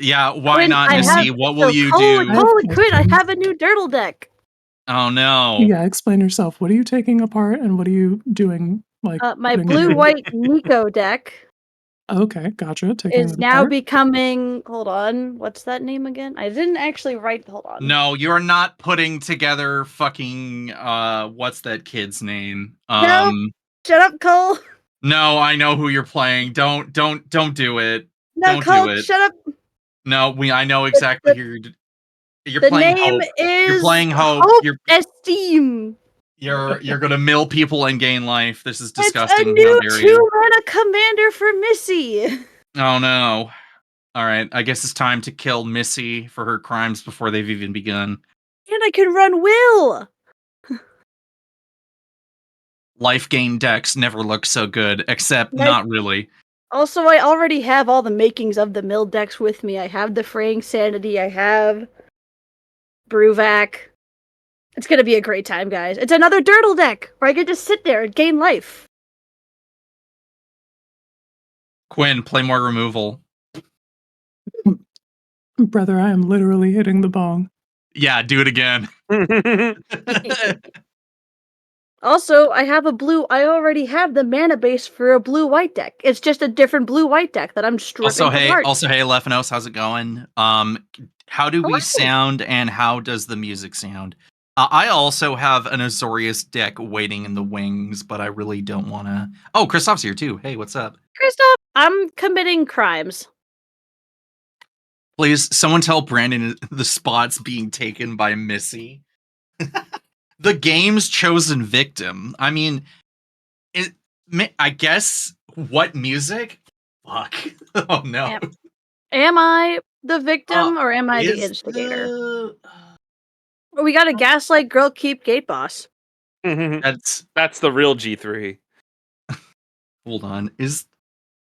Yeah, why Quinn, not, Missy? What will you do? Holy Quinn, I have a new Dirtle deck. Oh no. Yeah, explain yourself. What are you taking apart and what are you doing? Like my blue-white Nico deck. Okay, gotcha. Taking Is now becoming. Hold on, what's that name again? I didn't actually write. Hold on. No, you're not putting together fucking. What's that kid's name? No, shut up, Cole. No, I know who you're playing. Don't do it. No, don't Cole, do it. shut up. No, I know exactly who you're the playing. Name Hope. is You're playing Hope. You're Esteem. You're gonna mill people and gain life. This is disgusting. It's a new 2-mana commander for Missy. Oh no. Alright, I guess it's time to kill Missy for her crimes before they've even begun. And I can run Will! Life gain decks never look so good, except not really. Also, I already have all the makings of the mill decks with me. I have the Fraying Sanity, I have Bruvac. It's gonna be a great time, guys. It's another Dirtle deck, where I can just sit there and gain life. Quinn, play more removal. Brother, I am literally hitting the bong. Yeah, do it again. Also, I already have the mana base for a blue-white deck. It's just a different blue-white deck that I'm stripping apart. Also, hey, Lephanos, how's it going? How do we sound and how does the music sound? I also have an Azorius deck waiting in the wings, but I really don't want to... Oh, Christoph's here too. Hey, what's up? Christoph, I'm committing crimes. Please, someone tell Brandon the spot's being taken by Missy. The game's chosen victim. I mean, I guess, what music? Fuck. Oh, no. Am I the victim, or am I the instigator? We got a Gaslight Girl Keep Gate Boss. That's the real G3. Hold on. Is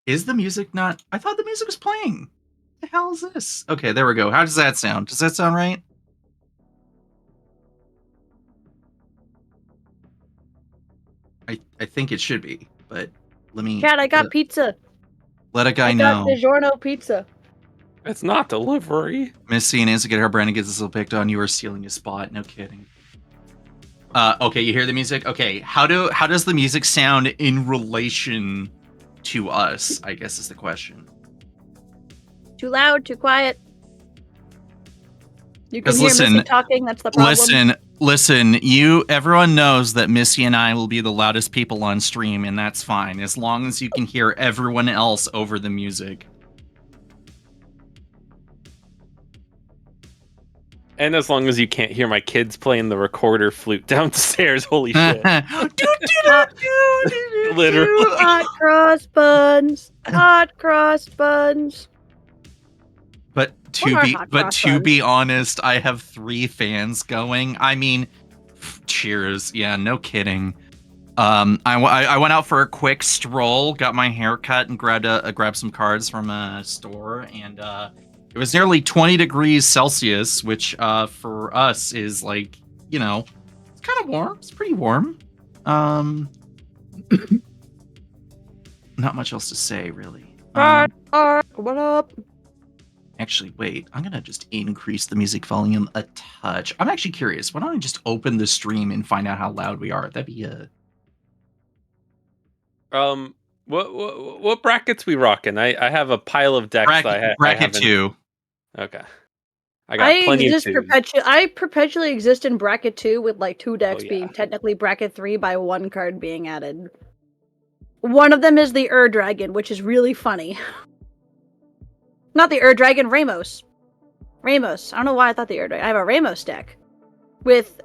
the music not... I thought the music was playing. What the hell is this? Okay, there we go. How does that sound? Does that sound right? I think it should be, but let me... Chad, I got pizza. Let a guy know. I got DiGiorno pizza. It's not delivery. Missy and Nancy get her Brandon gets this little picked on. You are stealing a spot. No kidding. Okay, you hear the music? Okay, how does the music sound in relation to us, I guess is the question. Too loud, too quiet. You can hear Missy talking, that's the problem. Listen, everyone knows that Missy and I will be the loudest people on stream, and that's fine, as long as you can hear everyone else over the music. And as long as you can't hear my kids playing the recorder flute downstairs, holy shit. Literally. Hot cross buns. Hot cross buns. But to be honest, I have 3 fans going. I mean, cheers. Yeah, no kidding. I went out for a quick stroll, got my hair cut, and grabbed some cards from a store, and it was nearly 20 degrees Celsius, which for us is like, you know, it's kind of warm. It's pretty warm. Not much else to say, really. What up? Actually, wait. I'm gonna just increase the music volume a touch. I'm actually curious. Why don't I just open the stream and find out how loud we are? That'd be What brackets we rocking? I have a pile of decks. Bracket 2. Okay. I got plenty of 2s. I perpetually exist in bracket 2 with like 2 decks being technically bracket 3 by 1 card being added. One of them is the Dragon, which is really funny. Not the Dragon, Ramos. Ramos. I don't know why I thought the Dragon. I have a Ramos deck with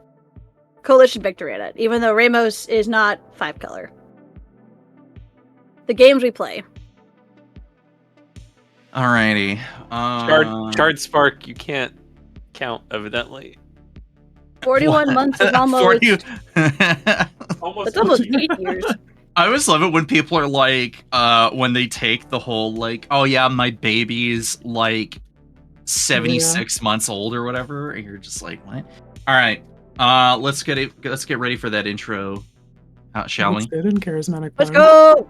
Coalition Victory in it, even though Ramos is not 5 color. The games we play. Alrighty. Shard Spark, you can't count, evidently. 41 months is almost... That's almost 8 years. I always love it when people are like, when they take the whole, like, oh yeah, my baby's, like, 76 months old or whatever, and you're just like, what? Alright, let's get ready for that intro, shall we? Good and charismatic. Let's go!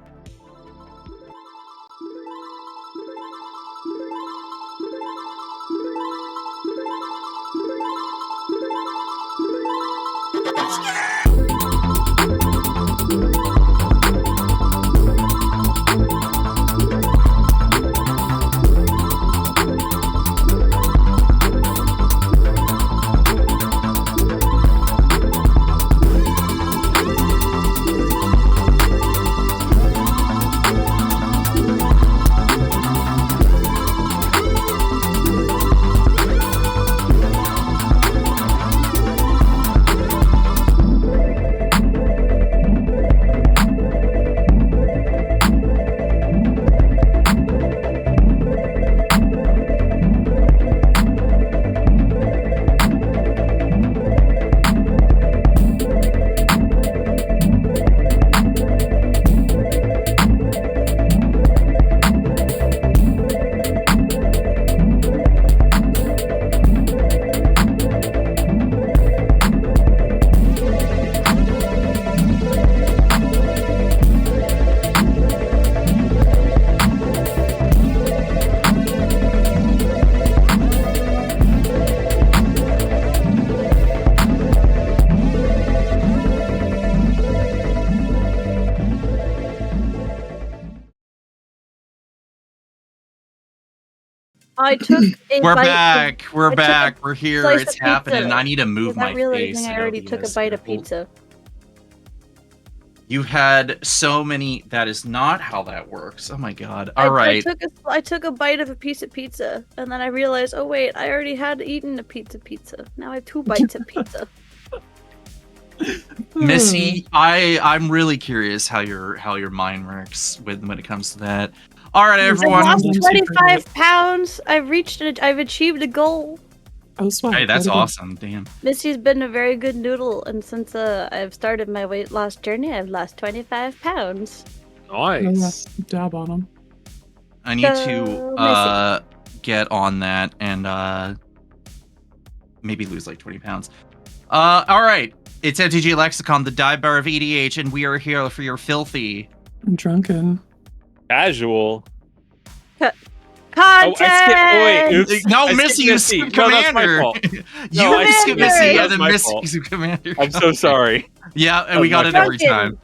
I took a We're bite. back. We're I took a back. We're here. slice It's of happening. pizza. I need to move Without my realizing face. I in already took a OBS bite here. of pizza. You had so many. That is not how that works. Oh my god. All right. I took a bite of a piece of pizza, and then I realized, oh wait, I already had eaten a pizza. Now I have 2 bites of pizza. Missy, I'm really curious how your mind works when it comes to that. All right, everyone. I've lost 25 pounds. I've achieved a goal. Oh, swag. Hey, that's awesome. Damn. Missy's been a very good noodle, and since I've started my weight loss journey, I've lost 25 pounds. Nice. Dab on them. I need to get on that and maybe lose like 20 pounds. All right. It's MTG Lexicon, the dive bar of EDH, and we are here for your filthy, drunken, casual content. Oh, I skipped. Wait, oops. No, I Missy, you skipped Commander. No, You skipped Missy, and then Missy skipped Commander. I'm so sorry. Yeah, and we got it every time.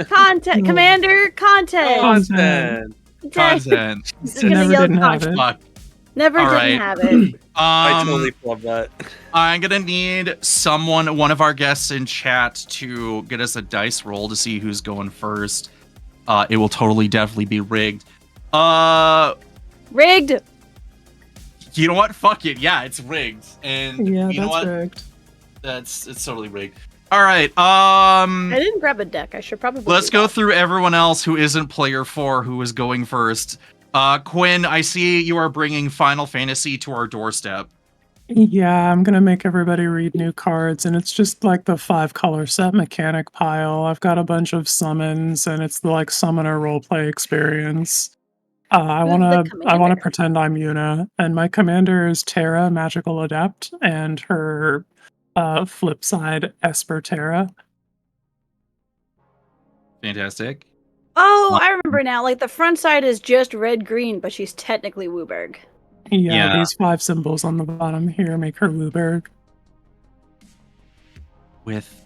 Content, Commander, content. Content. Content. Never didn't have it. Fuck. Never All didn't right. have it. I totally love that. I'm gonna need one of our guests in chat, to get us a dice roll to see who's going first. It will definitely be rigged. Rigged. You know what? Fuck it. Yeah, it's rigged. And yeah, you know what? Rigged. It's totally rigged. All right. I didn't grab a deck. I should probably. Let's go through everyone else who isn't player 4 who is going first. Quinn, I see you are bringing Final Fantasy to our doorstep. Yeah, I'm gonna make everybody read new cards, and it's just like the 5-color set mechanic pile. I've got a bunch of summons, and it's the like summoner roleplay experience. I wanna pretend I'm Yuna, and my commander is Terra, Magical Adept, and her flip side Esper Terra. Fantastic. Oh, I remember now. Like the front side is just red-green, but she's technically Wooburg. Yeah, these 5 symbols on the bottom here make her Wooburg. With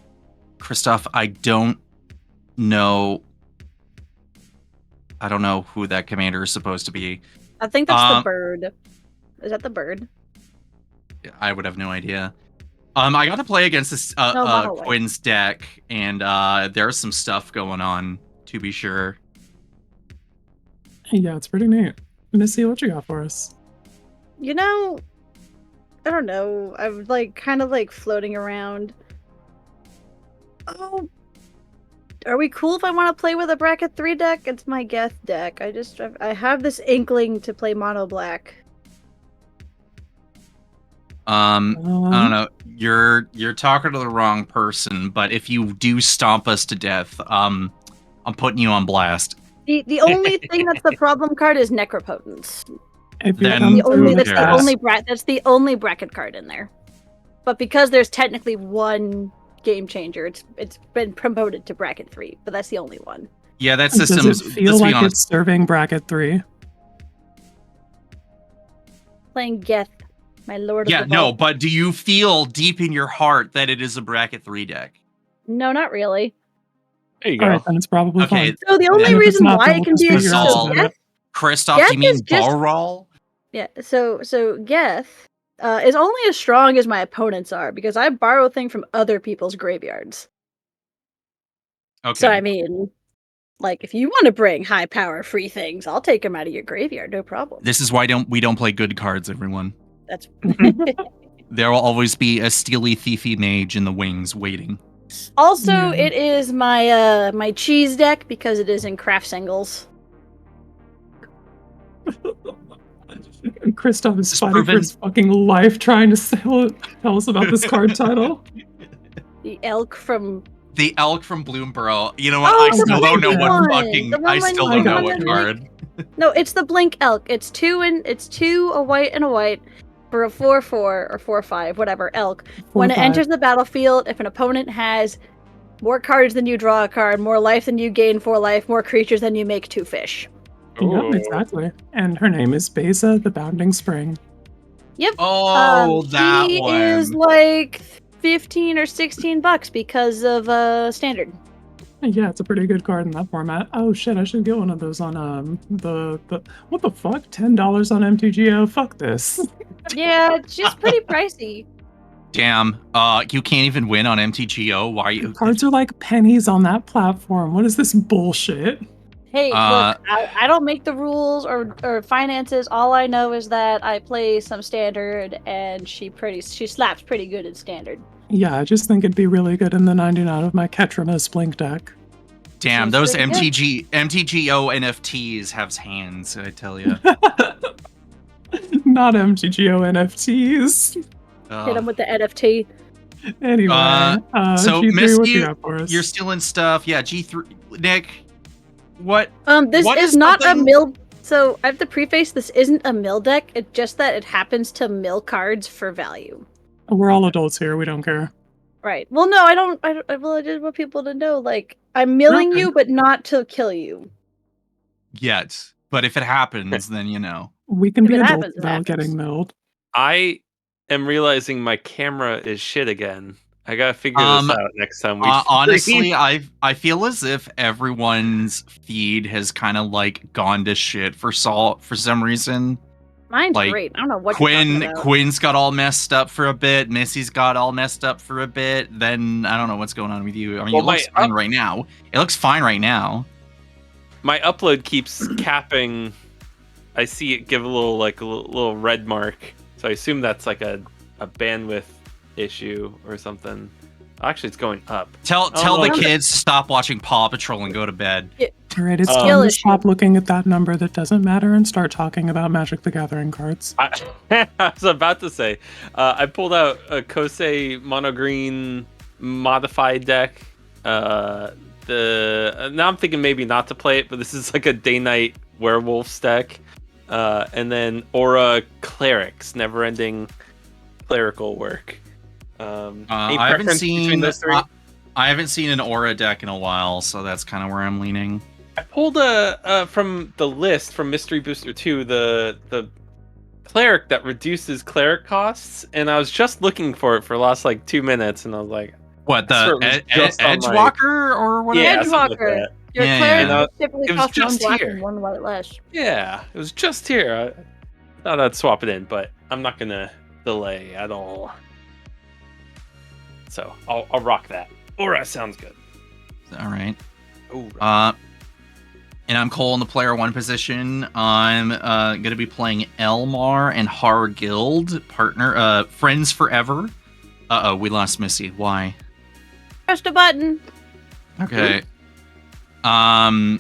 Christoph, I don't know who that commander is supposed to be. I think that's the bird. Is that the bird? I would have no idea. I got to play against this Quinn's deck, and there's some stuff going on, to be sure. Yeah, it's pretty neat. Missy, what you got for us? You know, I don't know. I'm like kind of like floating around. Oh, are we cool if I want to play with a bracket 3 deck? It's my Geth deck. I have this inkling to play mono black. I don't know. You're talking to the wrong person, but if you do stomp us to death, I'm putting you on blast. The only thing that's the problem card is Necropotence. That's the only bracket card in there. But because there's technically one game changer, it's been promoted to bracket 3, but that's the only one. Yeah, that system does it feel like it's serving bracket 3. Playing Geth, my lord. Yeah, no, but do you feel deep in your heart that it is a bracket 3 deck? No, not really. There you go. All right, then it's probably fine. So the only reason why it can be Christoph, do you mean Balral? Yeah, so Geth is only as strong as my opponents are, because I borrow things from other people's graveyards. Okay. So I mean, like, if you want to bring high power free things, I'll take them out of your graveyard, no problem. This is why we don't play good cards, everyone. That's there will always be a steely thiefy mage in the wings waiting. Also, it is my my cheese deck because it is in craft singles. Christoph is fighting for his fucking life trying to tell us about this card title. The elk from Bloomborough. You know what? I still don't know what fucking. I still don't know what card. No, it's the Blink Elk. It's two, a white and a white, for a 4/4 or 4/5, whatever elk. When it enters the battlefield, if an opponent has more cards than you draw a card, more life than you gain 4 life, more creatures than you make 2 fish. Yep, exactly. And her name is Beza, the Bounding Spring. Yep. Oh, that she one. Is like $15 or $16 because of standard. Yeah, it's a pretty good card in that format. Oh shit, I should get one of those on the what the fuck? $10 on MTGO? Fuck this. Yeah, it's just pretty pricey. Damn. You can't even win on MTGO. Why you? Cards are like pennies on that platform. What is this bullshit? Hey, look, I don't make the rules or finances. All I know is that I play some standard, and she slaps pretty good in standard. Yeah, I just think it'd be really good in the 99 of my Ketrama's Blink deck. Damn, those MTGO NFTs have hands, I tell you. Not MTGO NFTs. Hit them with the NFT. Anyway, so G3, Missy, what you got for us? You're stealing stuff. Yeah, G3. Nick, what? This what is not a mill. So I have to preface, this isn't a mill deck. It's just that it happens to mill cards for value. We're all adults here. We don't care. Right. Well, no, I don't. Well, I just want people to know, like, I'm milling you, but not to kill you. Yet. But if it happens, then you know. We can be adults without getting milled. I am realizing my camera is shit again. I gotta figure this out next time we honestly, I feel as if everyone's feed has kind of like gone to shit for some reason. Mine's like, great. I don't know what you're talking about. Quinn's got all messed up for a bit. Missy's got all messed up for a bit. Then I don't know what's going on with you. I mean, it looks fine right now. It looks fine right now. My upload keeps capping. I see it give a little red mark. So I assume that's like a bandwidth issue or something. Actually, it's going up. Tell the kids to stop watching Paw Patrol and go to bed. All right, it's time to stop looking at that number that doesn't matter and start talking about Magic the Gathering cards. I was about to say, I pulled out a Kosei Mono Green modified deck. Now I'm thinking maybe not to play it, but this is like a Day-Night Werewolves deck. And then Aura Clerics, never-ending clerical work. I haven't seen an Aura deck in a while, so that's kind of where I'm leaning. I pulled from the list from Mystery Booster 2 the cleric that reduces cleric costs, and I was just looking for it for the last like 2 minutes, and I was like, "What, the Edgewalker or whatever?" Yeah, Edgewalker. Like Your cleric typically costs 1 black here. and 1 white less. Yeah, it was just here. I thought I'd swap it in, but I'm not gonna delay at all. So I'll rock that. Aura sounds good. All right. Ooh. And I'm Cole in the player 1 position. I'm going to be playing Elmar and Har Guild partner, friends forever. We lost Missy. Why? Press the button. Okay. I'm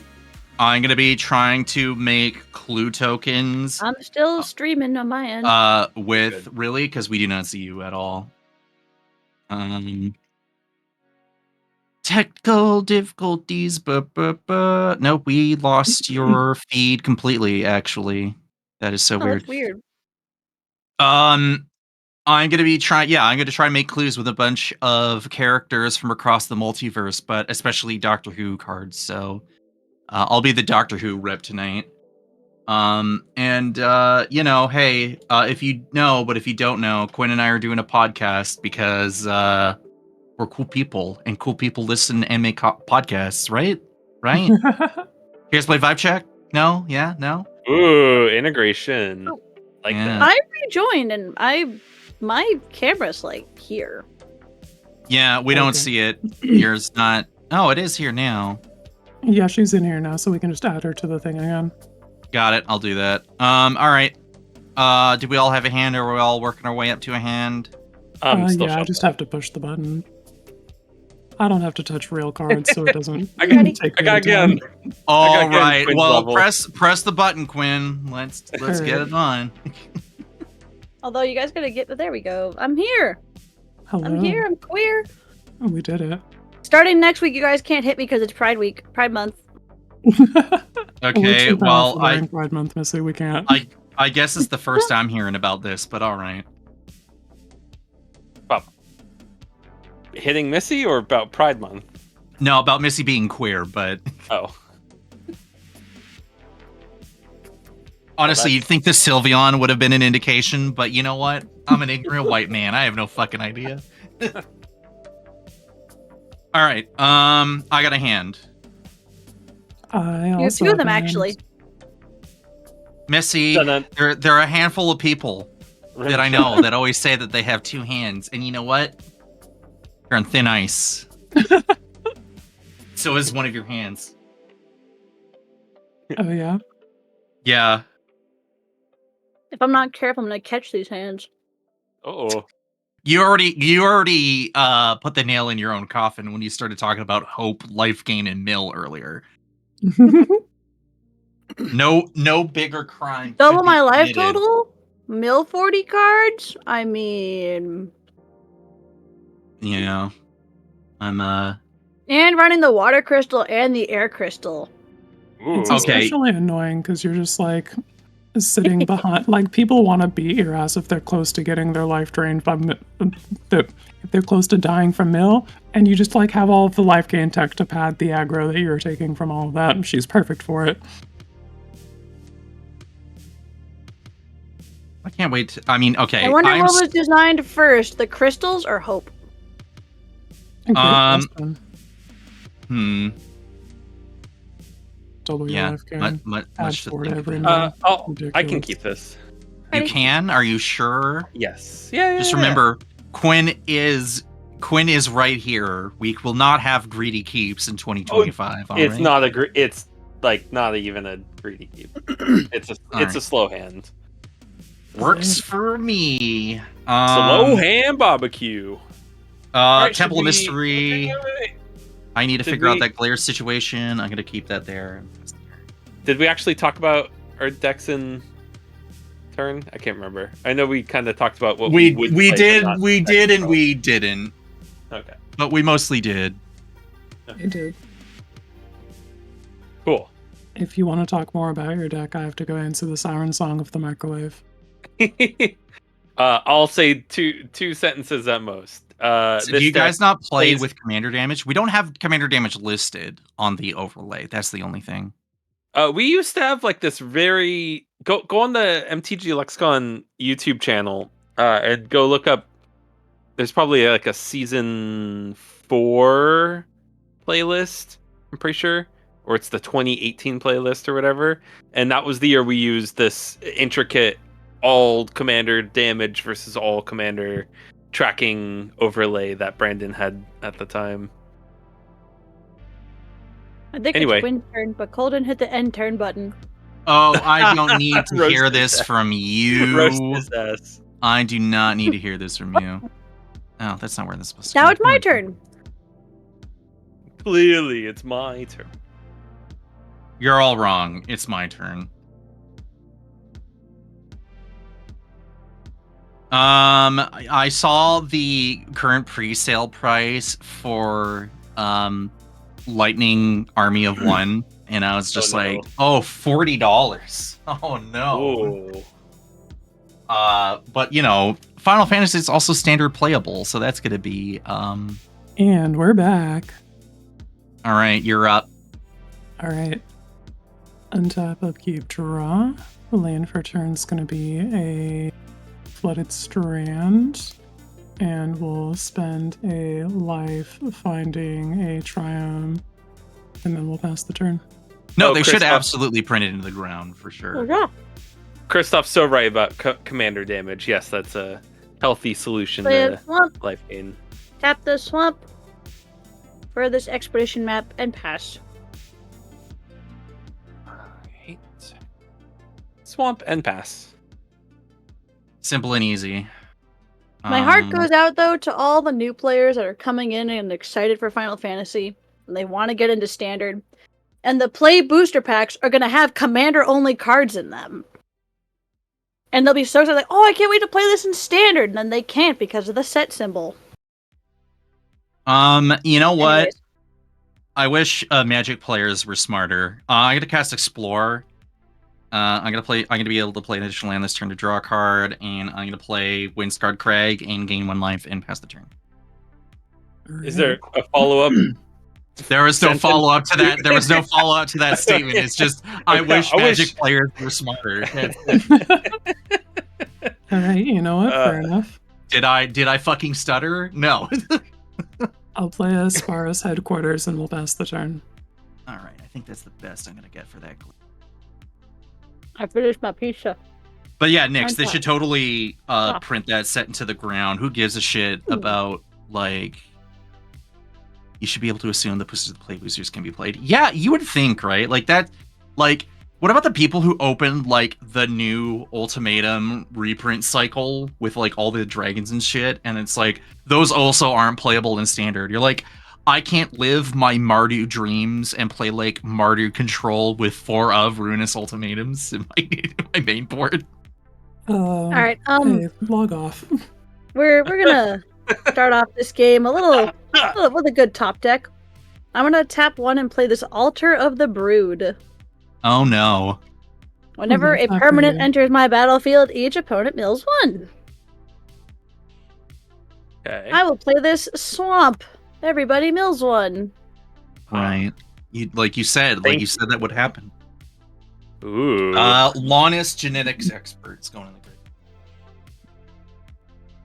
going to be trying to make clue tokens. I'm still streaming on my end. Really, because we do not see you at all. Technical difficulties, Nope, we lost your feed completely, actually. That is so weird. That's weird. I'm gonna try to make clues with a bunch of characters from across the multiverse, but especially Doctor Who cards, so I'll be the Doctor Who rep tonight. Hey, if you know, but if you don't know, Quinn and I are doing a podcast because we're cool people, and cool people listen to anime podcasts, right? Right? You guys play Vibe Check? No? Yeah? No? Ooh, integration. Like that. I rejoined, and my camera's like here. Yeah, we don't see it. Yours not. Oh, it is here now. Yeah, she's in here now, so we can just add her to the thing again. Got it. I'll do that. All right. Did we all have a hand, or are we all working our way up to a hand? Yeah, I just have to push the button. I don't have to touch real cards, so it doesn't I got again. All right. Well, press the button, Quinn. Let's get it on. Although you guys gotta get. There we go. I'm here. Hello. I'm here. I'm queer. Oh, we did it. Starting next week, you guys can't hit me because it's Pride Week, Pride Month. Okay. Well, Pride Month, Missy. We can't. I guess it's the first I'm hearing about this, but all right. Hitting Missy or about Pride Month? No, about Missy being queer, but... Oh. Honestly, you'd think the Sylveon would have been an indication, but you know what? I'm an ignorant white man. I have no fucking idea. All All right. I got a hand. I You have also two of them, have hands. actually. Missy, Dun-dun. there are a handful of people that I know that always say that they have two hands, and you know what? You're on thin ice. So is one of your hands. Oh yeah. Yeah. If I'm not careful, I'm gonna catch these hands. Oh. You already put the nail in your own coffin when you started talking about hope, life gain, and mill earlier. No bigger crime. Double could be my life committed. total? Mill 40 cards? I mean... You know, I'm And running the water crystal and the air crystal. It's Ooh. Okay. especially annoying because you're just like sitting behind. Like people want to beat your ass if they're close to getting their life drained from if they're close to dying from mill, and you just like have all of the life gain tech to pad the aggro that you're taking from all of that. And she's perfect for it. I can't wait. I mean, okay. I wonder what was designed first, the crystals or hope? Great question. Double your Yeah. life gain. Much Add to 4 to think every about. mill. I can keep this. You Ready? can? Are you sure? Yes. Yeah. Just remember, Quinn is right here. We will not have greedy keeps in 2025. all It's right? not a it's like not even a greedy keep. It's a slow hand. Works for me. Slow hand barbecue. Alright, Temple of should we- Mystery. I need to figure out that glare situation. I'm gonna keep that there. Did we actually talk about our decks in turn? I can't remember. I know we kind of talked about what we would play, but we not did, and technical. we didn't. Okay. But we mostly did. I did. Cool. If you want to talk more about your deck, I have to go answer the siren song of the microwave. I'll say two sentences at most. So do you guys deck not play plays- with commander damage? We don't have commander damage listed on the overlay. That's the only thing. We used to have like this very go on the MTG Lexicon YouTube channel and go look up. There's probably like a season 4 playlist. I'm pretty sure, or it's the 2018 playlist or whatever. And that was the year we used this intricate all commander damage versus all commander tracking overlay that Brandon had at the time. I think Anyway. it's win turn, but Colden hit the end turn button. Oh, I don't need to Roast hear his this ass. from Roast you. his ass. I do not need to hear this from you. Oh, that's not where this is supposed to Now go. it's my turn. Clearly, it's my turn. You're all wrong. It's my turn. I saw the current pre-sale price for Lightning Army of One, and I was just Oh, no. like, oh, $40. Oh no. Oh. But you know, Final Fantasy is also standard playable, so that's gonna be And we're back. all right, you're up. All right. Untap, upkeep, draw. The land for turn's going to be a Flooded Strand. And we'll spend a life finding a Triome. And then we'll pass the turn. No, Oh, they should Kristoff. absolutely print it into the ground for sure. Yeah. Kristoff's so right about commander damage. Yes, that's a healthy solution Play a to swamp. life gain. Tap the swamp for this expedition map and pass. Alright. Swamp and pass. Simple and easy. My heart goes out though to all the new players that are coming in and excited for Final Fantasy, and they want to get into Standard. And the play booster packs are going to have commander only cards in them. And they'll be so excited, like, oh, I can't wait to play this in Standard, and then they can't because of the set symbol. You know what? Anyways. I wish Magic players were smarter. I'm gonna cast Explore. I'm gonna be able to play an additional land this turn to draw a card, and I'm gonna play Windscarred Crag and gain 1 life and pass the turn. Is there a follow up? There was no Sentence. follow up to that. There was no follow up to that statement. It's just I wish I Magic wish- players were smarter. All right, you know what? Fair enough. Did I fucking stutter? No. I'll play as far as headquarters and we'll pass the turn. All right, I think that's the best I'm gonna get for that. I finished my pizza. But yeah, Nix, they should totally print that set into the ground. Who gives a shit about, like... You should be able to assume the Pussies of the Play Boosters can be played. Yeah, you would think, right? Like, that... Like, what about the people who opened, like, the new Ultimatum reprint cycle with, like, all the dragons and shit? And it's like, those also aren't playable in Standard. You're like, I can't live my Mardu dreams and play, like, Mardu Control with 4 of Ruinous Ultimatums in my main board. All right. Hey, log off. We're gonna start off this game a little with a good top deck. I'm gonna tap 1 and play this Altar of the Brood. Oh no! Whenever a permanent enters my battlefield, each opponent mills 1. Okay. I will play this Swamp. Everybody mills 1. Right. You said that would happen. Ooh. Launis genetics experts going in the grid.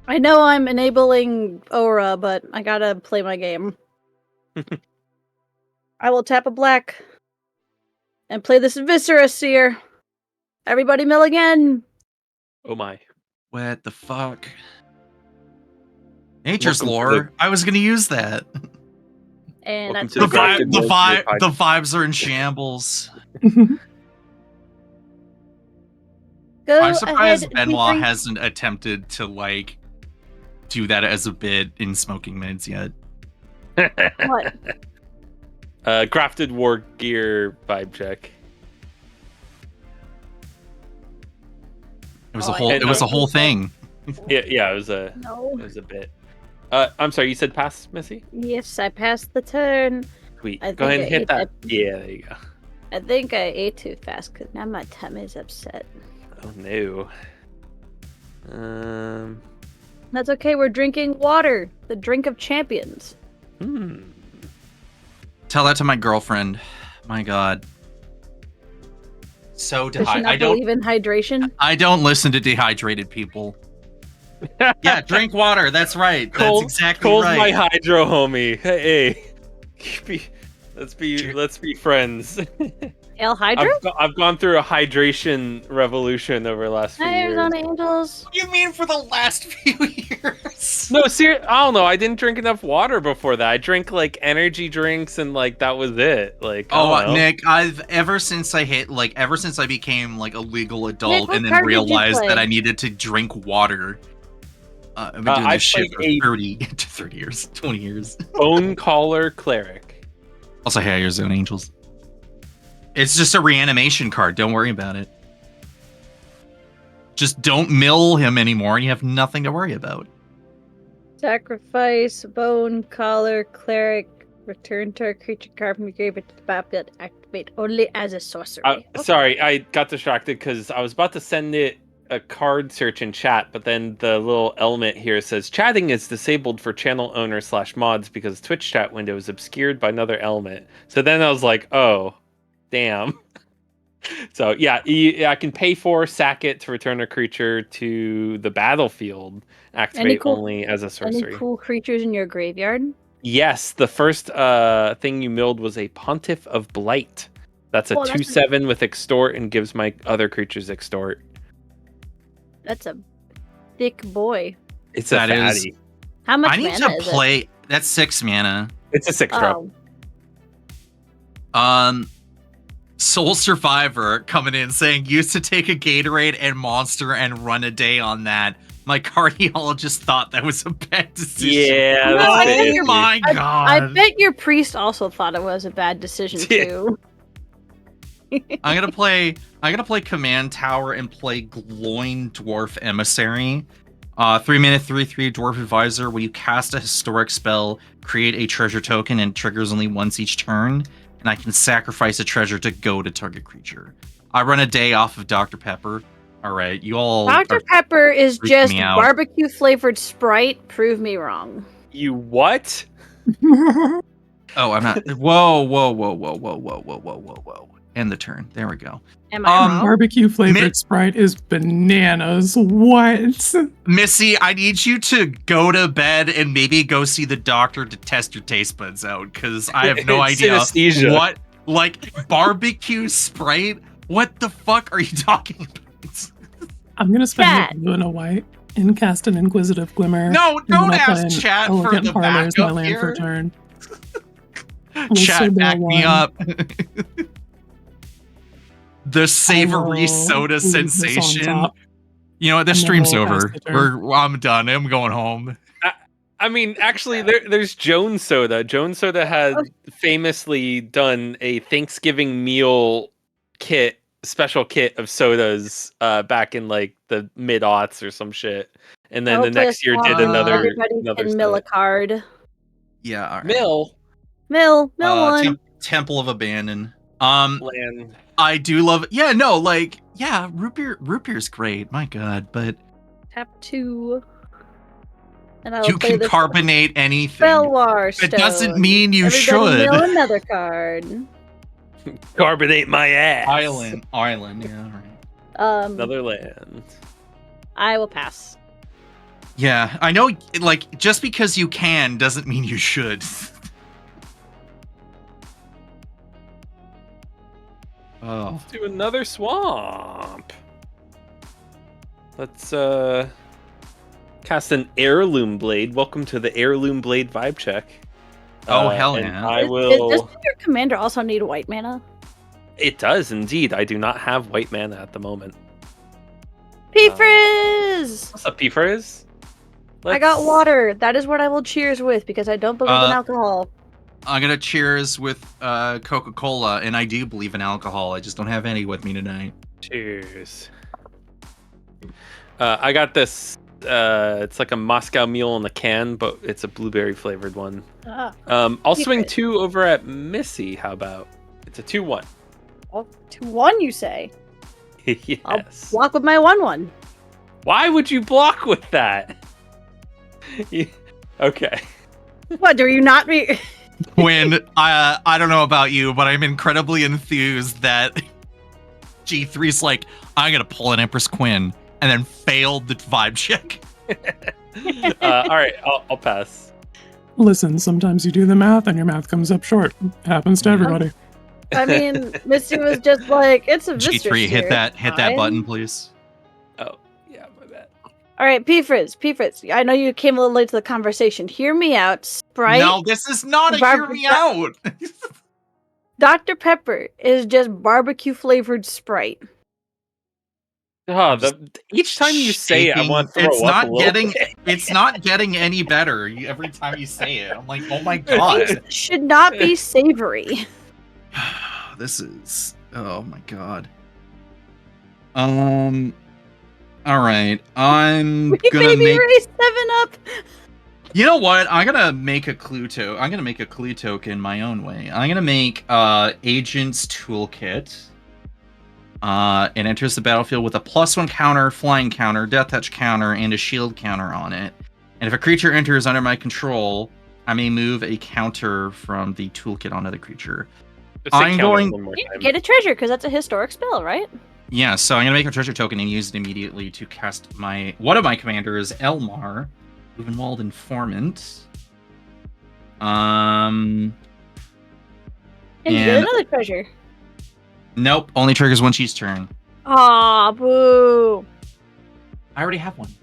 I know I'm enabling Aura, but I gotta play my game. I will tap a black and play this Viscera Seer. Everybody mill again. Oh my. What the fuck? Nature's Welcome lore. I was gonna use that. And that's The vibes are in shambles. I'm surprised Benoit hasn't attempted to like do that as a bit in Smoking Mids yet. What? Crafted war gear vibe check. It was a whole thing. Yeah, it was a bit. I'm sorry, you said pass, Missy? Yes, I passed the turn. Sweet. Go ahead and hit that. Yeah, there you go. I think I ate too fast because now my tummy's upset. Oh no. That's okay, we're drinking water. The drink of champions. Tell that to my girlfriend. My God. So Does she not believe in hydration? I don't listen to dehydrated people. Yeah, drink water. That's right. That's exactly Cole's right. my hydro homie. Hey, let's be friends. El Hydro? I've gone through a hydration revolution over the last few years. Arizona Angels. What do you mean for the last few years? No, seriously, I don't know. I didn't drink enough water before that. I drank like energy drinks and like that was it. Like, I don't know. Nick, ever since I became like a legal adult Nick, and then realized that I needed to drink water. I've been doing this shit for 30 years, 20 years. Bone Caller Cleric. Also, hey, Arizona Angels. It's just a reanimation card. Don't worry about it. Just don't mill him anymore. You have nothing to worry about. Sacrifice, Bone Collar, Cleric, return to a creature card from your graveyard to the battlefield, activate only as a sorcery. Okay. Sorry, I got distracted because I was about to send it a card search in chat, but then the little element here says chatting is disabled for channel owner / mods because Twitch chat window is obscured by another element. So then I was like, oh, damn. So yeah, I can pay for sack it to return a creature to the battlefield. Activate only as a sorcery. Any cool creatures in your graveyard? Yes, the first thing you milled was a Pontiff of Blight. That's a 2/7 with extort and gives my other creatures extort. That's a thick boy. It's a fatty. How much mana is it? That's 6 mana. It's a 6-drop. Soul Survivor coming in saying used to take a Gatorade and Monster and run a day on that. My cardiologist thought that was a bad decision. Yeah, oh my God. I bet your priest also thought it was a bad decision too. I'm gonna play Command Tower and play Gloin Dwarf Emissary. 3 mana 3/3 Dwarf Advisor. When you cast a historic spell, create a treasure token and triggers only once each turn. And I can sacrifice a treasure to go to target creature. I run a day off of Dr. Pepper. All right, you all. Dr. Pepper is just barbecue flavored Sprite. Prove me wrong. You what? Oh, I'm not. Whoa. End the turn. There we go. Am I wrong? Barbecue flavored Sprite is bananas. What? Missy, I need you to go to bed and maybe go see the doctor to test your taste buds out, because I have no idea Synesthesia. what, like, barbecue Sprite? What the fuck are you talking about? I'm gonna spend a blue and a white and cast an Inquisitive Glimmer. No, and then don't I'll play ask an chat for Elegant the Parlor as my backup land here. for turn. Chat, back me up. The I savory will soda leave this on sensation. top, You know what? The and then stream's we'll pass over. the turn. I'm done. I'm going home. I mean, actually, there's Jones Soda. Jones Soda had famously done a Thanksgiving meal special kit of sodas back in like the mid-aughts or some shit. And then the Hopefully next year it's did long. another Everybody can mill a set. card. Yeah, all right. Mill one. Temple of Abandon. land. I do love it. Yeah, no, like, yeah, root beer's great. My God, but Tap 2. And I will you play can this carbonate anything. Belwar Stone. It doesn't mean you Everybody should. mill another card. Carbonate my ass. Island, yeah, all right. Another land. I will pass. Yeah, I know, like, just because you can doesn't mean you should. Oh. Let's do another swamp. Let's cast an Heirloom Blade. Welcome to the Heirloom Blade vibe check. Oh, hell yeah. I will... Does your commander also need white mana? It does indeed. I do not have white mana at the moment. P-Frizz! What's up, P-Frizz? I got water. That is what I will cheers with because I don't believe in alcohol. I'm gonna cheers with Coca-Cola, and I do believe in alcohol. I just don't have any with me tonight. Cheers. I got this. It's like a Moscow Mule in a can, but it's a blueberry flavored one. I'll swing 2 over at Missy. How about? It's a 2/1. Oh, 2/1, you say? Yes. I'll block with my 1/1. Why would you block with that? Okay. What, do you not be... Quinn, I don't know about you, but I'm incredibly enthused that G3's like, I'm gonna pull an Empress Quinn, and then failed the vibe check. All right, I'll pass. Listen, sometimes you do the math and your math comes up short. It happens to everybody. I mean, Missy was just like, it's a Viscera G3, hit that Fine. button, please. Oh, yeah, my bad. All right, P-Frizz, I know you came a little late to the conversation. Hear me out. Sprite. No, this is not a hear me out. Dr. Pepper is just barbecue flavored Sprite. Oh, each time you say it, I want to throw it's up not a little getting bit. it's not getting any better every time you say it. I'm like, oh my God. It should not be savory. This is, oh my God. All right, I'm gonna Baby make. Ray 7-Up. You know what? I'm gonna make a clue I'm gonna make a clue token my own way. I'm gonna make Agent's Toolkit. It enters the battlefield with a +1 counter, flying counter, death touch counter, and a shield counter on it. And if a creature enters under my control, I may move a counter from the toolkit onto the creature. I'm going. You get a treasure because that's a historic spell, right? Yeah, so I'm gonna make a treasure token and use it immediately to cast one of my commanders, Elmar, Uvenwald Informant. And you get another treasure. Nope, only triggers when she's turn. Aw, boo. I already have one.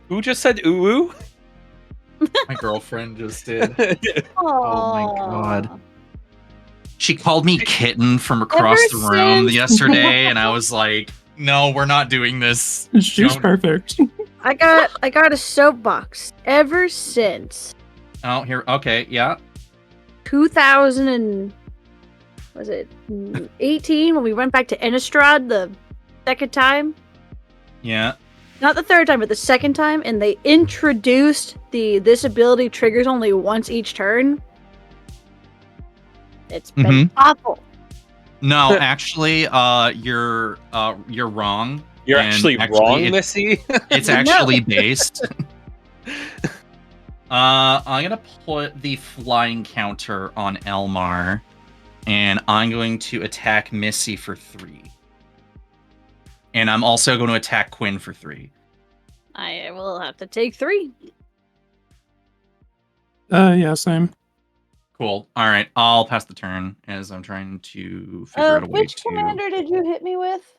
Who just said ooh? My girlfriend just did. Aww. Oh my God. She called me kitten from across the room yesterday, and I was like, no, we're not doing this. She's perfect. I got a soapbox ever since. Oh, here. Okay, yeah. 2000 and was it 18 when we went back to Innistrad the second time? Yeah. Not the third time, but the second time, and they introduced this ability triggers only once each turn. It's been awful. No, actually, you're wrong. You're actually wrong, Missy. It's actually based. I'm gonna put the flying counter on Elmar. And I'm going to attack Missy for 3. And I'm also going to attack Quinn for 3. I will have to take 3. Yeah, same. Cool. All right, I'll pass the turn as I'm trying to figure out a way Which to. commander did you hit me with?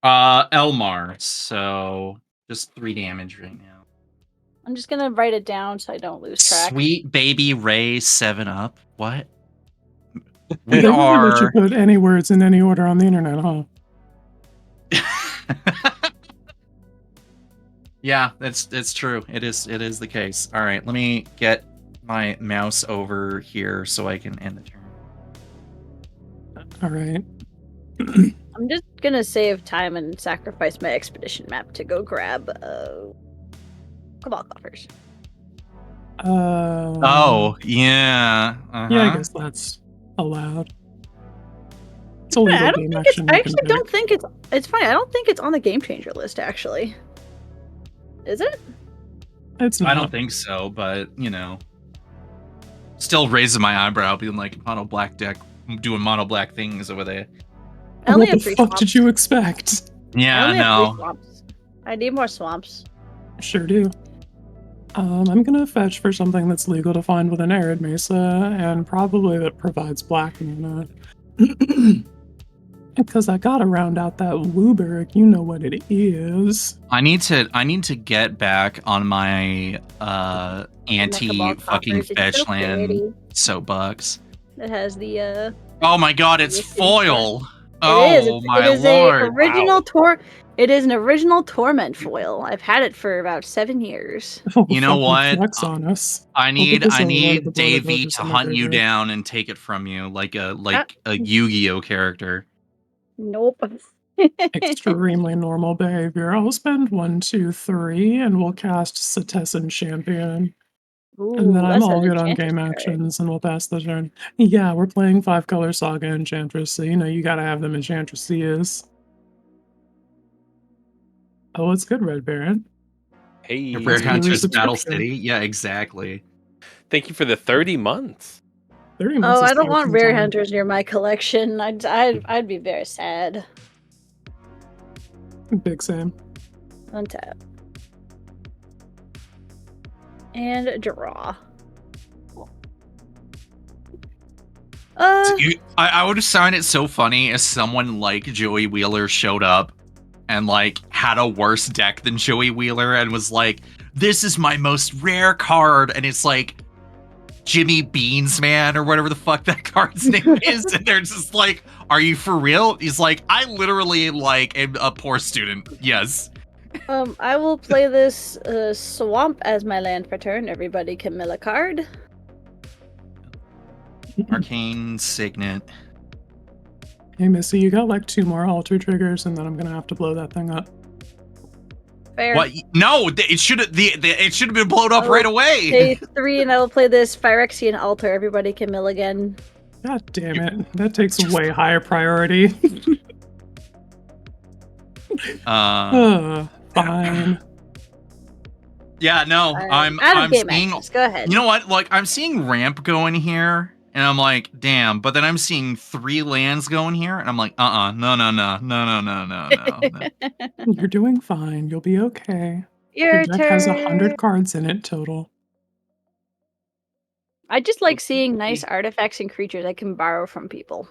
Elmar. So just 3 damage right now. I'm just gonna write it down so I don't lose track. Sweet baby Ray 7-up. What? They don't let you put any words in any order on the internet, huh? Yeah, it's true. It is the case. All right, let me get my mouse over here so I can end the turn. All right. I'm just gonna save time and sacrifice my expedition map to go grab Cabal Coffers. Oh, yeah. Yeah, I guess that's allowed. It's a legal game action. I actually don't think it's funny. I don't think it's on the game changer list actually. Is it? It's not. I don't think so, but still raising my eyebrow, being like mono black deck, doing mono black things over there. What the fuck did you expect? Yeah, no. I need more swamps. Sure do. I'm gonna fetch for something that's legal to find with an Arid Mesa, and probably that provides black mana. Because I gotta round out that Wooburg, you know what it is. I need to get back on my anti fucking fetch land soapbox. It has the Oh my god, it's foil. It is lord. It is an original torment foil. I've had it for about 7 years. You know what? Flex on us. I need Davey to hunt you down and take it from you like a Yu-Gi-Oh character. Nope. Extremely normal behavior. I'll spend 1, 2, 3, and we'll cast Setessan Champion. Ooh, and then I'm all good on game actions, and we'll pass the turn. Yeah, we're playing 5-color Saga Enchantress, so you gotta have them Enchantress. Oh, it's good, Red Baron. Hey, Rare Hunters Battle City. Yeah, exactly. Thank you for the 30 months. 30 months. Oh, I don't want Rare Hunters near my collection. I'd be very sad. Big Sam. Untap. And draw. I would find it so funny if someone like Joey Wheeler showed up and had a worse deck than Joey Wheeler and was like, "This is my most rare card," and it's like Jimmy Beans Man or whatever the fuck that card's name is, and they're just like, "Are you for real?" He's like, "I literally am a poor student." Yes. I will play this swamp as my land for turn. Everybody can mill a card. Arcane Signet. Hey, Missy, you got 2 more altar triggers, and then I'm gonna have to blow that thing up. Fair. What? No, it should have been blown up right away. Day 3, and I will play this Phyrexian Altar. Everybody can mill again. God damn it! That takes way higher priority. Fine. Yeah, no, I'm seeing. Go ahead. You know what? I'm seeing ramp going here, and I'm like, damn. But then I'm seeing 3 lands going here, and I'm like, no. You're doing fine. You'll be okay. Your deck has 100 cards in it total. I just like seeing nice artifacts and creatures I can borrow from people.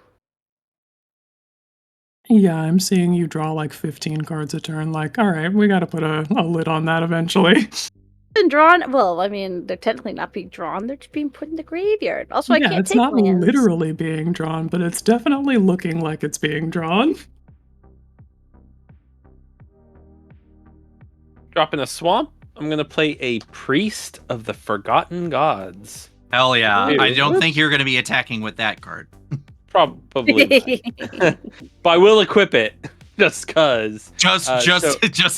Yeah, I'm seeing you draw 15 cards a turn. All right, we got to put a lid on that eventually. Been drawn. Well, I mean, they're technically not being drawn. They're just being put in the graveyard. Also, I can't take it's not lands. Literally being drawn, but it's definitely looking like it's being drawn. Dropping a swamp. I'm gonna play a Priest of the Forgotten Gods. Hell yeah! Ooh. I don't think you're gonna be attacking with that card. Probably not. But I will equip it just cause. Just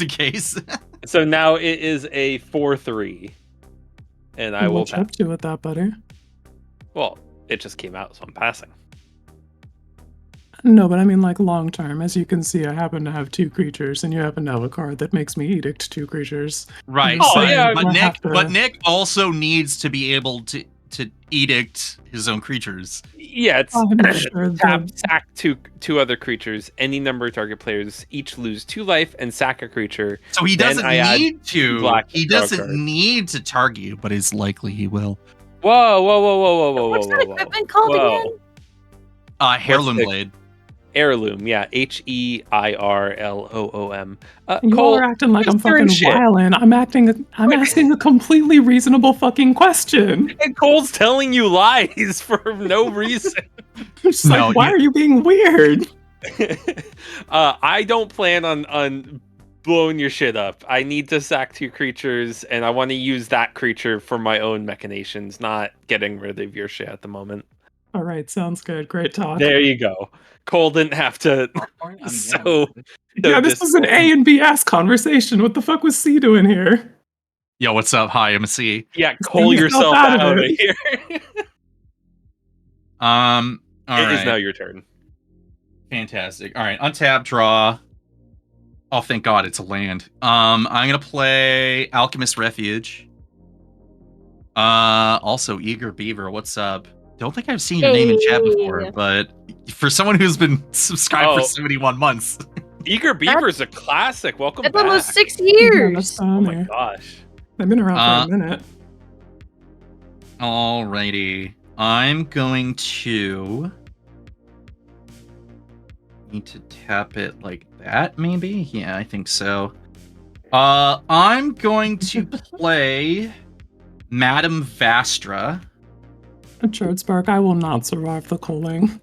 in case. So now it is a 4/3, and I will. What's up to with that, buddy? Well, it just came out, so I'm passing. No, but I mean long term. As you can see, I happen to have 2 creatures, and you happen to have a card that makes me edict 2 creatures. Right. But Nick also needs to be able to edict his own creatures. Yeah, it's sure tap, sack two other creatures. Any number of target players each lose 2 life and sack a creature. So he Then doesn't I need to. black He draw doesn't card. need to target you, but it's likely he will. Whoa! What's that equipment called again? Heirloom the- Blade. Heirloom, yeah, HEIRLOOM. You Cole, all are acting like I'm who's doing fucking shit? wildin'. I'm asking a completely reasonable fucking question. And Cole's telling you lies for no reason. I'm just like, why are you being weird? I don't plan on blowing your shit up. I need to sack 2 creatures, and I want to use that creature for my own machinations, not getting rid of your shit at the moment. All right, sounds good. Great talk. There you go. Cole didn't have to. Yeah, this was an A and B ass conversation. What the fuck was C doing here? Yo, what's up? Hi, I'm C. Yeah, Cole yourself out of here. All right. It is now your turn. Fantastic. All right, untap, draw. Oh, thank God, it's a land. I'm gonna play Alchemist Refuge. Also Eager Beaver. What's up? Don't think I've seen your name in chat before, but for someone who's been subscribed for 71 months. Eager Beaver's a classic. Welcome back. That's almost 6 years. Oh my gosh. I've been around for a minute. Alrighty. I'm going to need to tap it like that, maybe? Yeah, I think so. I'm going to play Madame Vastra. Spark, I will not survive the culling.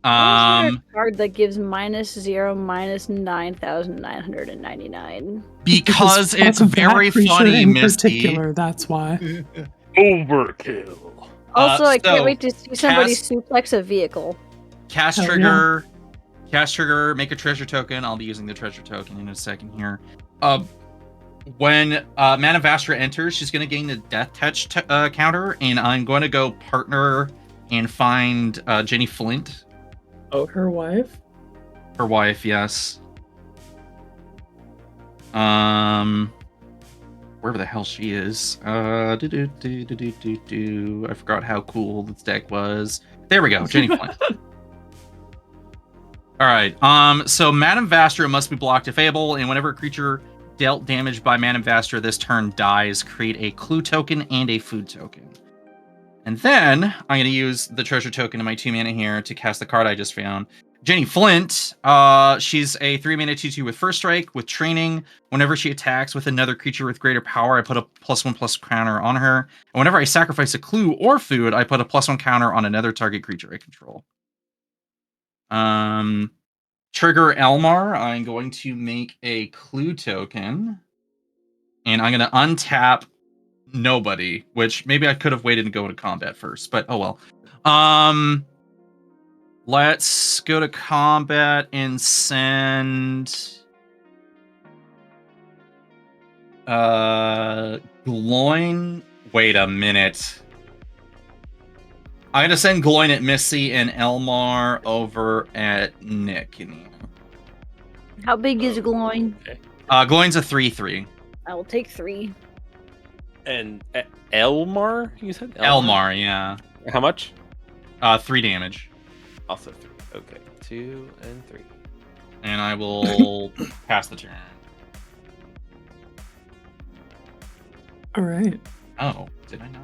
A card that gives -0, -9,999. Because it's very funny, Misty. Particular, that's why. Overkill. Also, I can't wait to see somebody suplex a vehicle. Cast trigger. Cast trigger, make a treasure token. I'll be using the treasure token in a second here. When Madame Vastra enters, she's going to gain the death touch counter, and I'm going to go partner and find Jenny Flint. Oh, her wife? Her wife, yes. Wherever the hell she is. I forgot how cool this deck was. There we go, Jenny Flint. Alright, so Madame Vastra must be blocked if able, and whenever a creature dealt damage by Madame Vastra this turn dies, create a clue token and a food token. And then I'm going to use the treasure token in my 2 mana here to cast the card I just found. Jenny Flint, she's a 3 mana 2/2 with first strike, with training. Whenever she attacks with another creature with greater power, I put a +1/+1 counter on her. And whenever I sacrifice a clue or food, I put a +1 counter on another target creature I control. Trigger Elmar, I'm going to make a clue token. And I'm going to untap nobody, which maybe I could have waited and go into combat first, but oh well. Let's go to combat and send Gloin. Wait a minute. I'm gonna send Gloin at Missy and Elmar over at Nick. How big is Gloin? Gloin's a 3/3. I will take 3. And Elmar, you said? Elmar, yeah. How much? 3 damage. Also 3. Okay, 2 and 3. And I will pass the turn. All right. Oh, did I not?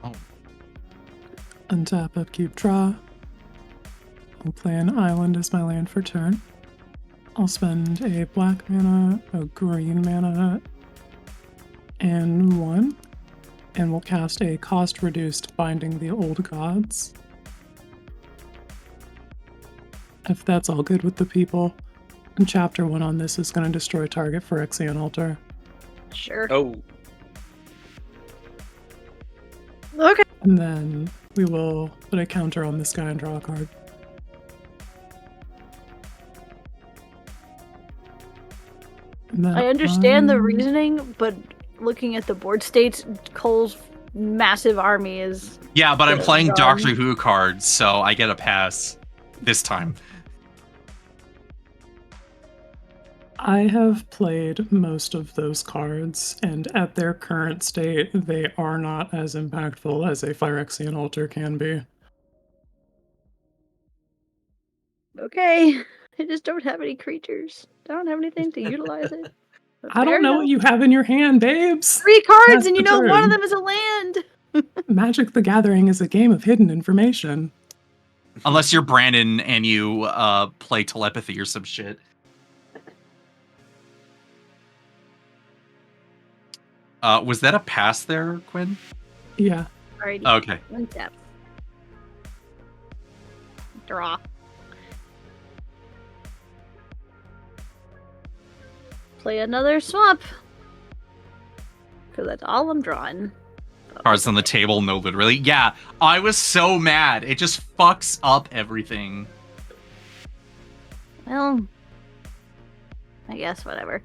Oh. Untap, upkeep, draw. I'll play an island as my land for turn. I'll spend a black mana, a green mana, and 1. And we'll cast a cost-reduced Binding the Old Gods. If that's all good with the people. And chapter 1 on this is going to destroy target Phyrexian Altar. Sure. Oh. Okay. And then we will put a counter on this guy and draw a card. I understand the reasoning, but looking at the board states, Cole's massive army is... Yeah, but I'm playing Doctor Who cards, so I get a pass this time. I have played most of those cards, and at their current state, they are not as impactful as a Phyrexian Altar can be. Okay, I just don't have any creatures. I don't have anything to utilize it. I don't know what you have in your hand, babes. 3 cards, That's and you the know one of turn. them is a land. Magic the Gathering is a game of hidden information. Unless you're Brandon and you play telepathy or some shit. Was that a pass there, Quinn? Yeah. Alrighty. Okay. One tap. Draw. Play another swamp. Because that's all I'm drawing. Cards on the table, no, literally. Yeah, I was so mad. It just fucks up everything. Well, I guess whatever.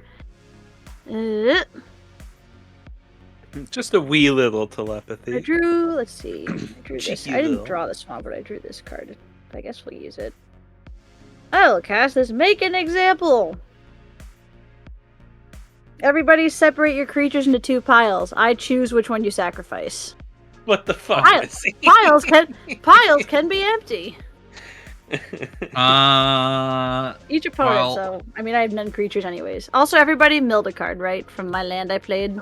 Just a wee little telepathy. I drew, let's see. I drew this. Cheeky I didn't little. draw the swamp, but I drew this card. I guess we'll use it. I'll cast this. Make an example. Everybody separate your creatures into 2 piles. I choose which one you sacrifice. What the fuck? Piles can be empty. Each opponent, well, so I mean I have none creatures anyways. Also, everybody milled a card, right? From my land I played.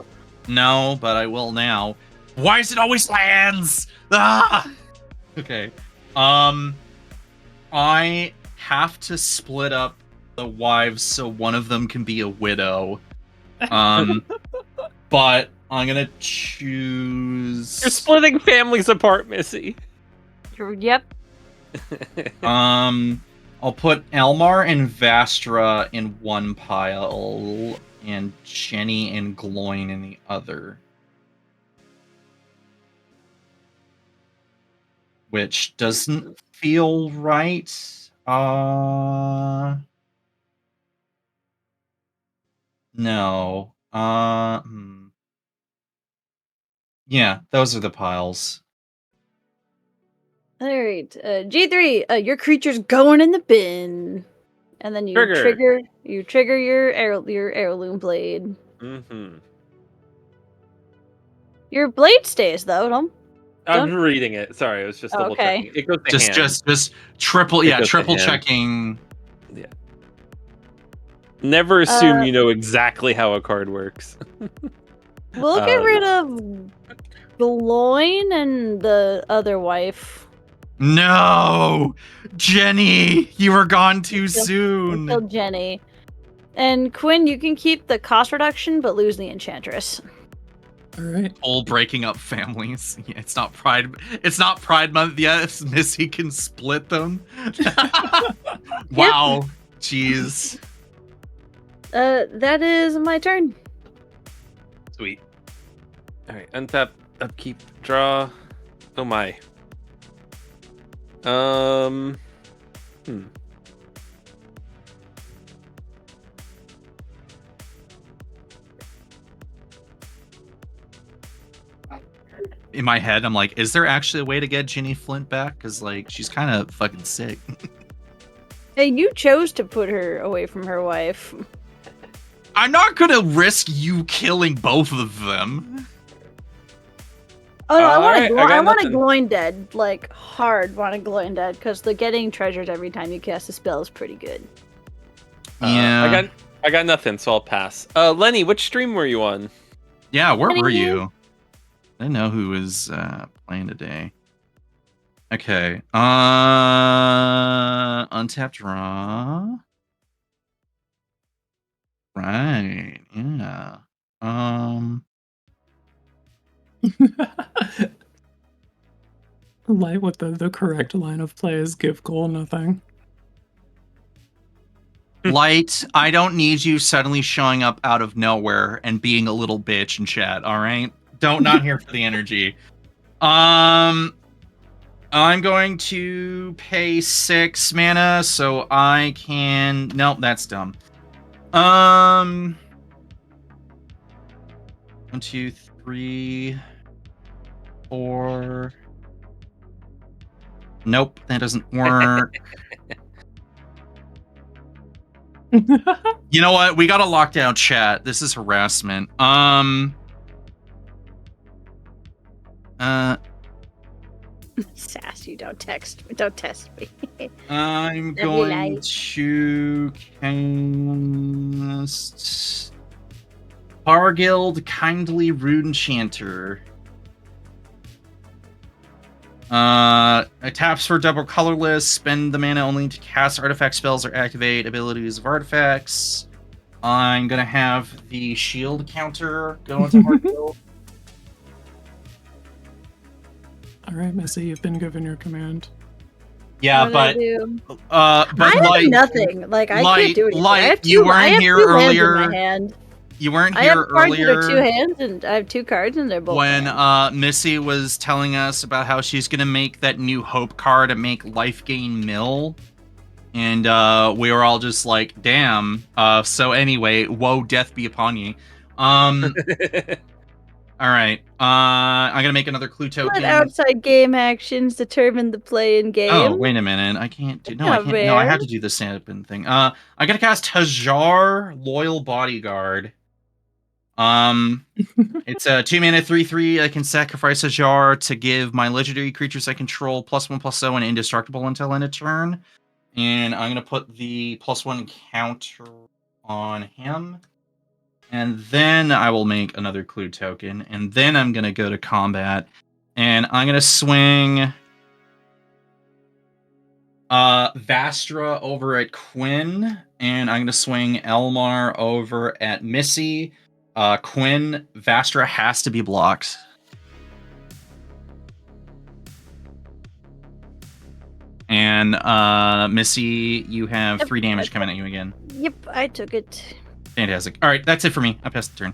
No, but I will now. Why is it always lands? Ah! Okay. I have to split up the wives so one of them can be a widow. But I'm gonna choose. You're splitting families apart, Missy. Yep. I'll put Elmar and Vastra in one pile, and Jenny and Gloin in the other. Which doesn't feel right. No. Yeah, those are the piles. Alright. G3, your creature's going in the bin. And then you trigger your heirloom blade. Mm-hmm. Your blade stays though, don't I'm reading it. Sorry, I was just double checking. It goes to hand. Just triple checking. Yeah. Never assume you know exactly how a card works. We'll get rid of Gloin and the other wife. No! Jenny! You were gone too soon! Kill Jenny. And Quinn, you can keep the cost reduction, but lose the Enchantress. Alright. All breaking up families. Yeah, it's not Pride Month yet. Missy can split them. Wow. Jeez. That is my turn. Sweet. Alright, untap, upkeep, draw. Oh my. In my head, I'm like, is there actually a way to get Ginny Flint back? Because, like, she's kind of fucking sick. Hey, you chose to put her away from her wife. I'm not gonna risk you killing both of them. Oh no, I want a nothing. Gloin dead, like hard. Want a Gloin dead because the getting treasures every time you cast a spell is pretty good. Yeah, I got nothing, so I'll pass. Lenny, which stream were you on? Yeah, where were you? I didn't know who was playing today. Okay. Untapped draw. Right. Yeah. Light with the correct line of play is give goal nothing. Light, I don't need you suddenly showing up out of nowhere and being a little bitch in chat, all right? Not here for the energy. I'm going to pay 6 mana so I can... Nope, that's dumb. 1, 2, 3, 4. Nope, that doesn't work. You know what? We gotta lock down chat. This is harassment. Sassy, don't test me. I'm That'd be going nice. to cast Bargild Kindly Rude Enchanter. It taps for double colorless. Spend the mana only to cast artifact spells or activate abilities of artifacts. I'm gonna have the shield counter go into Bargild. All right, Missy, you've been given your command. Yeah, but I Light, have nothing. Like I Light, can't do anything. Light, I have you weren't I have here two earlier. hands in my hand. You weren't I here have cards that earlier. are 2 hands, and I have 2 cards, and they're both when hands. Missy was telling us about how she's gonna make that new hope card to make life gain mill, and we were all just like, "Damn." So anyway, woe death be upon ye. All right. I'm gonna make another clue token. Let outside game actions determine the play in game. Oh, wait a minute. I can't do. No, I can't. No, I have to do the stand-up thing. I gotta cast Hajar, Loyal Bodyguard. It's a 2-mana 3/3. I can sacrifice Hajar to give my legendary creatures I control +1/+0 and indestructible until end of turn. And I'm gonna put the +1 counter on him. And then I will make another clue token. And then I'm gonna go to combat. And I'm gonna swing Vastra over at Quinn, and I'm gonna swing Elmar over at Missy. Quinn, Vastra has to be blocked. And Missy, you have 3 damage coming at you again. Yep, I took it. Fantastic. All right, that's it for me. I passed the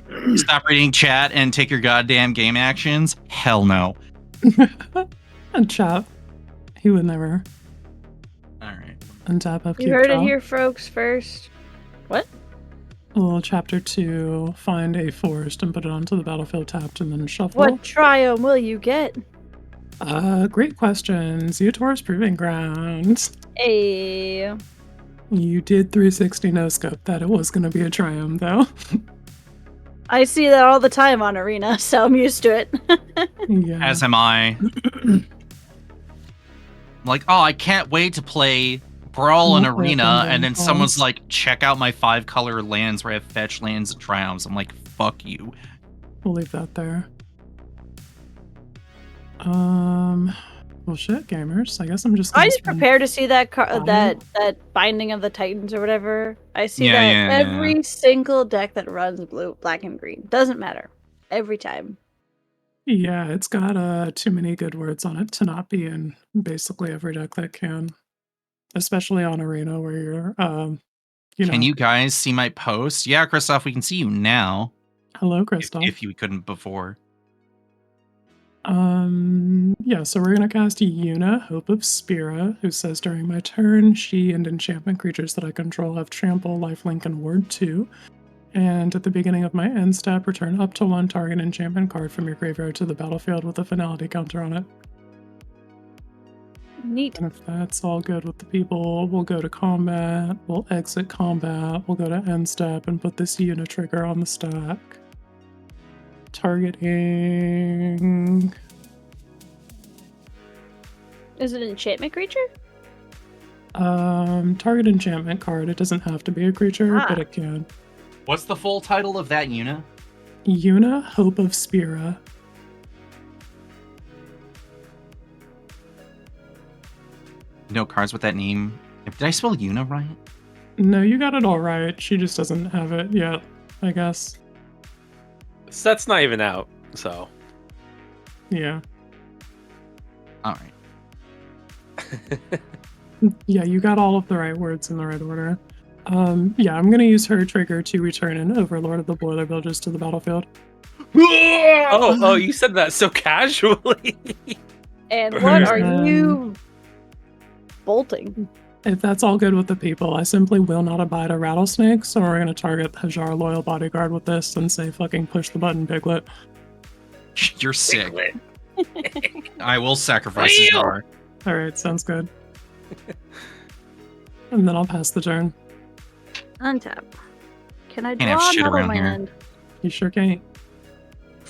turn. Stop reading chat and take your goddamn game actions. Hell no. And chat. He would never. All right. Untap up. You heard it here, folks. First. What? Well, chapter 2, find a forest and put it onto the battlefield tapped and then shuffle. What triumph will you get? Great question. Zeotor's Proving Ground. Hey. You did 360 no scope that it was going to be a triumph, though. I see that all the time on Arena, so I'm used to it. Yeah. As am I. Like, oh, I can't wait to play Brawl in Arena, and then someone's like, check out my 5-color lands where I have fetch lands and triumphs. I'm like, fuck you. We'll leave that there. Well, shit, gamers. I guess I'm just. I just prepare to see that that Binding of the Titans or whatever. I see every single deck that runs blue, black, and green. Doesn't matter. Every time. Yeah, it's got too many good words on it to not be in basically every deck that can. Especially on Arena where you're, Can you guys see my post? Yeah, Christoph, we can see you now. Hello, Christoph. If you couldn't before. Yeah, so we're gonna cast Yuna, Hope of Spira, who says during my turn, she and enchantment creatures that I control have trample, lifelink, and ward 2. And at the beginning of my end step, return up to 1 target enchantment card from your graveyard to the battlefield with a finality counter on it. Neat. And if that's all good with the people, we'll go to combat, we'll exit combat, we'll go to end step and put this unit trigger on the stack. Targeting... Is it an enchantment creature? Target enchantment card. It doesn't have to be a creature, but it can. What's the full title of that Yuna? Yuna, Hope of Spira. No cards with that name. Did I spell Yuna right? No, you got it all right. She just doesn't have it yet, I guess. Set's not even out, so. Yeah. All right. Yeah, you got all of the right words in the right order. Yeah, I'm gonna use her trigger to return an Overlord of the Boiler Builders to the battlefield. Oh, you said that so casually. And what are you bolting? If that's all good with the people, I simply will not abide a rattlesnake, so we're gonna target Hajar Loyal Bodyguard with this and say fucking push the button, Piglet. You're sick. I will sacrifice Hajar. Alright, sounds good. And then I'll pass the turn. Untap. Can I Can't have draw shit another around here. land? You sure can't.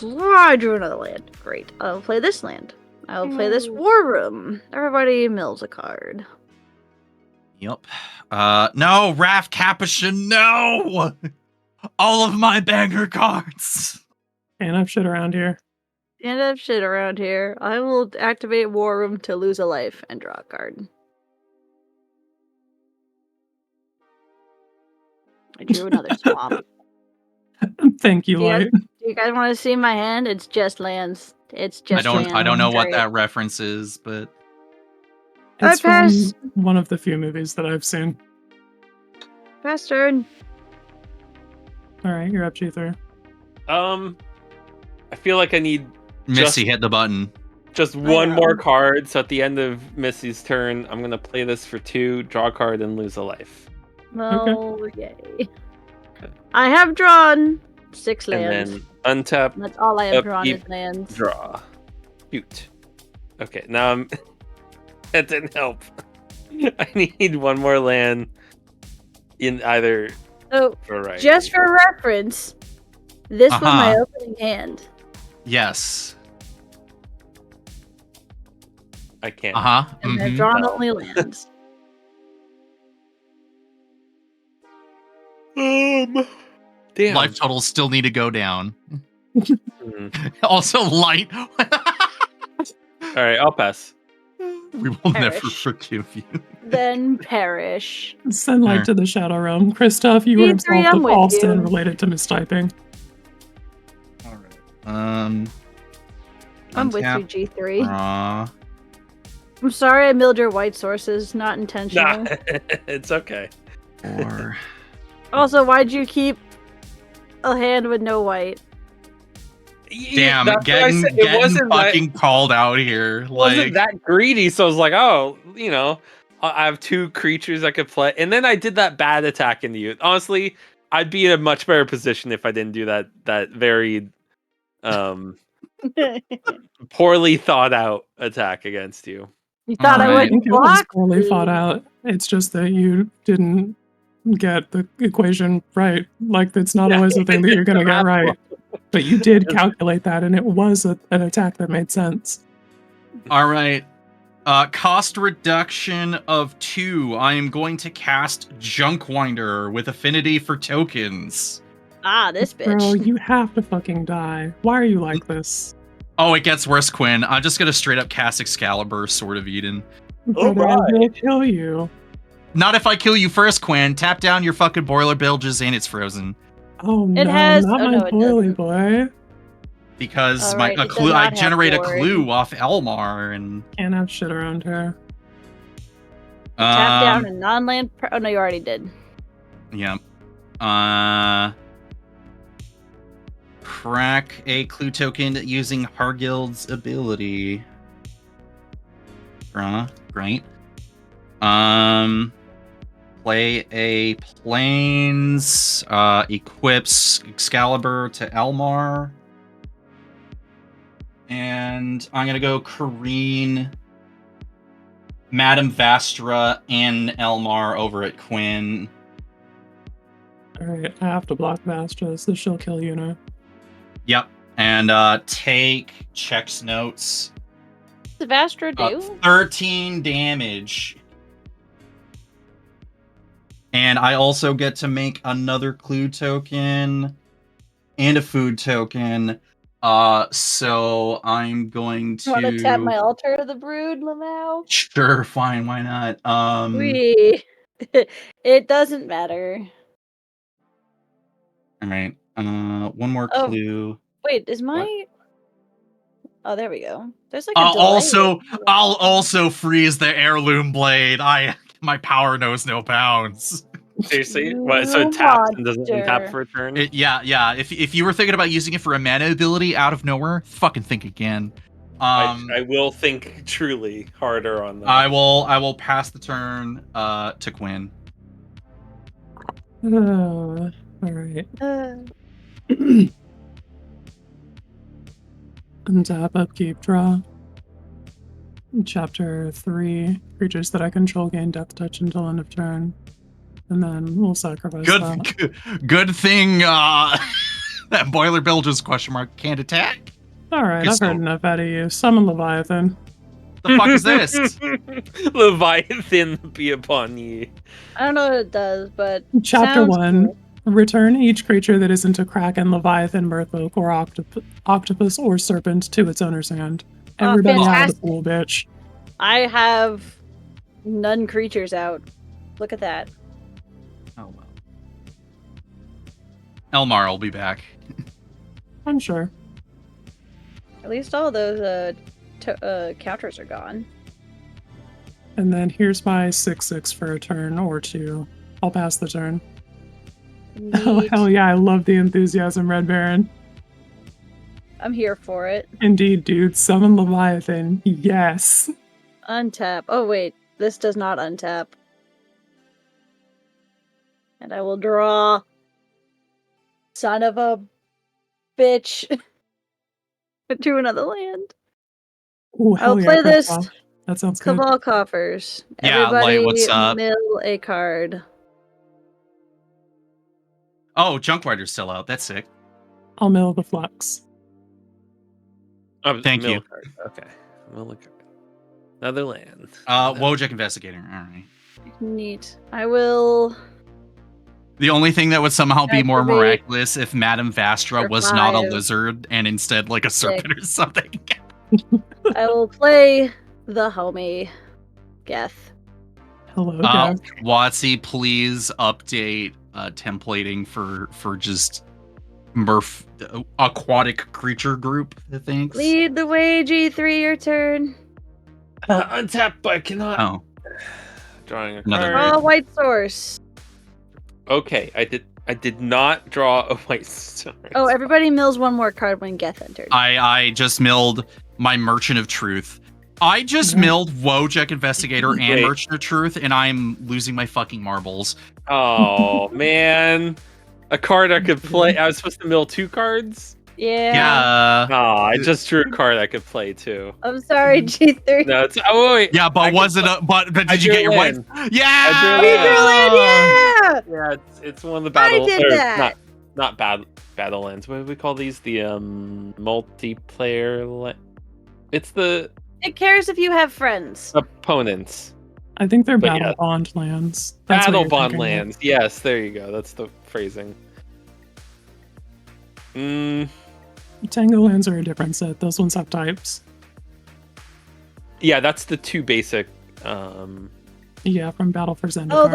I drew another land. Great. I'll play this land. I'll play this War Room. Everybody mills a card. Yep. No, Raf Capuchin, no! All of my banger cards! Can't have shit around here. Can't have shit around here. I will activate War Room to lose a life and draw a card. I drew another swamp. Thank you, Do you guys- Light. Do you guys want to see my hand? It's just lands. It's just lands. I don't know what Great. that reference is, but It's from pass. one of the few movies that I've seen. Pass turn. Alright, you're up, G3. I feel like I need Missy hit the button. just one more card. So at the end of Missy's turn, I'm gonna play this for 2, draw a card, and lose a life. Well, yay. I have drawn 6 And lands. then untap, That's all I have drawn upkeep, is lands. draw. Shoot. Okay, now I'm. That didn't help. I need one more land in either. So, Variety. just for reference, this was my Uh-huh. opening hand. Yes. I can't. Uh-huh. And I've Mhm. drawn No. only lands. Damn. Life totals still need to go down. Mm. Also, light. All right, I'll pass. We will never Perish. forgive you. Then perish. Send Light Alright. to the Shadow Realm. Christoph, you were G3, absolved I'm of with all you. sin related to mistyping. All right. I'm with you, untap, G3. draw. I'm sorry I milled your white sources. Not intentional. Nah, it's okay. Or Also, why'd you keep a hand with no white? damn, That's what I getting said. It wasn't that, fucking called out here. wasn't Like that greedy. So I was like, oh, I have 2 creatures I could play, and then I did that bad attack into you. Honestly, I'd be in a much better position if I didn't do that very poorly thought out attack against you. You thought I Alright. I would think it was block? poorly thought out. It's just that you didn't get the equation right. Like, it's not Yeah. always the thing that you're going to get Math right. But you did calculate that, and it was an attack that made sense. all right. Cost reduction of 2. I am going to cast Junkwinder with affinity for tokens. Ah, this bitch. Bro, you have to fucking die. Why are you like this? Oh, it gets worse, Quinn. I'm just gonna straight up cast Excalibur, Sword of Eden. Brother, I will kill you. Not if I kill you first, Quinn. Tap down your fucking boiler bilges and it's frozen. Oh no, has- not oh, my no, it boily doesn't. boy. Because Alright, my it does clue, I not have generate a boring. clue off Elmar and Can't have shit around her. Tap down a non-land. Oh no, you already did. Yeah. Crack a clue token using Hargild's ability. Great. Play a planes. Equips Excalibur to Elmar. And I'm gonna go Kareen, Madame Vastra, and Elmar over at Quinn. Alright, I have to block Vastra, so she'll kill you now. Yep. And take checks notes. What does Vastra do? 13 damage. And I also get to make another clue token and a food token. So I'm going to Want to tap my altar of the brood, Lamau? Sure, fine, why not? It doesn't matter. All right. One more Oh. clue. Wait, is my? What? Oh, there we go. There's like a I'll delay. also freeze the heirloom blade. My power knows no bounds. Seriously? What, so it taps and doesn't Monster. untap for a turn? Yeah. If you were thinking about using it for a mana ability out of nowhere, fucking think again. I will think truly harder on that. I will pass the turn to Quinn. Alright. Untap, upkeep, draw. Chapter 3, creatures that I control gain death touch until end of turn. And then we'll sacrifice that. Good thing that Boiler Bilge's question mark can't attack. Alright, I've heard enough out of you. Summon Leviathan. The fuck is this? Leviathan be upon ye. I don't know what it does, but Chapter 1. Cool. Return each creature that isn't a Kraken, Leviathan, Merfolk, or Octopus or Serpent to its owner's hand. Everybody out of the pool, bitch. I have none creatures out. Look at that. Oh well. Elmar will be back. I'm sure. At least all those counters are gone. And then here's my 6/6 for a turn or 2. I'll pass the turn. Oh, hell yeah, I love the enthusiasm, Red Baron. I'm here for it. Indeed, dude. Summon Leviathan. Yes. Untap. Oh, wait. This does not untap. And I will draw. Son of a bitch. To another land. Ooh, I'll play this. That sounds good. Cabal Coffers. Yeah, everybody what's up? Mill a card. Oh, Junk Rider's still out. That's sick. I'll mill the Flux. Thank you. Card. Okay. Mill a card. Another land. Wojak Investigator. All right. Neat. I will. The only thing that would somehow be more Activate miraculous if Madame Vastra was not a 5. lizard and instead like a serpent or something. I will play the homie Geth. Hello, Geth. Watsy, please update templating for just Murph aquatic creature group. Thanks. Lead the way, G3. Your turn. Untap, but I cannot. Oh, Drawing a Another card. Draw white source. Okay, I did not draw a white source. Oh, everybody mills one more card when Geth entered. I just milled my Merchant of Truth. I just milled Wojak Investigator and Wait. Merchant of Truth, and I'm losing my fucking marbles. Oh man, a card I could play. I was supposed to mill 2 cards. Yeah. Yeah. Oh, I just drew a card I could play too. I'm sorry, G3. No, it's wait. Yeah, but was it a but did you get your white? Yeah. I Oh, drew you drew land, yeah! Yeah, it's one of the battle. I did that. Not battle lands. What do we call these? The multiplayer. It's the It cares if you have friends. opponents. I think they're But battle yeah. bond lands. That's what Battle you're bond thinking of. lands. Yes, there you go. That's the phrasing. Tango lands are a different set. Those ones have types. Yeah, that's the 2 basic. Yeah, from Battle for Zendikar.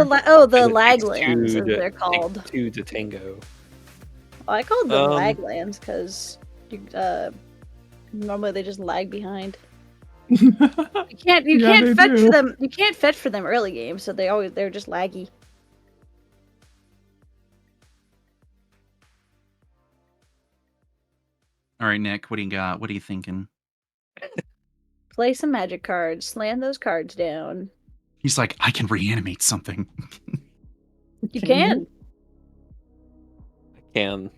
The it lag takes lands, 2 as to- they're called. 2 to tango. Oh, I called them Um, lag lands because normally they just lag behind. You You can't Yeah, they fetch do. for them. You can't fetch for them early game, so they're just laggy. All right, Nick, what do you got? What are you thinking? Play some magic cards. Slam those cards down. He's like, I can reanimate something. You Can can. Can.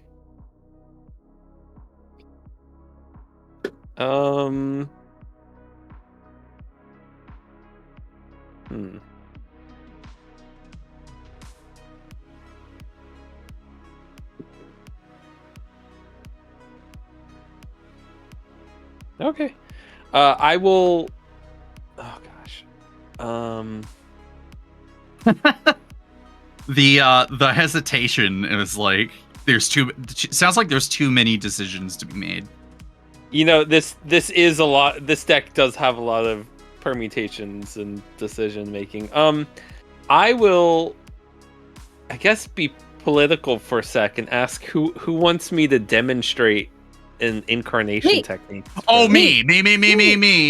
Okay. I will. Oh gosh. The hesitation is like sounds like there's too many decisions to be made. You know, this is a lot. This deck does have a lot of permutations and decision making. I will, I guess, be political for a sec and ask who wants me to demonstrate an incarnation Me. technique. Oh, for- me.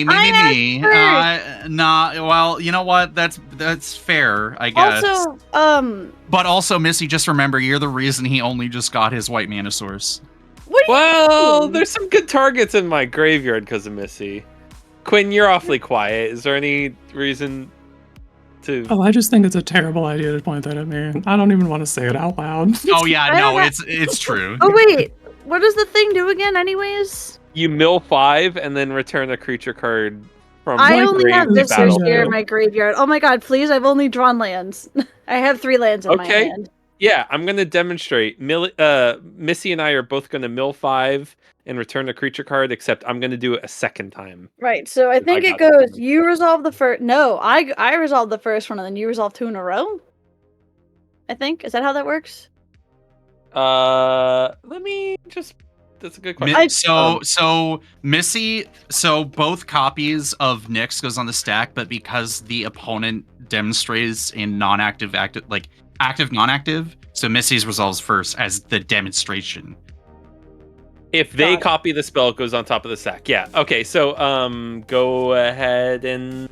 I asked Nah. Well, you know what? That's fair, I guess. Also, But also, Missy, just remember, you're the reason he only just got his white mana source. what do you Well, mean? there's some good targets in my graveyard because of Missy. Quinn, you're awfully quiet. Is there any reason to? Oh, I just think it's a terrible idea to point that at me. I don't even want to say it out loud. Oh yeah, I no, don't it's true. Oh wait, what does the thing do again? Anyways, You mill 5 and then return a creature card From I only have Gravely Viscers Battle. here in my graveyard. Oh my god, please! I've only drawn lands. I have 3 lands in my Okay. hand. Yeah, I'm gonna demonstrate. Missy and I are both gonna mill 5 and return a creature card, except I'm gonna do it a second time. Right, so I think it got goes. that. You resolve the first. No, I resolve the first one, and then you resolve 2 in a row. I think is that how that works? Let me just. That's a good question. So Missy, so both copies of Nyx goes on the stack, but because the opponent demonstrates in non-active, active, like active, non-active, so Missy's resolves first as the demonstration. If they Got it. copy the spell, it goes on top of the stack. Yeah. Okay. So go ahead and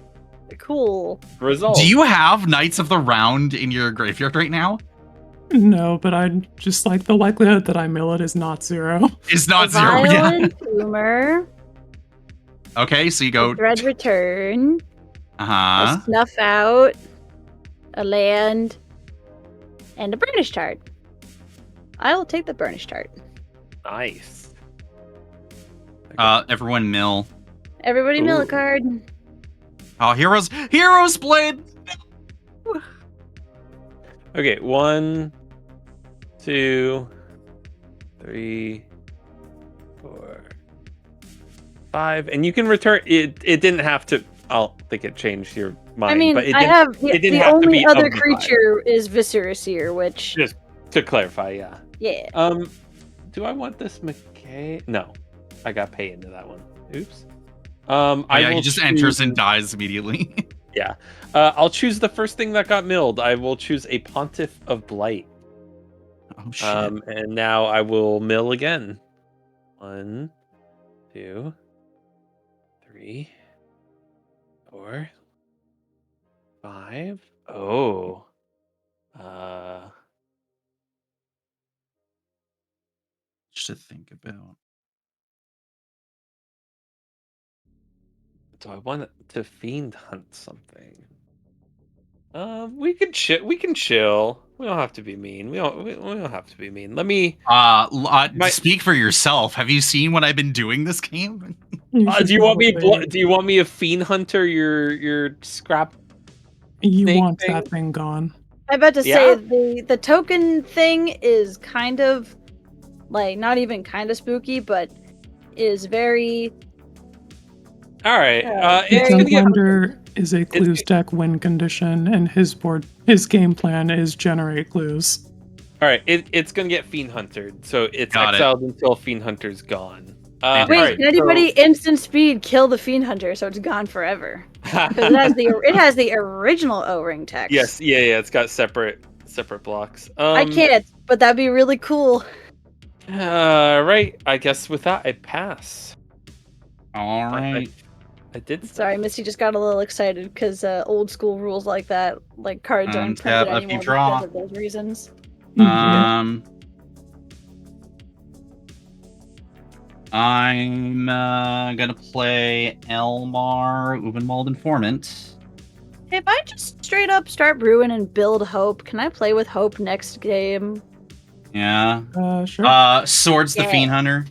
Cool. resolve. Do you have Knights of the Round in your graveyard right now? No, but I just like the likelihood that I mill it is not 0. It's not 0 yet. Violent Tumor. Okay, so you go. Dread Return. Uh-huh. A Snuff Out. A land. And a Burnish Tart. I will take the Burnish Tart. Nice. Everyone mill. Everybody mill Ooh. a card. Oh, Heroes Blade! Okay. 1, 2, 3, 4, 5, and you can return it. It didn't have to. I'll think it changed your mind. I mean, but it I didn't, have it didn't the have to only be of other the creature is Visceraseer, which Just to clarify, yeah. yeah. Do I want this McKay? No, I got pay into that one. Oops. He just enters and dies immediately. Yeah. I'll choose the first thing that got milled. I will choose a Pontiff of Blight. Oh shit. And now I will mill again. 1, 2, 3, 4, 5. Oh. Just to think about. Do I want to fiend hunt something? We can chill. We can chill. We don't have to be mean. We don't have to be mean. Let me. Speak for yourself. Have you seen what I've been doing this game? Do you want me? Do you want me a fiend hunter? Your scrap. You want thing? that thing gone. I'm about to Yeah? say the token thing is kind of like not even kind of spooky, but is very. All right. Very It's gonna get. Blender is a clues deck win condition, and his game plan is generate clues. All right. It's gonna get fiend huntered, so it's Got it. exiled until fiend hunter's gone. Wait, Alright, can anybody instant speed kill the Fiend Hunter so it's gone forever? Because it has the original O-ring text. Yes. Yeah. It's got separate blocks. I can't, but that'd be really cool. Right. I guess with that, I pass. All right. I did. Sorry, Missy just got a little excited because old school rules like that, like cards aren't printed Untap if you anymore draw. because of those reasons. I'm gonna play Elmar Ubenwald Informant. Hey, if I just straight up start brewing and build Hope, can I play with Hope next game? Yeah. Sure. Swords the Yeah. Fiend Hunter.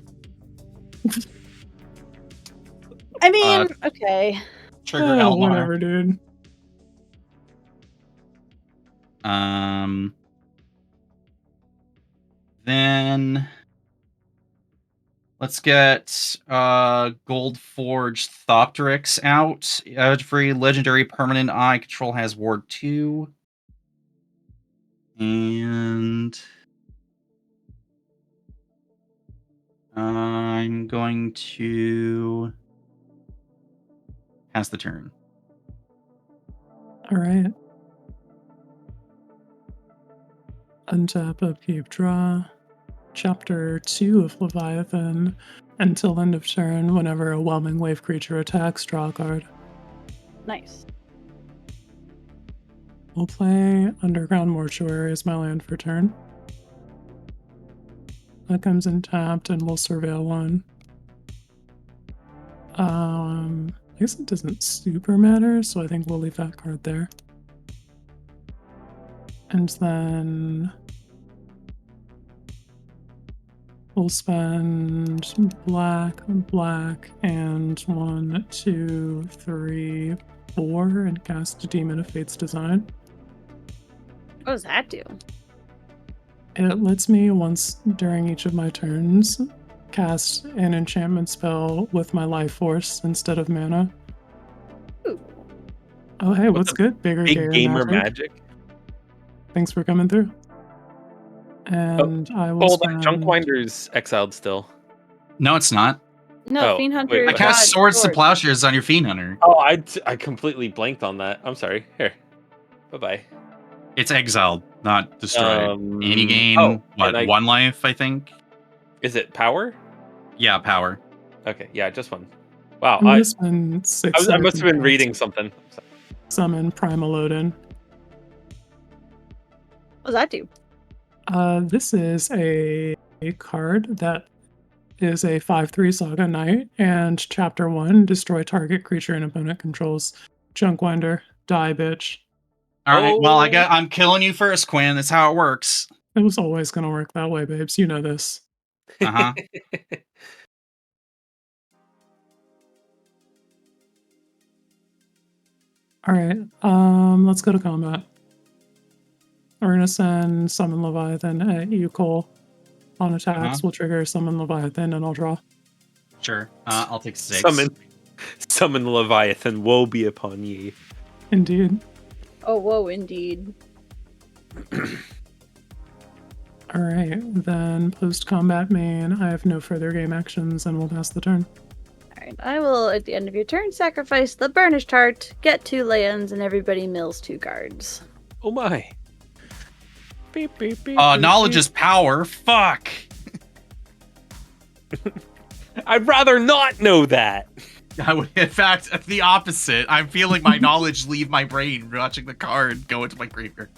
I mean, okay. Trigger Elmar. Whatever, dude. Then let's get Gold Forge Thopteryx out. Every legendary permanent I control has Ward 2. And I'm going to pass the turn. All right. Untap, upkeep, draw. Chapter 2 of Leviathan. Until end of turn, whenever a Whelming Wave creature attacks, draw a card. Nice. We'll play Underground Mortuary as my land for turn. That comes in tapped and we'll surveil 1. I guess it doesn't super matter, so I think we'll leave that card there. And then We'll spend black, and 1, 2, 3, 4, and cast Demon of Fate's Design. What does that do? It lets me once during each of my turns cast an enchantment spell with my life force instead of mana. Ooh. Oh hey, what's good? Big gamer magic. Thanks for coming through. And I will spend... Junkwinder's exiled still. No, it's not. No, Fiend Hunter. I cast Swords to Plowshares on your Fiend Hunter. Oh, I completely blanked on that. I'm sorry. Here. Bye-bye. It's exiled, not destroyed. And you gain, one life, I think? Is it power? Yeah, power. Okay, yeah, just one. Wow, I'm gonna spend 6 I must have been reading something. Summon Primal Odin. What does that do? This is a card that is a 5/3 Saga Knight, and Chapter 1, destroy target creature and opponent controls. Junkwinder, die, bitch. Alright, well, I'm killing you first, Quinn. That's how it works. It was always gonna work that way, babes. You know this. Uh-huh. Alright, let's go to combat. We're gonna send Summon Leviathan at you, Cole. On attacks, we'll trigger Summon Leviathan, and I'll draw. Sure. I'll take 6. Summon Leviathan, woe be upon ye. Indeed. Oh, whoa, indeed. Alright, then post-combat main, I have no further game actions, and we'll pass the turn. Alright, I will, at the end of your turn, sacrifice the Burnished Heart, get 2 lands, and everybody mills 2 cards. Oh my. Beep, beep, beep, knowledge is power. Fuck. I'd rather not know that. I would, in fact, the opposite. I'm feeling my knowledge leave my brain, watching the card go into my graveyard.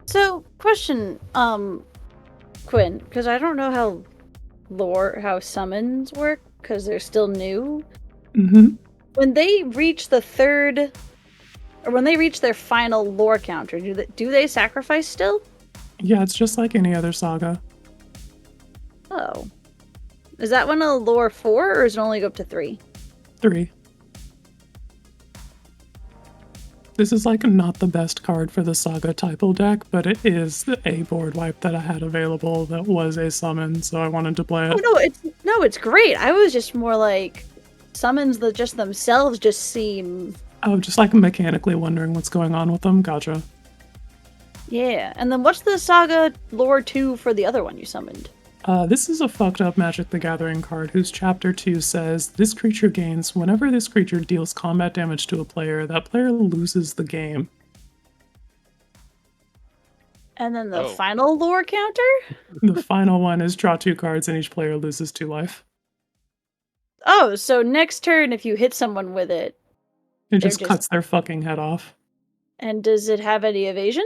So, question, Quinn, because I don't know how summons work, because they're still new. Mm-hmm. When they reach the third, or when they reach their final lore counter, do they sacrifice still? Yeah, it's just like any other saga. Oh. Is that one a lore 4, or does it only go up to 3? 3. This is like not the best card for the Saga typo deck, but it is a board wipe that I had available that was a summon, so I wanted to play it. Oh, it's great. I was just more like summons that just themselves just seem... Oh, just like mechanically wondering what's going on with them. Gotcha. Yeah, and then what's the Saga lore 2 for the other one you summoned? This is a fucked up Magic the Gathering card whose Chapter 2 says, this creature gains, whenever this creature deals combat damage to a player, that player loses the game. And then the final lore counter? The final one is draw 2 cards and each player loses 2 life. Oh, so next turn if you hit someone with it... It just cuts their fucking head off. And does it have any evasion?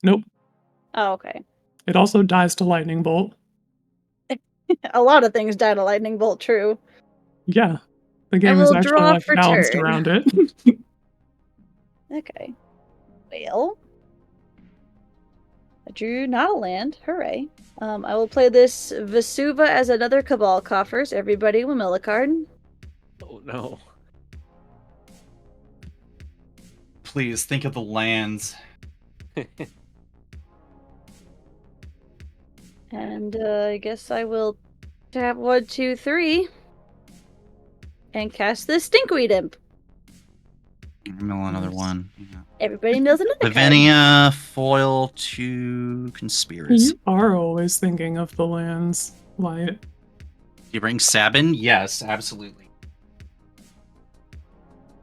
Nope. Oh, okay. It also dies to Lightning Bolt. A lot of things die to Lightning Bolt, true. Yeah. The game is actually like balanced around it. Okay. Well. I drew not a land. Hooray. I will play this Vesuva as another Cabal Coffers. Everybody will mill a card. Oh no. Please, think of the lands. And I guess I will tap 1, 2, 3 and cast this Stinkweed Imp. Mill another one. Yeah. Everybody mills another card. Lavinia, foil to Conspiracy. You are always thinking of the lands, Light. Do you bring Sabin? Yes, absolutely.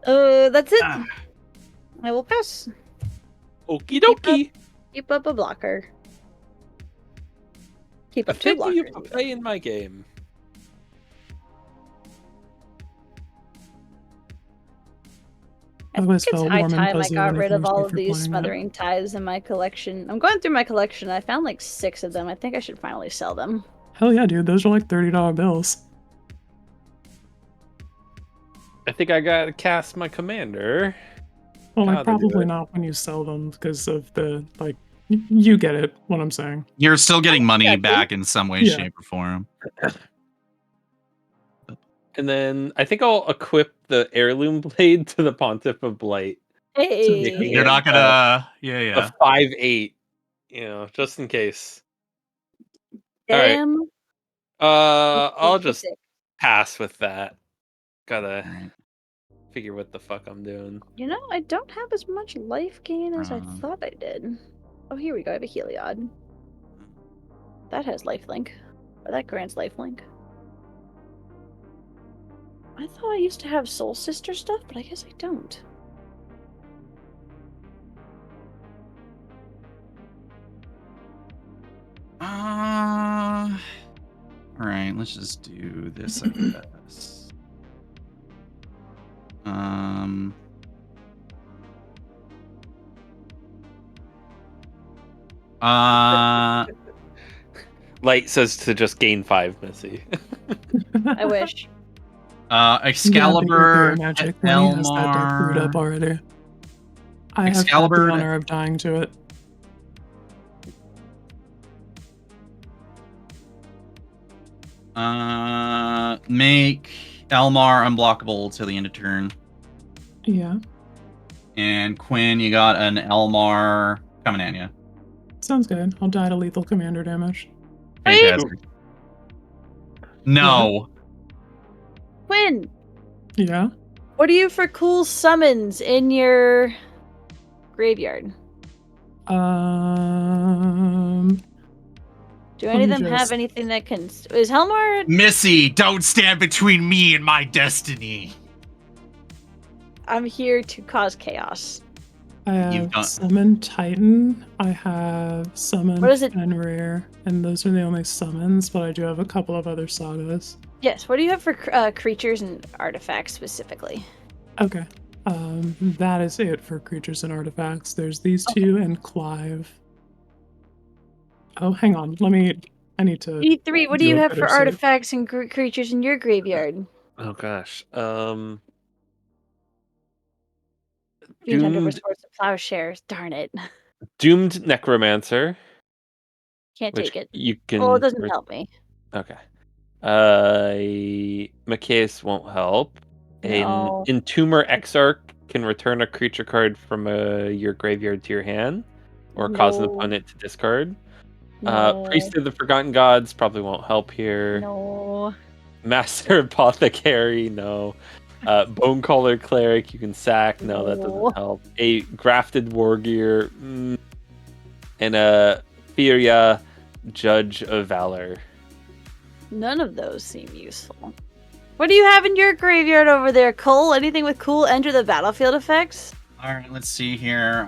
That's it. I will pass. Okie dokie. Keep up a blocker. Keep up 2 blockers. Thank you for playing my game. I think it's high time I got rid of all of these Smothering Tithes in my collection. I'm going through my collection. I found like 6 of them. I think I should finally sell them. Hell yeah, dude. Those are like $30 bills. I think I gotta cast my commander. Well, like, Gotta do probably it. not when you sell them because of the, like, you get it, what I'm saying. You're still getting money Yeah, back in some way, Yeah. shape, or form. And then I think I'll equip the heirloom blade to the Pontiff of Blight. Hey. You're not gonna. Yeah. A 5/8, just in case. All right. Damn. I'll just Sick. pass with that. Gotta Alright. figure what the fuck I'm doing. You know, I don't have as much life gain as I Wrong. thought I did. Oh, here we go. I have a Heliod. That has lifelink. Or that grants lifelink. I thought I used to have Soul Sister stuff, but I guess I don't. Alright, let's just do this, I guess. Light says to just gain 5, Missy. I wish. Excalibur, Magic when he has that deck brewed Elmar. up already. I have had Excalibur. the honor of dying to it. Make Elmar unblockable till the end of turn. Yeah. And Quinn, you got an Elmar coming at you. Sounds good. I'll die to lethal commander damage. Fantastic. No. Quinn, Yeah. what do you have for cool summons in your graveyard? Do any of them have anything that can... Is Helmar... Missy, don't stand between me and my destiny. I'm here to cause chaos. I have Summon Titan. I have Summon What is it? Fenrir. And those are the only summons, but I do have a couple of other sagas. Yes, what do you have for creatures and artifacts specifically? Okay. That is it for creatures and artifacts. There's these two and Clive. Oh, hang on. I need to... E3, what do you have for artifacts and creatures in your graveyard? Oh gosh. Fiend Hunter with Swords of Plowshares. Darn it. Doomed Necromancer. Can't take it. You can. Oh, it doesn't help me. Okay. Macias won't help. No. Entomber Exarch can return a creature card from your graveyard to your hand, or cause an opponent to discard. No. Priest of the Forgotten Gods probably won't help here. No. Master Apothecary, no. Bonecaller Cleric, you can sack. No, that doesn't help. A Grafted Wargear, and a Furia, Judge of Valor. None of those seem useful. What do you have in your graveyard over there, Cole? Anything with cool enter the battlefield effects? Alright, let's see here.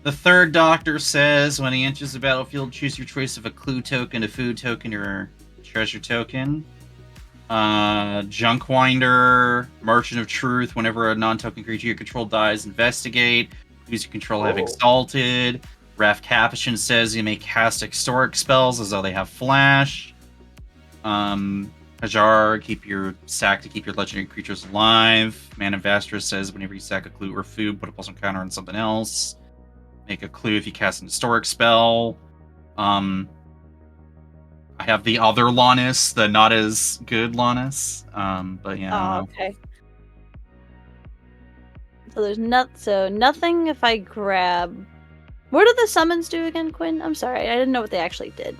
The third doctor says when he enters the battlefield, choose your choice of a clue token, a food token, or a treasure token. Junkwinder, Merchant of Truth, whenever a non-token creature you control dies, investigate. Use your control have exalted. Raph Capuchin says you may cast historic spells as though they have flash. Hajar, keep your legendary creatures alive. Man of Vastra says whenever you sack a clue or food, put a +1 counter on something else. Make a clue if you cast an historic spell. I have the other Lannis, the not as good Lannis. But yeah. Oh, okay. So there's nothing if I grab. What do the summons do again, Quinn? I'm sorry, I didn't know what they actually did.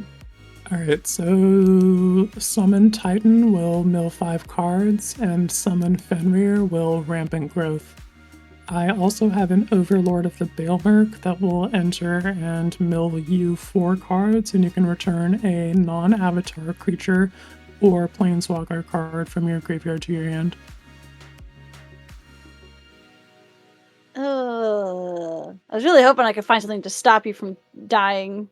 Alright, so Summon Titan will mill 5 cards, and Summon Fenrir will Rampant Growth. I also have an Overlord of the Baelmerk that will enter and mill you 4 cards, and you can return a non-avatar creature or Planeswalker card from your graveyard to your hand. I was really hoping I could find something to stop you from dying.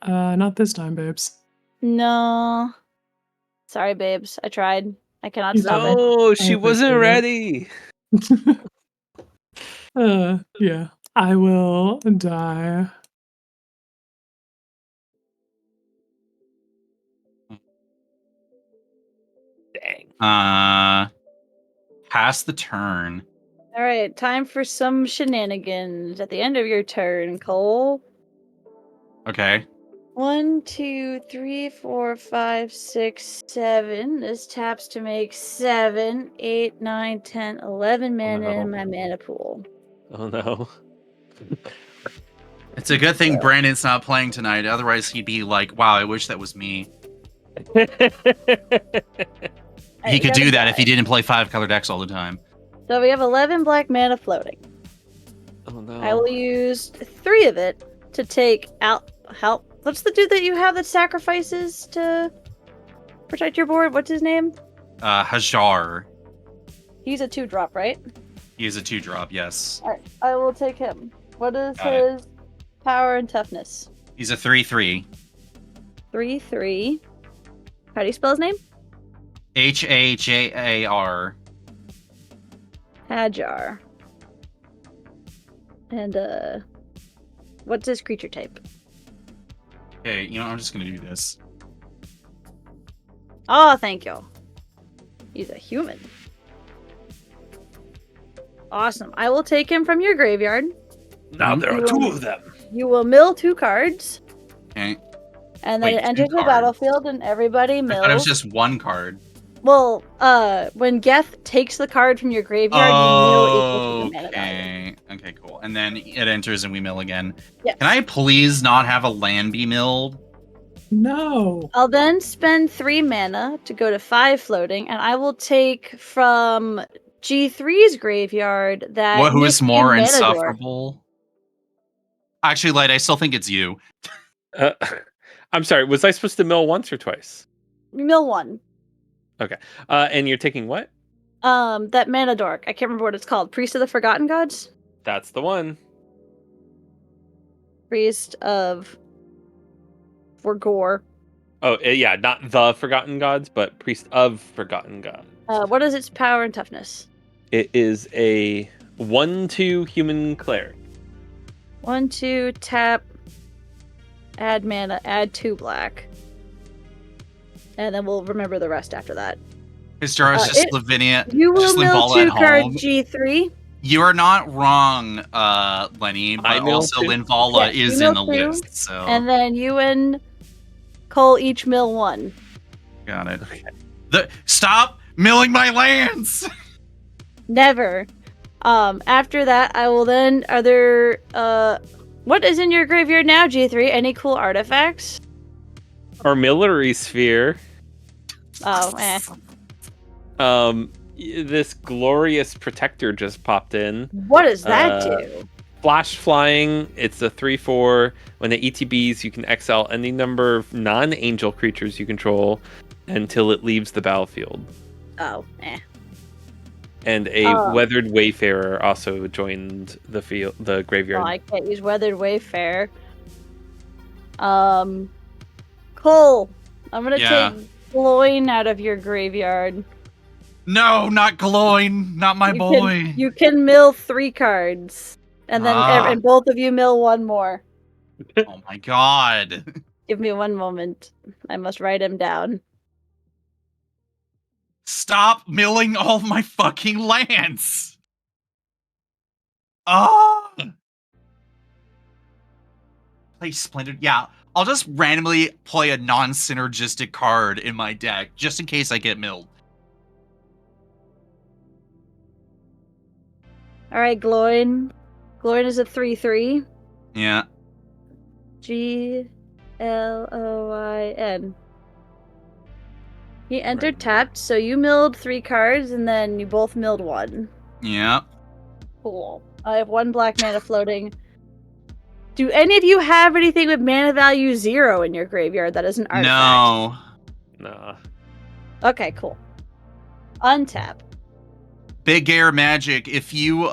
Not this time, babes. No. Sorry, babes. I tried. I cannot stop it. No, she wasn't ready. Yeah. I will die. Dang. Pass the turn. All right, time for some shenanigans at the end of your turn, Cole. Okay. 1, 2, 3, 4, 5, 6, 7. This taps to make 7, 8, 9, 10, 11 mana in my mana pool. Oh no. It's a good thing Brandon's not playing tonight. Otherwise, he'd be like, wow, I wish that was me. He could do that if he didn't play 5-color decks all the time. So we have 11 black mana floating. Oh no. I will use 3 of it to take out help. What's the dude that you have that sacrifices to protect your board? What's his name? Hajar. He's a 2-drop, right? He is a 2-drop, yes. Alright, I will take him. What is his power and toughness? He's a 3/3. 3/3. How do you spell his name? Hajar. Hajar. And what's his creature type? Okay, I'm just gonna do this. Oh, thank you. He's a human. Awesome. I will take him from your graveyard. Now there are 2 of them. You will mill 2 cards. Okay. And then Wait, it enters 2 the cards? battlefield and everybody mills. I thought it was just 1 card. Well, when Geth takes the card from your graveyard, you mill equal to the mana value. Okay, cool. And then it enters and we mill again. Yes. Can I please not have a land be milled? No. I'll then spend 3 mana to go to 5 floating, and I will take from G3's graveyard that. Who is more Manador. insufferable? Actually, Light, I still think it's you. I'm sorry, was I supposed to mill once or twice? You mill 1. Okay. And you're taking what? That mana dork. I can't remember what it's called. Priest of the Forgotten Gods? That's the one. Priest of Forgore. Oh, yeah, not the Forgotten Gods, but Priest of Forgotten Gods. What is its power and toughness? It is a 1/2 human cleric. 1, 2, tap, add mana, add 2 black. And then we'll remember the rest after that. Historis just Lavinia. You will just mill Linvala 2 cards home. G3. You are not wrong, Lenny, but also Linvala is in the 2. list. So And then you and Cole each mill 1. got it. Stop milling my lands. Never. After that, I will then. Are there what is in your graveyard now, G3? Any cool artifacts? Armillary Sphere. Oh, This glorious protector just popped in. What does that do? Flash flying. It's a 3/4. When it ETBs, you can exile any number of non-angel creatures you control until it leaves the battlefield. Oh, And a Weathered Wayfarer also joined the graveyard. Oh, I can't use Weathered Wayfarer. Cole, I'm gonna take Gloin out of your graveyard. No, not Gloin, not my boy. You can mill 3 cards, and then and both of you mill 1 more. Oh my god! Give me 1 moment. I must write him down. Stop milling all of my fucking lands! Oh! Play Splendid. Yeah, I'll just randomly play a non-synergistic card in my deck, just in case I get milled. Alright, Gloin. Gloin is a 3/3. Yeah. Gloin. He entered tapped, so you milled 3 cards, and then you both milled 1. Yeah. Cool. I have 1 black mana floating. Do any of you have anything with mana value 0 in your graveyard that is an artifact? No. Nah. Okay, cool. Untap. Big Air Magic, if you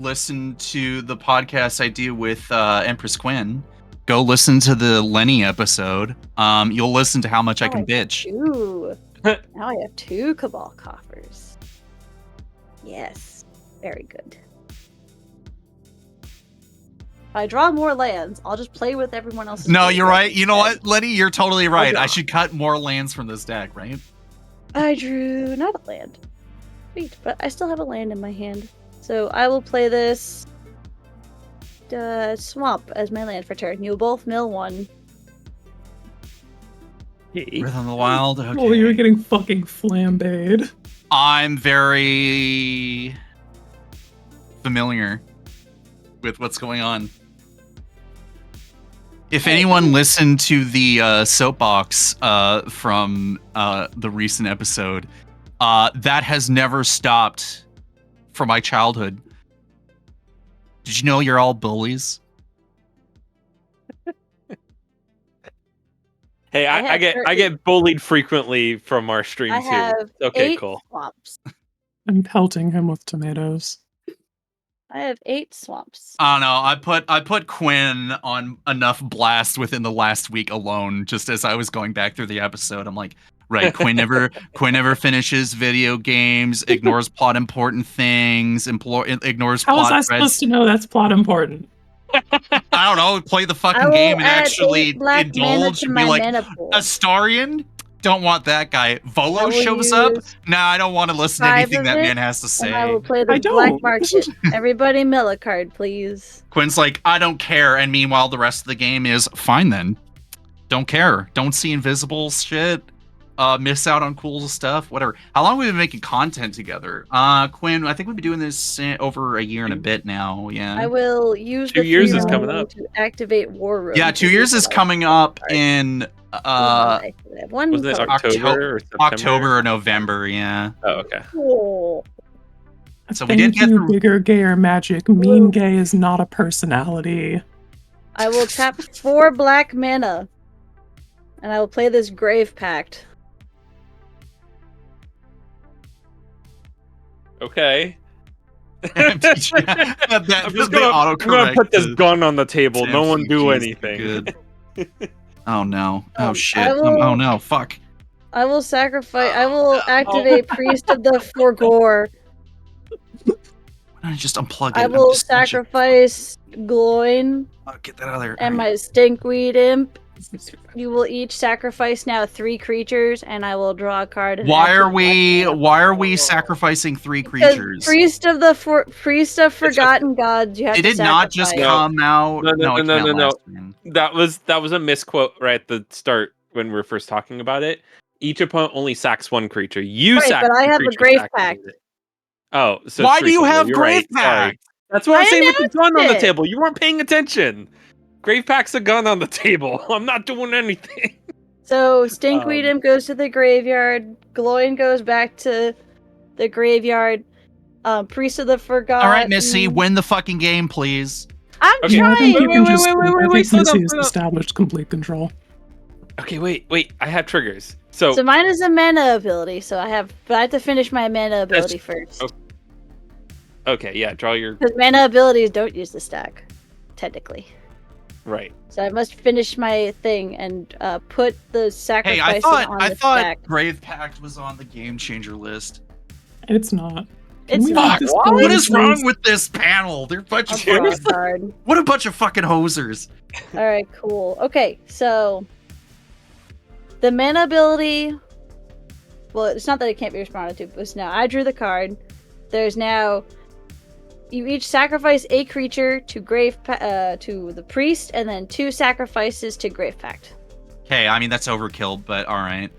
listen to the podcast I do with Empress Quinn, go listen to the Lenny episode. You'll listen to how much I can bitch. Now I have 2 Cabal Coffers. Yes. Very good. If I draw more lands, I'll just play with everyone else's. No, you're right. You know what, Lenny? You're totally right. Okay. I should cut more lands from this deck, right? I drew not a land. Sweet, but I still have a land in my hand. So I will play this swamp as my land for turn. You'll both mill 1. Breath of the Wild. Okay. Oh, you're getting fucking flambéed. I'm very familiar with what's going on. If anyone listened to the soapbox from the recent episode, that has never stopped from my childhood. Did you know you're all bullies? Hey, I get bullied frequently from our stream I have too. Okay, 8 cool. swamps. I'm pelting him with tomatoes. I have 8 swamps. I don't know. I put Quinn on enough blast within the last week alone. Just as I was going back through the episode, I'm like, right, Quinn never finishes video games, ignores plot important things, ignores How plot was I threads. supposed to know that's plot important? I don't know. Play the I fucking will game and add actually 8 black mana indulge to and my be like, mana pool. Astarion? Don't want that guy. I Volo will shows up? use Nah, I don't want to listen to 5 anything of that it, man has to and I will say. play I the black don't. market. Everybody mill a card, please. Quinn's like, I don't care. And meanwhile, the rest of the game is fine then. Don't care. Don't see invisible shit. Miss out on cool stuff. Whatever. How long have we been making content together? Quinn, I think we've been doing this over a year and a bit now. Yeah. I will use 2 the years free is coming roam up. to activate War Room. Yeah, 2 years is coming up in I have 1 Wasn't it card. October or September? October or November. Yeah. Oh, okay. Oh. So we did Thank get you, through. bigger, gayer magic. Mean gay is not a personality. I will tap 4 black mana, and I will play this Grave Pact. Okay. I'm just gonna put this gun on the table. No one do anything. Good. Oh no! Oh shit! I will- Oh no! Fuck! I will sacrifice. I will activate Priest of the Forgore. I just unplug it. I will sacrifice Gloin Get that out of there. and Alright. my Stinkweed Imp. You will each sacrifice now 3 creatures, and I will draw a card. And Why add are 2 black we? mana. Why are we sacrificing 3 Because creatures? Priest of Forgotten Gods. You have It to did not just sacrifice. come out. No, it came out no. last turn. That was a misquote right at the start when we were first talking about it. Each opponent only sacks 1 creature. You Right, sack but I the have a creature Grave sack Pact. it. Oh, so Why it's do you reasonable. have You're Grave right. Sorry. Pact? That's what I'm I saying with the gun on the announced it. table. You weren't paying attention. Grave Pact's a gun on the table. I'm not doing anything. So Stinkweed Imp goes to the graveyard. Gloin goes back to the graveyard. Priest of the Forgotten. All right, Missy, win the fucking game, please. I'm Okay. No, I think you trying. can just. I wait, think slow down, Missy has slow down. established complete control. Okay, wait. I have triggers. So So mine is a mana ability. So I have to finish my mana ability first. okay, yeah, draw your Because mana abilities don't use the stack, technically. right. So I must finish my thing and put the Hey, sacrifices on I the thought stack. Grave Pact was on the Game Changer list. It's not. Can It's we not. let this What? go, What is please? wrong with this panel? They're a bunch I'll of draw a fucking, card. what a bunch of fucking hosers. All right, cool. Okay, so the mana ability. Well, it's not that it can't be responded to, but it's now I drew the card. There's now you each sacrifice a creature to to the priest, and then 2 sacrifices to Grave Pact. Okay, I mean that's overkill, but all right.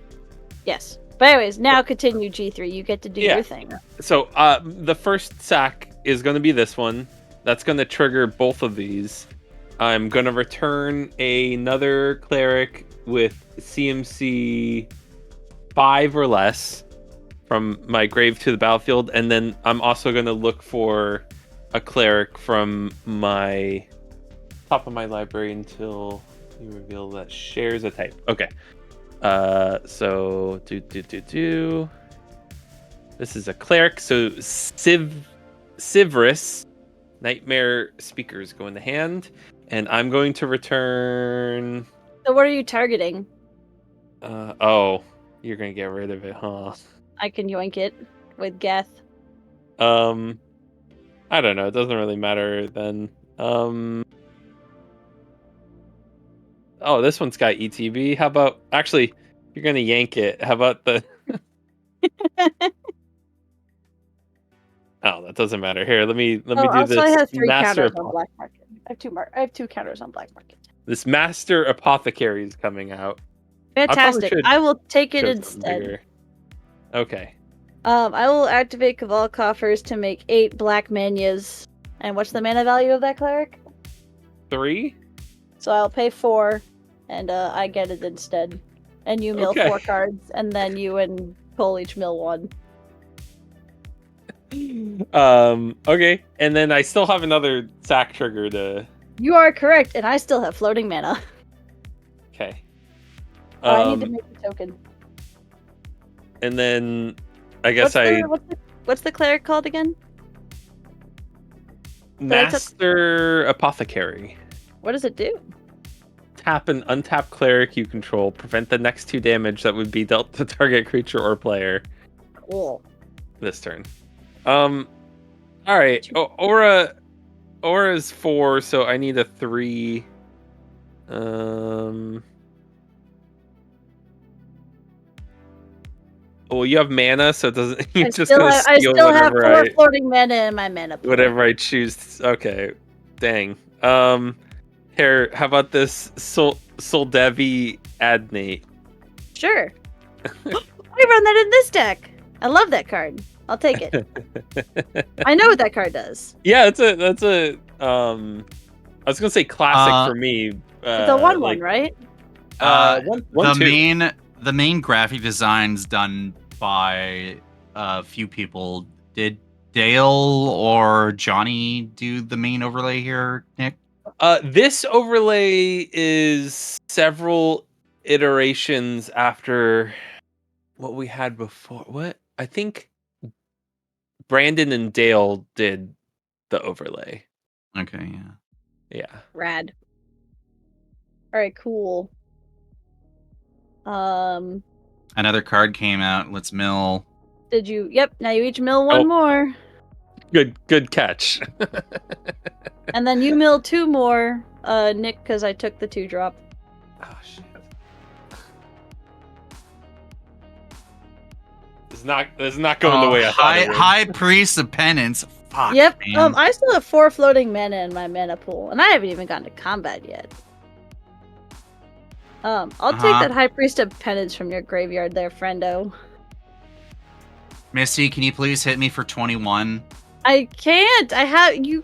Yes. But anyways, now continue G3. You get to do Yeah. your thing. So the first sack is going to be this one. That's going to trigger both of these. I'm going to return another cleric with CMC 5 or less from my grave to the battlefield, and then I'm also going to look for a cleric from my top of my library until you reveal that shares a type. Okay. So this is a cleric, so Sivris Nightmare Speakers go in the hand, and I'm going to return So what are you targeting? oh, you're gonna get rid of it, huh? I can yoink it with Geth. I don't know, it doesn't really matter then. Oh, this one's got ETB. How about actually you're gonna yank it. How about the Oh, that doesn't matter. Here, let me do also this. I have 3 master counters on black market. I have 2 counters on black market. This master apothecary is coming out. Fantastic. I will take it instead. Bigger. Okay. I will activate Cabal Coffers to make 8 black manias. And what's the mana value of that cleric? 3. So I'll pay 4, and I get it instead. And you mill 4 cards, and then you and Cole each mill 1. Okay, and then I still have another sack trigger to. You are correct, and I still have floating mana. Okay. I need to make a token. And then I guess what's the cleric called again? Master Apothecary. What does it do? Tap an untapped cleric you control. Prevent the next 2 damage that would be dealt to target creature or player. Cool. This turn. All right. Aura's 4, so I need a 3. Well, you have mana, so it doesn't. You're just gonna steal I still have 4 floating mana in my mana pool. Whatever I choose. Okay. Dang. Here, how about this Soldevi Adnate? Sure. I run that in this deck. I love that card. I'll take it. I know what that card does. Yeah, that's a I was gonna say classic for me. It's a 1/1, right? The main graphic design's done by a few people. Did Dale or Johnny do the main overlay here, Nick? This overlay is several iterations after what we had before. What? I think Brandon and Dale did the overlay. Okay, yeah. Yeah. Rad. Alright, cool. Another card came out. Let's mill. Did you? Yep. Now you each mill 1 more. Good catch. And then you mill 2 more, Nick, because I took the 2-drop. Oh shit. It's not going the way I thought it would. High Priest of Penance. Fuck. Yep. Man. I still have 4 floating mana in my mana pool, and I haven't even gotten to combat yet. I'll take that High Priest of Penance from your graveyard there, friendo. Missy, can you please hit me for 21? I can't. I have you.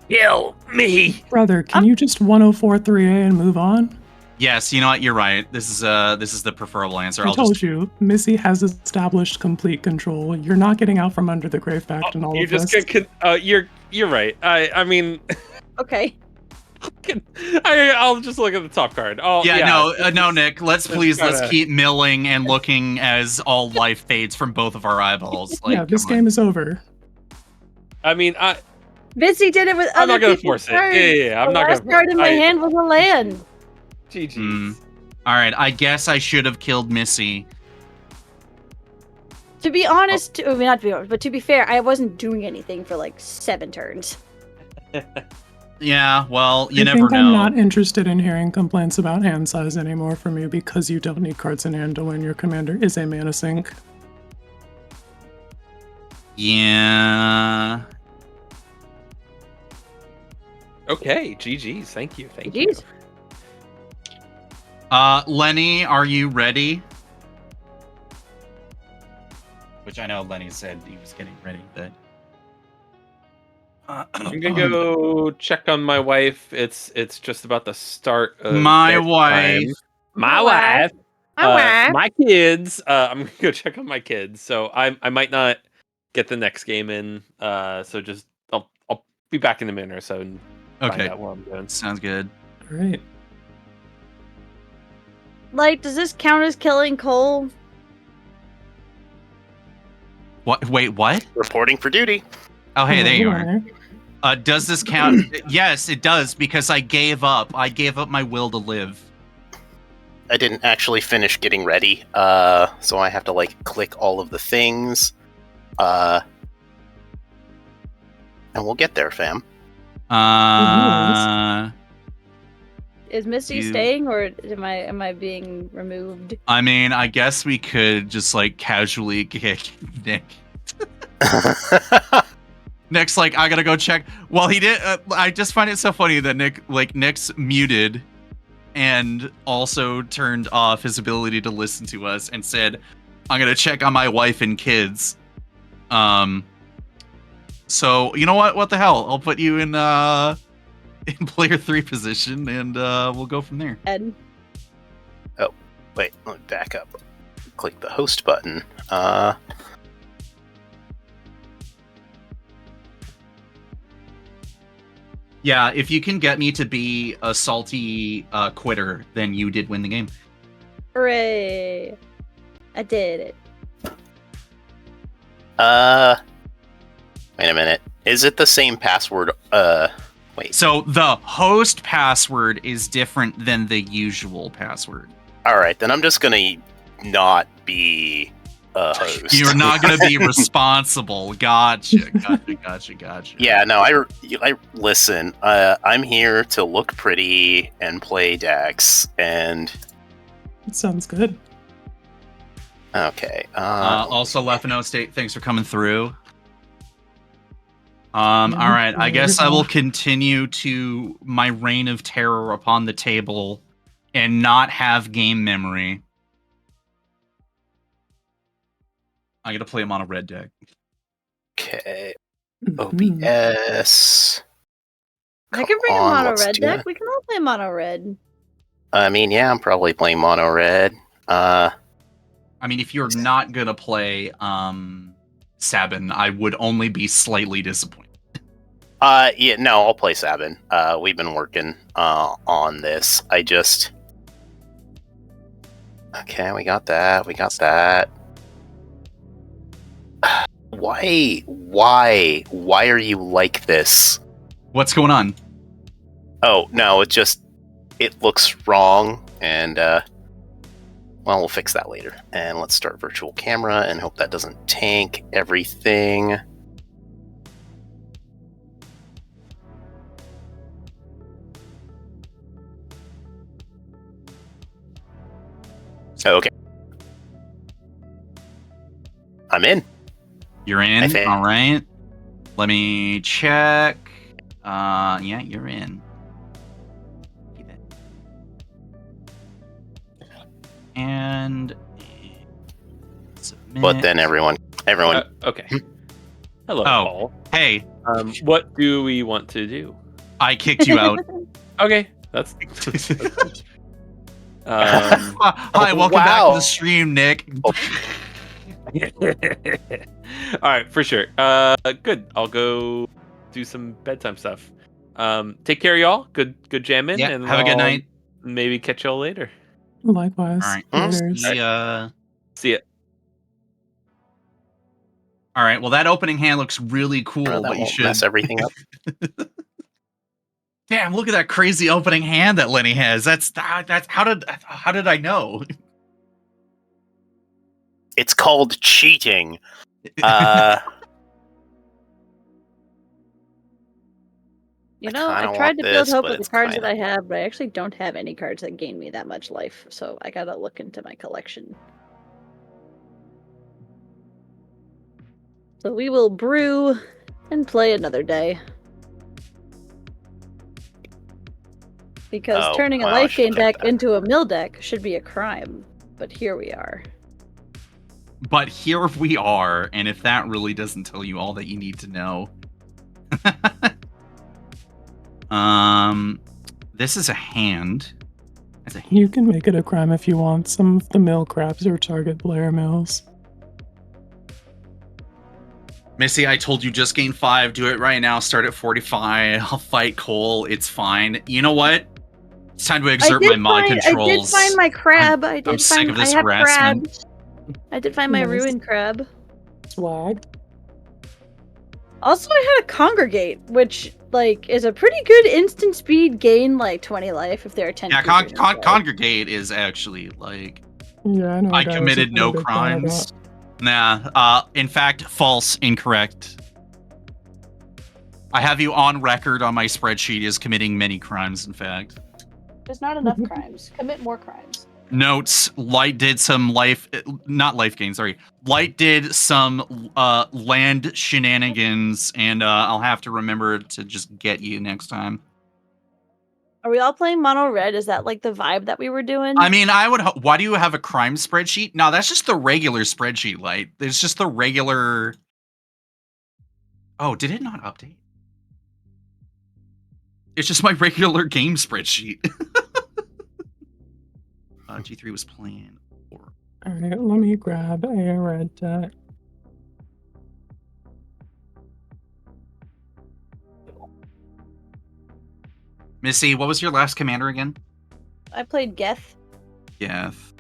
Kill me, brother. Can you just 104.3A and move on? Yes, you know what? You're right. This is the preferable answer. I told you, Missy has established complete control. You're not getting out from under the grave pact and all of this. You're right. I mean, okay. I'll just look at the top card. No, Nick. Let's keep milling and looking as all life fades from both of our eyeballs. Like, yeah, this game is over. I mean, Missy did it with other. I'm not gonna force it. Yeah. I'm not gonna. The last card in my hand was a land. GG. All right, I guess I should have killed Missy. To be honest, I mean, not to be honest, but to be fair, I wasn't doing anything for like 7 turns. Yeah, well, you never know. I think I'm not interested in hearing complaints about hand size anymore from you because you don't need cards in hand to win. Your commander is a mana sink. Yeah. Okay, GG's. Thank you. Lenny, are you ready? Which I know Lenny said he was getting ready, but I'm gonna go check on my wife. It's just about the start of my wife. My kids. I'm gonna go check on my kids. So I might not get the next game in. So just I'll be back in a minute or so and find out what I'm doing. Sounds good. All right. Like, does this count as killing Cole? What? Wait, what? Reporting for duty. Oh, hey, there you are. Does this count? Yes, it does, because I gave up. I gave up my will to live. I didn't actually finish getting ready, so I have to, like, click all of the things. And we'll get there, fam. Is Misty staying, or am I being removed? I mean, I guess we could just like casually kick Nick. Nick's like, I gotta go check. Well, he did. I just find it so funny that Nick's muted and also turned off his ability to listen to us and said, I'm gonna check on my wife and kids. So you know what? What the hell? I'll put you in player 3 position and we'll go from there. Ed. Oh, wait, let me back up. Click the host button. Yeah, if you can get me to be a salty quitter, then you did win the game. Hooray! I did it. Wait a minute. Is it the same password? Wait. So the host password is different than the usual password. All right, then I'm just gonna not be a host. You're not gonna be responsible. Gotcha. Yeah, no, I listen. I'm here to look pretty and play decks, and It sounds good. okay. Also, Lefano State, thanks for coming through. All right, I guess I will continue to my reign of terror upon the table and not have game memory. I gotta play a mono red deck. Okay. Mhm. OBS. I can bring a Come on, mono let's red do deck. it. We can all play mono red. I mean, yeah, I'm probably playing mono red. I mean, if you're not gonna play Sabin, I would only be slightly disappointed. Yeah, no, I'll play Sabin. We've been working on this. I just okay, we got that. Why are you like this? What's going on? Oh no, it looks wrong, and well, we'll fix that later. And let's start virtual camera and hope that doesn't tank everything. Okay. I'm in. You're in. I think. All right. Let me check. Yeah, you're in. And submit. But then everyone. Okay. Hello, Oh. Paul. Hey, What do we want to do? I kicked you out. Okay, that's. Hi, welcome back to the stream, Nick. All right, for sure. Good. I'll go do some bedtime stuff. Take care, y'all. Good jamming. Yeah, and have a good I'll night. Maybe catch y'all later. Likewise. All right. Laters. See ya. All right. Well, that opening hand looks really cool, That but you won't should mess everything up. Damn, look at that crazy opening hand that Lenny has. That's how did I know? It's called cheating. You know, I kinda tried want to build this, hope but with the it's cards kinda- that I have, but I actually don't have any cards that gain me that much life, so I gotta look into my collection. So we will brew and play another day. Because turning a well, I life should gain check deck that. into a mill deck should be a crime. But here we are. But here we are, and if that really doesn't tell you all that you need to know. This is a hand. You can make it a crime if you want. Some of the mill crabs are target player mills. Missy, I told you just gain 5. Do it right now. Start at 45. I'll fight Cole. It's fine. You know what? It's time to exert my mod controls. I did find my crab. I'm sick of this I have harassment. crabs. I did find my Nice. ruined crab. Swag. Also, I had a congregate, which is a pretty good instant speed gain, 20 life if there are 10. Yeah, creatures in play. congregate is actually Yeah, I know. I committed no crimes. Nah, in fact, false, incorrect. I have you on record on my spreadsheet as committing many crimes, in fact. There's not enough crimes. Commit more crimes. Notes: Light did some not life gain. Sorry, Light did some land shenanigans, and I'll have to remember to just get you next time. Are we all playing mono red? Is that like the vibe that we were doing? I mean, I would. Why do you have a crime spreadsheet? No, that's just the regular spreadsheet, Light. There's just the regular. Oh, did it not update? It's just my regular game spreadsheet. G3 was playing. All right, let me grab a red deck. Missy, what was your last commander again? I played Geth. Geth.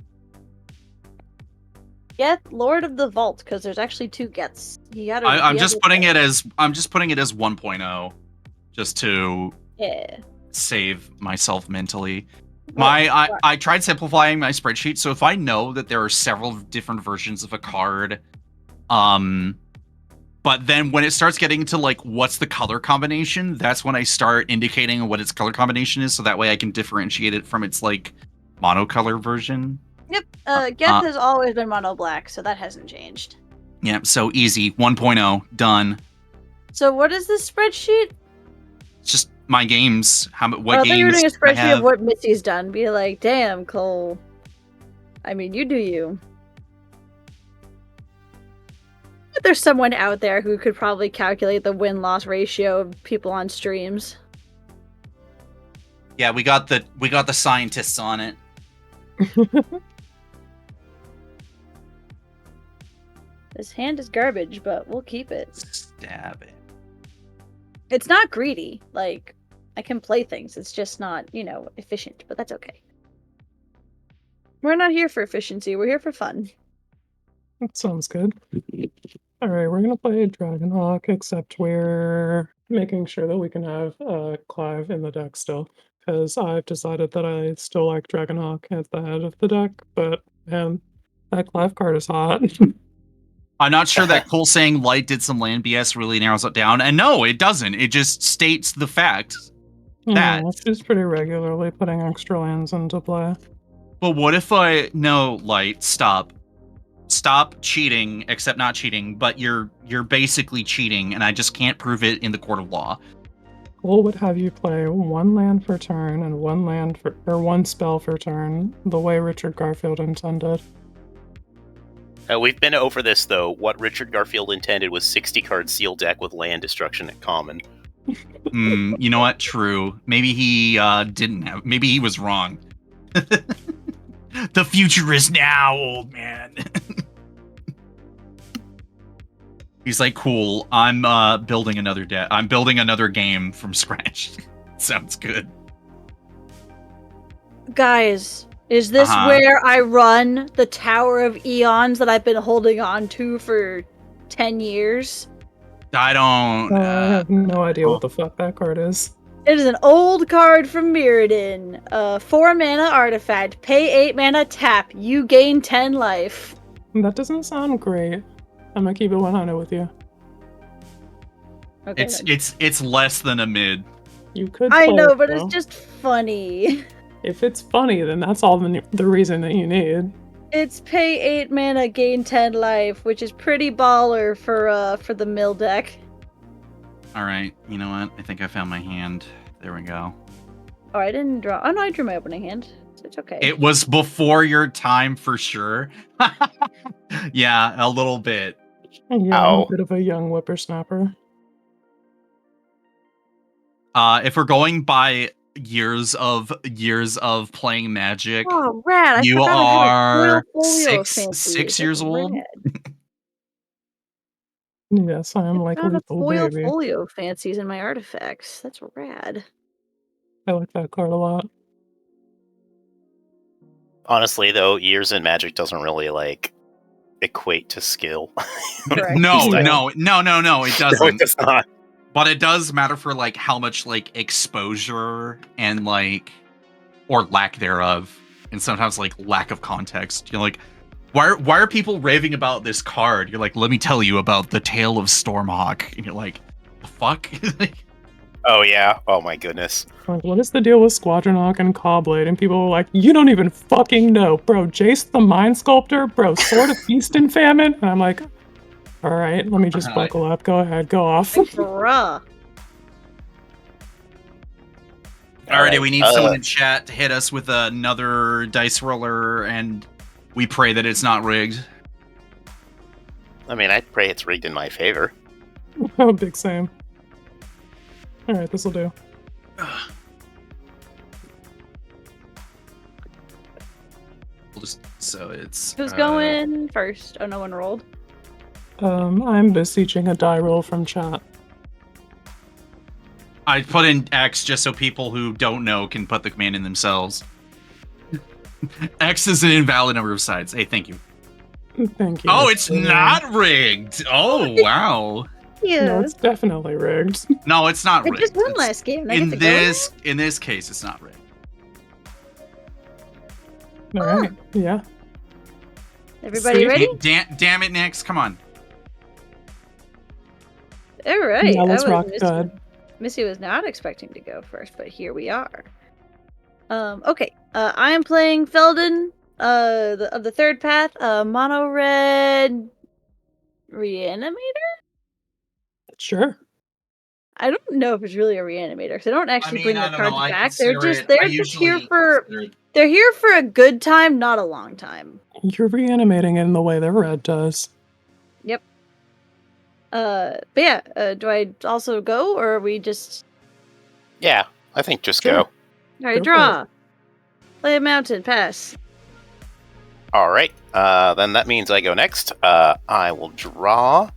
Geth, Lord of the Vault, because there's actually 2 Geths. I'm just putting it as 1.0, just to save myself mentally. I tried simplifying my spreadsheet, so if I know that there are several different versions of a card, but then when it starts getting to like what's the color combination, that's when I start indicating what its color combination is, so that way I can differentiate it from its like monocolor version. Yep, Geth has always been mono black, so that hasn't changed. Yeah, so easy, 1.0, done. So what is this spreadsheet? It's just my games. What games I thought you were doing a I spreadsheet have. of what Missy's done. Be like, damn, Cole. I mean, you do you. But there's someone out there who could probably calculate the win-loss ratio of people on streams. Yeah, we got the scientists on it. This hand is garbage, but we'll keep it. Stab it. It's not greedy. Like, I can play things. It's just not, efficient, but that's okay. We're not here for efficiency. We're here for fun. That sounds good. All right, we're gonna play Dragonhawk, except we're making sure that we can have Clive in the deck still, because I've decided that I still like Dragonhawk at the head of the deck, but man, that Clive card is hot. I'm not sure that Cole saying Light did some land BS really narrows it down, and no, it doesn't. It just states the fact that she's pretty regularly putting extra lands into play. But what if no, Light, stop cheating, except not cheating, but you're basically cheating, and I just can't prove it in the court of law. Cole would have you play 1 land for turn and 1 spell for turn, the way Richard Garfield intended. We've been over this, though. What Richard Garfield intended was 60-card seal deck with land destruction at common. You know what? True. Maybe he didn't have... Maybe he was wrong. The future is now, old man. He's like, cool, I'm building another deck. I'm building another game from scratch. Sounds good. Guys... Is this where I run the Tower of Eons that I've been holding on to for 10 years? I don't... I have no idea what the fuck that card is. It is an old card from Mirrodin. 4 mana artifact. Pay 8 mana tap. You gain 10 life. That doesn't sound great. I'm gonna keep it 100 with you. Okay, it's less than a mid. You could I know, it, but though. it's just funny. If it's funny, then that's all the reason that you need. It's pay 8 mana, gain 10 life, which is pretty baller for the mill deck. Alright, you know what? I think I found my hand. There we go. Oh, I didn't draw. Oh, no, I drew my opening hand. So it's okay. It was before your time for sure. Yeah, a little bit. Yeah, I'm a bit of a young whippersnapper. If we're going by years of playing Magic, oh, rad. you are 6 years old. Yes, I am like a little foil baby. folio fancies in my artifacts. That's rad. I like that card a lot. Honestly, though, years in Magic doesn't really equate to skill. No, it doesn't. No, it does not. But it does matter for how much exposure and or lack thereof, and sometimes lack of context. You're like, why are people raving about this card? You're like, let me tell you about the Tale of Stormhawk, and you're like, the fuck? Oh yeah. Oh my goodness. Like, what is the deal with Squadronhawk and Cobblade? And people are like, you don't even fucking know, bro. Jace the Mind Sculptor, bro. Sword of Feast and Famine. And I'm like, all right, let me just buckle up. Go ahead, go off. Bruh. Alrighty, we need someone in chat to hit us with another dice roller, and we pray that it's not rigged. I mean, I pray it's rigged in my favor. Oh, big Sam. All right, this will do. We'll just so it's Who's going first? Oh, no one rolled. I'm beseeching a die roll from chat. I put in X just so people who don't know can put the command in themselves. X is an invalid number of sides. Hey, thank you. Thank you. Oh, it's not rigged. Oh, wow. Yeah. No, it's definitely rigged. No, it's not I rigged. just won It's- last game. in this case, it's not rigged. All right. Yeah. Everybody Sweet. ready? Damn it, Nix. Come on. All right. Yeah, let's rock good. Missy was not expecting to go first, but here we are. Okay. I am playing Felden, of the third path, mono red reanimator. Sure. I don't know if it's really a reanimator because they don't actually bring I their don't cards know. I back. They're consider just it- here for they're here for a good time, not a long time. You're reanimating in the way that red does. Yep. But yeah, do I also go or are we just Yeah, I think just Sure. go. all right? Go for Draw. Play a mountain. Pass. All right. Then that means I go next. I will draw.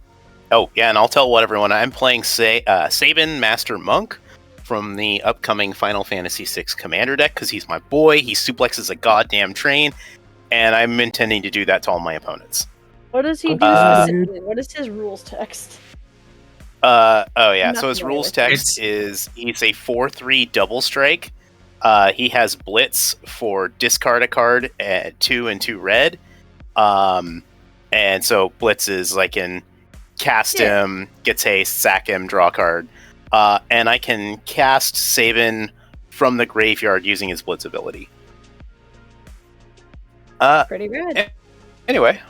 Oh yeah, and I'll tell what everyone I'm playing. Sabin Master Monk from the upcoming Final Fantasy VI Commander deck because he's my boy. He suplexes a goddamn train, and I'm intending to do that to all my opponents. What does he do Uh, specifically? What is his rules text? Oh yeah. Not So his familiar rules with text is he's a 4/3 double strike. He has Blitz for discard a card at 2 and 2 red. And so Blitz is like in cast him, gets haste, sack him, draw a card. And I can cast Sabin from the graveyard using his Blitz ability. Pretty good. Anyway,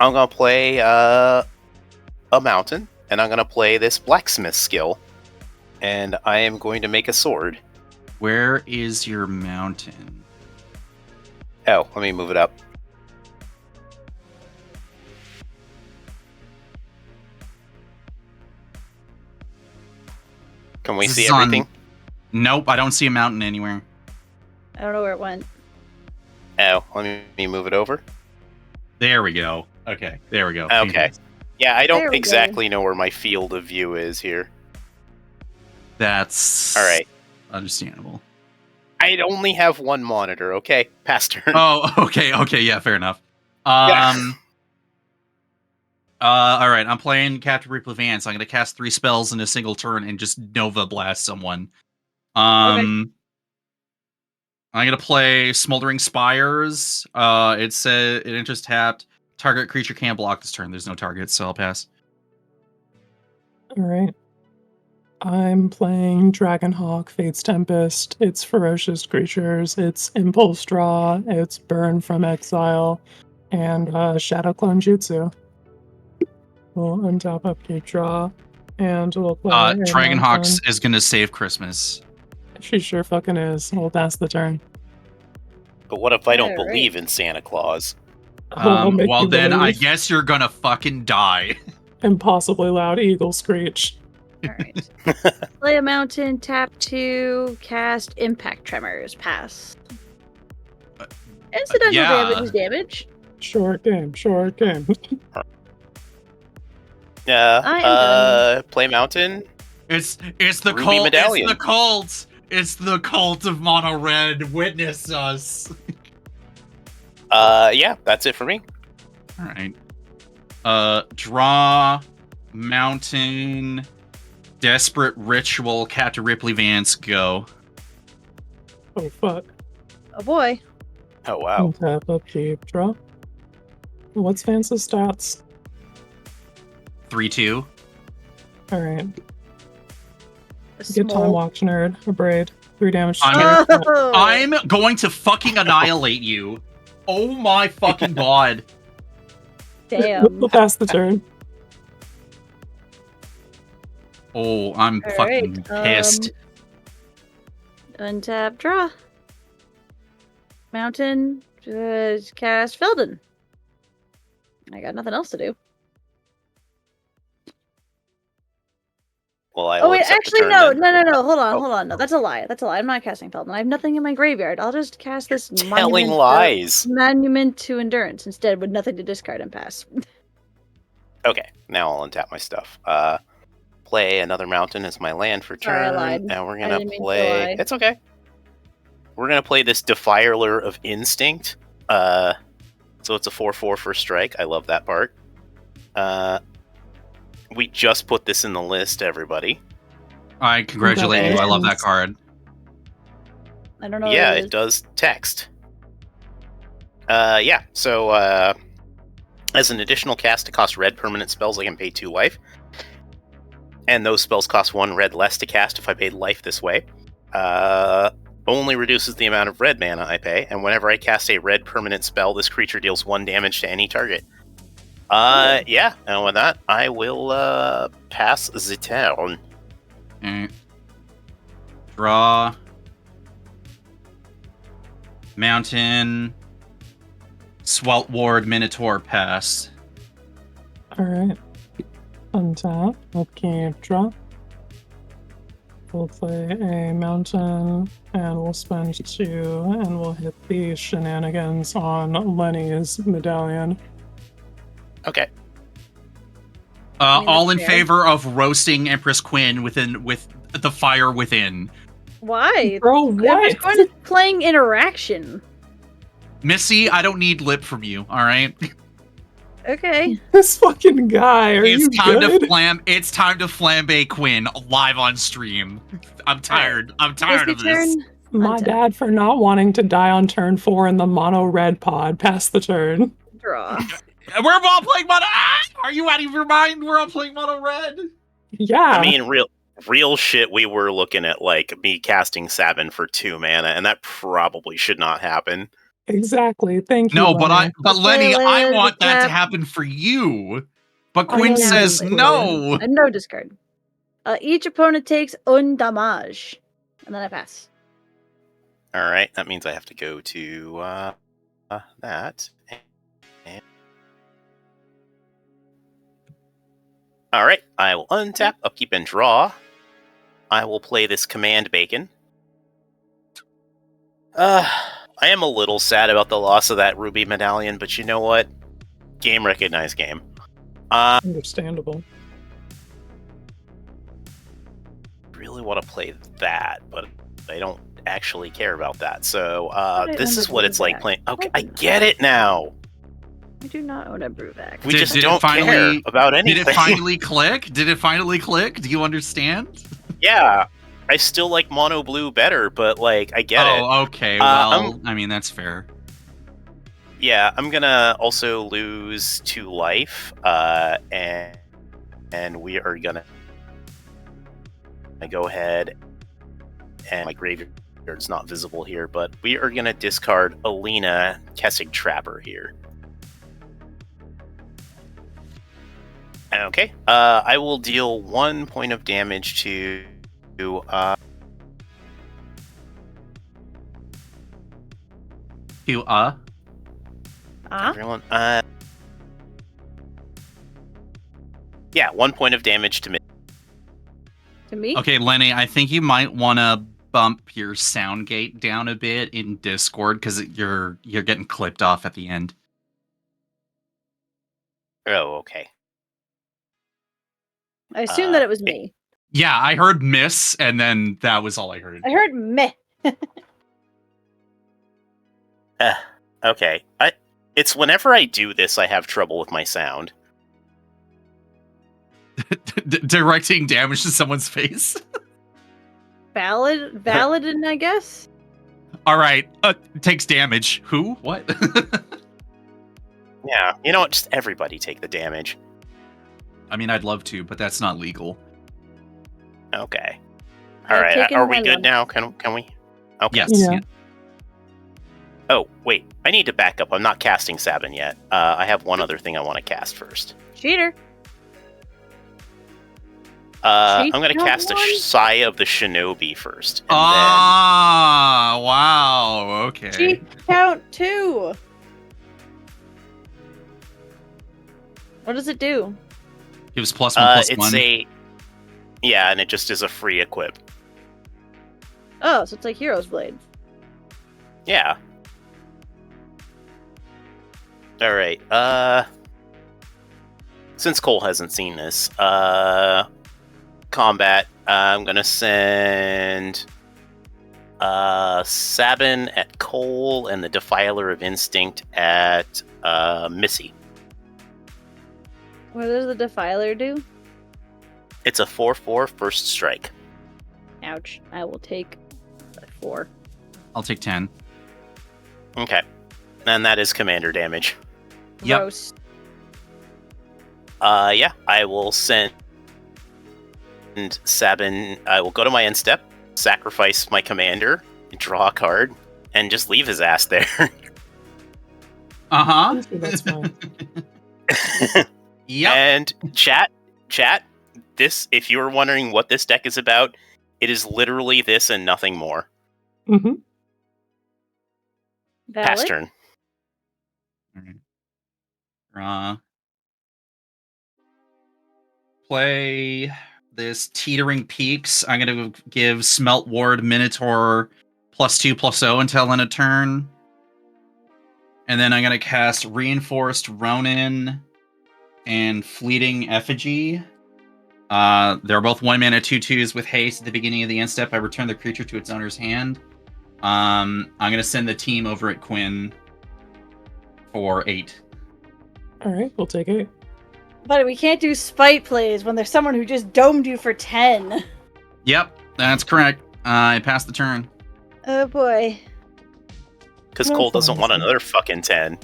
I'm gonna play a mountain, and I'm gonna play this blacksmith skill, and I am going to make a sword. Where is your mountain? Oh, let me move it up. Can we This see is on- everything? Nope, I don't see a mountain anywhere. I don't know where it went. Oh, let me move it over. There we go. Okay, there we go. Okay. Yeah, I There don't we exactly know where my field of view is here. That's All right. understandable. I only have one monitor, okay? Pass turn. Oh, okay, yeah, fair enough. Yeah. All right, I'm playing Captain Ripley Vance. I'm gonna cast 3 spells in a single turn and just Nova Blast someone. I'm gonna play Smoldering Spires. It says it enters tapped. Target creature can't block this turn. There's no target, so I'll pass. All right. I'm playing Dragonhawk, Fate's Tempest. It's ferocious creatures. It's Impulse Draw. It's Burn from Exile, and Shadow Clone Jutsu. We'll untap, upkeep, draw, and we'll play. Dragonhawks is gonna save Christmas. She sure fucking is. We'll pass the turn. But what if I don't All right. believe in Santa Claus? I'll make Well, you then I believe. guess you're gonna fucking die. Impossibly loud eagle screech. All right. Play a mountain. Tap 2. Cast Impact Tremors. Pass. Incidental yeah. damage is damage. Short game, short game. I am done. Play mountain. It's the Ruby cult. Medallion. It's the cult. It's the cult of Mono Red. Witness us. Yeah, that's it for me. All right. Draw, mountain, desperate ritual. Captain Ripley Vance, go. Oh fuck. Oh boy. Oh wow. Untap, upkeep, draw. What's Vance's stats? 3/2. Alright. Get Time Watch Nerd, a braid. 3 damage. I'm going to fucking annihilate you. Oh my fucking god. Damn. We'll pass the turn. Oh, I'm All fucking pissed. Untap, draw. Mountain, cast Felden. I got nothing else to do. Well, I Oh wait, actually no. Hold Oh. on. No, that's a lie. I'm not casting Felden. I have nothing in my graveyard. I'll just cast this telling monument, lies. Monument to Endurance instead, with nothing to discard and pass. Okay, now I'll untap my stuff. Play another mountain as my land for Sorry, I turn, lied. and we're I gonna didn't mean to play. lie. It's okay. We're gonna play this Defiler of Instinct. So it's a 4/4 for strike. I love that part. We just put this in the list, everybody. I congratulate you. I love that card. I don't know. Yeah, what it does text. Yeah. So as an additional cast to cost red permanent spells, I can pay 2 life. And those spells cost 1 red less to cast if I paid life this way. Only reduces the amount of red mana I pay, and whenever I cast a red permanent spell, this creature deals 1 damage to any target. Yeah, and with that, I will pass the turn. Alright. Draw. Mountain. Swelt Ward, Minotaur, pass. Alright. Untap. Upkeep, draw. We'll play a mountain, and we'll spend 2, and we'll hit the shenanigans on Lenny's medallion. Okay. All in favor of roasting Empress Quinn with the fire within. Why? Bro, what? Everyone's playing interaction. Missy, I don't need lip from you, alright? Okay. This fucking guy, are you good? It's time to flambe Quinn live on stream. I'm tired. I'm tired of this. My dad for not wanting to die on turn 4 in the mono red pod. Pass the turn. Draw. We're all playing mono. Are you out of your mind? We're all playing mono red. Yeah. I mean, real shit. We were looking at like me casting Sabin for 2 mana, and that probably should not happen. Exactly. Thank you. No, Lenny. but Lenny, I want that to happen for you. But Quinn says no. No discard. Each opponent takes un damage, and then I pass. All right, that means I have to go to that. All right, I will untap, upkeep, and draw. I will play this Command Bacon. I am a little sad about the loss of that Ruby Medallion, but you know what? Game recognized game. Understandable. Really want to play that, but I don't actually care about that. So this is what it's like playing. Okay, I get it now. I do not own a Bruvac. We just don't care about anything. Did it finally click? Did it finally click? Do you understand? Yeah. I still like mono blue better, but like I get it. Oh, okay. Well, I mean that's fair. Yeah, I'm gonna also lose 2 life, and we are gonna go ahead, and my graveyard's not visible here, but we are gonna discard Alina Kessig Trapper here. Okay, I will deal 1 point of damage to everyone. Yeah, 1 point of damage to me. To me? Okay, Lenny, I think you might want to bump your sound gate down a bit in Discord because you're getting clipped off at the end. Oh, okay. I assume that it was me. Yeah, I heard miss, and then that was all I heard. I heard meh. Okay. It's whenever I do this, I have trouble with my sound. Directing damage to someone's face. Valid, I guess. All right, takes damage. Who? What? Yeah, you know what? Just everybody take the damage. I mean, I'd love to, but that's not legal. Okay. All right, are we good now? Can we? Okay. Yes. Yeah. Yeah. Oh, wait. I need to back up. I'm not casting Sabin yet. I have one other thing I want to cast first. Cheater. I'm going to cast a Sigh of the Shinobi first. And wow. Okay. Cheat count 2. What does it do? Gives +1/+1. It's yeah, and it just is a free equip. Oh, so it's like Hero's Blade. Yeah. All right. Since Cole hasn't seen this, combat. I'm gonna send Sabin at Cole and the Defiler of Instinct at Missy. What does the Defiler do? It's a 4/4 first strike. Ouch. I will take 4. I'll take 10. Okay. And that is commander damage. Yep. Gross. Yeah, I will send Sabin. I will go to my end step, sacrifice my commander, draw a card, and just leave his ass there. Uh-huh. That's fine. Yep. And chat, this, if you were wondering what this deck is about, it is literally this and nothing more. Mm-hmm. Pass turn. Play this Teetering Peaks. I'm going to give Smelt Ward Minotaur +2/+0 until end of turn. And then I'm going to cast Reinforced Ronin and Fleeting Effigy. They're both 1-mana 2/2s with haste at the beginning of the end step. I return the creature to its owner's hand. I'm going to send the team over at Quinn for 8. All right, we'll take 8. But we can't do spite plays when there's someone who just domed you for 10. Yep, that's correct. I passed the turn. Oh boy. Because No Cole doesn't fun. want another fucking 10.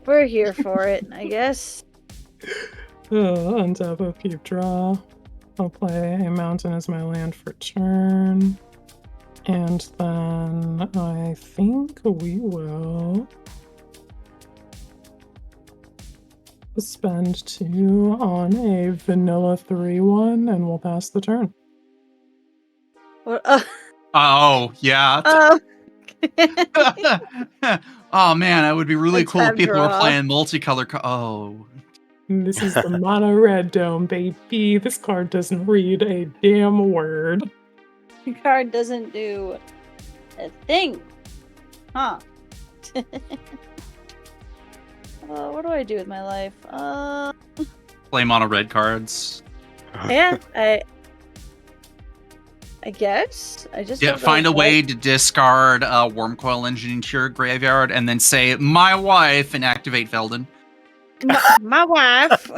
We're here for it, I guess. On top of keep draw, I'll play a mountain as my land for turn. And then I think we will spend 2 on a vanilla 3/1 and we'll pass the turn. What, Oh, yeah. Oh, man, that would be really Let's cool if have people were draw. playing multicolor. Oh. And this is the mono red dome, baby. This card doesn't read a damn word. Your card doesn't do a thing. Huh. What do I do with my life? Play mono red cards. Yeah, I guess. I just Yeah, don't know find a what- way to discard Wormcoil Engine into your graveyard and then say, my wife, and activate Velden. My wife.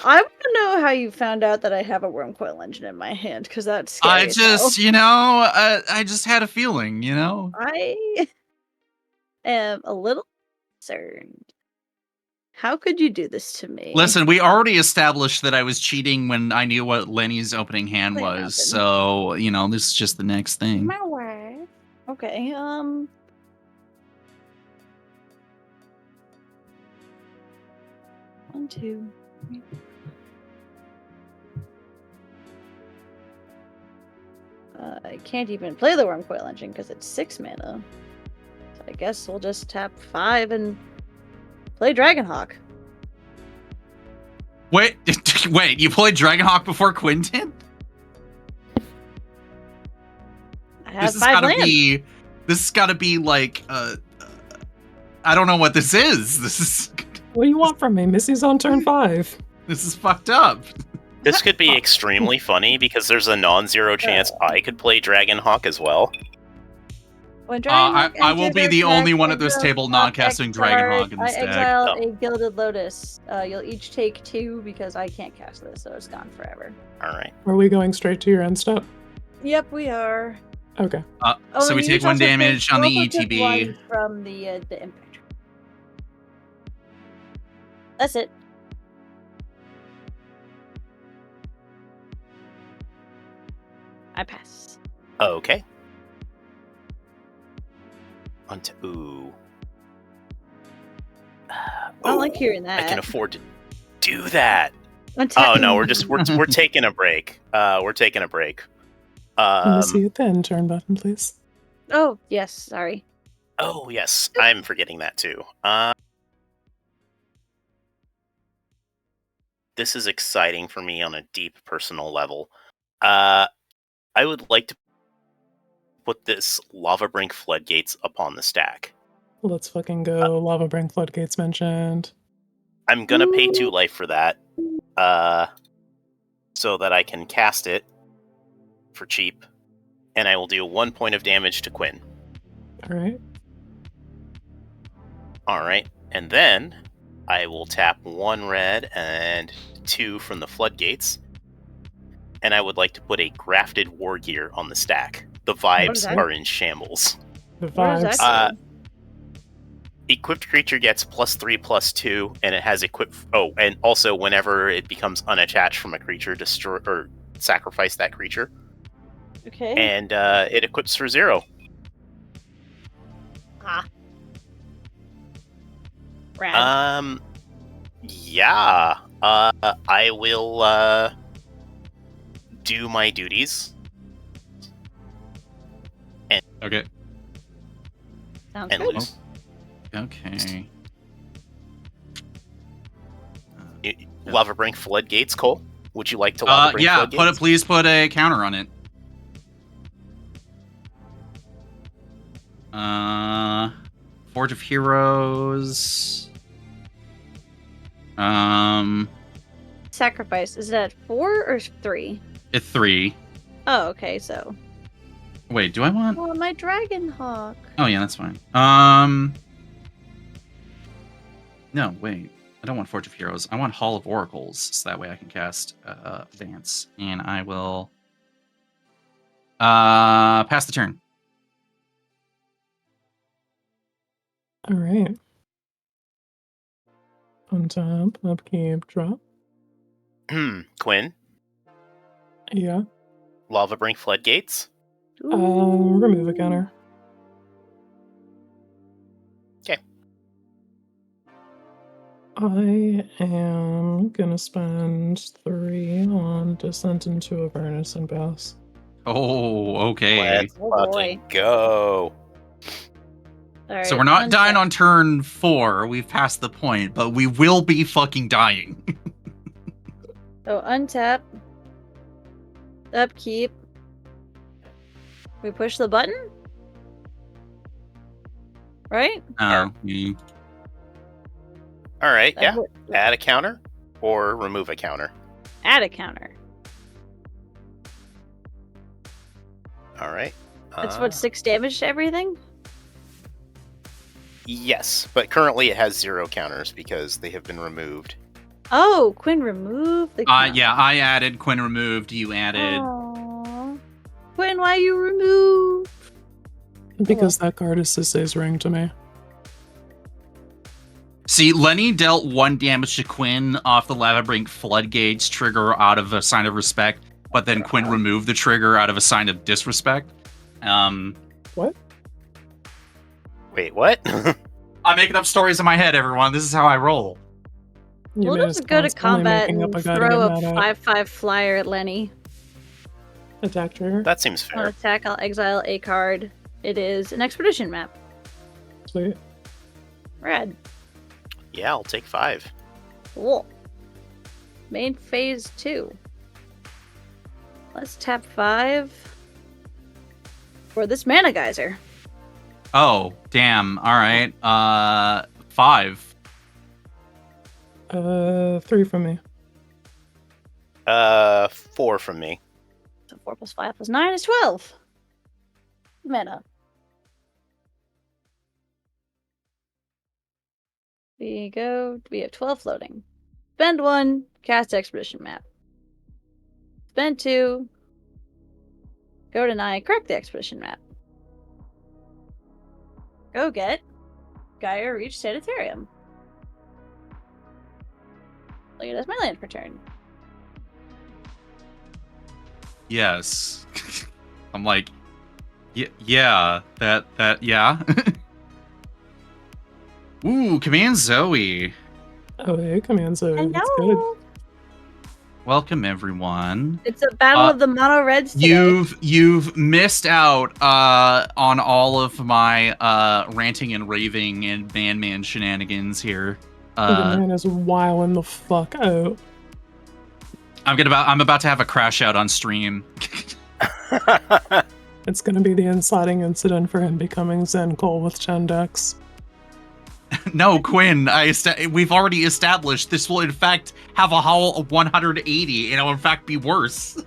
I want to know how you found out that I have a Wormcoil Engine in my hand, because that's scary. I as just, hell. I just had a feeling, I am a little concerned. How could you do this to me? Listen, we already established that I was cheating when I knew what Lenny's opening hand Play was, nothing. so, this is just the next thing. My wife. Okay, 1, 2, 3. I can't even play the Wormcoil Engine because it's 6 mana. So I guess we'll just tap 5 and play Dragonhawk. Wait, you played Dragonhawk before Quinton? I have 5 lands. This has gotta be like, I don't know what this is. What do you want from me? Missy's on turn 5. This is fucked up. This could be extremely funny because there's a non-zero chance I could play Dragonhawk as well. When I Dragonhawk will be enters the your only deck, one at this exile table top not casting X card. Dragonhawk in I this deck. exile Oh. a Gilded Lotus. You'll each take 2 because I can't cast this, so it's gone forever. All right. Are we going straight to your end step? Yep, we are. Okay. So we you take each 1 also damage take- on the you also take ETB. 1 from the impact. That's it. I pass. Okay. Ooh. I don't like hearing that. I can afford to do that. Untap. Oh no, we're taking a break. We're taking a break. Let me see the end turn button, please. Oh, yes, sorry. Oh yes, I'm forgetting that too. This is exciting for me on a deep personal level. I would like to put this Lava Brink Floodgates upon the stack. Let's fucking go. Lava Brink Floodgates mentioned. I'm gonna pay 2 life for that, so that I can cast it for cheap, and I will do 1 point of damage to Quinn. Alright. Alright, and then I will tap 1 red and 2 from the Floodgates, and I would like to put a Grafted War Gear on the stack. The vibes are in shambles. The What does vibes. that do? Equipped creature gets +3/+2, and it has equipped. Oh, and also whenever it becomes unattached from a creature, destroy or sacrifice that creature. Okay. And it equips for 0. Rad. Yeah. I will do my duties. Okay. Sounds And good. lose. Okay. Lava Brink Floodgates, Cole. Would you like to Lava Brink Floodgates? Please put a counter on it. Forge of Heroes. Sacrifice. Is that 4 or 3? It's 3. Oh, okay, so. Wait, do I want? Oh, my Dragon Hawk. Oh yeah, that's fine. No, wait. I don't want Forge of Heroes. I want Hall of Oracles, so that way I can cast Advance. And I will pass the turn. Alright. Untap, upkeep, drop. Quinn, Yeah. Lava Brink Floodgates. Remove a counter. Okay. I am gonna spend 3 on Descent into Avernus and pass. Oh, okay. Let's fucking go. All right, So we're not dying on turn 4. We've passed the point, but we will be fucking dying. So untap. Upkeep. We push the button? Right? All right, yeah. Add a counter or remove a counter. Add a counter. All right. That's what, 6 damage to everything? Yes, but currently it has 0 counters because they have been removed. Oh, Quinn removed the counter. Yeah, I added. Quinn removed. You added. Aww. Quinn, why you remove? Because that card is Sisay's ring to me. See, Lenny dealt 1 damage to Quinn off the Lava Brink Floodgates trigger out of a sign of respect, but then Quinn removed the trigger out of a sign of disrespect. What? Wait, what? I'm making up stories in my head, everyone. This is how I roll. We'll just go to combat and throw a 5/5 flyer at Lenny. Attack trigger? That seems On fair. attack, I'll exile a card. It is an expedition map. Sweet. Red. Yeah, I'll take 5. Cool. Main phase 2. Let's tap 5 for this mana geyser. Oh, damn. All right. 5. 3 from me. 4 from me. So 4 plus 5 plus 9 is 12. Mana. We have 12 floating. Spend 1, cast expedition map. Spend 2, go to 9, correct the expedition map. Go get Gaia Reach Sanitarium. Look at that's my land per turn. Yes. I'm like, yeah, yeah. Ooh, Command Zoe. Oh, hey, Command Zoe. That's good. Hello. Welcome, everyone. It's a battle of the mono reds today. You've missed out on all of my ranting and raving and man shenanigans here. The man is wilding the fuck out. I'm about to have a crash out on stream. It's gonna be the inciting incident for him becoming Zen Cole with 10 decks. No, Quinn, we've already established this will in fact have a hull of 180 and it'll in fact be worse.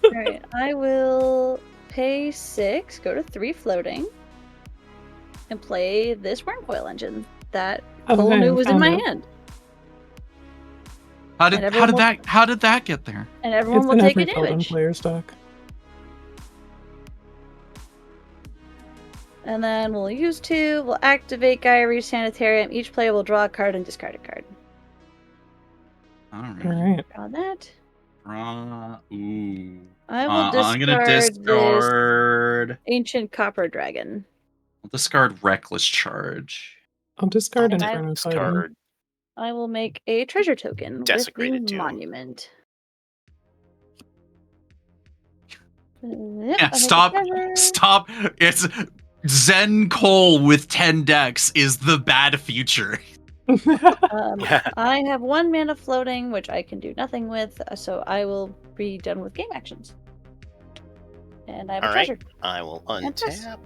Alright, I will pay 6, go to 3 floating, and play this Wormcoil Engine that Cole knew was in my hand. How did that get there? And everyone will take a every damage. player's deck. And then we'll use 2, we'll activate Gyre Sanitarium. Each player will draw a card and discard a card. Alright. On that. Ooh. I will discard, I'm gonna discard this Ancient Copper Dragon. I'll discard Reckless Charge. I'll discard And Inferno Titan. Discard. I will make a treasure token Desecrated with the Tomb. monument. Yeah, stop. It's Zen Cole with 10 decks is the bad future. I have 1 mana floating, which I can do nothing with, so I will be done with game actions. And I have a treasure. I will untap.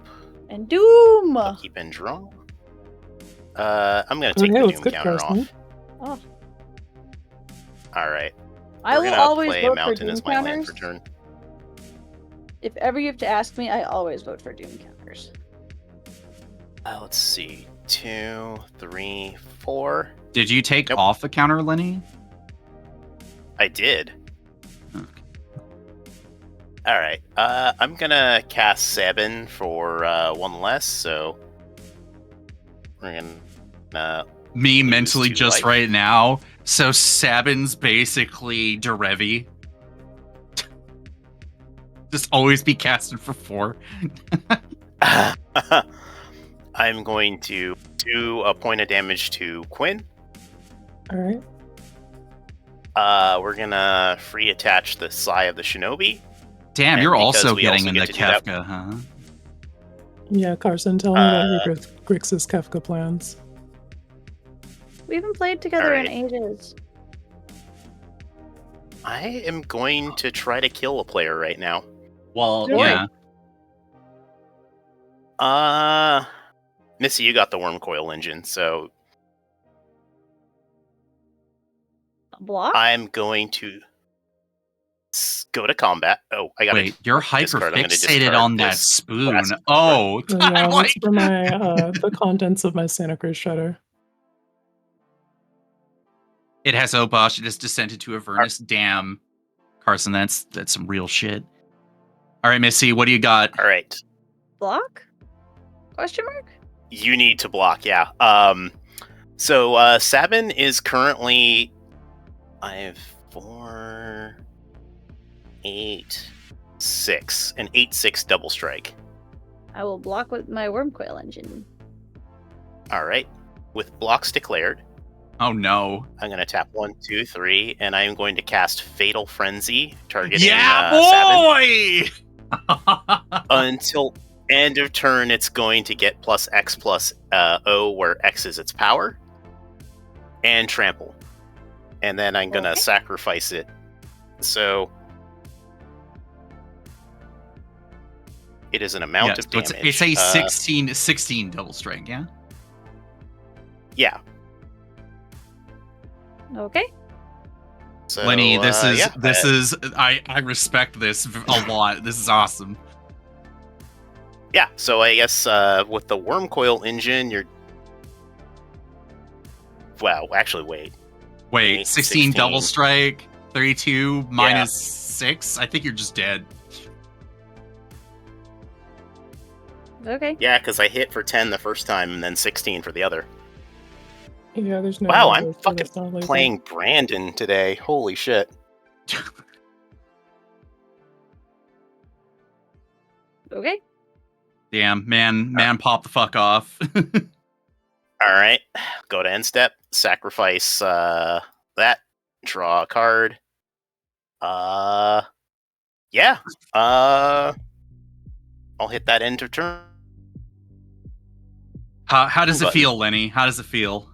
And Doom! Keep in draw. I'm going to take the Doom counter off. Oh. Alright. I will always play vote Mountain for as Doom my land counters. for turn. If ever you have to ask me, I always vote for Doom counters. Let's see. 2, 3, 4. Did you take off a counter, Lenny? I did. Okay. Alright. I'm gonna cast Sabin for 1 less, so we're gonna Me mentally 2 just life. right now. So Sabin's basically Derevi. Just always be casted for 4. I'm going to do a point of damage to Quinn. Alright. We're gonna free attach the Sigh of the Shinobi. Damn, And you're because also we getting also in get the to do that- Kefka, huh? Yeah, Carson, tell me about your Grixis Kefka plans. We haven't played together in Alright. ages. I am going to try to kill a player right now. Well, Really? yeah. Missy, you got the Wormcoil Engine, so Block? I'm going to go to combat. Oh, I gotta Wait, you're discard. I'm gonna hyperfixated discard on that this spoon. classic Oh, So, I'm yeah, like, that's for my the contents of my Santa Cruz Shredder. it has Obosh. It has descended to Avernus. Damn, Carson, that's some real shit. All right, Missy, what do you got? All right. Block? Question mark? You need to block, yeah. So Sabin is currently. I have 4, 8, 6, an 8/6 double strike. I will block with my Wormcoil Engine. All right. With blocks declared, Oh no! I'm going to tap 1, 2, 3, and I am going to cast Fatal Frenzy, targeting Yeah, Sabin. boy! Until end of turn, it's going to get +X/+O, where X is its power, and trample. And then I'm going to sacrifice it. So it is an amount of damage. It's a 16 double strike, yeah? Yeah. Okay. So, Lenny, this is yeah, I respect this a lot. This is awesome. Yeah, so I guess with the Wormcoil Engine, you're... Well, actually, wait. Wait, 16 double strike, 32 minus 6? I think you're just dead. Okay. Yeah, because I hit for 10 the first time and then 16 for the other. Yeah, there's no. Wow, way I'm this fucking is not legal. playing Brandon today. Holy shit. Okay. Damn, man, pop the fuck off. All right, go to end step, sacrifice that, draw a card. Yeah. I'll hit that end of turn. How does it Button. feel, Lenny? How does it feel?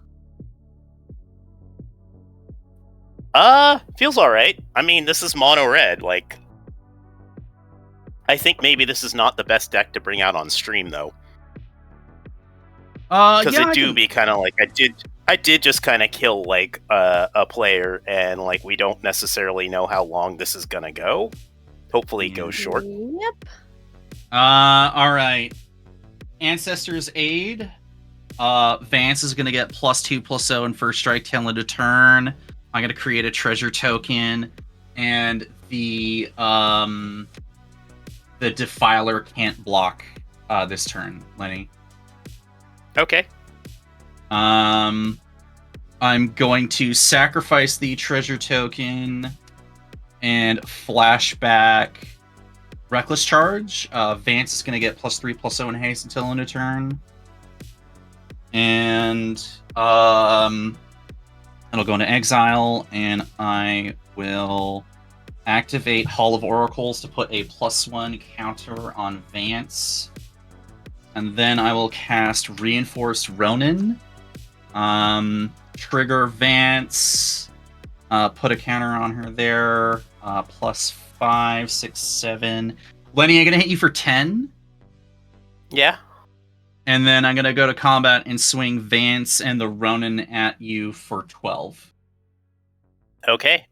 Feels all right. I mean, this is mono red. Like, I think maybe this is not the best deck to bring out on stream, though. Because Yeah, it do be kind of like I did just kind of kill like a player, and like we don't necessarily know how long this is gonna go. Hopefully, it goes short. Yep. All right. Ancestors Aid. Vance is gonna get +2/+0 and first strike till end of turn. I'm gonna create a treasure token, and the Defiler can't block this turn, Lenny. Okay. I'm going to sacrifice the treasure token and flashback Reckless Charge. Vance is going to get +3/+0 in haste until end of turn. And it'll go into exile, and I will activate Hall of Oracles to put a +1 counter on Vance. And then I will cast Reinforced Ronin. Trigger Vance. Put a counter on her there. +5, 6, 7. Lenny, I'm going to hit you for 10. Yeah. And then I'm going to go to combat and swing Vance and the Ronin at you for 12. Okay.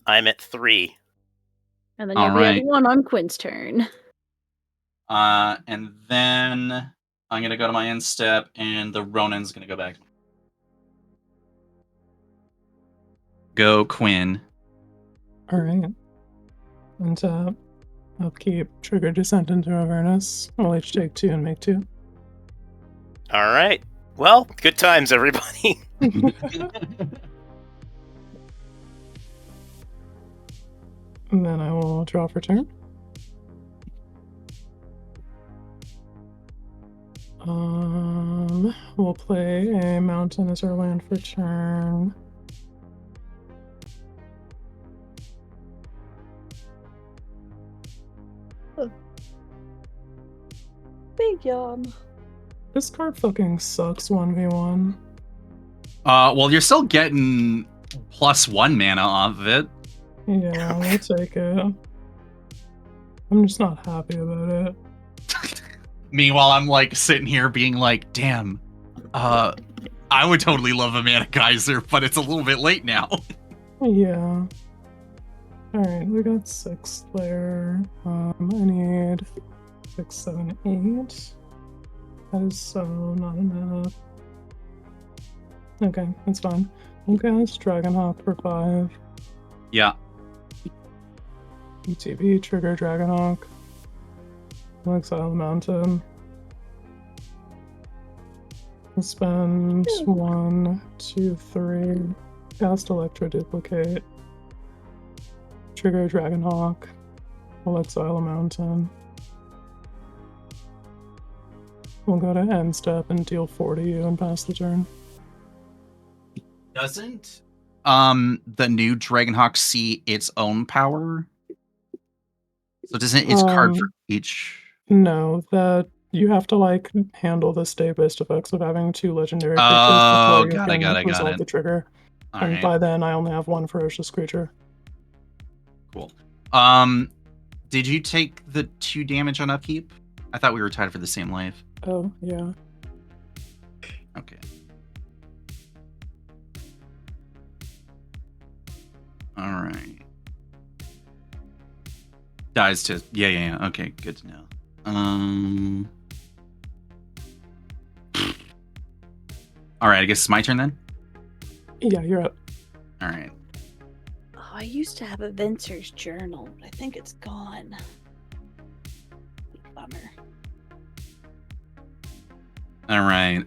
I'm at 3. And then you'll be at 1 on Quinn's turn. And then I'm going to go to my end step, and the Ronin's going to go back. Go, Quinn. All right. And upkeep, trigger Descent into Avernus. I'll each take 2 and make 2. All right. Well, good times, everybody. And then I will draw for turn. We'll play a mountain as our land for turn. Big yawn. This card fucking sucks 1v1. Well, you're still getting +1 mana off of it. Yeah, I'll take it. I'm just not happy about it. Meanwhile, I'm like sitting here being like, damn, I would totally love a Mana Geyser, but it's a little bit late now. Yeah. Alright, we got 6 there. I need 6, 7, 8. That is so not enough. Okay, that's fine. Okay, let's Dragonhawk for 5. Yeah. ETB, trigger Dragonhawk. I'll exile the mountain. We'll spend 1, 2, 3. Cast Electro Duplicate. Trigger Dragonhawk. We'll exile a mountain. We'll go to end step and deal 4 to you and pass the turn. Doesn't the new Dragonhawk see its own power? So doesn't its card for each? No, that you have to like handle the stay-based effects of having 2 legendary creatures before you can resolve the trigger. And by then I only have 1 ferocious creature. Cool. Did you take the 2 damage on upkeep? I thought we were tied for the same life. Oh, yeah. Okay. All right. Dies to yeah. Okay, good to know. All right, I guess it's my turn then. Yeah, you're up. All right. Oh, I used to have a Venser's journal, but I think it's gone. Bummer. All right.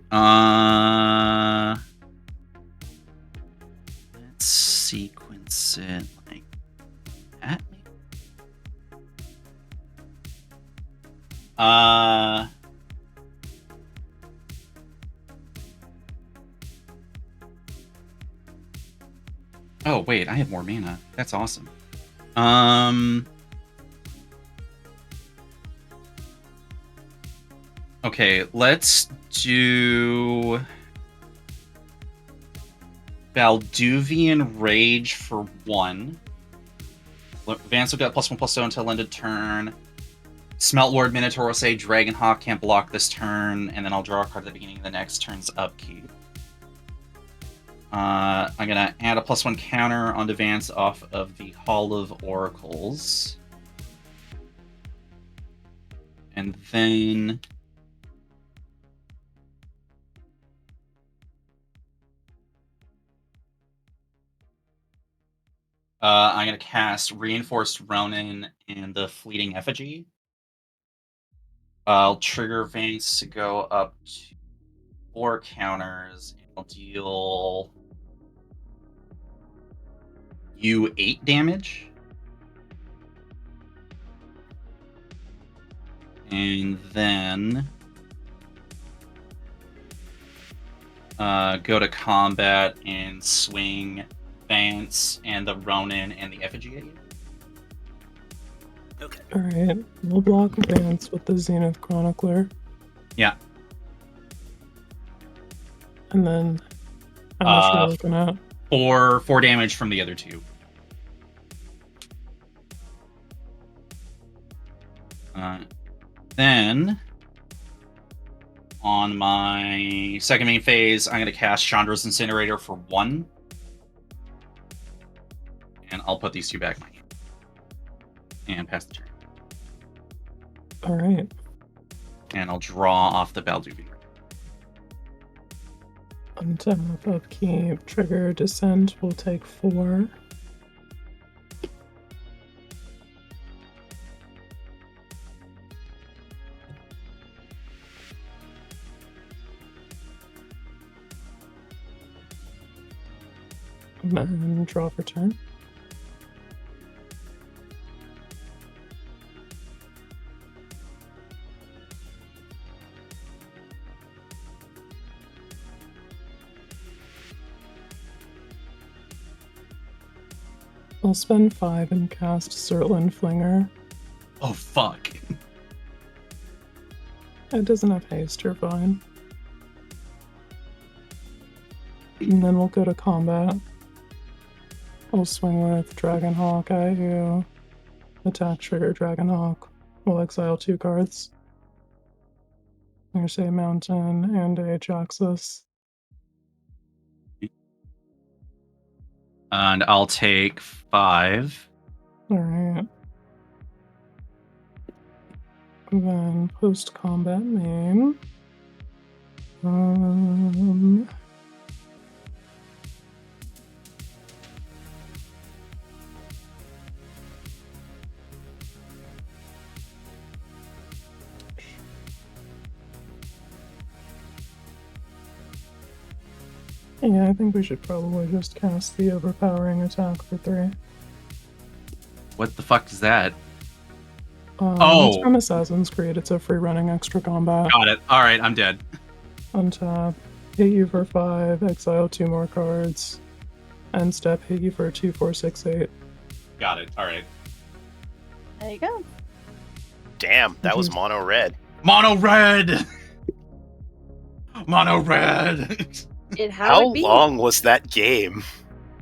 Let's sequence it like that. Oh wait, I have more mana. That's awesome. Okay, let's do Balduvian Rage for 1. Vance will get +1/+0 until end of turn. Smelt Lord Minotaur will say Dragonhawk can't block this turn, and then I'll draw a card at the beginning of the next turn's upkeep. I'm gonna add a +1 counter onto Vance off of the Hall of Oracles. And then I'm going to cast Reinforced Ronin and the Fleeting Effigy. I'll trigger Vance to go up to 4 counters. And I'll deal you 8 damage. And then go to combat and swing Vance and the Ronin and the Effigy at you. Okay. Alright, we'll block Vance with the Zenith Chronicler. Yeah. And then how much are we looking at? 4 damage from the other 2. Then on my second main phase, I'm going to cast Chandra's Incinerator for 1. And I'll put these 2 back in my hand. And pass the turn. Alright. And I'll draw off the Balduvian. Untap, upkeep, trigger, descent will take 4. And draw for turn. I'll spend 5 and cast Surtland Flinger. Oh, fuck. It doesn't have haste, you're fine. And then we'll go to combat. I'll swing with Dragonhawk at you. Attack trigger Dragonhawk. We'll exile 2 cards. There's a Mountain and a Jaxus. And I'll take 5. Alright. Then post-combat main. Yeah, I think we should probably just cast the overpowering attack for 3. What the fuck is that? It's from Assassin's Creed. It's a free running extra combat. Got it. Alright, I'm dead. Untap, hit you for 5, exile 2 more cards. End step, hit you for 2, 4, 6, 8. Got it. Alright. There you go. Damn, that was mono red. Mono red! Mono red! How long was that game?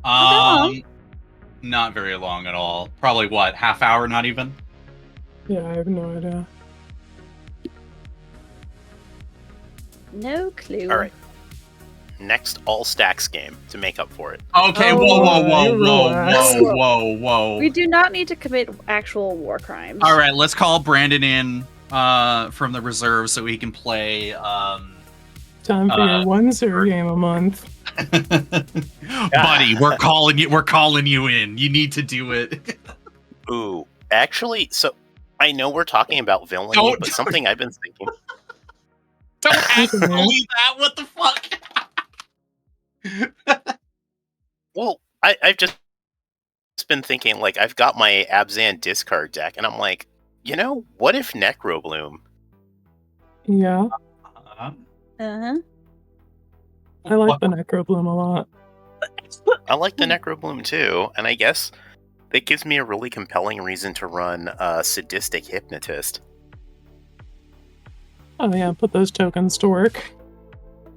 Not very long at all. Probably what, half hour, not even? Yeah, I have no idea. No clue. Alright. Next all stacks game to make up for it. Okay, whoa. We do not need to commit actual war crimes. Alright, let's call Brandon in from the reserve so he can play Time for your 1-0 game a month. Buddy, we're calling you in. You need to do it. Ooh, actually, so I know we're talking about villainy, but something I've been thinking. Don't actually that. What the fuck? Well, I've just been thinking, like, I've got my Abzan discard deck, and I'm like, you know, what if Necrobloom Yeah, Uh-huh. I like the Necrobloom a lot. I like the Necrobloom too, and I guess that gives me a really compelling reason to run Sadistic Hypnotist. Oh yeah, put those tokens to work.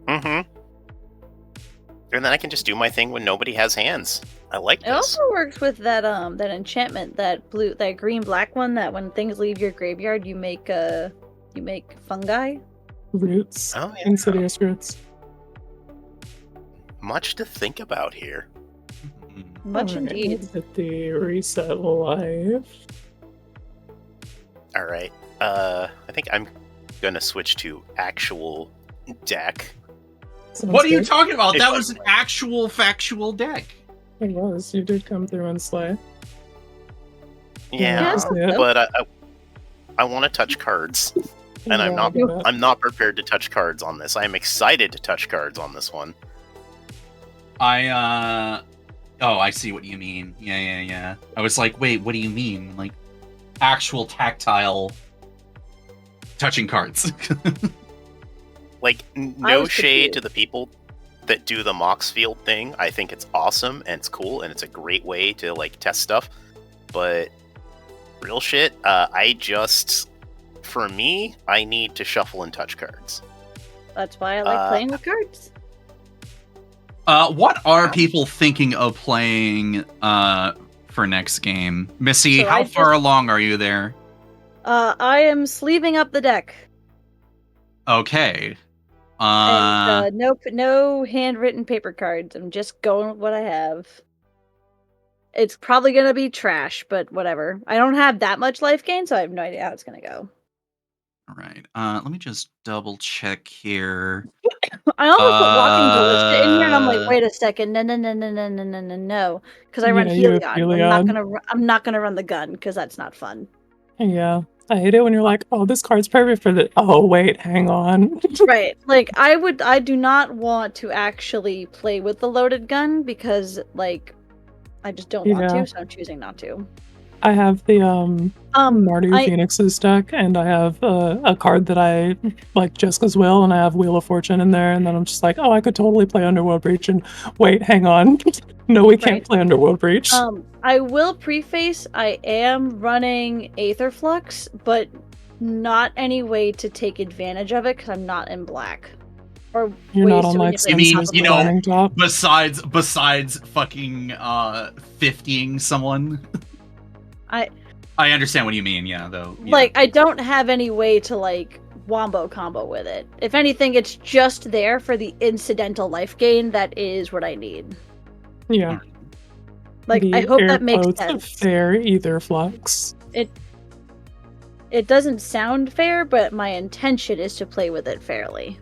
Mm-hmm. And then I can just do my thing when nobody has hands. I like It this. also works with that that enchantment, that green black one, that when things leave your graveyard you make fungi. Roots. Oh, yeah. Insidious roots. Much to think about here. Much Alright, indeed. hit the reset life. Alright. I think I'm gonna switch to actual deck. Sounds What are you good. talking about? If That I was an play. actual factual deck. It was. You did come through and slay. Yeah, Yeah. but I want to touch cards, and I'm not prepared to touch cards on this. I am excited to touch cards on this one. I see what you mean. Yeah. I was like, wait, what do you mean? Like, actual tactile touching cards. Like, no shade to the people that do the Mox Field thing. I think it's awesome, and it's cool, and it's a great way to, like, test stuff. But, real shit, for me, I need to shuffle and touch cards. That's why I like playing with cards. What are people thinking of playing for next game? Missy, So how far along are you there? I am sleeving up the deck. Okay. And no handwritten paper cards. I'm just going with what I have. It's probably gonna be trash, but whatever. I don't have that much life gain, so I have no idea how it's gonna go. All right. Let me just double check here. I almost put Walking Ballista in here, and I'm like, wait a second, no, because I run Helion. I'm not gonna run the gun because that's not fun. Yeah, I hate it when you're like, oh, this card's perfect for the. Oh wait, hang on. Right, like I do not want to actually play with the loaded gun because like I just don't want to, so I'm choosing not to. I have the Mardu Phoenix's deck, and I have a card that I like, Jessica's Will, and I have Wheel of Fortune in there, and then I'm just like, oh, I could totally play Underworld Breach, and wait, hang on. No, we can't play Underworld Breach. I will preface, I am running Aetherflux, but not any way to take advantage of it because I'm not in black. Or you're not on like you mean, besides fucking 50ing someone. I understand what you mean, yeah, though. Yeah. Like, I don't have any way to, like, wombo combo with it. If anything, it's just there for the incidental life gain that is what I need. Yeah. Like, I hope that makes sense. Fair Aetherflux. It doesn't sound fair, but my intention is to play with it fairly.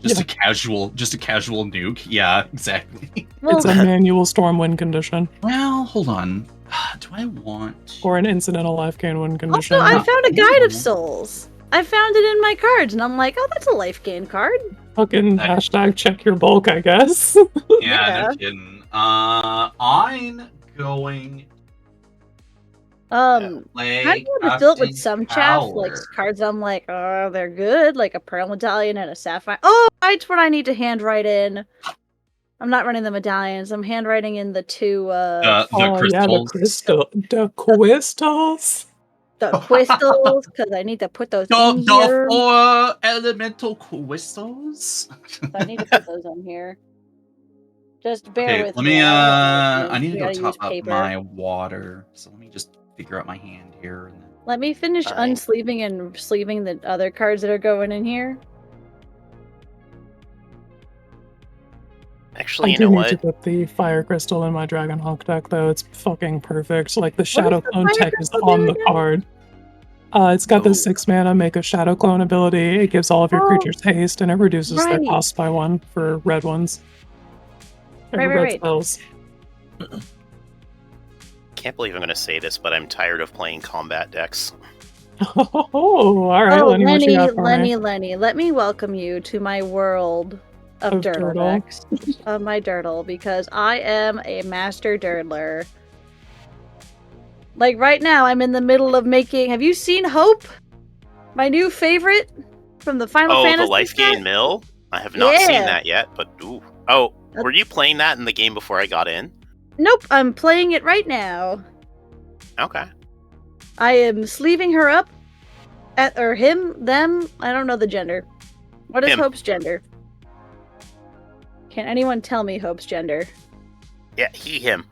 Just a casual nuke. Yeah, exactly. Well, it's a manual storm win condition. Well, hold on. Do I want... Or an incidental life gain win condition. Also, I found a Guide of Souls. I found it in my cards, and I'm like, oh, that's a life gain card. Fucking hashtag check your bulk, I guess. Yeah, no kidding. I'm going... I'm filled with some chaff, like cards I'm like, oh, they're good, like a Pearl Medallion and a Sapphire. Oh, that's what I need to handwrite in. I'm not running the medallions, I'm handwriting in the two, the crystals. Yeah, the crystals. The crystals, because I need to put those in here. The 4 elemental crystals? I need to put those in here. Just bear with me. me. I need to go top up my water, so let me just figure out my hand here. And then... Let me finish unsleeving and sleeving the other cards that are going in here. Actually, you know what? I do need to put the Fire Crystal in my Dragonhawk deck, though. It's fucking perfect. Like, the Shadow Clone tech is on the card. It's got the 6 mana, make a Shadow Clone ability. It gives all of your creatures haste, and it reduces their cost by 1 for red ones. Red spells. Can't believe I'm going to say this, but I'm tired of playing combat decks. Oh, all right, Lenny, what you got for me? Lenny, let me welcome you to my world of Durdle decks. Of my Durdle, because I am a master Durdler. Like, right now, I'm in the middle of making... Have you seen Hope? My new favorite? from the Final Fantasy. Oh, the life gain mill? I have not seen that yet, but ooh. Oh, were you playing that in the game before I got in? Nope, I'm playing it right now. Okay. I am sleeving her up. Or him, them, I don't know the gender. What is Hope's gender? Can anyone tell me Hope's gender? Yeah, he, him.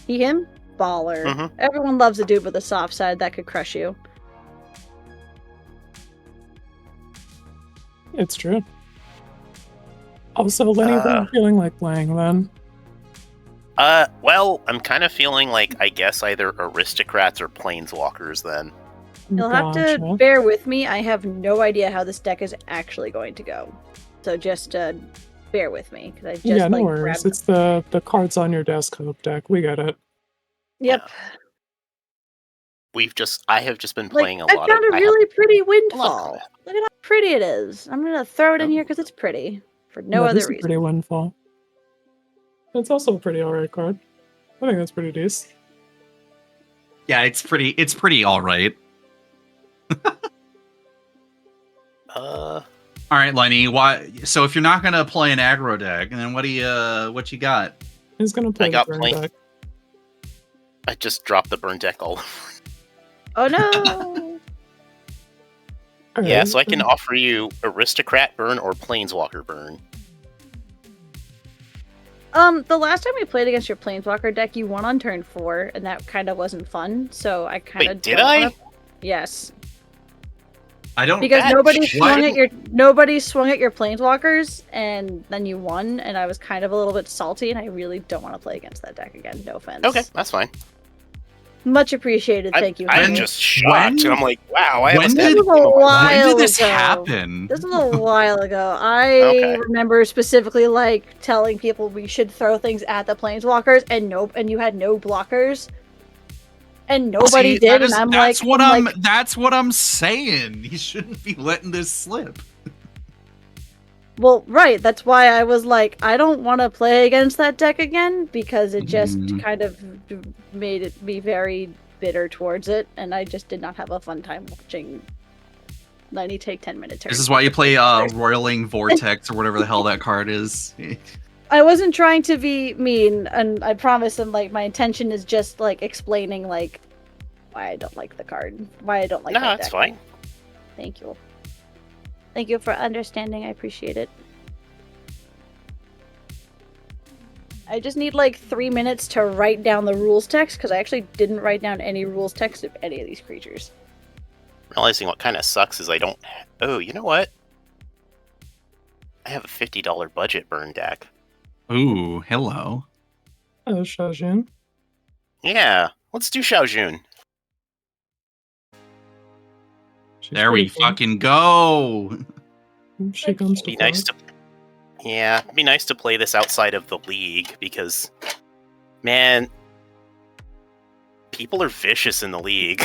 He, him? Baller. Mhm. Everyone loves a dude with a soft side that could crush you. It's true. Also, Lenny, what are you feeling like playing then? Well, I'm kind of feeling like, I guess, either aristocrats or planeswalkers then. You'll have to bear with me. I have no idea how this deck is actually going to go. So just bear with me. I just, yeah, no worries. It's the cards on your desk Hope deck. We get it. Yep. Yeah. I have just been playing a I lot found of... a really pretty windfall. Look at how pretty it is. I'm going to throw it in here because it's pretty. For no other reason. It's a pretty windfall. It's also a pretty alright card. I think that's pretty decent. Yeah, it's pretty alright. All right, Lenny. Why? So if you're not gonna play an aggro deck, then what you got? He's gonna play the burn deck. I just dropped the burn deck all over. Oh no! Yeah, so I can offer you aristocrat burn or planeswalker burn. The last time we played against your planeswalker deck, you won on turn 4, and that kind of wasn't fun. So I kind of Wait, did I? Yes. I don't because nobody swung at your planeswalkers, and then you won, and I was kind of a little bit salty, and I really don't want to play against that deck again. No offense. Okay, that's fine. Much appreciated. Thank you. I'm just shocked. I'm like, wow. When did this happen? This was a while ago. I remember specifically like telling people we should throw things at the planeswalkers, and you had no blockers. And nobody did, and that's what I'm saying. You shouldn't be letting this slip. Well, right. That's why I was like, I don't want to play against that deck again, because it just kind of made it be very bitter towards it, and I just did not have a fun time watching Lenny take 10-minute turns. This is why you play Roiling Vortex or whatever the hell that card is. I wasn't trying to be mean, and I promise, and like my intention is just like explaining like why I don't like the card, why I don't like that deck. No, that's fine. Thank you. Thank you for understanding. I appreciate it. I just need like 3 minutes to write down the rules text, because I actually didn't write down any rules text of any of these creatures. Realizing what kind of sucks is I don't... Oh, you know what? I have a $50 budget burn deck. Ooh, hello. Oh, Xiaojun. Yeah, let's do Xiaojun. There we fucking go. She comes to nice to... Yeah, it'd be nice to play this outside of the league, because, man, people are vicious in the league.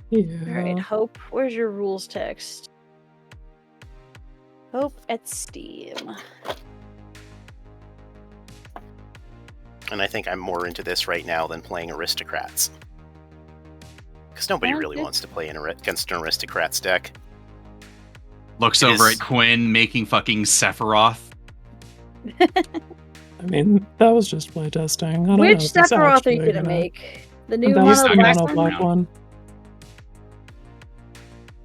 Yeah. Alright, Hope, where's your rules text? Hope at Steam. And I think I'm more into this right now than playing aristocrats. Because nobody really wants to play against an aristocrats deck. Looks over at Quinn making fucking Sephiroth. I mean, that was just playtesting. Which Sephiroth are you gonna make? The new black one?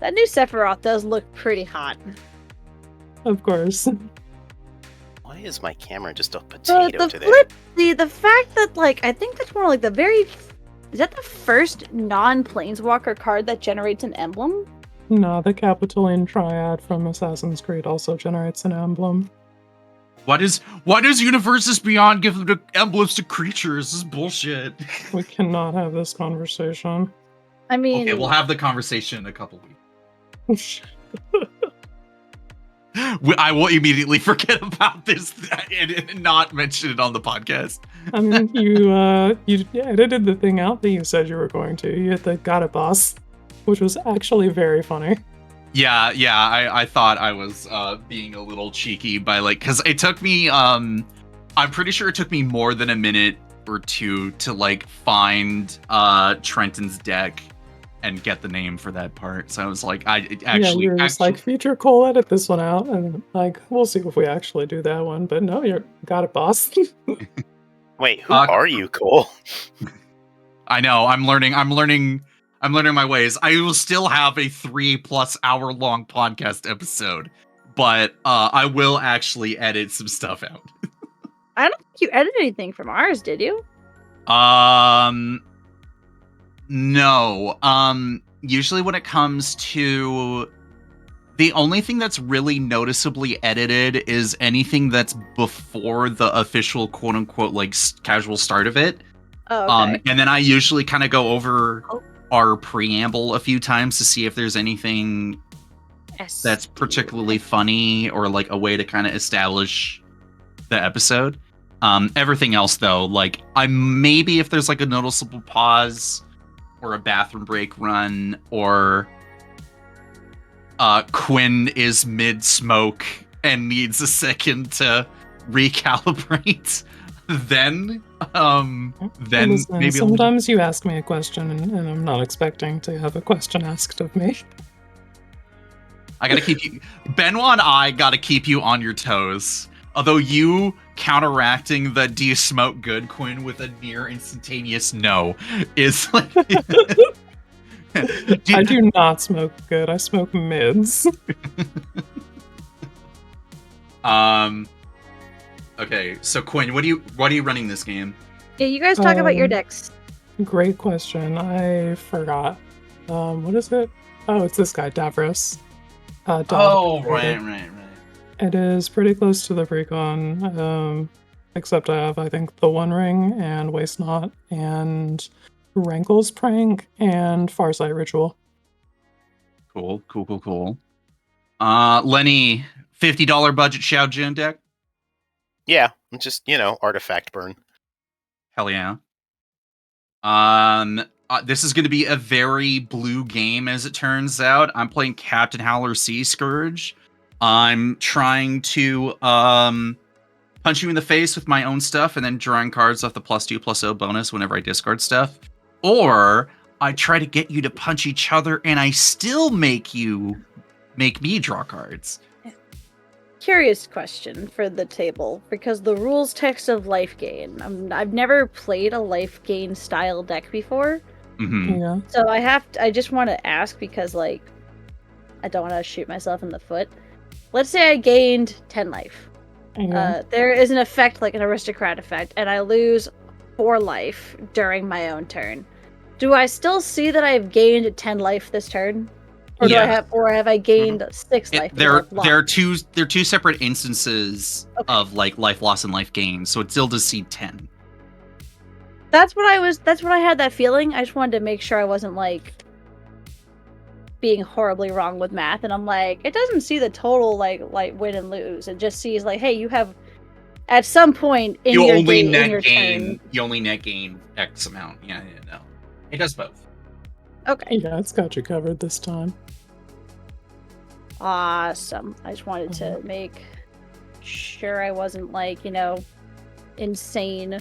That new Sephiroth does look pretty hot. Of course. Why is my camera just a potato today? The fact that, like, I think that's more like the very... Is that the first non-Planeswalker card that generates an emblem? No, the Capitoline Triad from Assassin's Creed also generates an emblem. Why does Universes Beyond give the emblems to creatures? This is bullshit. We cannot have this conversation. I mean... Okay, we'll have the conversation in a couple weeks. I will immediately forget about this and not mention it on the podcast. I mean, you edited the thing out that you said you were going to. You hit the got it, boss, which was actually very funny. Yeah, I thought I was being a little cheeky by because it took me, I'm pretty sure it took me more than a minute or two to find Trenton's deck and get the name for that part. So I was like, you're just like, feature Cole, edit this one out, and like, we'll see if we actually do that one. But no, you got it, boss. Wait, who are you, Cole? I know. I'm learning my ways. I will still have a 3+ hour long podcast episode, but I will actually edit some stuff out. I don't think you edited anything from ours, did you? No. Usually when it comes to the only thing that's really noticeably edited is anything that's before the official quote unquote like casual start of it. Oh, okay. And then I usually kind of go over our preamble a few times to see if there's anything that's particularly funny or like a way to kind of establish the episode. Everything else though, like maybe if there's like a noticeable pause or a bathroom break run or Quinn is mid-smoke and needs a second to recalibrate, then Listen, maybe sometimes you ask me a question and I'm not expecting to have a question asked of me. I gotta keep you, Benoit and I gotta keep you on your toes. Although you counteracting the "do you smoke good, Quinn" with a near instantaneous no is like. I do not smoke good. I smoke mids. Okay, so Quinn, what are you running this game? Yeah, you guys talk about your decks. Great question. I forgot. What is it? Oh, it's this guy, Davros. Right. It is pretty close to the Precon, except I have, I think, the One Ring and Waste Not and Rankle's Prank and Farsight Ritual. Cool. Lenny, $50 budget Xiao Jun deck? Yeah, just, artifact burn. Hell yeah. This is going to be a very blue game, as it turns out. I'm playing Captain Howler Sea Scourge. I'm trying to punch you in the face with my own stuff and then drawing cards off the +2/+0 bonus whenever I discard stuff. Or I try to get you to punch each other and I still make me draw cards. Curious question for the table, because the rules text of Life Gain. I've never played a Life Gain style deck before. Mm-hmm. Yeah. So I just want to ask because, like, I don't want to shoot myself in the foot. Let's say I gained 10 life. There is an effect, like an aristocrat effect, and I lose 4 life during my own turn. Do I still see that I've gained 10 life this turn? Or have I gained 6 life? There are two separate instances of like life loss and life gain, so it still does see 10. That's what I had that feeling. I just wanted to make sure I wasn't like being horribly wrong with math, and I'm like, it doesn't see the total like win and lose. It just sees like, hey, you have at some point in your turn. You only net gain X amount. Yeah, no. It does both. Okay. Yeah, it's got you covered this time. Awesome. I just wanted to make sure I wasn't like, insane.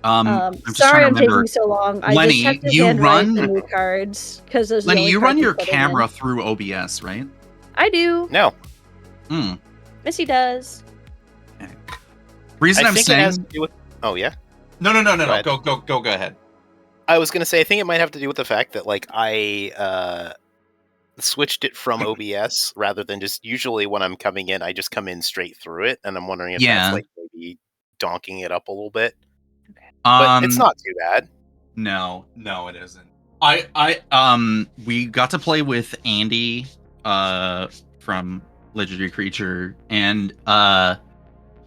Sorry I'm taking so long. Lenny, I just have to handwrite the new cards because there's Lenny, you run your camera through OBS, right? I do. No. Missy does. Okay. Reason I'm saying it has to do with... Oh yeah. No. Go ahead. I was gonna say I think it might have to do with the fact that like I switched it from OBS rather than just usually when I'm coming in I just come in straight through it, and I'm wondering if that's like maybe donking it up a little bit. But it's not too bad. No, it isn't. We got to play with Andy from Legendary Creature, and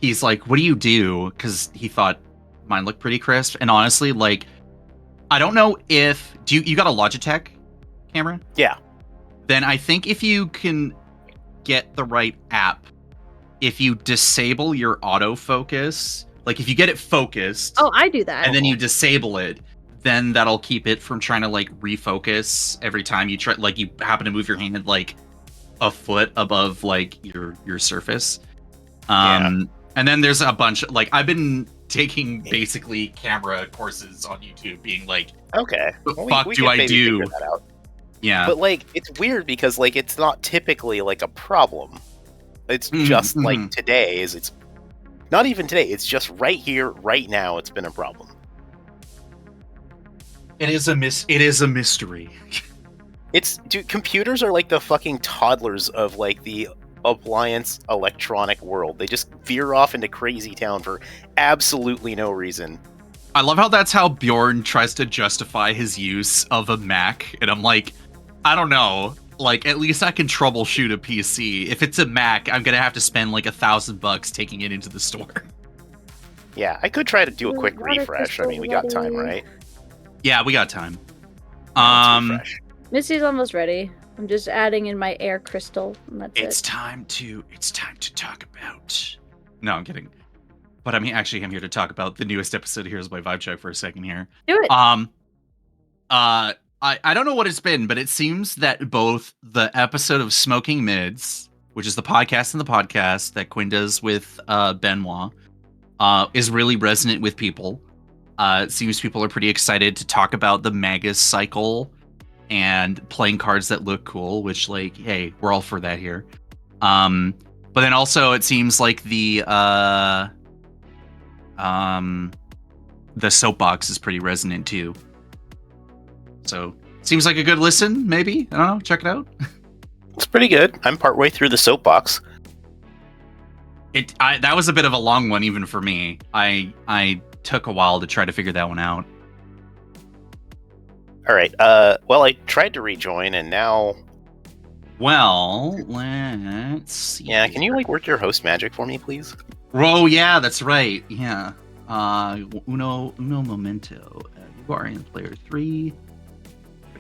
he's like, what do you do? Because he thought mine looked pretty crisp, and honestly, like, I don't know if you got a Logitech camera? Yeah. Then I think if you can get the right app, if you disable your autofocus, like if you get it focused, I do that, and then you disable it, then that'll keep it from trying to like refocus every time you try, like you happen to move your hand like a foot above like your surface. And then there's a bunch, like I've been taking basically camera courses on YouTube, being like, Okay. "What the Well, fuck we do could I maybe do?" figure that out. Yeah, But like, it's weird because like it's not typically like a problem. It's just like today is it's not even today. It's just right here, right now. It's been a problem. It is a mystery. Dude, computers are like the fucking toddlers of like the appliance electronic world. They just veer off into crazy town for absolutely no reason. I love how that's how Bjorn tries to justify his use of a Mac, and I'm like, I don't know. Like, at least I can troubleshoot a PC. If it's a Mac, I'm gonna have to spend like $1,000 taking it into the store. Yeah, I could try to do a quick refresh. I mean, we got time, right? Yeah, we got time. Let's refresh. Missy's almost ready. I'm just adding in my air crystal, and that's It's time to talk about. No, I'm kidding. But I'm here to talk about the newest episode of Here's My Vibe Check for a second here. Do it. I don't know what it's been, but it seems that both the episode of Smoking Mids, which is the podcast that Quinn does with Benoit, is really resonant with people. It seems people are pretty excited to talk about the Magus cycle and playing cards that look cool, which, like, hey, we're all for that here. But then also it seems like the soapbox is pretty resonant too. So seems like a good listen, maybe. I don't know. Check it out. It's pretty good. I'm partway through the soapbox. That was a bit of a long one, even for me. I took a while to try to figure that one out. All right. Well, I tried to rejoin, and now. Well, let's see. Yeah, can you like work your host magic for me, please? Oh yeah, that's right. Yeah. Uno momento. You are in player 3.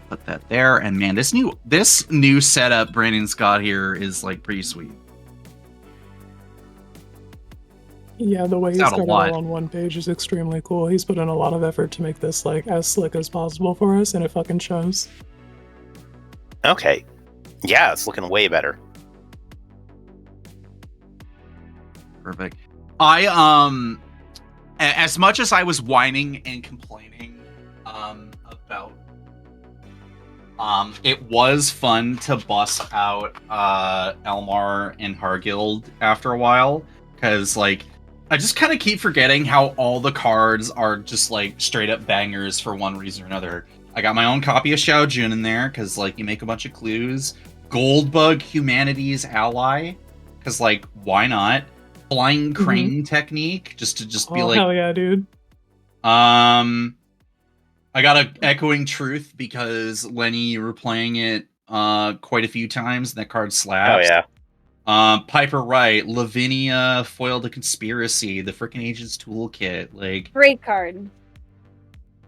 Put that there, and man, this new setup Brandon's got here is like pretty sweet. Yeah, the way he's got it all on one page is extremely cool. He's put in a lot of effort to make this like as slick as possible for us, and it fucking shows. Okay. Yeah, it's looking way better. Perfect. I as much as I was whining and complaining about it was fun to bust out Elmar and Hargild after a while, because like I just kind of keep forgetting how all the cards are just like straight up bangers for one reason or another. I got my own copy of Xiao Jun in there because like you make a bunch of clues. Goldbug, Humanity's Ally, because like why not? Flying Crane technique, just to be like, hell yeah, dude. I got a Echoing Truth because Lenny, you were playing it quite a few times, and that card slaps. Oh yeah. Piper Wright, Lavinia, Foil the Conspiracy, the frickin' Agent's Toolkit, like great card.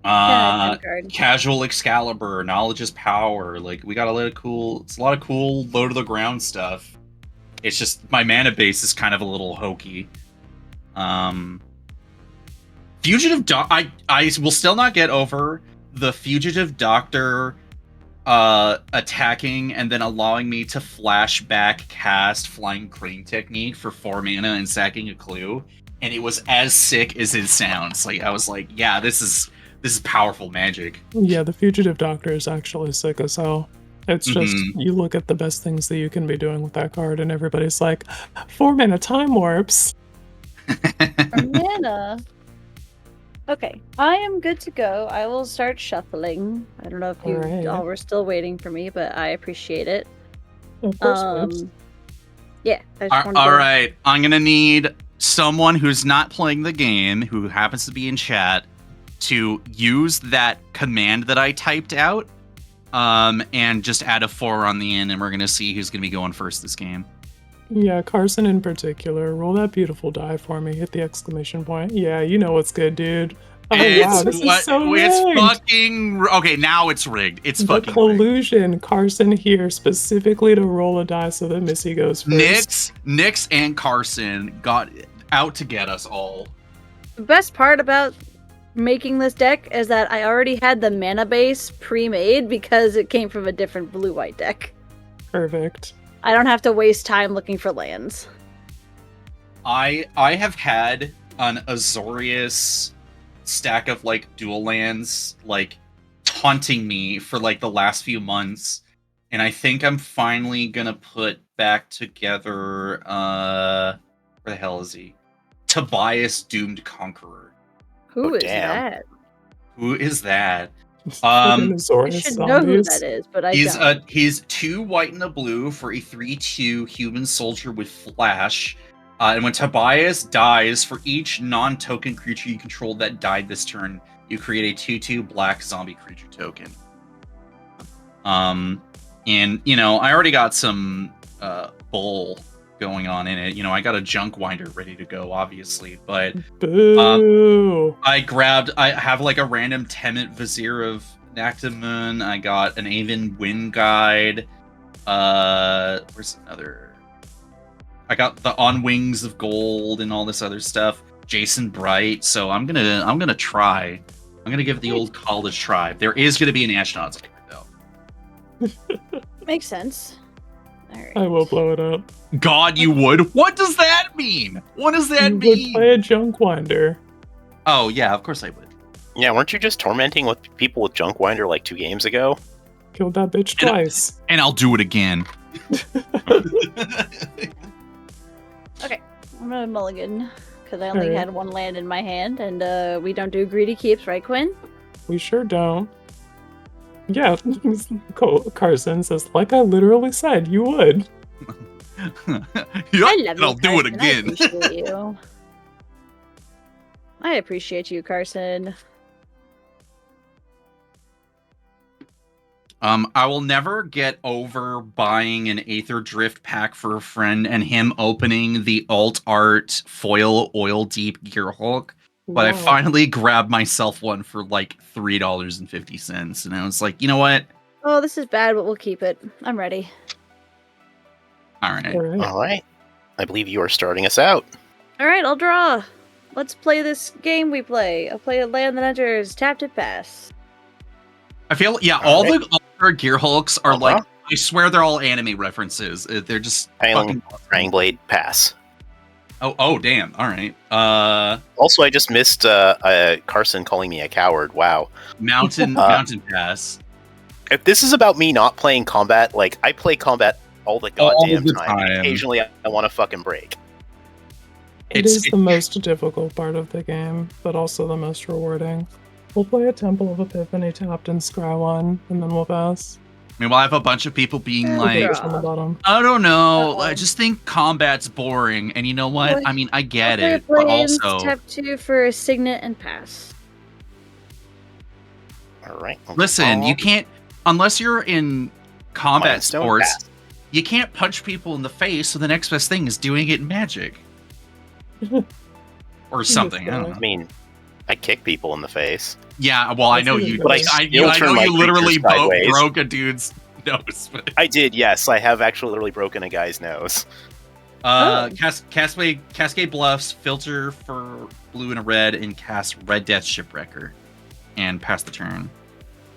Casual Excalibur, Knowledge is Power. Like we got a lot of cool low to the ground stuff. It's just my mana base is kind of a little hokey. Fugitive I will still not get over the Fugitive Doctor attacking and then allowing me to flashback cast Flying Crane technique for 4 mana and sacking a clue, and it was as sick as it sounds. Like I was like, yeah, this is powerful magic. Yeah, the Fugitive Doctor is actually sick as hell. It's just, you look at the best things that you can be doing with that card, and everybody's like, 4 mana time warps. Mana. Okay, I am good to go. I will start shuffling. I don't know if you all were still waiting for me, but I appreciate it. Of course, yeah. All right, I'm gonna need someone who's not playing the game, who happens to be in chat, to use that command that I typed out, and just add a 4 on the end, and we're gonna see who's gonna be going first this game. Yeah, Carson in particular. Roll that beautiful die for me. Hit the exclamation point. Yeah, you know what's good, dude. Oh wow, this is so rigged. It's fucking okay. Now it's rigged. It's fucking collusion. Rigged. Carson here specifically to roll a die so that Missy goes first. Nix, and Carson got out to get us all. The best part about making this deck is that I already had the mana base pre-made because it came from a different blue-white deck. Perfect. I don't have to waste time looking for lands. I have had an Azorius stack of like dual lands like taunting me for like the last few months, and I think I'm finally gonna put back together where the hell is he? Tobias Doomed Conqueror. Who is damn. that? Who is that? Fucking I Azorius should know who zombies. that is, but I don't. He's 2 white and a blue for a 3/2 human soldier with flash. And when Tobias dies, for each non-token creature you control that died this turn, you create a 2/2 black zombie creature token. And you know, I already got some bull going on in it. You know, I got a junk winder ready to go, obviously, but Boo. I have like a random Temet Vizier of Nactamoon. I got an Aven Wind Guide. Where's another? I got the On Wings of Gold and all this other stuff. Jason Bright. So I'm gonna try. I'm gonna give the old college try. There is gonna be an Ashnod's though. Makes sense. All right. I will blow it up. God, you would? What does that mean? What does that You would mean? play a junk winder. Oh yeah, of course I would. Yeah, weren't you just tormenting with people with Junkwinder like 2 games ago? Killed that bitch twice. And I'll do it again. Okay, I'm gonna mulligan because I only Alright. had one land in my hand, and we don't do greedy keeps, right, Quinn? We sure don't. Yeah, Carson says, like I literally said, you would. Yup, I love and you, I'll do it Carson. again. I appreciate you. I appreciate you, Carson. I will never get over buying an Aether Drift pack for a friend and him opening the alt art foil oil deep Gearhulk. But I Wow. finally grabbed myself one for like $3.50, and I was like, you know what? Oh, this is bad, but we'll keep it. I'm ready. All right. Alright. All right. I believe you are starting us out. All right, I'll draw. Let's play this game we play. I'll play a land that enters tap to pass. I feel all the Gearhulks are like, I swear they're all anime references. They're just Highland fucking Fangblade pass. Oh damn. All right. Also, I just missed Carson calling me a coward. Wow. Mountain Pass. If this is about me not playing combat, like I play combat all the goddamn the time. And occasionally, I want to fucking break. It is the most difficult part of the game, but also the most rewarding. We'll play a Temple of Epiphany tapped and scry one, and then we'll pass. I mean, we'll have a bunch of people being like, Yeah. On the bottom. I don't know. Uh-oh. I just think combat's boring. And you know what? Well, I mean, I get I'll it, play but plains, also, tap 2 for a signet and pass. All right. listen, you can't, unless you're in combat Stone sports, pass. you can't punch people in the face. So the next best thing is doing it in Magic or something. I don't know. I mean, I kick people in the face. Yeah, well, I know That's you. even better. I Still turn know my you literally creatures sideways. broke a dude's nose. But, I did, yes. I have actually literally broken a guy's nose. Cascade Bluffs, filter for blue and a red, and cast Red Death Shipwrecker, and pass the turn.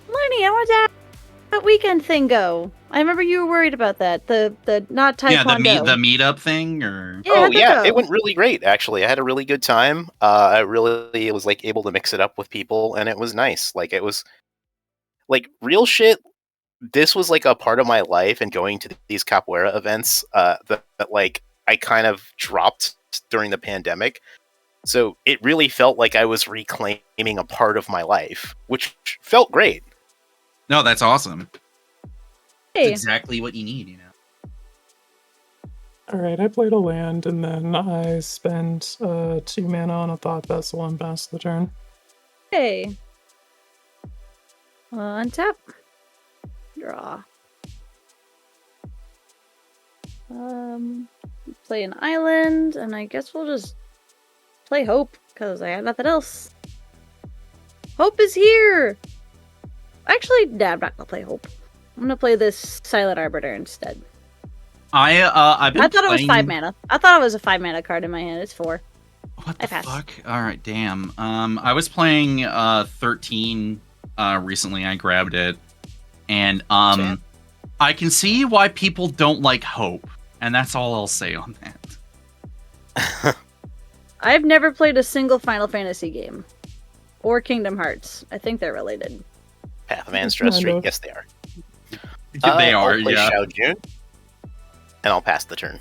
Lenny, I want that weekend thing go. I remember you were worried about that. The not taekwondo. Yeah, the meetup thing, or Yeah, Oh how'd that yeah, go? it went really great. Actually, I had a really good time. I really was like able to mix it up with people, and it was nice. Like it was like real shit. This was like a part of my life, and going to these capoeira events that like I kind of dropped during the pandemic. So it really felt like I was reclaiming a part of my life, which felt great. no, that's awesome. Hey, It's exactly what you need, you know. Alright, I played a land, and then I spent 2 mana on a Thought Vessel and passed the turn. hey. Untap. Draw. Play an island, and I guess we'll just play Hope, because I have nothing else. Hope is here! Actually, nah, I'm not gonna play Hope. I'm gonna play this Silent Arbiter instead. I've been I thought it was playing... 5 mana. I thought it was a 5 mana card in my hand. It's 4. What I the pass. fuck? All right, damn. I was playing 13 recently. I grabbed it, and Damn. I can see why people don't like Hope, and that's all I'll say on that. I've never played a single Final Fantasy game. Or Kingdom Hearts. I think they're related. Path of Ancestry. Yes, they are. They are, I'll play yeah. Xiao Jun, and I'll pass the turn.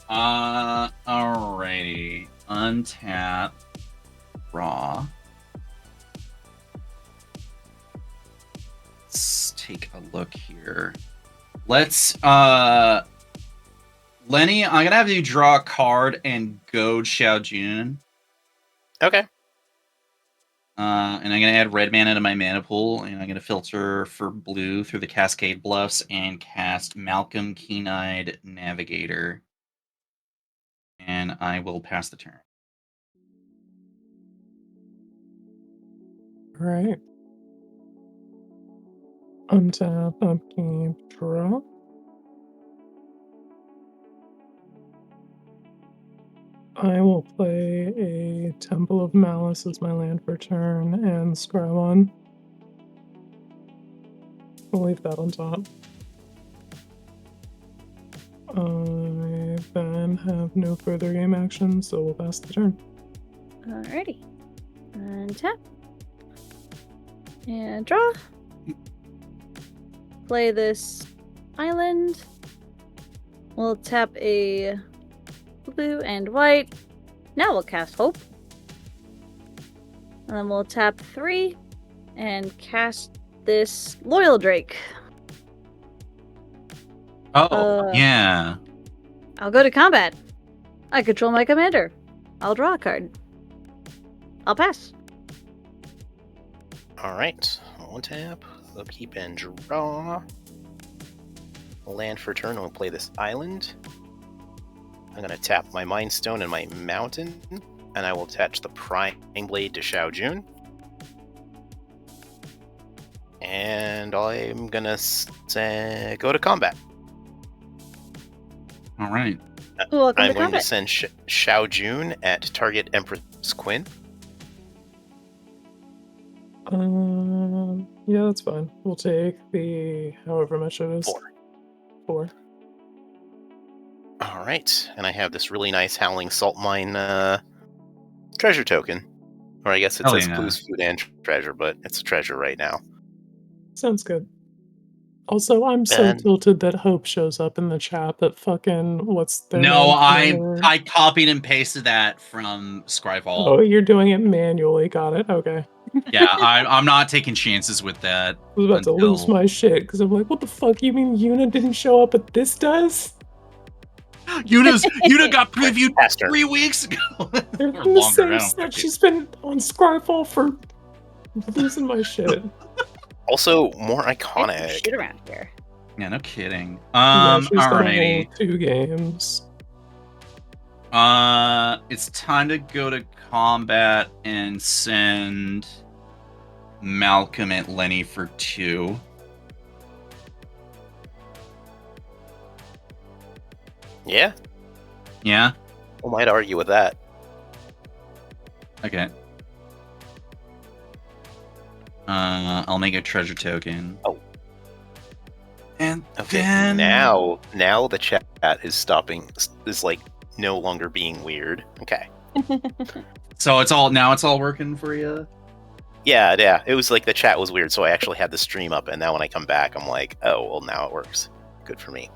Alrighty. Untap. Raw. Let's take a look here. Let's, Lenny, I'm gonna have you draw a card and go Xiao Jun. Okay. And I'm gonna add red mana to my mana pool, and I'm gonna filter for blue through the Cascade Bluffs and cast Malcolm Keen-Eyed Navigator. And I will pass the turn. All right. Untap, upkeep, draw. I will play a Temple of Malice as my land for turn and scry one. We'll leave that on top. I then have no further game action, so we'll pass the turn. Alrighty. And tap. And draw. Play this island. We'll tap a blue and white. Now we'll cast Hope. And then we'll tap 3 and cast this Loyal Drake. Oh, yeah. I'll go to combat. I control my commander. I'll draw a card. I'll pass. Alright. One tap. Upkeep and draw. Land for turn. We'll play this island. I'm going to tap my Mind Stone and my Mountain. And I will attach the Prying Blade to Xiao Jun. And I'm going to go to combat. All right. Welcome I'm to going combat. to send Xiao Jun at target Empress Quinn. Yeah, that's fine. We'll take the however much it is. 4. All right, and I have this really nice Howling Salt Mine treasure token. Or I guess it says clues, food, and treasure, but it's a treasure right now. Sounds good. Also, I'm so tilted that Hope shows up in the chat that fucking what's their name? No, I copied and pasted that from Scryfall. Oh, you're doing it manually. Got it. Okay. Yeah, I'm not taking chances with that. I was about to lose my shit because I'm like, what the fuck? You mean Yuna didn't show up, but this does? Yuna got previewed 3 weeks ago. In the same set, she's been on Scryfall for losing my shit. Also, more iconic. Shit around here. Yeah, no kidding. Alrighty. 2 games. It's time to go to combat and send Malcolm at Lenny for 2. Yeah. Yeah. I might argue with that. Okay. I'll make a treasure token. Oh. And okay, then now the chat is like no longer being weird. Okay. So it's all working for you? Yeah. It was like the chat was weird, so I actually had the stream up, and now when I come back, I'm like, oh, well, now it works. Good for me.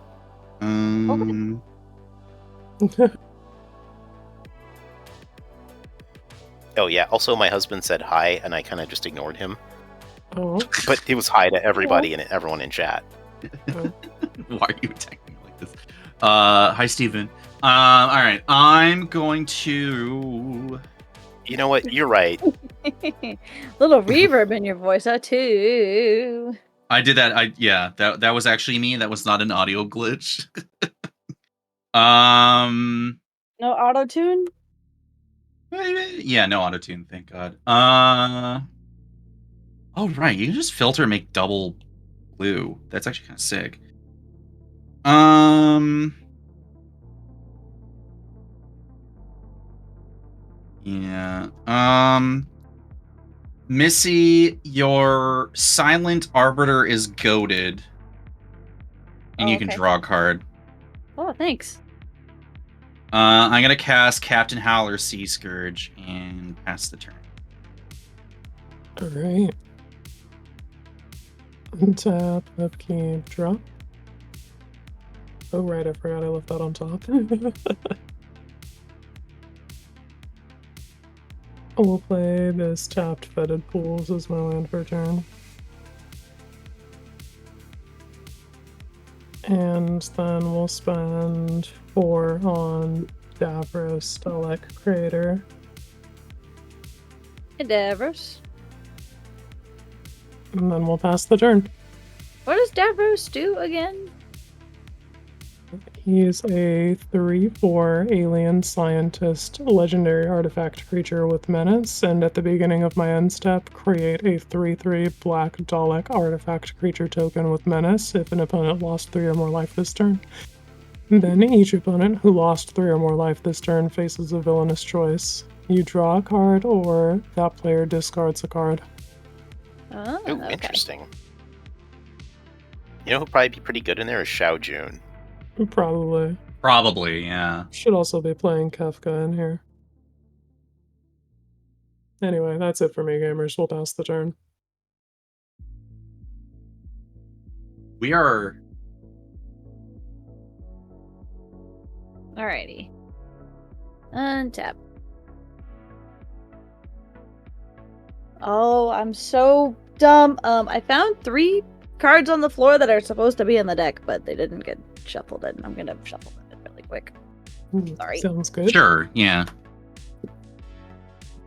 Oh yeah. Also, my husband said hi, and I kind of just ignored him. Oh. But he was hi to everybody and everyone in chat. Why are you attacking me like this? Hi, Steven. All right. I'm going to... You know what? You're right. Little reverb in your voice, too. I did that. Yeah, that was actually me. That was not an audio glitch. No auto-tune? Yeah, no auto-tune, thank God. Oh, right. You can just filter and make double blue. That's actually kind of sick. Yeah. Missy, your Silent Arbiter is goated. And you can draw a card. Oh, thanks. I'm gonna cast Captain Howler Sea Scourge and pass the turn. All right. Untap, upkeep, drop. Oh right, I forgot I left that on top. We'll play this tapped Fetid Pools as my land for turn. And then we'll spend 4 on Davros, Dalek Creator. Hey, Davros. And then we'll pass the turn. What does Davros do again? He's a 3/4 alien scientist legendary artifact creature with menace, and at the beginning of my end step, create a 3/3 black Dalek artifact creature token with menace if an opponent lost 3 or more life this turn. Then each opponent who lost 3 or more life this turn faces a villainous choice. You draw a card, or that player discards a card. Oh, Ooh, okay. interesting. You know who'd probably be pretty good in there is Xiao Jun. Probably. Probably, yeah. Should also be playing Kefka in here. Anyway, that's it for me, gamers. We'll pass the turn. We are. Alrighty. Untap. Oh, I'm so dumb. I found 3 cards on the floor that are supposed to be in the deck, but they didn't get shuffled in. I'm gonna shuffle them in really quick. Sorry. Sounds good. Sure, yeah.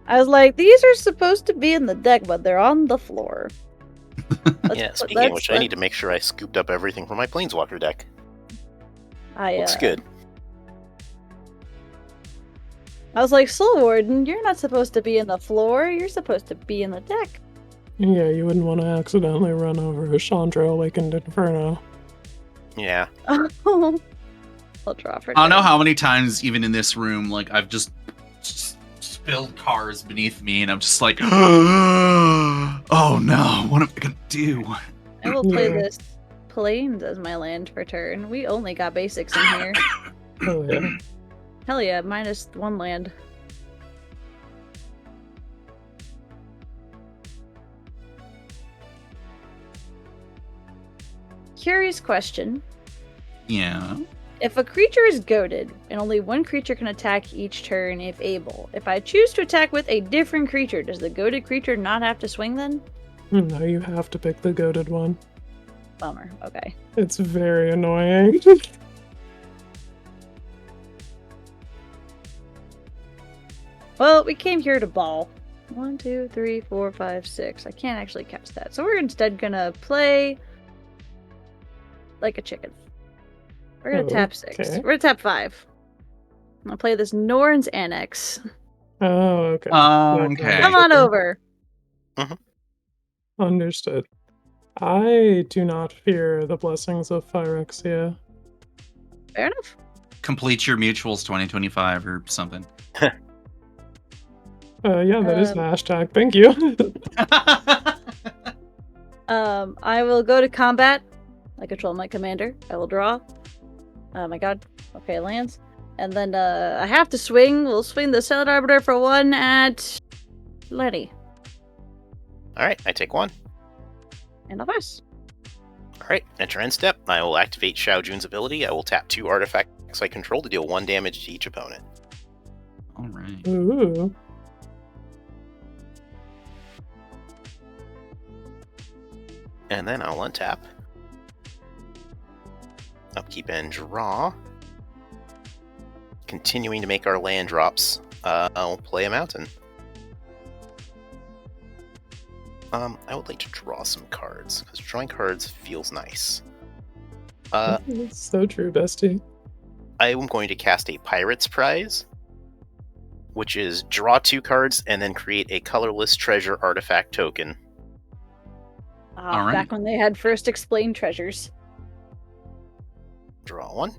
I was like, these are supposed to be in the deck, but they're on the floor. Yeah, speaking of which, I need to make sure I scooped up everything from my Planeswalker deck. Looks good. I was like, Soul Warden, you're not supposed to be in the floor. You're supposed to be in the deck. Yeah, you wouldn't want to accidentally run over a Chandra Awakened Inferno. Yeah. I'll draw for I don't know turn. how many times, even in this room, like I've just spilled cards beneath me, and I'm just like, oh no, what am I gonna do? I will play Yeah. this Plains as my land for turn. We only got basics in here. Oh yeah. Hell yeah, -1 land. Curious question. Yeah. If a creature is goaded, and only 1 creature can attack each turn if able, if I choose to attack with a different creature, does the goaded creature not have to swing then? No, you have to pick the goated one. Bummer. Okay. It's very annoying. Well, we came here to ball. 1, 2, 3, 4, 5, 6. I can't actually cast that. So we're instead gonna play like a chicken. We're gonna tap 6. Okay. We're gonna tap 5. I'm gonna play this Norn's Annex. Oh, okay. Okay. Come on over. Understood. I do not fear the blessings of Phyrexia. Fair enough. Complete your mutuals 2025 or something. Yeah, that is the hashtag. Thank you. I will go to combat. I control my commander. I will draw. Oh my god. Okay, lands. And then I have to swing. We'll swing the Stellar Arbiter for 1 at Letty. Alright, I take 1. And I'll pass. Alright, enter end step. I will activate Xiao Jun's ability. I will tap 2 artifacts I control to deal 1 damage to each opponent. Alright. Ooh. And then I'll untap. Upkeep and draw. Continuing to make our land drops. I'll play a mountain. I would like to draw some cards, because drawing cards feels nice. It's so true, bestie. I am going to cast a Pirate's Prize, which is draw 2 cards and then create a colorless treasure artifact token. All right. Back when they had first explained treasures. Draw 1.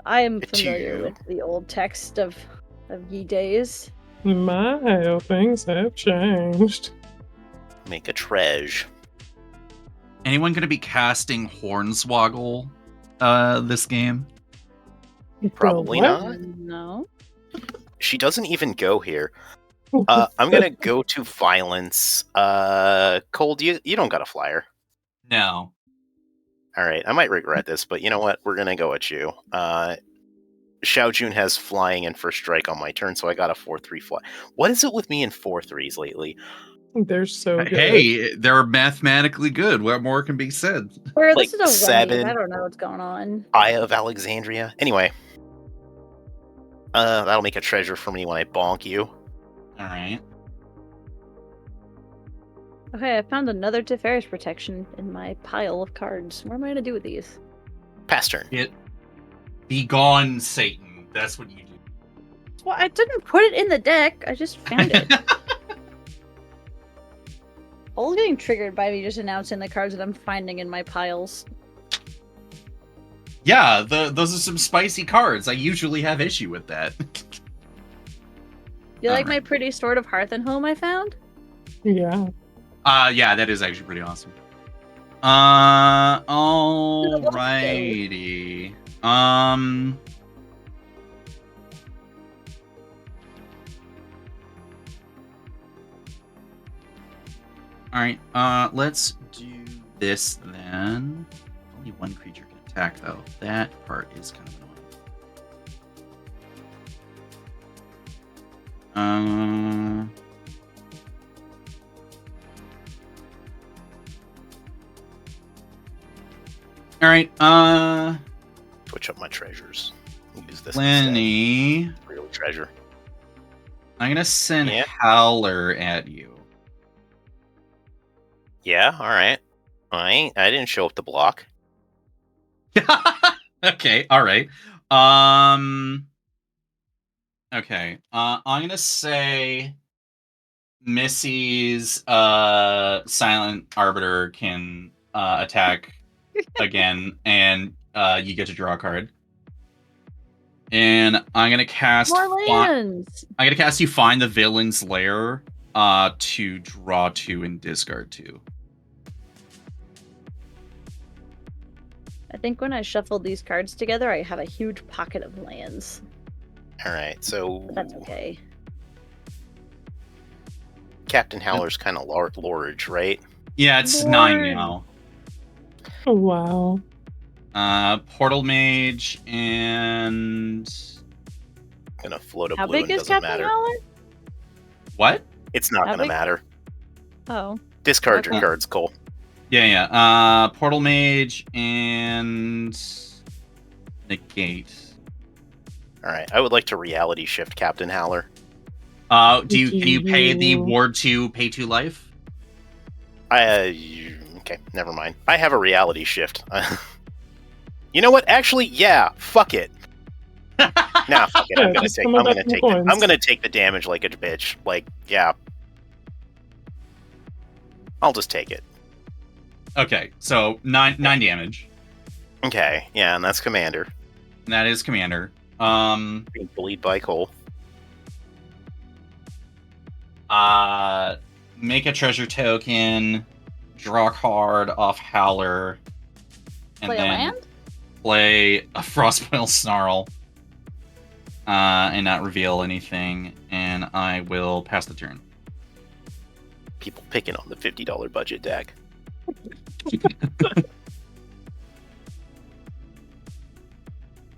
I am A familiar 2. with the old text of ye days. My, how things have changed. Make a treasure. Anyone gonna be casting Hornswoggle this game? Probably not. No. She doesn't even go here. I'm gonna go to violence. Cole, you don't got a flyer. No. All right, I might regret this, but you know what? We're gonna go at you. Xiao Jun has flying and first strike on my turn, so I got a 4/3 fly. What is it with me in 4/3s lately? They're so good. Hey, they're mathematically good. What more can be said? Or Like this is a 7. wave. I don't know what's going on. Eye of Alexandria. Anyway, that'll make a treasure for me when I bonk you. All right. Okay, I found another Teferi's protection in my pile of cards. What am I gonna do with these? Pass turn. Be gone, Satan. That's what you do. Well, I didn't put it in the deck. I just found it. All getting triggered by me just announcing the cards that I'm finding in my piles. Yeah, those are some spicy cards. I usually have issue with that. You like my pretty Sword of Hearth and Home I found? Yeah. Yeah, that is actually pretty awesome. Alrighty. Alright, let's do this then. Only one creature can attack though. That part is kind of annoying. Alright, Switch up my treasures. Use this Lenny. instead. Real treasure. I'm gonna send Yeah. Howler at you. Yeah, alright. I didn't show up the block. Okay, alright. Okay. I'm gonna say Missy's Silent Arbiter can attack again, and you get to draw a card. And I'm gonna cast More lands! I'm gonna cast you Find the Villain's Lair to draw 2 and discard 2. I think when I shuffled these cards together, I have a huge pocket of lands. Alright, so But that's okay. Captain Howler's kind of large, right? Yeah, it's 9 now. Oh, wow. Portal Mage and Gonna float a How blue big and is doesn't Captain matter. Howler? what? It's not How gonna big? matter. Oh. Discard your Okay. cards, Cole. Yeah. Portal Mage and negate. Alright, I would like to reality shift Captain Howler. Can you pay the Ward 2 pay 2 life? Okay, never mind. I have a reality shift. You know what? Actually, yeah, fuck it. Nah, fuck it. I'm gonna take the damage like a bitch. Like, yeah. I'll just take it. Okay, so 9 damage. Okay, yeah, and that's Commander. And that is Commander. Being bullied by Cole. Make a treasure token, draw a card off Howler, and Play a then land? play a Frostboil Snarl, and not reveal anything, and I will pass the turn. People picking on the $50 budget deck.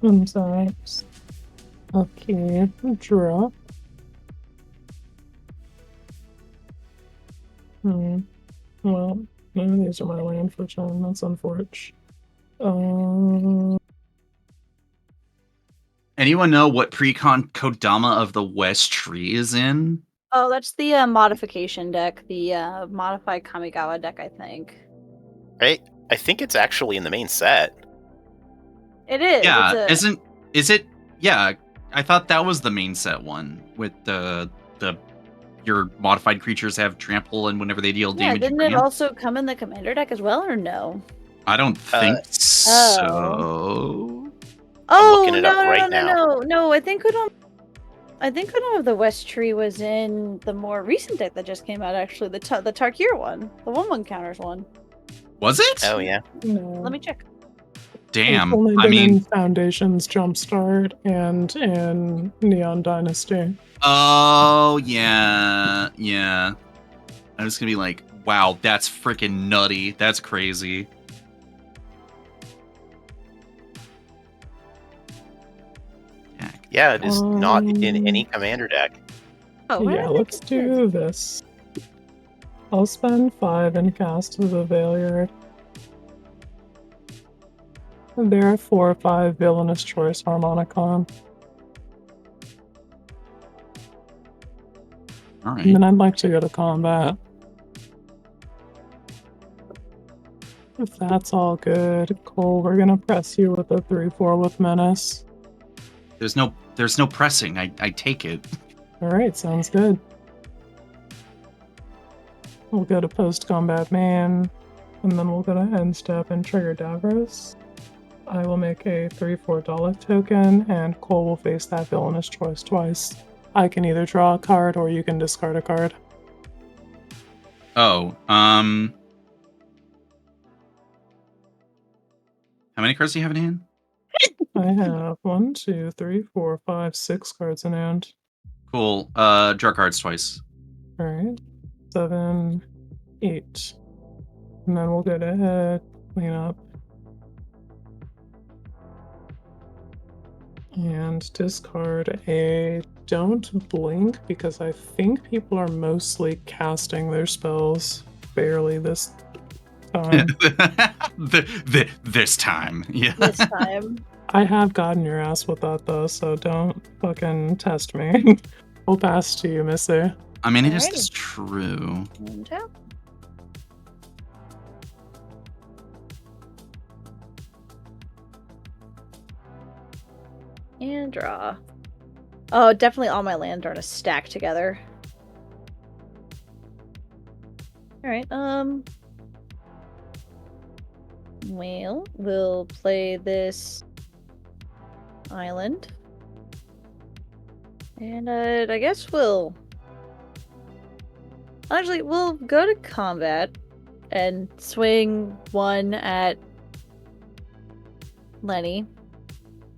I'm sorry. Okay, draw. Well, none of these are my land for turn. That's unfortunate. Anyone know what Precon Kodama of the West Tree is in? Oh, that's the modification deck. The modified Kamigawa deck, I think. Right? I think it's actually in the main set. It is. Yeah, it's is it? Yeah, I thought that was the main set one with the your modified creatures have trample, and whenever they deal damage, didn't you it grant. also come in the commander deck as well, or no? I don't think so. Oh, looking it up right now. No, I think Kodama of the West Tree was in the more recent deck that just came out, actually. The Tarkir one. The 1/1 counters one. Was it? Oh, yeah. No. Let me check. damn. It's only I been mean, in Foundations Jumpstart and in Neon Dynasty. oh yeah, yeah. I was gonna be like, wow, that's freaking nutty. That's crazy. Heck. Yeah, it is not in any commander deck. Oh, Yeah, let's do this. I'll spend 5 and cast the Valiard. There are 4 or 5 Villainous Choice Harmonicon. Alright. And then I'd like to go to combat. If that's all good, Cole, we're gonna press you with a 3/4 with Menace. There's no pressing. I take it. Alright, sounds good. We'll go to post-combat man, and then we'll go to end step and trigger Davros. I will make a 3/4 Dalek token, and Cole will face that Villainous Choice twice. I can either draw a card, or you can discard a card. Oh, how many cards do you have in hand? I have 1, 2, 3, 4, 5, 6 cards in hand. Cool. Draw cards twice. Alright. 7, 8. And then we'll go to head, clean up. And discard a Don't Blink, because I think people are mostly casting their spells barely this time. This time. Yeah. This time. I have gotten your ass with that though, so don't fucking test me. We'll pass to you, Missy. I mean, it Alrighty. is true. And tap. And draw. Oh, definitely all my lands are in a stack together. Alright, well, we'll play this island. And I guess we'll go to combat and swing 1 at Lenny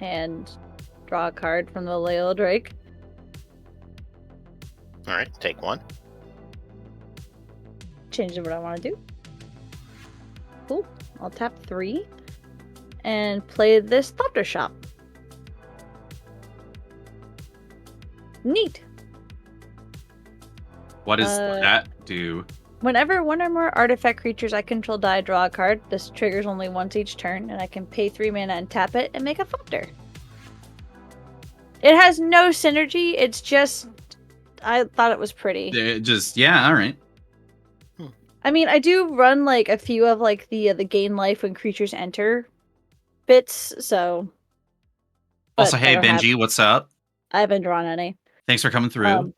and draw a card from the Leola Drake. Alright, take 1. Change to what I want to do. Cool. I'll tap 3 and play this Thopter Shop. Neat. What does that do? Whenever one or more artifact creatures I control die, draw a card. This triggers only once each turn, and I can pay 3 mana and tap it and make a Thopter. It has no synergy. It's just, I thought it was pretty. Yeah, all right. I mean, I do run like a few of like the gain life when creatures enter bits, so. Also, hey Benji, what's up? I haven't drawn any. Thanks for coming through.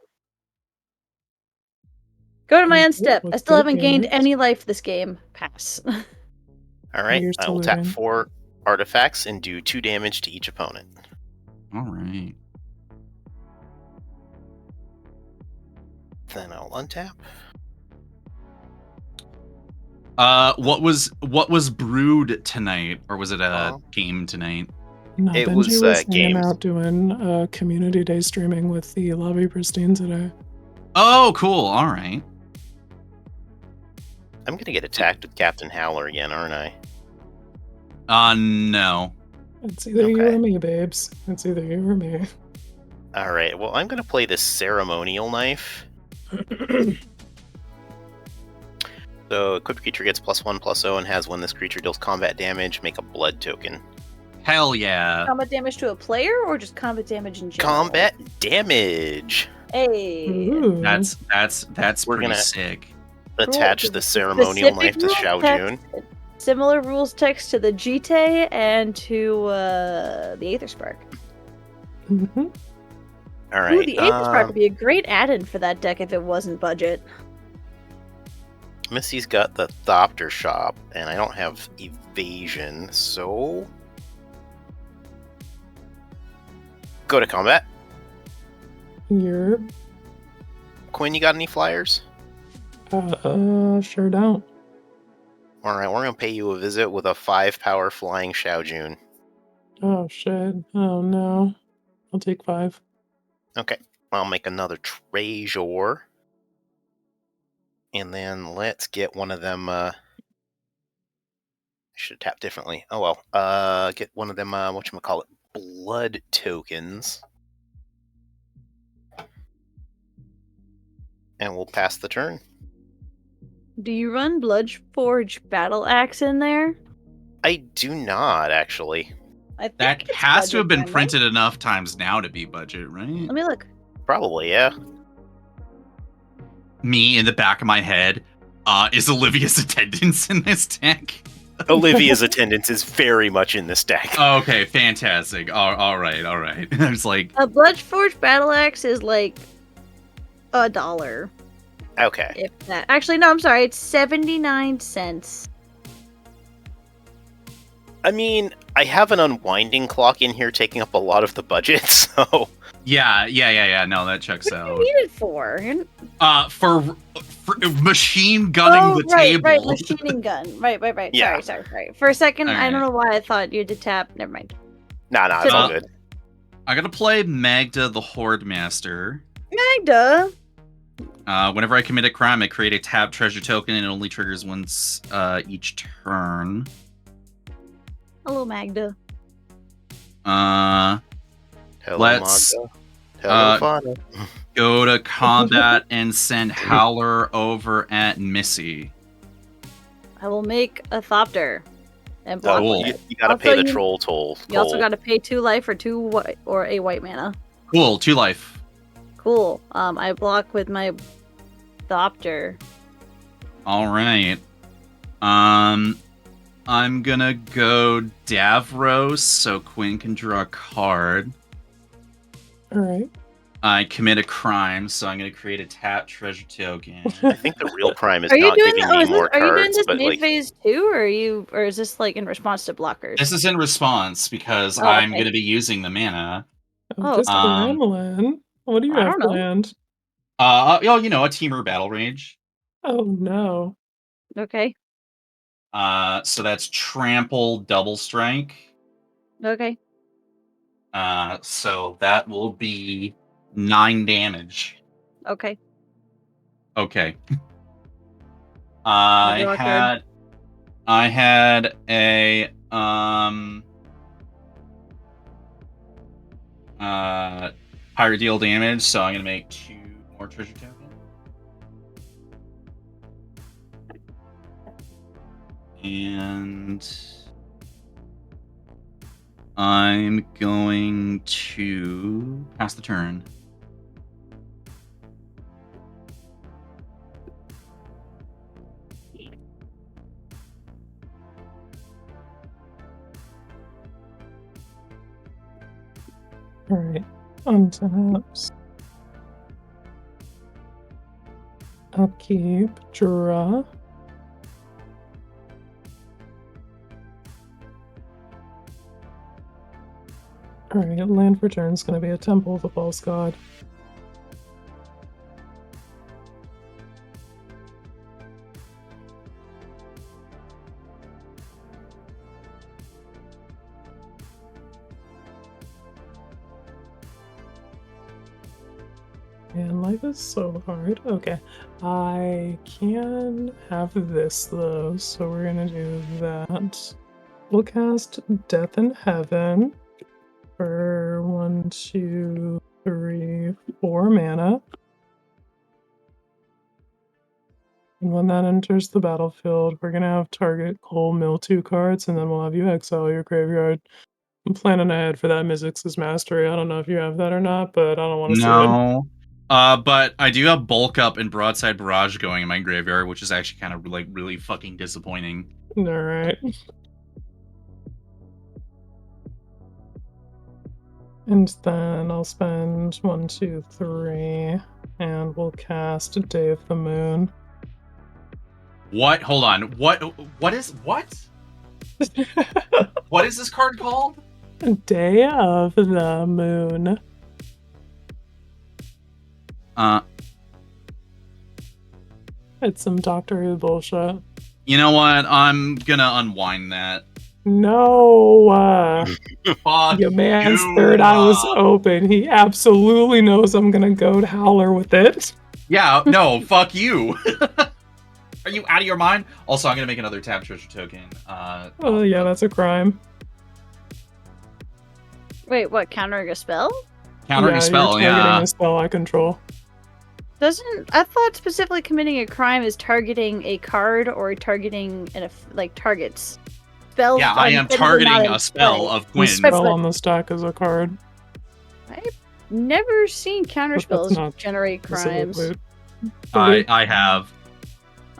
Go to my end step. I still haven't gained any life this game. Pass. Alright, I will tap 4 artifacts and do 2 damage to each opponent. Alright. Then I'll untap. What was brewed tonight, or was it a game tonight? No, It Benji was, was hanging games. out doing community day streaming with the Lobby Pristine today. Oh, cool. All right. I'm gonna get attacked with Captain Howler again, aren't I? No. It's either you or me, babes. It's either you or me. Alright, well, I'm gonna play this Ceremonial Knife. So, equipped creature gets +1/+0 and has when this creature deals combat damage, make a blood token. Hell yeah. Combat damage to a player or just combat damage in general? Combat damage! Hey. Ooh. That's We're pretty gonna- sick. Attach Cool. the Ceremonial Specific Knife to rule Xiao text- Jun. Similar rules text to the Jite and to the Aether Spark. Mm-hmm. Alright. Ooh, the Aether Spark would be a great add-in for that deck if it wasn't budget. Missy's got the Thopter Shop, and I don't have Evasion, so... Go to combat. You're Quinn, you got any flyers? sure don't. Alright, we're gonna pay you a visit with a 5-power flying Xiaojun. Oh shit. Oh no. I'll take 5. Okay, I'll make another treasure. And then let's get one of them, I should tap differently. Oh well. Get one of them, whatchamacallit, blood tokens. And we'll pass the turn. Do you run Bloodforge Battle Axe in there? I do not, actually. I think That it's has to have been budget friendly. printed enough times now to be budget, right? Let me look. Probably, yeah. Me in the back of my head, is Olivia's attendance in this deck? Olivia's attendance is very much in this deck. Okay, fantastic. All right. I was like, A Bloodforge Battle Axe is like $1. Okay. If that. Actually, no, I'm sorry. It's 79 cents. I mean, I have an unwinding clock in here taking up a lot of the budget, so... yeah. No, that checks What do you out. need it for? For machine gunning the table. Right, machining gun. Right. Yeah. Sorry. For a second, I don't Alright. know why I thought you did tap. Never mind. Nah, it's all good. I gotta play Magda the Horde Master. Magda. Whenever I commit a crime, I create a tapped treasure token and it only triggers once each turn. Hello, Magda. Hello, let's, Magda. Hello, Fauna. Go to combat and send Howler over at Missy. I will make a Thopter and block Cool. with it. You gotta Also, pay the you- troll toll. You also got to pay 2 life or 2 white or a white mana. Cool, 2 life. Cool. I block with my Thopter. All right. I'm gonna go Davros so Quinn can draw a card. Alright. I commit a crime, so I'm gonna create a tapped treasure token. I think the real crime is Are you not doing? giving Oh, me is this, more are you doing cards, this but mid like, phase too, or is this like in response to blockers? This is in response because Oh, I'm okay. gonna be using the mana. Oh, Just um, Gremlin. What do you I have don't know. planned? A Teamer Battle Rage. Oh no. Okay. So that's Trample Double Strike. Okay. So that will be 9 damage. Okay. Okay. I'll draw a card. I had a higher deal damage, so I'm gonna make 2 more treasure tokens. And I'm going to pass the turn. Alright. Untaps. Upkeep. Draw. Alright, land for turn is going to be a Temple of the False God. Man, life is so hard. Okay, I can have this though, so we're gonna do that. We'll cast Death in Heaven for 1, 2, 3, 4 mana. And when that enters the battlefield, we're gonna have target Cole mill 2 cards, and then we'll have you exile your graveyard. I'm planning ahead for that Mizzix's Mastery. I don't know if you have that or not, but I don't want to see it. No. But I do have Bulk Up and Broadside Barrage going in my graveyard, which is actually kind of like really fucking disappointing. Alright. And then I'll spend 1, 2, 3, and we'll cast Day of the Moon. What? Hold on. What is this card called? Day of the Moon. Uh, It's some Doctor Who bullshit. You know what? I'm gonna unwind that. No. Fuck Your man's you. third eye was open. He absolutely knows I'm gonna go Howler with it. Yeah, no, fuck you. Are you out of your mind? Also, I'm gonna make another tap treasure token. Oh yeah, that's a crime. Wait, what? Countering a spell? Countering a spell, you're targeting yeah. a spell I control. I thought specifically committing a crime is targeting a card or targeting targets. Spells. Yeah, I am targeting a spell of The Quinn. spell on the stack is a card. I've never seen counter spells generate crimes. Specifically. I have.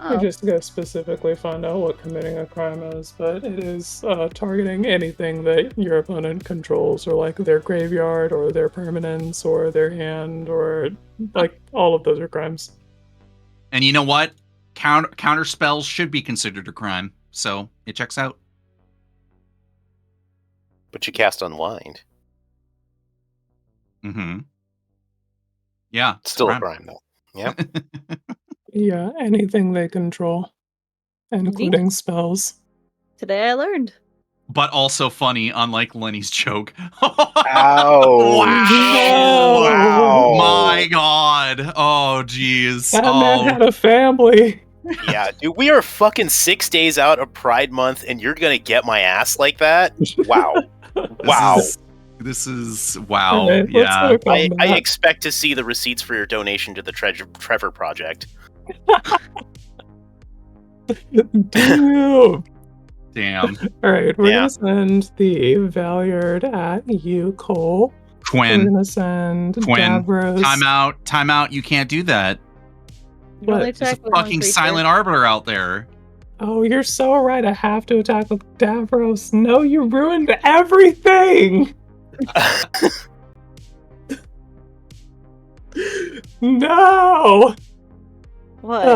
I just gotta specifically find out what committing a crime is, but it is targeting anything that your opponent controls, or like their graveyard, or their permanence, or their hand, or like all of those are crimes. And you know what? Counter spells should be considered a crime, so it checks out. But you cast Unwind. Mm-hmm. Yeah. Still a crime, though. Yeah. Yeah, anything they control, including spells. Today I learned. But also funny, unlike Lenny's joke. Ow! Wow! My God! Oh, jeez. That man had a family. Yeah, dude, we are fucking 6 days out of Pride Month, and you're gonna get my ass like that? Wow. Wow. This is wow. Right, yeah. I expect to see the receipts for your donation to the Trevor Project. Damn. Damn. All right, we're gonna send the Valyard at you, Cole. Quinn. We're gonna send Quinn. Davros. Time out. You can't do that. What? There's a fucking silent arbiter out there. Oh, you're so right. I have to attack with Davros. No, you ruined everything. No. What?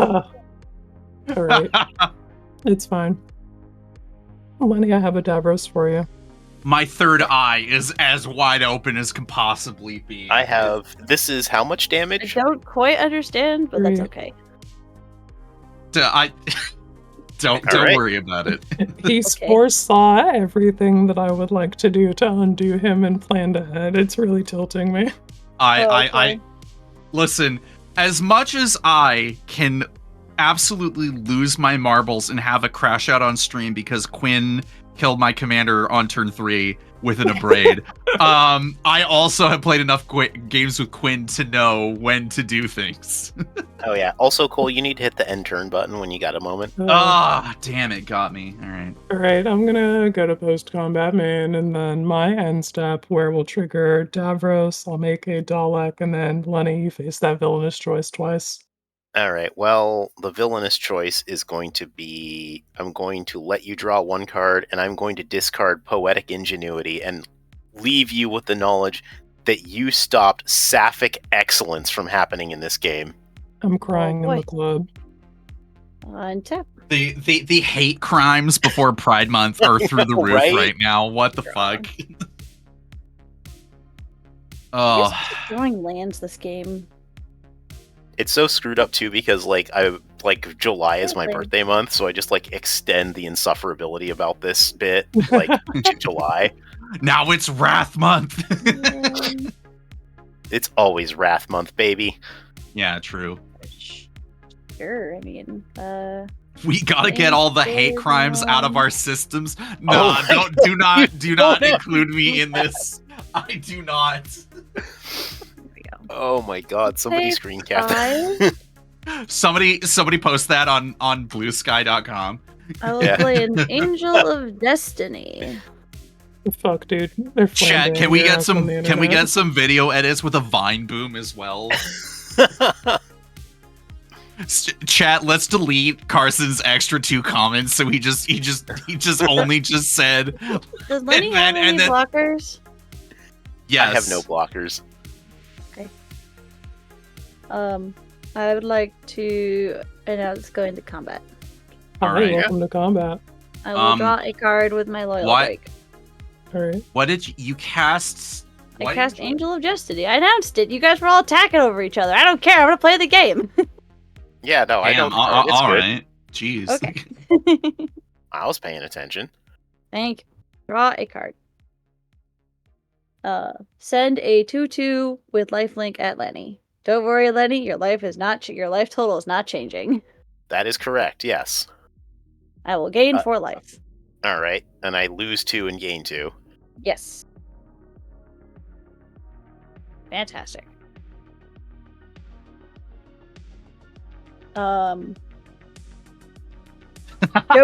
All right. It's fine. Lenny, I have a Davros for you. My third eye is as wide open as can possibly be. I have. This is how much damage? I don't quite understand, but that's okay. Don't worry about it. He foresaw everything that I would like to do to undo him and planned ahead. It's really tilting me. I listen, as much as I can absolutely lose my marbles and have a crash out on stream because Quinn killed my commander on turn 3 with an abrade. I also have played enough games with Quinn to know when to do things. Oh yeah. Also, Cole, you need to hit the end turn button when you got a moment. Damn it, got me. All right. All right, I'm gonna go to post-combat main, and then my end step where we'll trigger Davros, I'll make a Dalek, and then Lenny, you face that villainous choice twice. All right. Well, the villainous choice is going to be I'm going to let you draw one card, and I'm going to discard Poetic Ingenuity and leave you with the knowledge that you stopped Sapphic Excellence from happening in this game. I'm crying in the club. Untap. The hate crimes before Pride Month are through the roof right now. What the fuck? Oh, drawing lands this game. It's so screwed up too because July is my birthday month, so I just extend the insufferability about this bit to July. Now it's Wrath Month. It's always Wrath Month, baby. Yeah, true. Sure, I mean, we gotta get all the hate crimes out of our systems. No, do not include me in this. I do not. Oh my god, somebody screen cap that. Somebody post that on bluesky.com. I will play an Angel of Destiny. Fuck, dude. They're Chat, can we get some video edits with a Vine boom as well? Chat, let's delete Carson's extra 2 comments so he just only just said. Does Lenny have any blockers? Yes. I have no blockers. Okay. I would like to announce going to combat. Alright, welcome to combat. I will draw a card with my loyal break. Alright. What did you cast? I cast Angel of Destiny. I announced it. You guys were all attacking over each other. I don't care. I'm gonna play the game. Yeah, no, I don't. All right. Jeez. Okay. I was paying attention. Thank you. Draw a card. Send a 2/2 with lifelink at Lenny. Don't worry, Lenny. Your life total is not changing. That is correct. Yes. I will gain 4 life. All right, and I lose 2 and gain 2. Yes. Fantastic. Go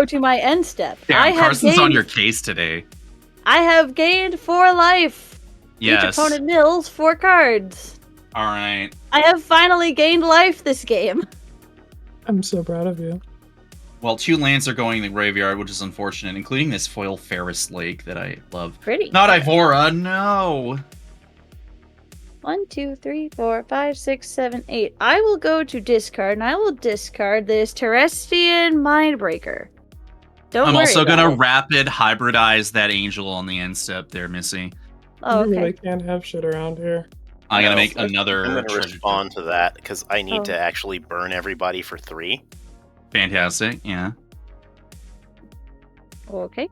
to my end step. Damn, Carson's on your case today. I have gained 4 life. Yes. Each opponent mills 4 cards. All right. I have finally gained life this game. I'm so proud of you. Well, 2 lands are going in the graveyard, which is unfortunate, including this foil Ferris Lake that I love. Pretty. Not Ivora, no. 1, 2, 3, 4, 5, 6, 7, 8. I will go to discard, and I will discard this Terrestrian Mindbreaker. I'm also going to rapid hybridize that angel on the end step there, Missy. Oh, okay. You really can't have shit around here. I'm going to make another... I'm going to respond to that, because I need to actually burn everybody for 3. Fantastic, yeah. Okay.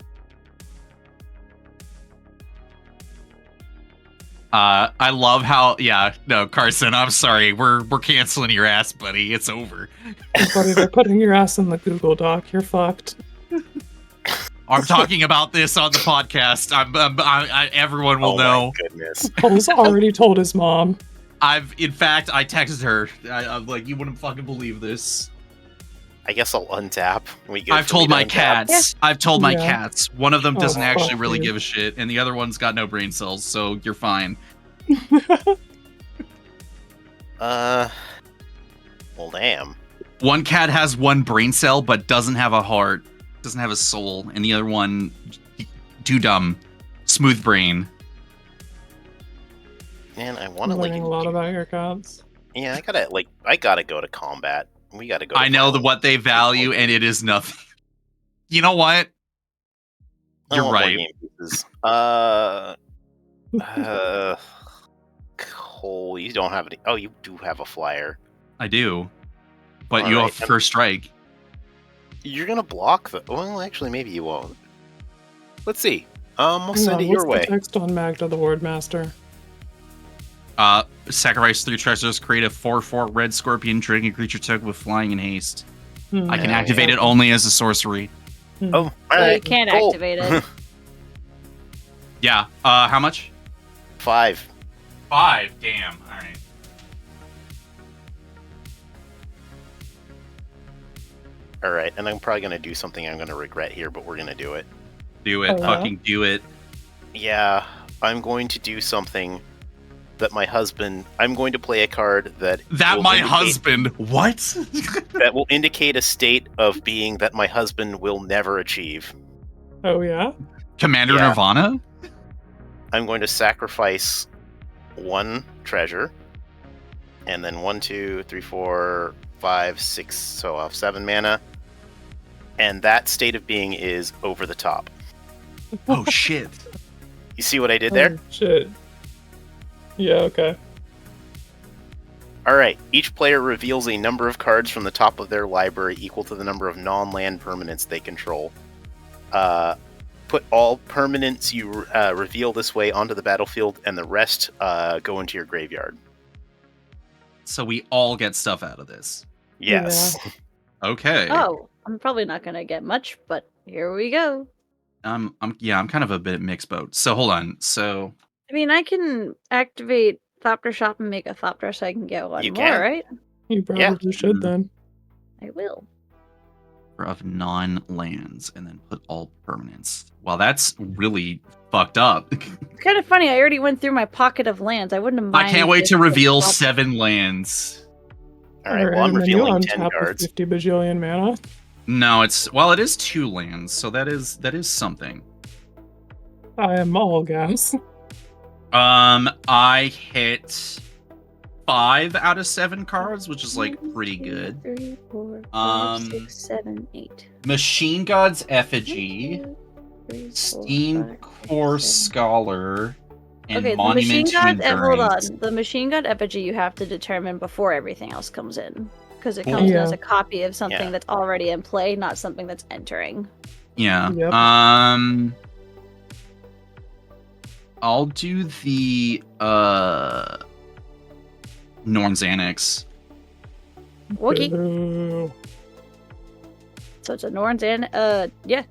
I love how, Carson, I'm sorry. We're canceling your ass, buddy. It's over. Buddy, they're putting your ass in the Google Doc. You're fucked. I'm talking about this on the podcast. Everyone will know. Oh my goodness. Paul's already told his mom. In fact, I texted her. I'm like, you wouldn't fucking believe this. I guess I'll untap. I've told my cats. Yeah. I've told my cats. One of them doesn't actually fuck really you. give a shit, and the other one's got no brain cells, so you're fine. Well, damn. One cat has 1 brain cell, but doesn't have a heart, doesn't have a soul, and the other one, too dumb. Smooth brain. Man, I want to I'm learning a lot about your cats. Yeah, I gotta go to combat. We gotta go. I know what they value, and it is nothing. You know what? You're right. Cole, you don't have any. Oh, you do have a flyer. I do, but All you right, have first strike. You're gonna block the. Well, actually, maybe you won't. Let's see. I'll send it your way. What's the text on Magda the Wardmaster? Sacrifice 3 treasures, create a 4/4 red scorpion, triggering a creature token with flying and haste. I can activate it only as a sorcery. Oh, So alright. you can't Cool. activate it. Yeah. How much? 5. 5. Damn. All right. Alright, and I'm probably gonna do something I'm gonna regret here, but we're gonna do it. Do it. Fucking do it. Yeah, I'm going to do something that my husband. I'm going to play a card that. That will my indicate- husband. What? That will indicate a state of being that my husband will never achieve. Oh, yeah? Commander Yeah. Nirvana? I'm going to sacrifice 1 treasure, and then 1, 2, 3, 4, 5, 6. So I'll have 7 mana, and that state of being is over the top. Oh shit. You see what I did there? Oh, shit. Yeah, okay. Alright, each player reveals a number of cards from the top of their library equal to the number of non-land permanents they control. Put all permanents you reveal this way onto the battlefield, and the rest go into your graveyard. So we all get stuff out of this. Yes. Okay. Oh, I'm probably not gonna get much, but here we go. I'm kind of a bit mixed boat. So hold on. So I mean, I can activate Thopter Shop and make a Thopter so I can get 1 You more, can. right? You probably should then. I will. of non-lands and then put all permanents. Well, that's really fucked up. It's kind of funny. I already went through my pocket of lands. I wouldn't have I minded can't wait if to it reveal was 7 lands. Alright, well, I'm and then you revealing 10 untap with cards. 50 bajillion mana. No, it is 2 lands, so that is something. I am all gas. I hit 5 out of 7 cards, which is like pretty good. 3, 4, 5, 6, 7, 8. Machine God's Effigy, 1, 2, 3, 4, Steam 5, 6, Core 7. Scholar, and Okay, the Monument Machine to God. Hold Endurance. on. The Machine God Effigy you have to determine before everything else comes in. because it Cool. comes in Yeah. as a copy of something Yeah. that's already in play, not something that's entering. Yeah. Yep. I'll do the Norn's Annex. Wookie. Boo. So it's a Norns and yeah.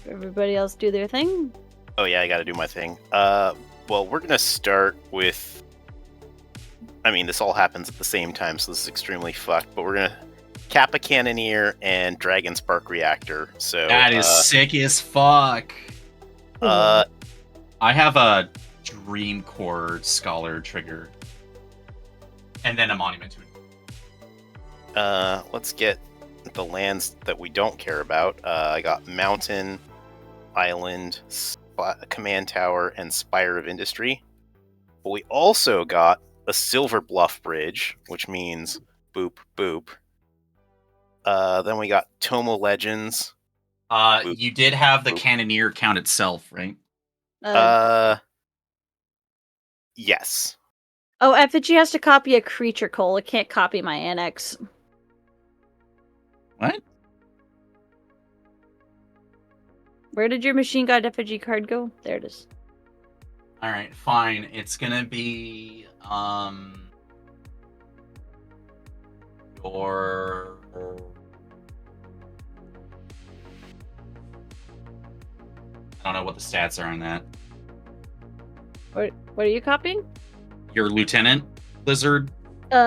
Everybody else do their thing. Oh yeah, I gotta do my thing. Well, we're gonna start with. I mean, this all happens at the same time, so this is extremely fucked. But we're gonna Kappa Cannoneer and Dragon Spark Reactor. So That is sick as fuck. Uh, I have a Dream Core Scholar trigger. And then a Monument to it. let's get the lands that we don't care about. I got Mountain, Island, Command Tower, and Spire of Industry. But we also got a Silver Bluff Bridge, which means boop boop. Then we got Tomo Legends. Boop. You did have the Boop. Cannoneer count itself, right? Yes. Oh, Effigy has to copy a creature, Cole. It can't copy my annex. What? Where did your Machine God Effigy card go? There it is. Alright, fine. It's gonna be your I don't know what the stats are on that. What are you copying? Your Lieutenant Lizard.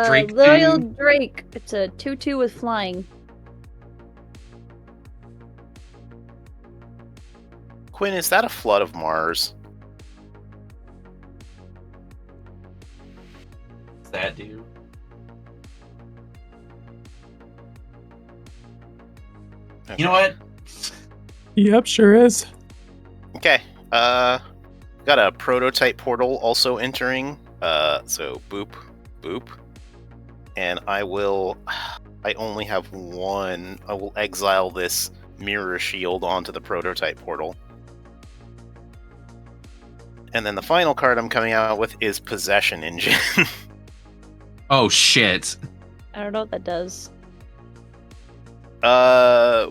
Drake Loyal thing? Drake. It's a 2/2 with flying. Quinn, is that a Flood of Mars? What's that do? Okay. You know what? Yep, sure is. Okay. Got a prototype portal also entering. So boop, boop. And I only have one. I will exile this Mirror Shield onto the prototype portal. And then the final card I'm coming out with is Possession Engine. Oh shit. I don't know what that does.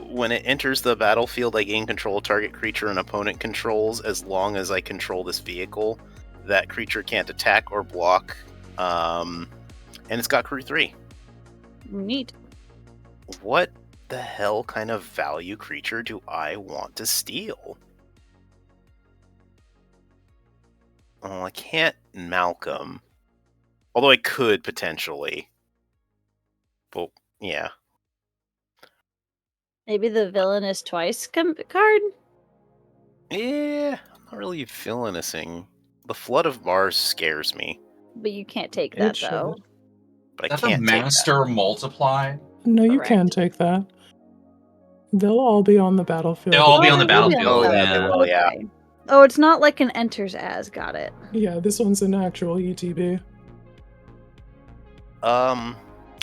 When it enters the battlefield, I gain control of target creature an opponent controls as long as I control this vehicle. That creature can't attack or block. And it's got crew 3. Neat. What the hell kind of value creature do I want to steal? Oh, I can't Malcolm. Although I could potentially. But yeah. Maybe the Villainous Twice card? Yeah, I'm not really villainousing. The Flood of Mars scares me, But you can't take It that, should. though. but I That's a can't take that. Master Multiply. No, you Correct. can take that. They'll all be on the battlefield. They'll all be Oh, on the they will be battlefield. Oh, yeah, yeah. they will. yeah. Okay. Oh, it's not like an enters as. Got it. Yeah, this one's an actual ETB.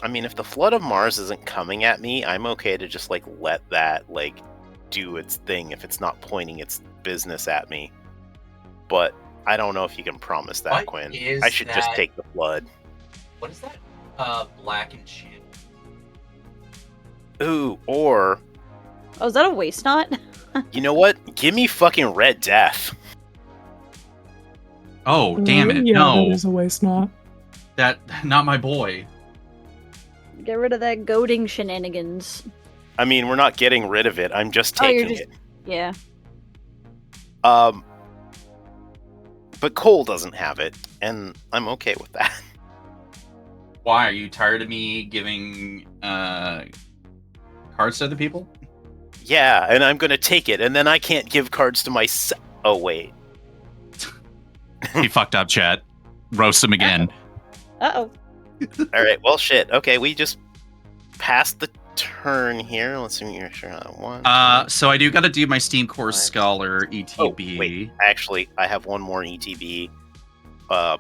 I mean, if the Flood of Mars isn't coming at me, I'm okay to just, like, let that, like, do its thing if it's not pointing its business at me. But I don't know if you can promise that, What Quinn. is I should just that? take the Flood. What is that? Black enchant. Ooh, or, Oh, is that a Waste Knot? you know what? Give me fucking Red Death. Oh, damn it. Yeah, No. that is a waste knot. That not my boy. Get rid of that goading shenanigans. I mean, we're not getting rid of it. I'm just Oh, you're taking just- it. Yeah. But Cole doesn't have it, and I'm okay with that. Why? Are you tired of me giving cards to other people? Yeah, and I'm gonna take it, and then I can't give cards to myself. Oh, wait. He fucked up, chat. Roast him again. Uh-oh. Alright, well, shit. Okay, we just passed the turn here. Let's see what you're sure on. One. So I do got to do my Steam Core Five. Scholar ETB. Oh, wait. Actually, I have one more ETB,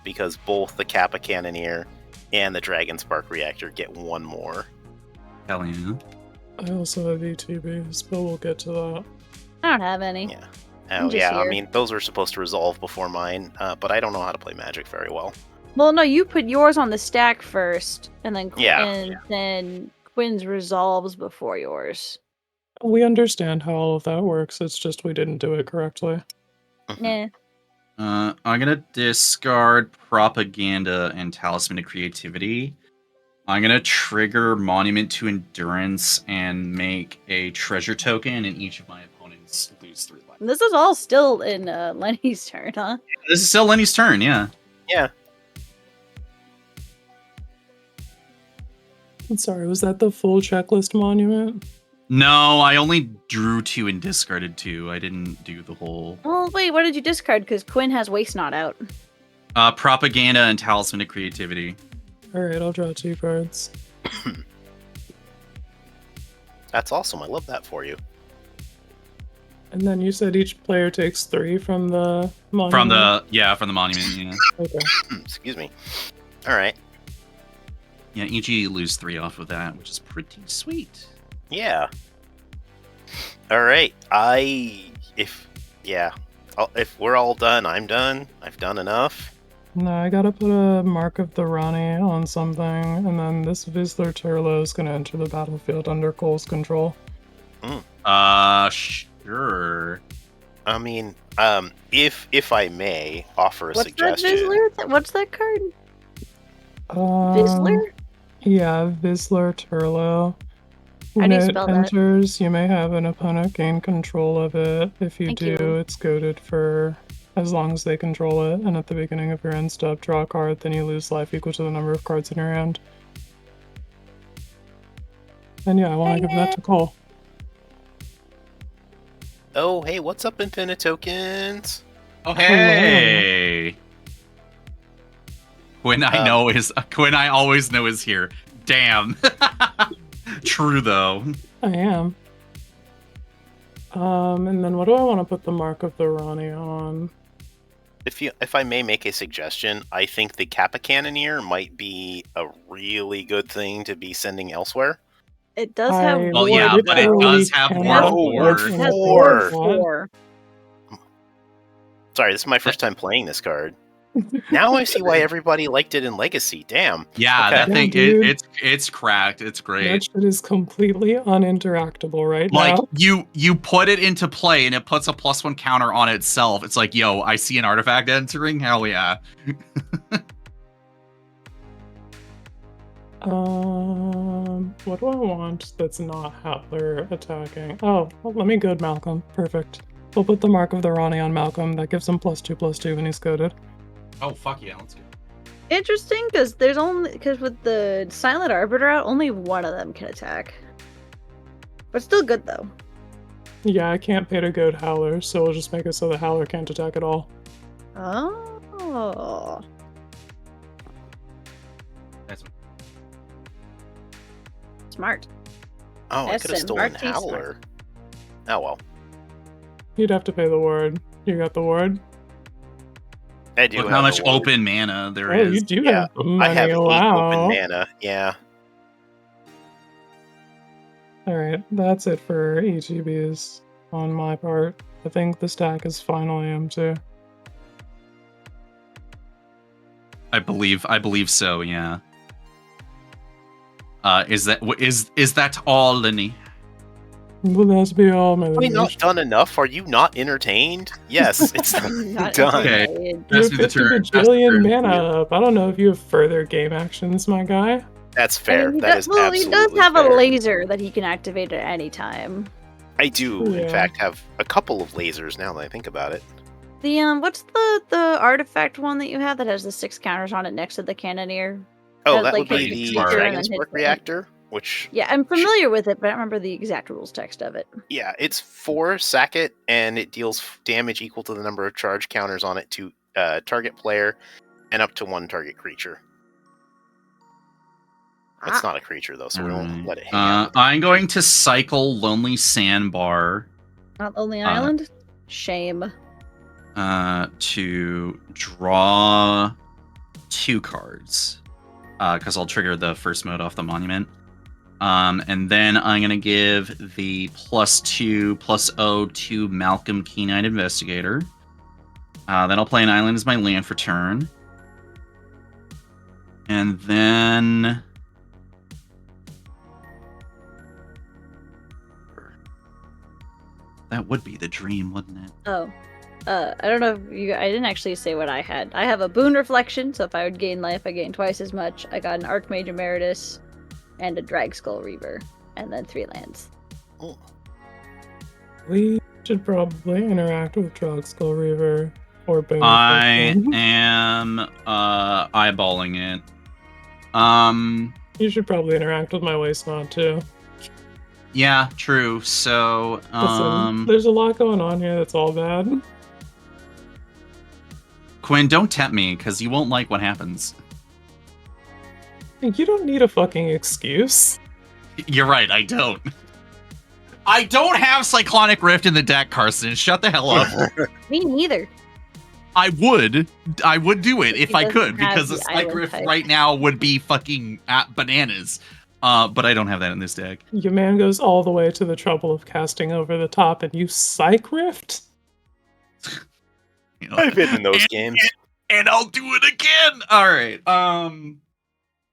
because both the Kappa Cannoneer and the Dragon Spark Reactor get one more. Hell yeah. I also have ETBs, but we'll get to that. I don't have any. Yeah. Oh yeah, I mean those are supposed to resolve before mine, but I don't know how to play Magic very well. Well, no, you put yours on the stack first, and then then Quinn's resolves before yours. We understand how all of that works. It's just we didn't do it correctly. Yeah. I'm gonna discard Propaganda and Talisman of Creativity. I'm gonna trigger Monument to Endurance and make a treasure token, and each of my opponents lose 3 life. This is all still in Lenny's turn, huh? This is still Lenny's turn, yeah. Yeah. I'm sorry, was that the full checklist monument? No, I only drew 2 and discarded 2. I didn't do the whole... Well, wait, what did you discard? Because Quinn has Waste Not out. Propaganda and Talisman of Creativity. Alright, I'll draw 2 cards. That's awesome. I love that for you. And then you said each player takes 3 from the monument? From the monument, yeah. Okay. Excuse me. Alright. Yeah, each of you lose 3 off of that, which is pretty sweet. Yeah. Alright. If we're all done, I'm done. I've done enough. No, I gotta put a Mark of the Rani on something, and then this Vizsla Turlo is gonna enter the battlefield under Cole's control. Sure. I mean, if I may offer a What's suggestion. that Vizsla? What's that card? Vizsla? Yeah, Vizsla Turlo. When it enters, you may have an opponent gain control of it. If you do, it's goaded for as long as they control it. And at the beginning of your end step, draw a card, then you lose life equal to the number of cards in your hand. And yeah, I want to give that to Cole. Oh, hey, what's up, Infinite Tokens? Oh, hey! Quinn I always know is here. Damn. True, though. I am. And then what do I want to put the Mark of the Rani on? If I may make a suggestion, I think the Kappa Cannoneer might be a really good thing to be sending elsewhere. It does have Well, yeah, but it does have four. Sorry, this is my first time playing this card. Now I see why everybody liked it in Legacy. Damn. Yeah, okay. That thing, it's cracked. It's great. That shit is completely uninteractable right now. Like, you put it into play and it puts a +1 counter on itself. It's like, yo, I see an artifact entering. Hell yeah. What do I want that's not Hattler attacking? Oh, well, let me goad Malcolm. Perfect. We'll put the Mark of the Rani on Malcolm. That gives him +2/+2 when he's goaded. Oh, fuck yeah, let's go. Interesting, because with the Silent Arbiter out, only one of them can attack. But still good, though. Yeah, I can't pay to goad Howler, so we'll just make it so the Howler can't attack at all. Oh. That's smart. Oh, I could have stolen Howler. Oh, well. You'd have to pay the ward. You got the ward? I do. Look how much open mana there is. You do have money. I have 8 open mana. Yeah. Alright, that's it for EGBs on my part. I think the stack is finally empty. I believe so, yeah. Is that all, Lenny? Will that be all, my Have we not done enough? Are you not entertained? Yes, it's not done. Okay. You're 50 bajillion mana up. I don't know if you have further game actions, my guy. That's fair. I mean, that is absolutely he does have fair. a laser that he can activate at any time. I do, in fact, have a couple of lasers now that I think about it. The what's the artifact one that you have that has the 6 counters on it next to the Cannoneer? Oh, that would be the Dragon Spark Reactor, which... Yeah, I'm familiar with it, but I don't remember the exact rules text of it. Yeah, it's 4 sack it, and it deals damage equal to the number of charge counters on it to target player, and up to 1 target creature. It's not a creature, though, so we won't let it hang out. I'm going to cycle Lonely Sandbar. Not Lonely Island? Shame. To draw 2 cards. Because I'll trigger the first mode off the monument. And then I'm going to give the +2/+0 to Malcolm Keen-Eyed Investigator. Then I'll play an island as my land for turn. And then... That would be the dream, wouldn't it? Oh. I don't know if I didn't actually say what I had. I have a Boon Reflection, so if I would gain life, I gain twice as much. I got an Archmage Emeritus and a Dragskull Reaver, and then 3 lands. Oh. We should probably interact with Dragskull Reaver or Boon. I am eyeballing it. You should probably interact with my Wasteland too. Yeah, true. So, Listen, there's a lot going on here that's all bad. Quinn, don't tempt me, because you won't like what happens. You don't need a fucking excuse. You're right, I don't. I don't have Cyclonic Rift in the deck, Carson. Shut the hell up. Me neither. I would do it if I could, because the a Cyclonic Rift type. right now would be fucking at bananas. But I don't have that in this deck. Your man goes all the way to the trouble of casting over the top, and you Psych Rift? You know, I've been in those games. and I'll do it again. All right.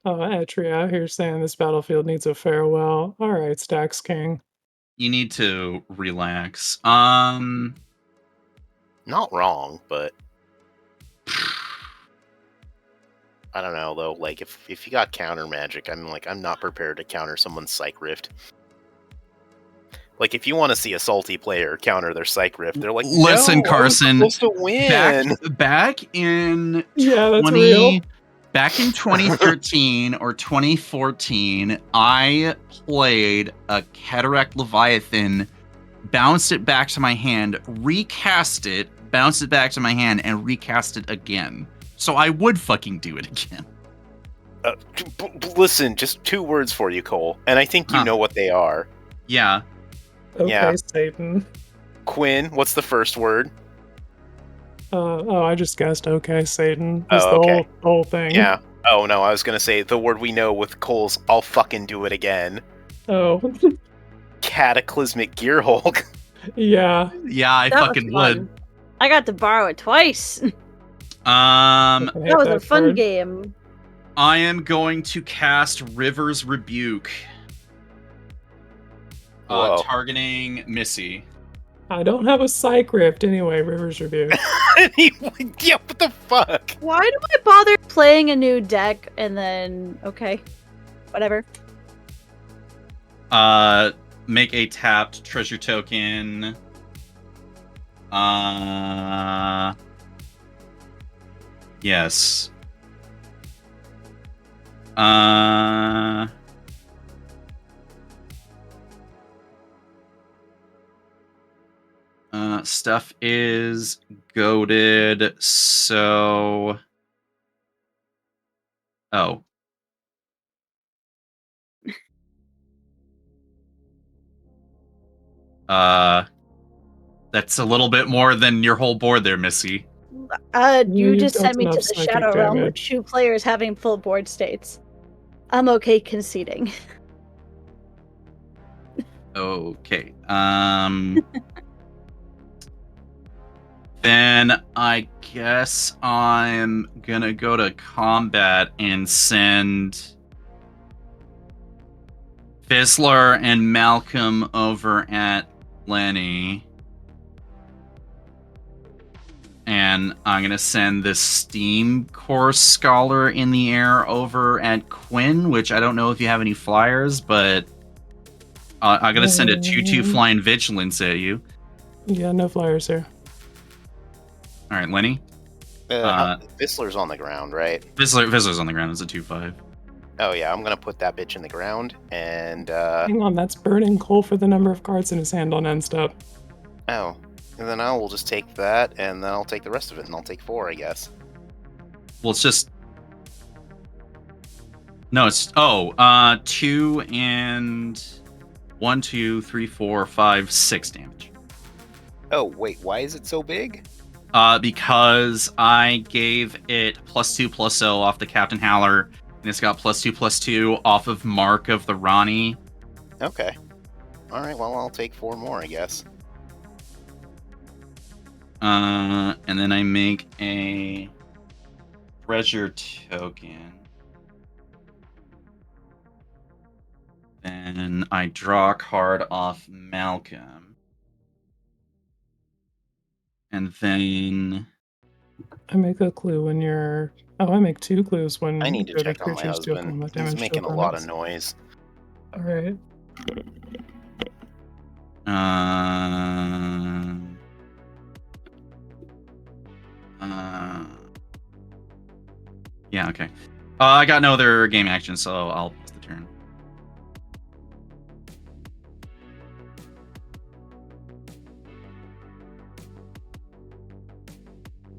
Etri out here saying this battlefield needs a farewell. All right, Stacks King. You need to relax. Not wrong, but I don't know though. Like if you got counter magic, I'm not prepared to counter someone's Psych Rift. Like if you want to see a salty player counter their Psych Rift, they're like, listen, no, Carson, I was supposed to win. Back in Yeah, that's real. Back in 2013 or 2014, I played a Cataract Leviathan, bounced it back to my hand, recast it, bounced it back to my hand, and recast it again. So I would fucking do it again. Listen, just 2 words for you, Cole, and I think you know what they are. Yeah. Okay, Yeah. Satan. Quinn, what's the first word? I just guessed okay, Satan. Oh, That's okay. the whole thing. Yeah. Oh, no, I was gonna say the word we know with Cole's I'll fucking do it again. Oh. Cataclysmic Gearhulk. Yeah. Yeah, I That was fucking fun. would. I got to borrow it twice. I hate That was a fun card. game. I am going to cast River's Rebuke. Whoa. Targeting Missy. I don't have a Psych Rift anyway, River's Rebuke. Yeah, what the fuck? Why do I bother playing a new deck and then okay, whatever. Make a tapped treasure token. Yes. Stuff is goated, so... Oh. That's a little bit more than your whole board there, Missy. You You've just got sent me to enough the psychic Shadow Realm with damage. 2 players having full board states. I'm okay conceding. Okay. Then I guess I'm gonna go to combat and send Fizzler and Malcolm over at Lenny. And I'm gonna send the Steam Course Scholar in the air over at Quinn, which I don't know if you have any flyers, but I'm gonna send a 2/2 Flying Vigilance at you. Yeah, no flyers here. All right, Lenny. Vissler's on the ground, right? Fizzler's on the ground. It's a 2/5. Oh yeah, I'm gonna put that bitch in the ground, and Hang on, that's burning coal for the number of cards in his hand on end step. oh, and then I will just take that, and then I'll take the rest of it, and I'll take 4, I guess. Well, it's just no. It's 2 and 1, 2, 3, 4, 5, 6 damage. Oh wait, why is it so big? Because I gave it +2/+0 off the Captain Howler And it's got +2/+2 off of Mark of the Ronnie. Okay. All right. Well, I'll take 4 more, I guess. And then I make a treasure token. Then I draw a card off Malcolm. And then I make a clue when you're. Oh, I make 2 clues when I need to created check on my creatures deal husband. combat He's damage to making a lot of opponents. noise. All right. Yeah, okay. I got no other game action, so I'll pass the turn.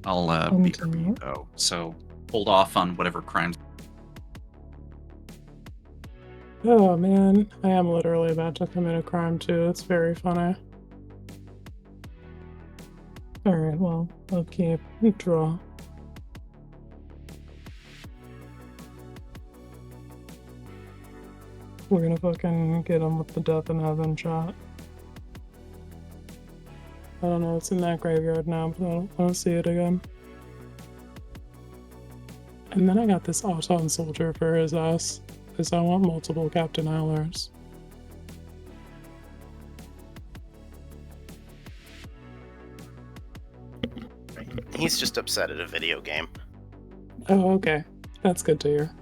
I'll BRB though, so hold off on whatever crimes. Oh man, I am literally about to commit a crime too. It's very funny. Alright, well, I'll keep draw. We're gonna fucking get him with the death in heaven shot. I don't know what's in that graveyard now, but I don't see it again. And then I got this Auton soldier for his ass, because I want multiple Captain Howlers. He's just upset at a video game. Oh, okay. That's good to hear.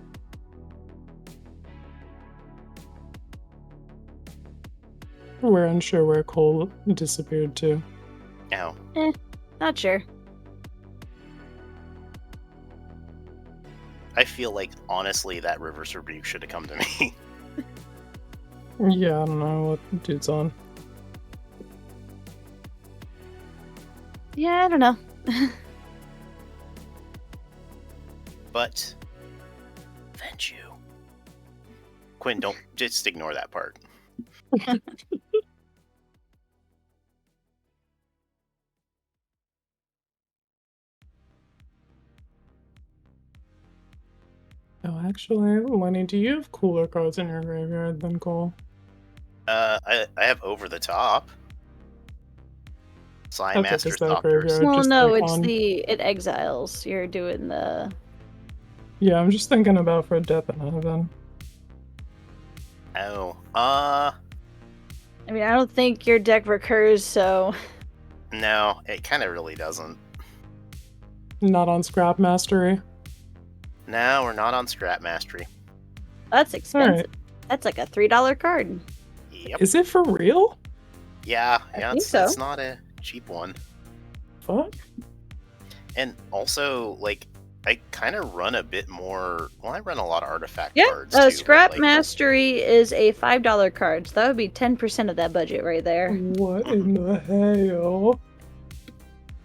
We're unsure where Cole disappeared to. Ow. Not sure. I feel like, honestly, that Reverse Rebuke should have come to me. Yeah, I don't know what dude's on. Yeah, I don't know. But venge you. Quinn, don't just ignore that part. Oh, actually, Lenny, do you have cooler cards in your graveyard than Cole? I have Over the Top. Slime Okay, Master's just that Doctors. graveyard. Well, just no, like it's on... it exiles. You're doing the. Yeah, I'm just thinking about for Death in Heaven. Oh, I mean, I don't think your deck recurs, so. no, it kind of really doesn't. Not on Scrap Mastery. No, we're not on Scrap Mastery. That's expensive. Alright. That's like a $3 card. Yep. Is it for real? Yeah, I think it's so. it's not a cheap one. Fuck. And also, like, I kind of run a bit more. Well, I run a lot of artifact Yeah, cards too. Scrap like, Mastery is a $5 card, so that would be 10% of that budget right there. What in the hell?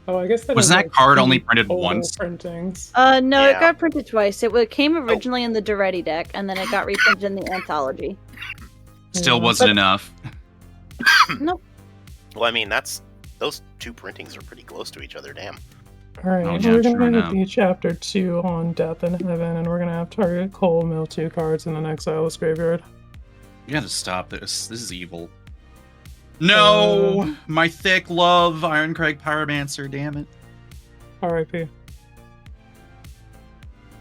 Oh, I guess that Was is, that like, card 2 only printed total once? printings. No, Yeah. it got printed twice. It came originally in the Duretti deck, and then it got reprinted in the Anthology. Still Yeah. wasn't enough. Nope. Well, I mean, those 2 printings are pretty close to each other. Damn. Alright, Oh, yeah, we're sure gonna enough. make chapter 2 on Death in Heaven, and we're gonna have target Cole mill 2 cards and then exile his graveyard. You gotta stop this. This is evil. No! My thick love, Iron Craig Pyromancer, damn it. RIP.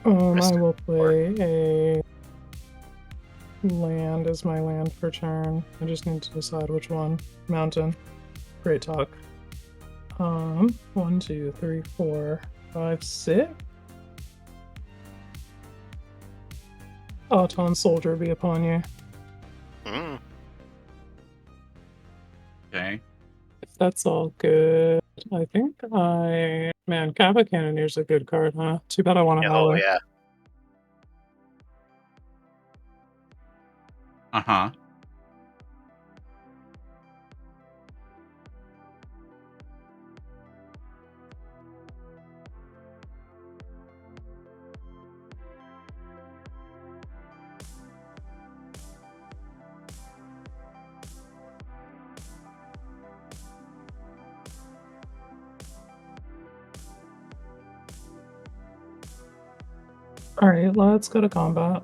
I will play a land as my land for turn. I just need to decide which one. Mountain. Great talk. 1, 2, 3, 4, 5, 6. Auton Soldier be upon you. Mm. Okay. If that's all good, I think Man, Kappa Cannoneer's a good card, huh? Too bad I want to Oh Howler. yeah. Uh-huh. Alright, let's go to combat.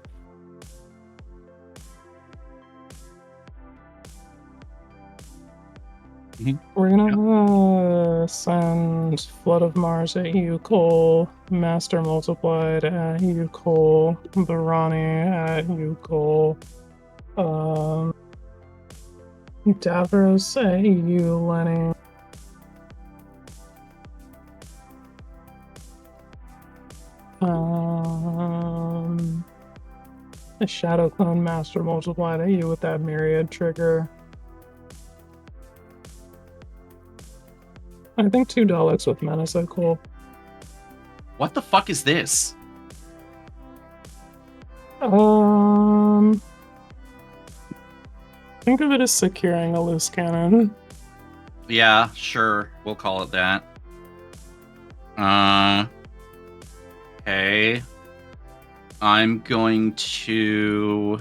We're gonna send Flood of Mars at you, Cole. Master Multiplied at you, Cole. Barani at you, Cole. Davros at you, Lenny. A Shadow Clone Master Multiplied at you with that Myriad trigger. I think $2 with Menace are cool. What the fuck is this? Think of it as securing a loose cannon. Yeah, sure. We'll call it that. Okay. I'm going to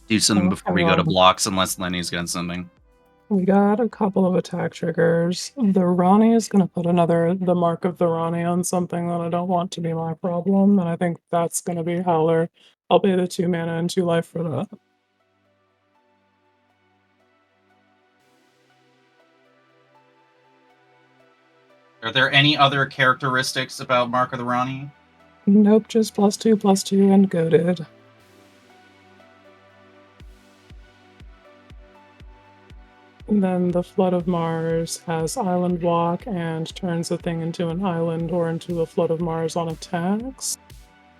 do something before we go to blocks, unless Lenny's got something. We got a couple of attack triggers. The Ronnie is going to put the mark of the Ronnie on something that I don't want to be my problem, and I think that's going to be Howler. I'll pay the 2 mana and 2 life for that. Are there any other characteristics about Mark of the Ronnie? Nope, just +2/+2 and goaded. And then the Flood of Mars has Island Walk and turns the thing into an island or into a Flood of Mars on attacks.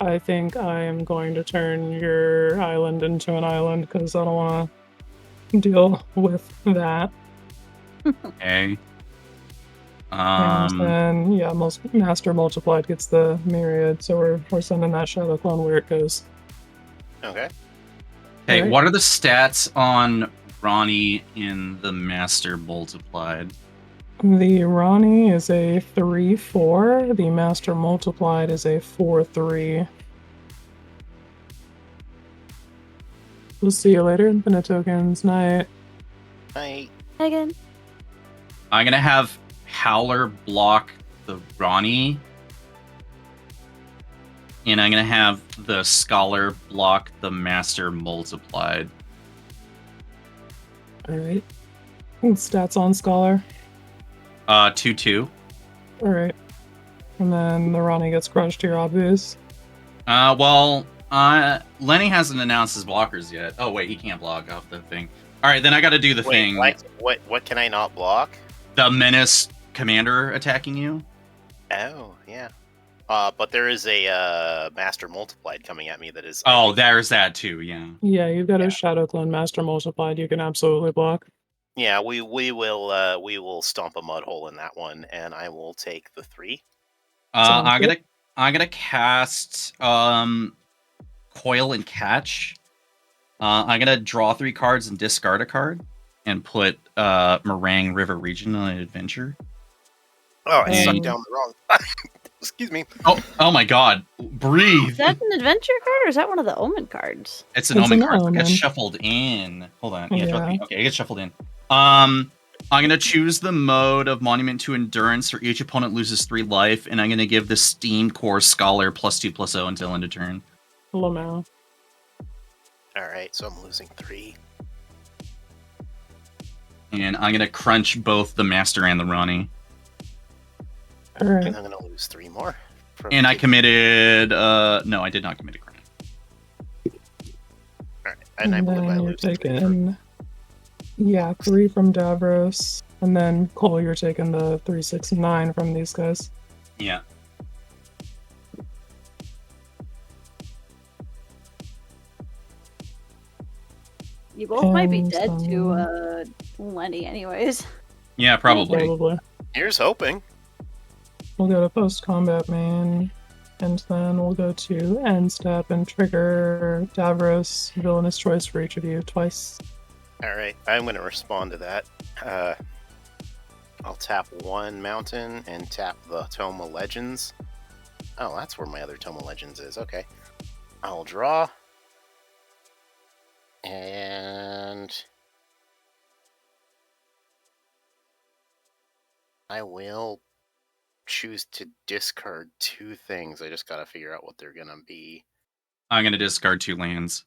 I think I am going to turn your island into an island because I don't want to deal with that. Okay. And then, yeah, Master Multiplied gets the Myriad, so we're sending that Shadow Clone where it goes. Okay. Hey, Right. what are the stats on Ronnie in the Master Multiplied? The Ronnie is a 3/4. The Master Multiplied is a 4/3. We'll see you later. Infinite tokens. Night. Night. Again. I'm gonna have Howler block the Ronnie, and I'm gonna have the Scholar block the Master Multiplied. Alright. Stats on Scholar. 2/2. Alright. And then the Ronnie gets crushed here, obvious. Lenny hasn't announced his blockers yet. Oh wait, he can't block off the thing. All right, then I got to do the thing. What can I not block? The Menace Commander attacking you. Oh, yeah. But there is a Master Multiplied coming at me that is... Oh, there's that too, yeah. Yeah, you've got a Shadow Clone Master Multiplied you can absolutely block. Yeah, we will stomp a mud hole in that one, and I will take the 3. I'm gonna cast Coil and Catch. I'm gonna draw 3 cards and discard a card, and put Meringue River Region on an adventure. Oh, I sucked down the wrong. Excuse me. Oh my God! Breathe. Is that an adventure card or is that one of the Omen cards? It's an Omen card. It gets shuffled in. Hold on. Yeah. Okay, it gets shuffled in. I'm gonna choose the mode of Monument to Endurance, where each opponent loses 3 life, and I'm gonna give the Steam Core Scholar +2/+0 until end of turn. Lamau. Alright, so I'm losing 3. And I'm gonna crunch both the Master and the Ronnie. Alright. And I'm gonna lose 3 more. And I committed no, I did not commit a crime. Alright, and I believe I lose 3. Yeah, 3 from Davros. And then Cole, you're taking the 3, 6, 9 from these guys. Yeah. You both might be dead to Lenny anyways. Yeah, probably. Here's hoping. We'll go to post-combat main, and then we'll go to end step and trigger Davros, villainous choice for each of you twice. Alright, I'm going to respond to that. I'll tap 1 mountain and tap the Tome of Legends. Oh, that's where my other Tome of Legends is. Okay. I'll draw. And I will choose to discard 2 things. I just gotta figure out what they're gonna be. I'm gonna discard 2 lands.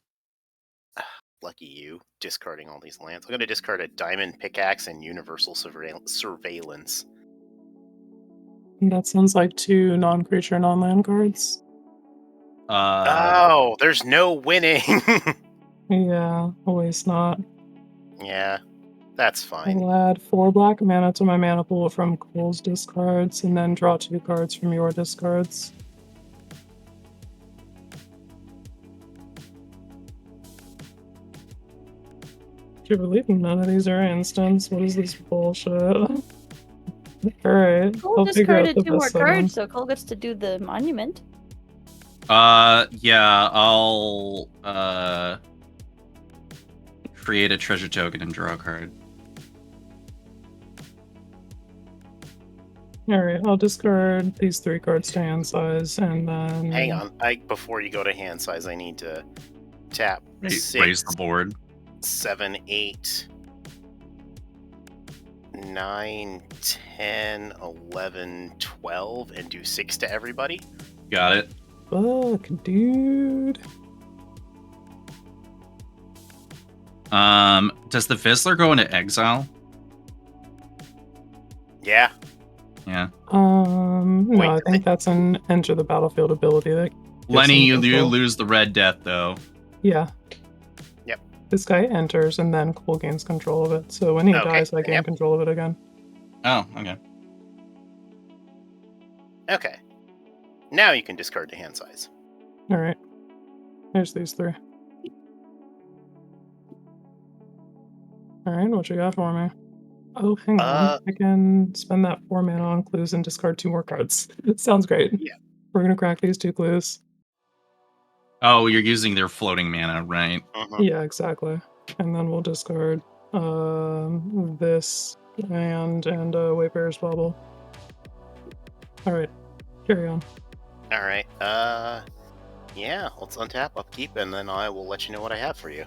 Lucky you, discarding all these lands. I'm gonna discard a Diamond Pickaxe and Universal Surveillance. That sounds like 2 non-creature, non-land cards. Oh, there's no winning! Yeah, always not. Yeah, that's fine. I'll add 4 black mana to my mana pool from Cole's discards, and then draw 2 cards from your discards. I can't believe none of these are instants. What is this bullshit? Alright, Cole I'll figure out discarded the 2 more best settings. cards, so Cole gets to do the monument. Yeah, I'll create a treasure token and draw a card. Alright, I'll discard these 3 cards to hand size, and then... Hang on, before you go to hand size, I need to tap Raise 6, the board. 7, 8, 9, 10, 11, 12, and do 6 to everybody. Got it. Fuck, dude. Does the Fizzler go into exile? Yeah. Yeah. No, Wait, I think that's an enter the battlefield ability that Lenny, you control. lose the red death though. Yeah. Yep. This guy enters and then Cole gains control of it. So when he dies, I gain yep. control of it again. Oh, okay. Okay. Now you can discard to hand size. Alright. Here's these 3. Alright, what you got for me? Oh, hang on. I can spend that 4 mana on clues and discard 2 more cards. Sounds great. Yeah. We're gonna crack these 2 clues. Oh, you're using their floating mana, right? Yeah, exactly. And then we'll discard this and Wayfarer's Bubble. Alright, carry on. Alright, yeah, let's untap, upkeep, and then I will let you know what I have for you.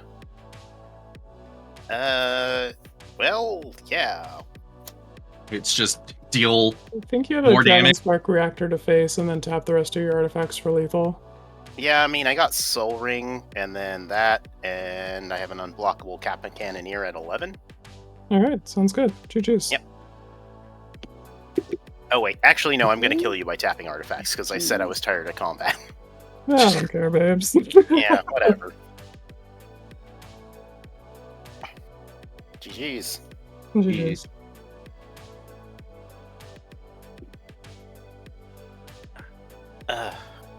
Well, yeah. It's just deal. I think you have more a Dragon damage. Spark Reactor to face and then tap the rest of your artifacts for lethal. Yeah, I mean, I got Soul Ring, and then that, and I have an unblockable Kappa Cannoneer at 11. Alright, sounds good. GG's. Yep. Oh, wait, actually, no, I'm gonna kill you by tapping artifacts, because I said I was tired of combat. I don't care, babes. Yeah, whatever. GG's. GG's.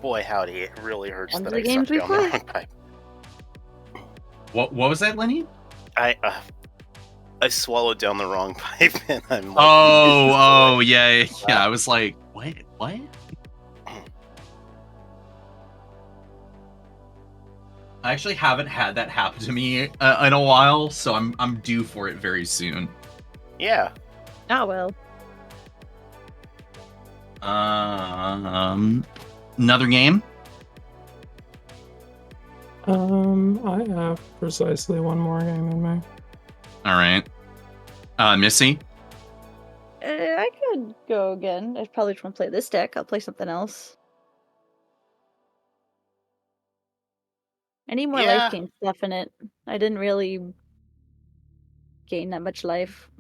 Boy, howdy, it really hurts One of that the I games sucked we down the play. wrong pipe. What was that, Lenny? I swallowed down the wrong pipe, and I'm like... Oh, yeah. I was like, what? I actually haven't had that happen to me in a while, so I'm due for it very soon. Yeah. Oh well. Another game? I have precisely 1 more game in me. All right. Missy? I could go again. I probably just won't play this deck. I'll play something else. I need more Yeah. life gain stuff in it. I didn't really gain that much life.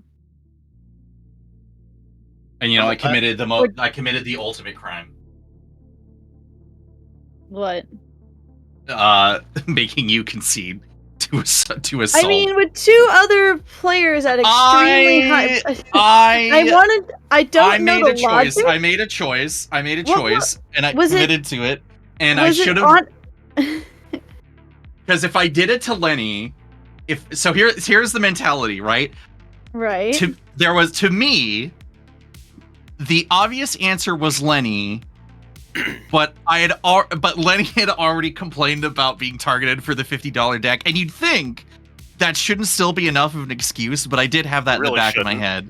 And I committed the ultimate crime. What? Making you concede to assault. I mean, with 2 other players at extremely high. I don't know the logic. I made a choice, and I was committed to it, and I should have. Because if I did it to Lenny, here's the mentality, right? Right. To me, the obvious answer was Lenny, but Lenny had already complained about being targeted for the $50 deck, and you'd think that shouldn't still be enough of an excuse, but I did have that in the back of my head.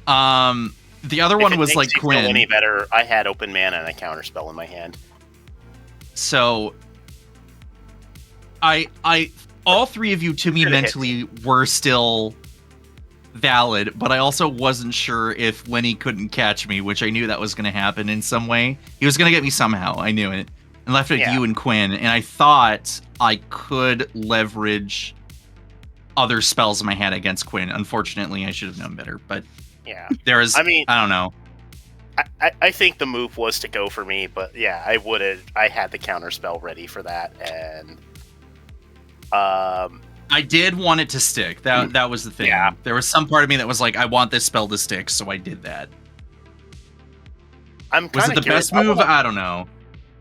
The other one was like Quinn. Any better? I had open mana and a counterspell in my hand. So all 3 of you to me mentally were still valid, but I also wasn't sure if Lenny couldn't catch me, which I knew that was going to happen in some way. He was going to get me somehow. I knew it. And left it with you and Quinn, and I thought I could leverage other spells in my hand against Quinn. Unfortunately, I should have known better, but yeah, there is. I mean, I don't know. I think the move was to go for me, but yeah, I had the counter spell ready for that, and I did want it to stick. That was the thing. Yeah. There was some part of me that was like, I want this spell to stick, so I did that. Was it the best move? I don't know.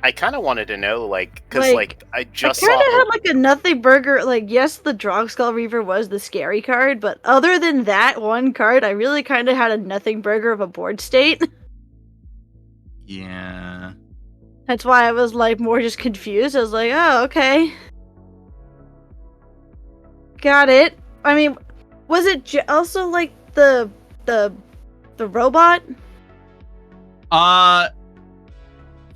I kind of wanted to know, like, because I just I kind of had like a nothing burger. Like, yes, the Drogskull Reaver was the scary card, but other than that one card, I really kind of had a nothing burger of a board state. Yeah. That's why I was like more just confused. I was like, oh, okay. Got it. I mean, was it also like the robot?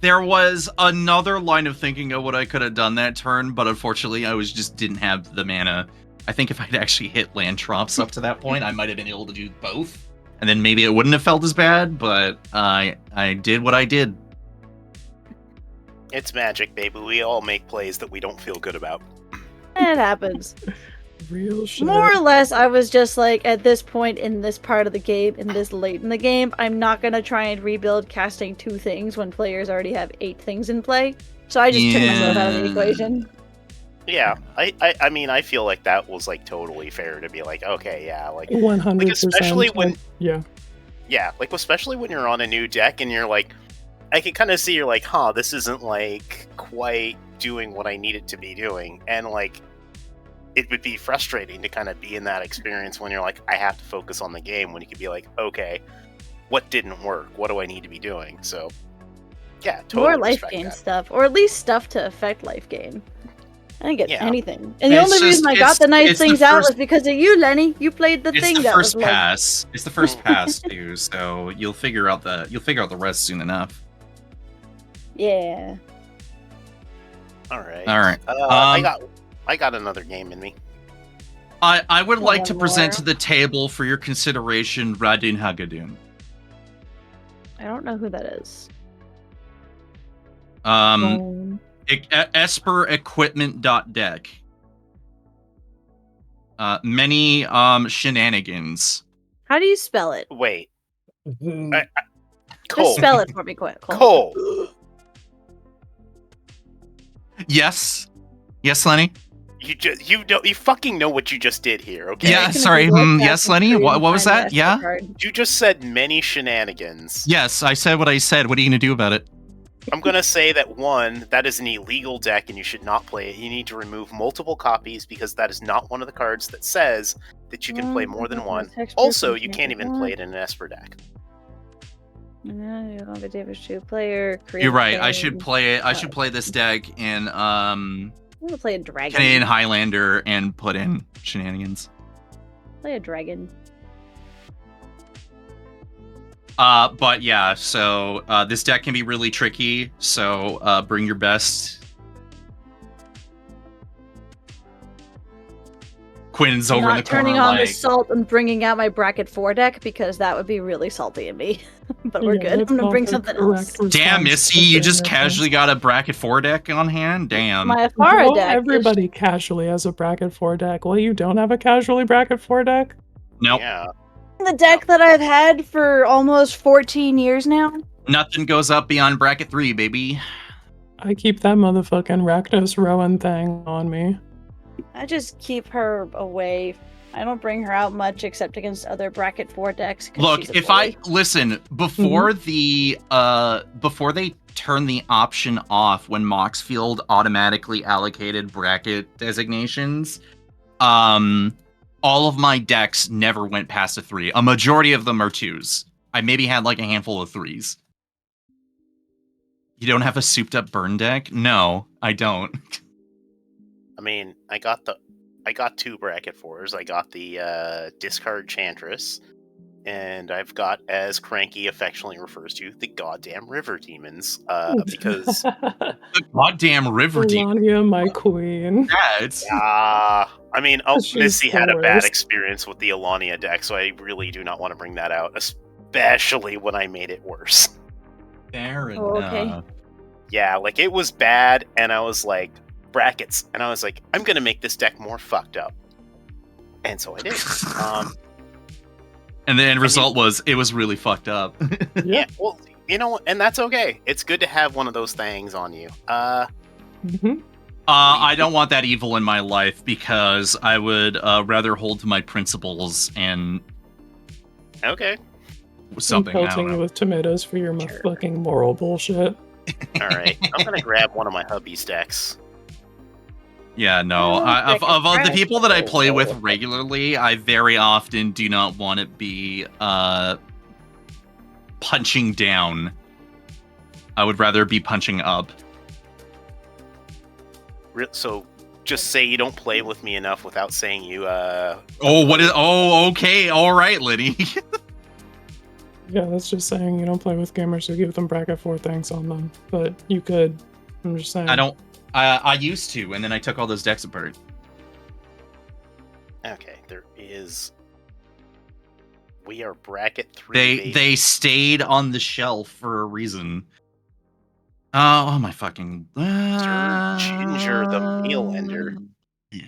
There was another line of thinking of what I could have done that turn, but unfortunately I didn't have the mana. I think if I'd actually hit land drops up to that point, I might have been able to do both. And then maybe it wouldn't have felt as bad, but I did what I did. It's Magic, baby. We all make plays that we don't feel good about. It happens. Real shit. More or less, I was just like, at this point in this part of the game, and this late in the game, I'm not going to try and rebuild casting 2 things when players already have 8 things in play. So I just took myself out of the equation. Yeah, I mean, I feel like that was like totally fair to be like, okay, yeah, like 100%. like especially when yeah, like especially when you're on a new deck and you're like, I can kind of see you're like, huh, this isn't like quite doing what I need it to be doing, and like it would be frustrating to kind of be in that experience when you're like, I have to focus on the game, when you could be like, okay, what didn't work? What do I need to be doing? So yeah, totally. More life gain stuff, or at least stuff to affect life gain. I didn't get anything. And the only reason I got the nice things out was because of you, Lenny. You played the thing that was like... It's the first pass, too, so you'll figure out the rest soon enough. Yeah. All right. I got another game in me. I would like to present to the table for your consideration Radin Hagadun. I don't know who that is. Esper Equipment.deck. Many shenanigans. How do you spell it? Wait. Just spell it for me quick. Cole. Yes, Lenny. You fucking know what you just did here, okay? Yeah, sorry. Yes, Lenny. What was that? Yeah. You just said many shenanigans. Yes, I said what I said. What are you gonna do about it? I'm gonna say that 1, that is an illegal deck and you should not play it. You need to remove multiple copies because that is not one of the cards that says that you can play more than one. Also, you can't even play it in an Esper deck. You have a Davis 2 player. You're right. I should play it. I should play this deck in I'm gonna play a dragon. Canadian Highlander and put in shenanigans. Play a dragon. But yeah, so this deck can be really tricky, so bring your best. Quinn's over in the corner. Turning on the salt and bringing out my bracket 4 deck because that would be really salty in me. But we're good. I'm gonna bring something else. Damn, Missy, you just casually got a bracket 4 deck on hand? Damn. My Afara deck. Everybody casually has a bracket 4 deck. Well, you don't have a casually bracket 4 deck? Nope. Yeah. The deck that I've had for almost 14 years now. Nothing goes up beyond bracket 3, baby. I keep that motherfucking Rakdos Rowan thing on me. I just keep her away. I don't bring her out much except against other bracket 4 decks. Look, if I listen before before they turn the option off when Moxfield automatically allocated bracket designations, all of my decks never went past a 3. A majority of them are 2s. I maybe had like a handful of 3s. You don't have a souped up burn deck? No, I don't. I mean, I got 2 bracket 4s. I got the discard Chantress, and I've got, as Cranky affectionately refers to, the goddamn river demons. Because The goddamn river demon. Melania, my queen. Yeah, it's I mean, She's Missy the had a bad worst. experience with the Alania deck, so I really do not want to bring that out, especially when I made it worse. fair enough. Oh, okay. Yeah, like it was bad, and I was like, brackets, and I was like, I'm gonna make this deck more fucked up. And so I did. And the end result was it was really fucked up. Yeah, well, you know, and that's okay. It's good to have one of those things on you. Mhm. I don't want that evil in my life because I would rather hold to my principles and Okay. something. I don't Pelting you know. with tomatoes for your fucking moral bullshit. All right. I'm gonna grab one of my hubby's decks. Yeah, no. Of all the people that I play with regularly, I very often do not want to be punching down. I would rather be punching up. So, just say you don't play with me enough without saying you. Okay. All right, Liddy. Yeah, that's just saying you don't play with gamers who give them bracket 4 things on them. But you could. I'm just saying. I don't. I used to, and then I took all those decks apart. Okay, there is. We are bracket 3. They stayed on the shelf for a reason. Oh my fucking Sir Ginger the Meal Ender. Yeah.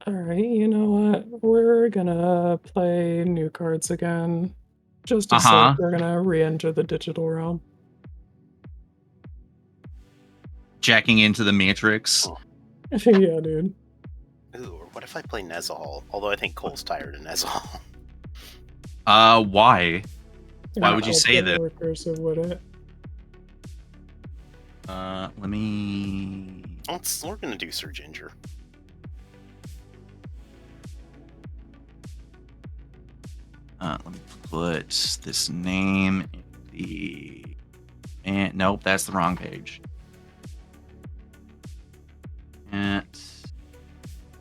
Alright, you know what? We're gonna play new cards again. Just as Uh-huh. we're gonna re-enter the digital realm. Jacking into the Matrix. Oh. Yeah, dude. Ooh, or what if I play Nezahal? Although I think Cole's tired of Nezahal. Why? Why would you I'll say put that? more cursive with it. Let me. We're gonna do Sir Ginger. Let me put this name in the. And nope, that's the wrong page. And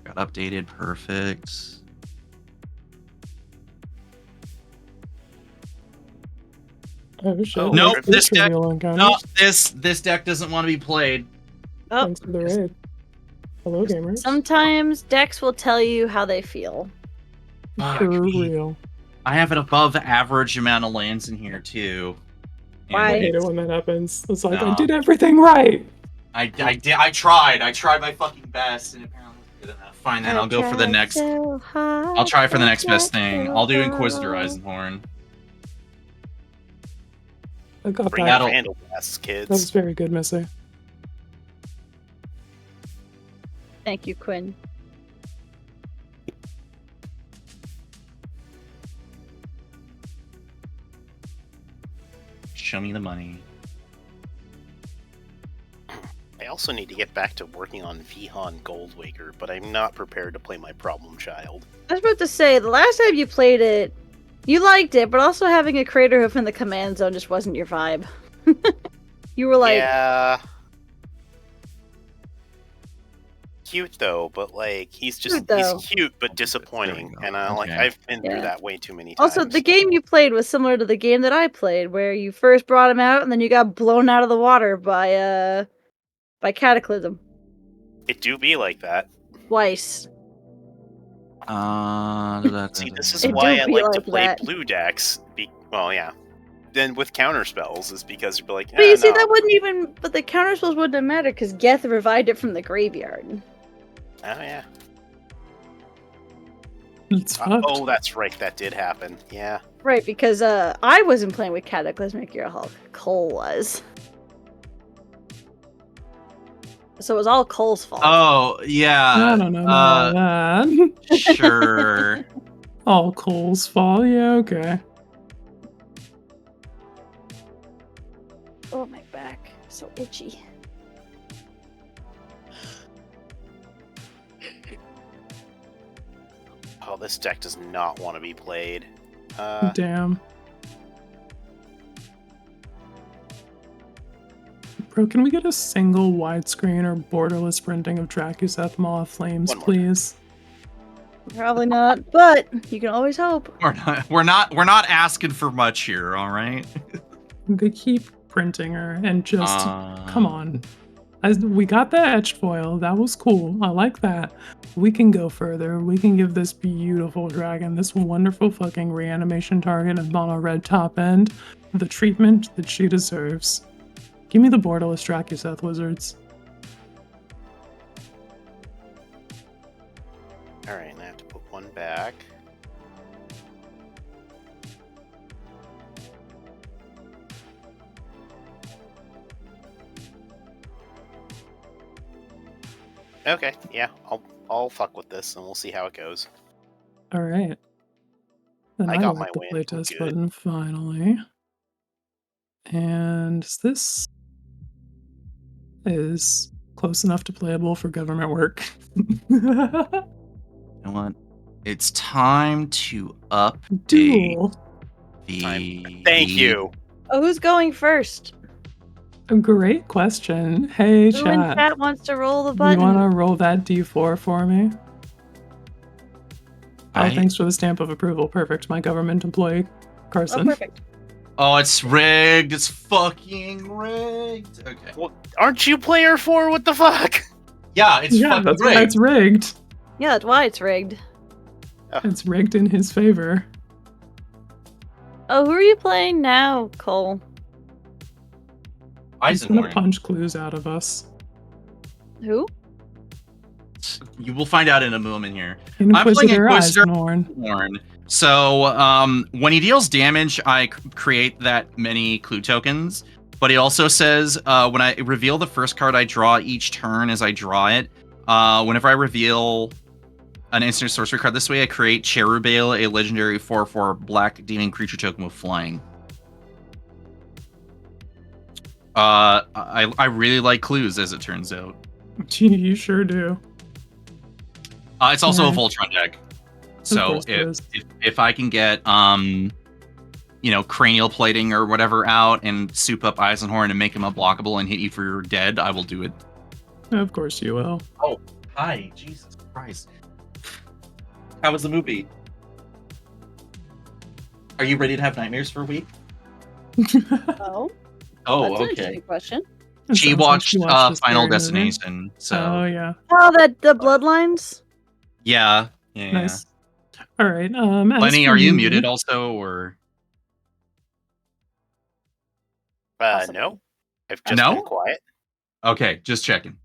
got updated. Perfect. Oh shit. Nope, what's the this deck- trivial encounters? No, this deck doesn't want to be played. Oh, Thanks for the raid. Hello, gamers. sometimes decks will tell you how they feel. Fuck For me. real. I have an above average amount of lands in here too. And Why? I hate it when that happens. It's like, I No. did everything right! I did. I tried my fucking best, and apparently it wasn't good enough. Fine, then I'll go for the next. I'll try for the next best thing. I'll do Inquisitor Eisenhorn. I got Bring that. out Vandal Blasts, That was kids. very good, Missy. Thank you, Quinn. Show me the money. I also need to get back to working on Vihan Goldwaker, but I'm not prepared to play my problem child. I was about to say, the last time you played it, you liked it, but also having a Crater Hoof in the command zone just wasn't your vibe. You were like, Yeah. Cute though, but like he's cute but disappointing, There we go. and Okay. I've been through Yeah. that way too many times. Also, the game you played was similar to the game that I played, where you first brought him out and then you got blown out of the water by Cataclysm It do be like that. twice. See, this is It why do I be like to like play that. blue decks. Well, yeah. Then with counter spells is because you'd be like, But you see, no. that wouldn't even. But the counter spells wouldn't have mattered because Geth revived it from the graveyard. Oh yeah. It's fucked. Oh, that's right. That did happen. Yeah. Right, because I wasn't playing with Cataclysmic Hulk. Cole was. So it was all Cole's fault. Oh yeah. I don't know about that. Sure. All Cole's fault. Yeah, okay. Oh, my back. So itchy. Oh, this deck does not want to be played. Damn. Bro, can we get a single widescreen or borderless printing of Dracuseth Maw of Flames, One more. please? Probably not, but you can always hope. We're not asking for much here, all right? They keep printing her, and just come on. We got the etched foil. That was cool. I like that. We can go further. We can give this beautiful dragon, this wonderful fucking reanimation target and mono red top end, the treatment that she deserves. Give me the borderless Dracuseth wizards. Alright, I have to put one back. Okay, yeah, I'll fuck with this and we'll see how it goes. All right. Then I I got like my the win. playtest Good. button finally. And this is close enough to playable for government work. You know what? It's time to update Duel. the. Thank you. Oh, who's going first? A great question. Hey, Who in chat. chat wants to roll the You button? want to roll that D4 for me? Oh, I- thanks for the stamp of approval. Perfect. My government employee, Oh, Carson. perfect. Oh, it's rigged. It's fucking rigged. Okay. Well, aren't you player 4? What the fuck? Yeah, it's Yeah, fucking that's rigged. why it's rigged. Yeah, that's why it's rigged. It's rigged in his favor. Oh, who are you playing now, Cole? He's gonna Eisenhorn. punch clues out of us. Who? You will find out in a moment here. Inquisitor Inquisitor. Eisenhorn. So, when he deals damage, I create that many clue tokens. But he also says, when I reveal the first card I draw each turn as I draw it, whenever I reveal an instant sorcery card this way, I create Cherubale, a legendary 4/4 black demon creature token with flying. I really like clues, as it turns out. You sure do. It's also Right. a Voltron deck. So course it is. if I can get cranial plating or whatever out and soup up Eisenhorn and make him unblockable and hit you for your dead, I will do it. Of course you will. Oh, hi, Jesus Christ! How was the movie? Are you ready to have nightmares for a week? Oh, Oh, that's an okay. interesting question. It She sounds like watched, a Final scary movie. Destination, so Oh yeah, Oh, the Bloodlines? yeah. nice. All right. as Lenny, for are you me- muted also, or No. I've just No? been quiet. okay? Just checking.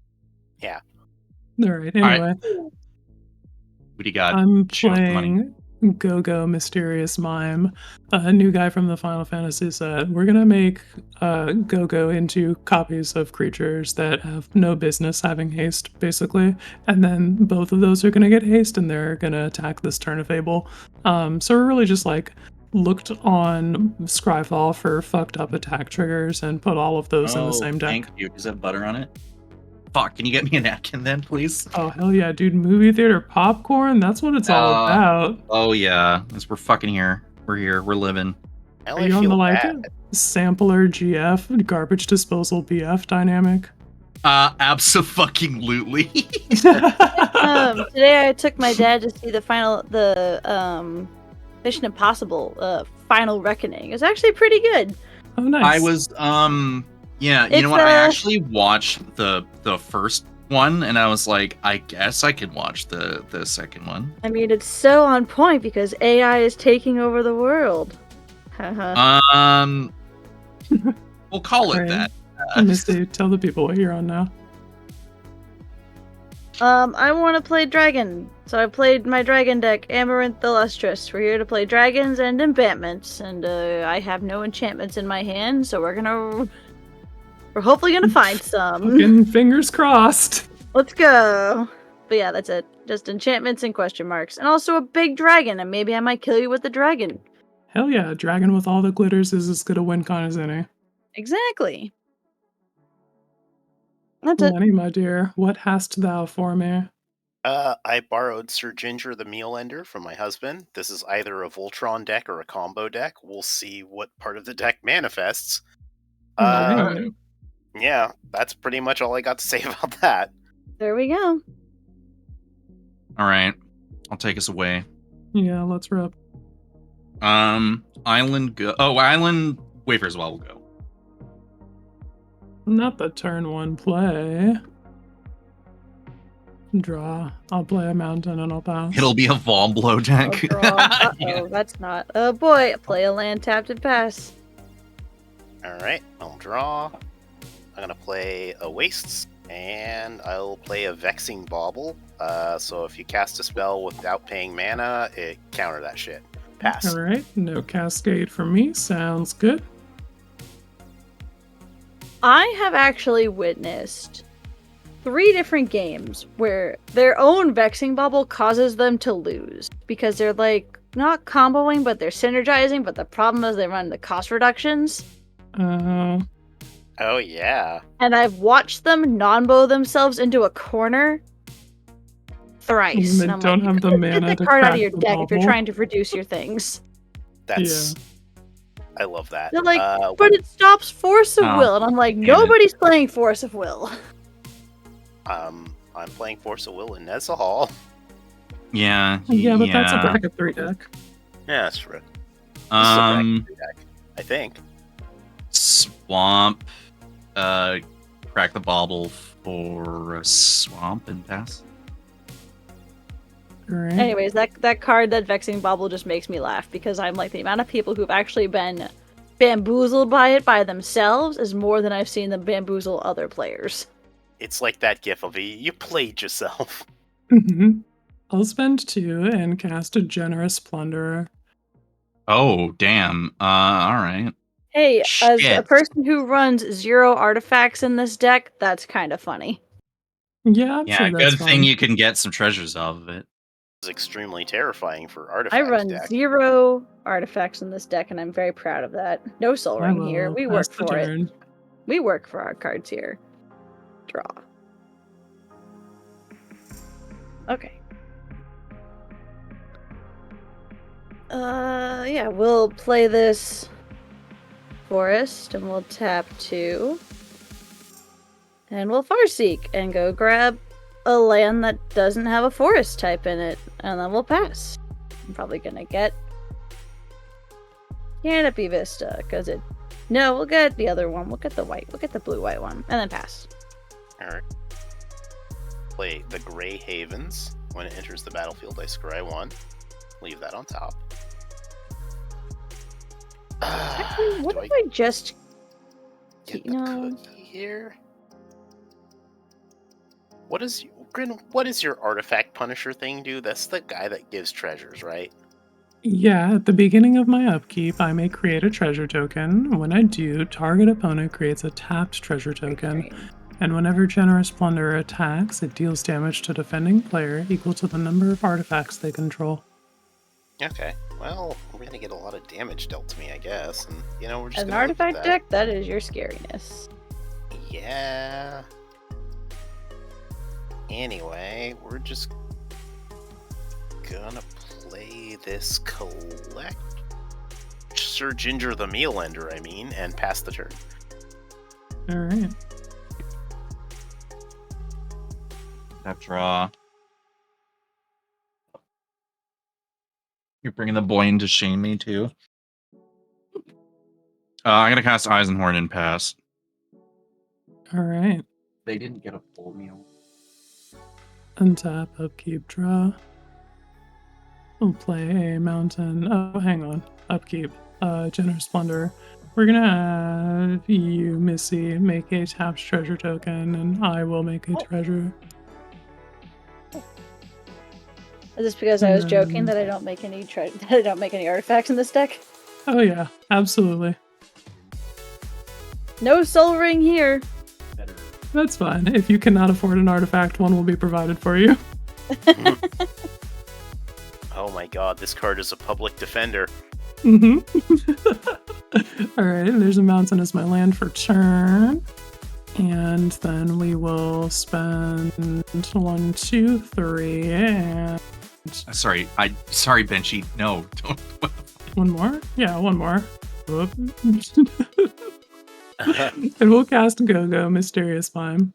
All right. Anyway, What do you got? I'm Show us the money. playing Go-Go Mysterious Mime, a new guy from the Final Fantasy set. We're gonna make Go-Go into copies of creatures that have no business having haste, basically, and then both of those are gonna get haste, and they're gonna attack this turn of Fable. So we're really just like looked on Scryfall for fucked up attack triggers and put all of those in the same deck. Thank you. Does it have butter on it? Fuck, can you get me a napkin then, please? Oh hell yeah, dude! Movie theater popcorn. That's what it's all about. Oh yeah, as we're fucking here. We're here. We're living. Now Are I you on feel the like bad. sampler GF garbage disposal BF dynamic? Abso-fucking-lutely. Today I took my dad to see the Mission Impossible Final Reckoning. It was actually pretty good. Oh nice. I was yeah, you know what? I actually watched the first one and I was like, I guess I can watch the second one. I mean, it's so on point because AI is taking over the world. We'll call it Right. that. Misty, tell the people what you're on now. I want to play dragon, so I played my dragon deck, Amaranth the Lustrous. We're here to play dragons and enchantments, and I have no enchantments in my hand, so we're hopefully gonna find some. Fucking fingers crossed. Let's go. But yeah, that's it. Just enchantments and question marks, and also a big dragon, and maybe I might kill you with the dragon. Hell yeah, dragon with all the glitters is as good a win con as any. Exactly. That's it. Lenny, my dear, what hast thou for me? I borrowed Sir Ginger the Meal Ender from my husband. This is either a Voltron deck or a combo deck. We'll see what part of the deck manifests. Alright. Yeah, that's pretty much all I got to say about that. There we go. All right, I'll take us away. Yeah, let's rip. Island go. Oh, Island Wafer as well will go. Not the turn 1 play. Draw. I'll play a mountain and I'll pass. It'll be a Vomblow deck. Oh, uh-oh, that's not. Oh boy, play a land tapped and pass. Alright, I'll draw. I'm gonna play a Wastes, and I'll play a Vexing Bauble. So if you cast a spell without paying mana, it counter that shit. Pass. Alright, no Cascade for me. Sounds good. I have actually witnessed 3 different games where their own Vexing Bubble causes them to lose because they're like not comboing, but they're synergizing. But the problem is they run the cost reductions. Oh yeah. And I've watched them non-bow themselves into a corner thrice. And they don't have the mana get to the card out of crack your the deck if you're bubble. trying to reduce your things. That's I love that. They're like, but it stops Force of Will, and I'm like, nobody's playing Force of Will. I'm playing Force of Will in Nessa Hall. Yeah. Yeah, but that's a bracket 3 deck. Yeah, that's true. This is a bracket 3 deck, I think. Swamp. Crack the Bauble for a swamp and pass. Right. Anyways, that card, that Vexing Bauble, just makes me laugh because I'm like, the amount of people who've actually been bamboozled by it by themselves is more than I've seen them bamboozle other players. It's like that gif of you played yourself. I'll spend 2 and cast a Generous Plunderer. Oh, damn. All right. Hey, Shit. as a person who runs 0 artifacts in this deck, that's kind of funny. Yeah, I'm Yeah, sure that's good fun. thing you can get some treasures off of it. It's extremely terrifying for artifacts. I run deck. 0 artifacts in this deck, and I'm very proud of that. No Soul Ring here. We work for it. We work for our cards here. Draw. Okay. Yeah, we'll play this Forest, and we'll tap 2. And we'll Farseek and go grab a land that doesn't have a forest type in it, and then we'll pass. I'm probably gonna get Canopy Vista, because it... No, we'll get the other one. We'll get the white. We'll get the blue-white one, and then pass. Alright. Play the Grey Havens. When it enters the battlefield, I scry 1. Leave that on top. Actually, what if I just... Get the cookie here? What is your Artifact Punisher thing do? That's the guy that gives treasures, right? Yeah, at the beginning of my upkeep, I may create a treasure token. When I do, target opponent creates a tapped treasure token. And whenever Generous Plunderer attacks, it deals damage to defending player equal to the number of artifacts they control. Okay. Well, we're gonna get a lot of damage dealt to me, I guess. And, we're just As an gonna live with artifact that. deck, that is your scariness. Yeah. Anyway, we're just gonna play this collect Sir Ginger the Meal Ender, and pass the turn. Alright. Tap draw. You're bringing the boy in to shame me too. I'm gonna cast Eisenhorn and pass. Alright. They didn't get a full meal. Untap, upkeep, draw. We'll play a mountain. Oh, hang on. Upkeep. Generous Plunder. We're gonna have you, Missy, make a tapped treasure token, and I will make a treasure. Is this because I was joking that I don't make any that I don't make any artifacts in this deck? Oh yeah, absolutely. No Soul Ring here. That's fine. If you cannot afford an artifact, one will be provided for you. Oh my god, this card is a public defender. Alright, there's a mountain as my land for turn. And then we will spend 1, 2, 3, and... Sorry, Benchy. No, don't. One more? Yeah, one more. Whoop. And we'll cast Go-Go, Mysterious Mime.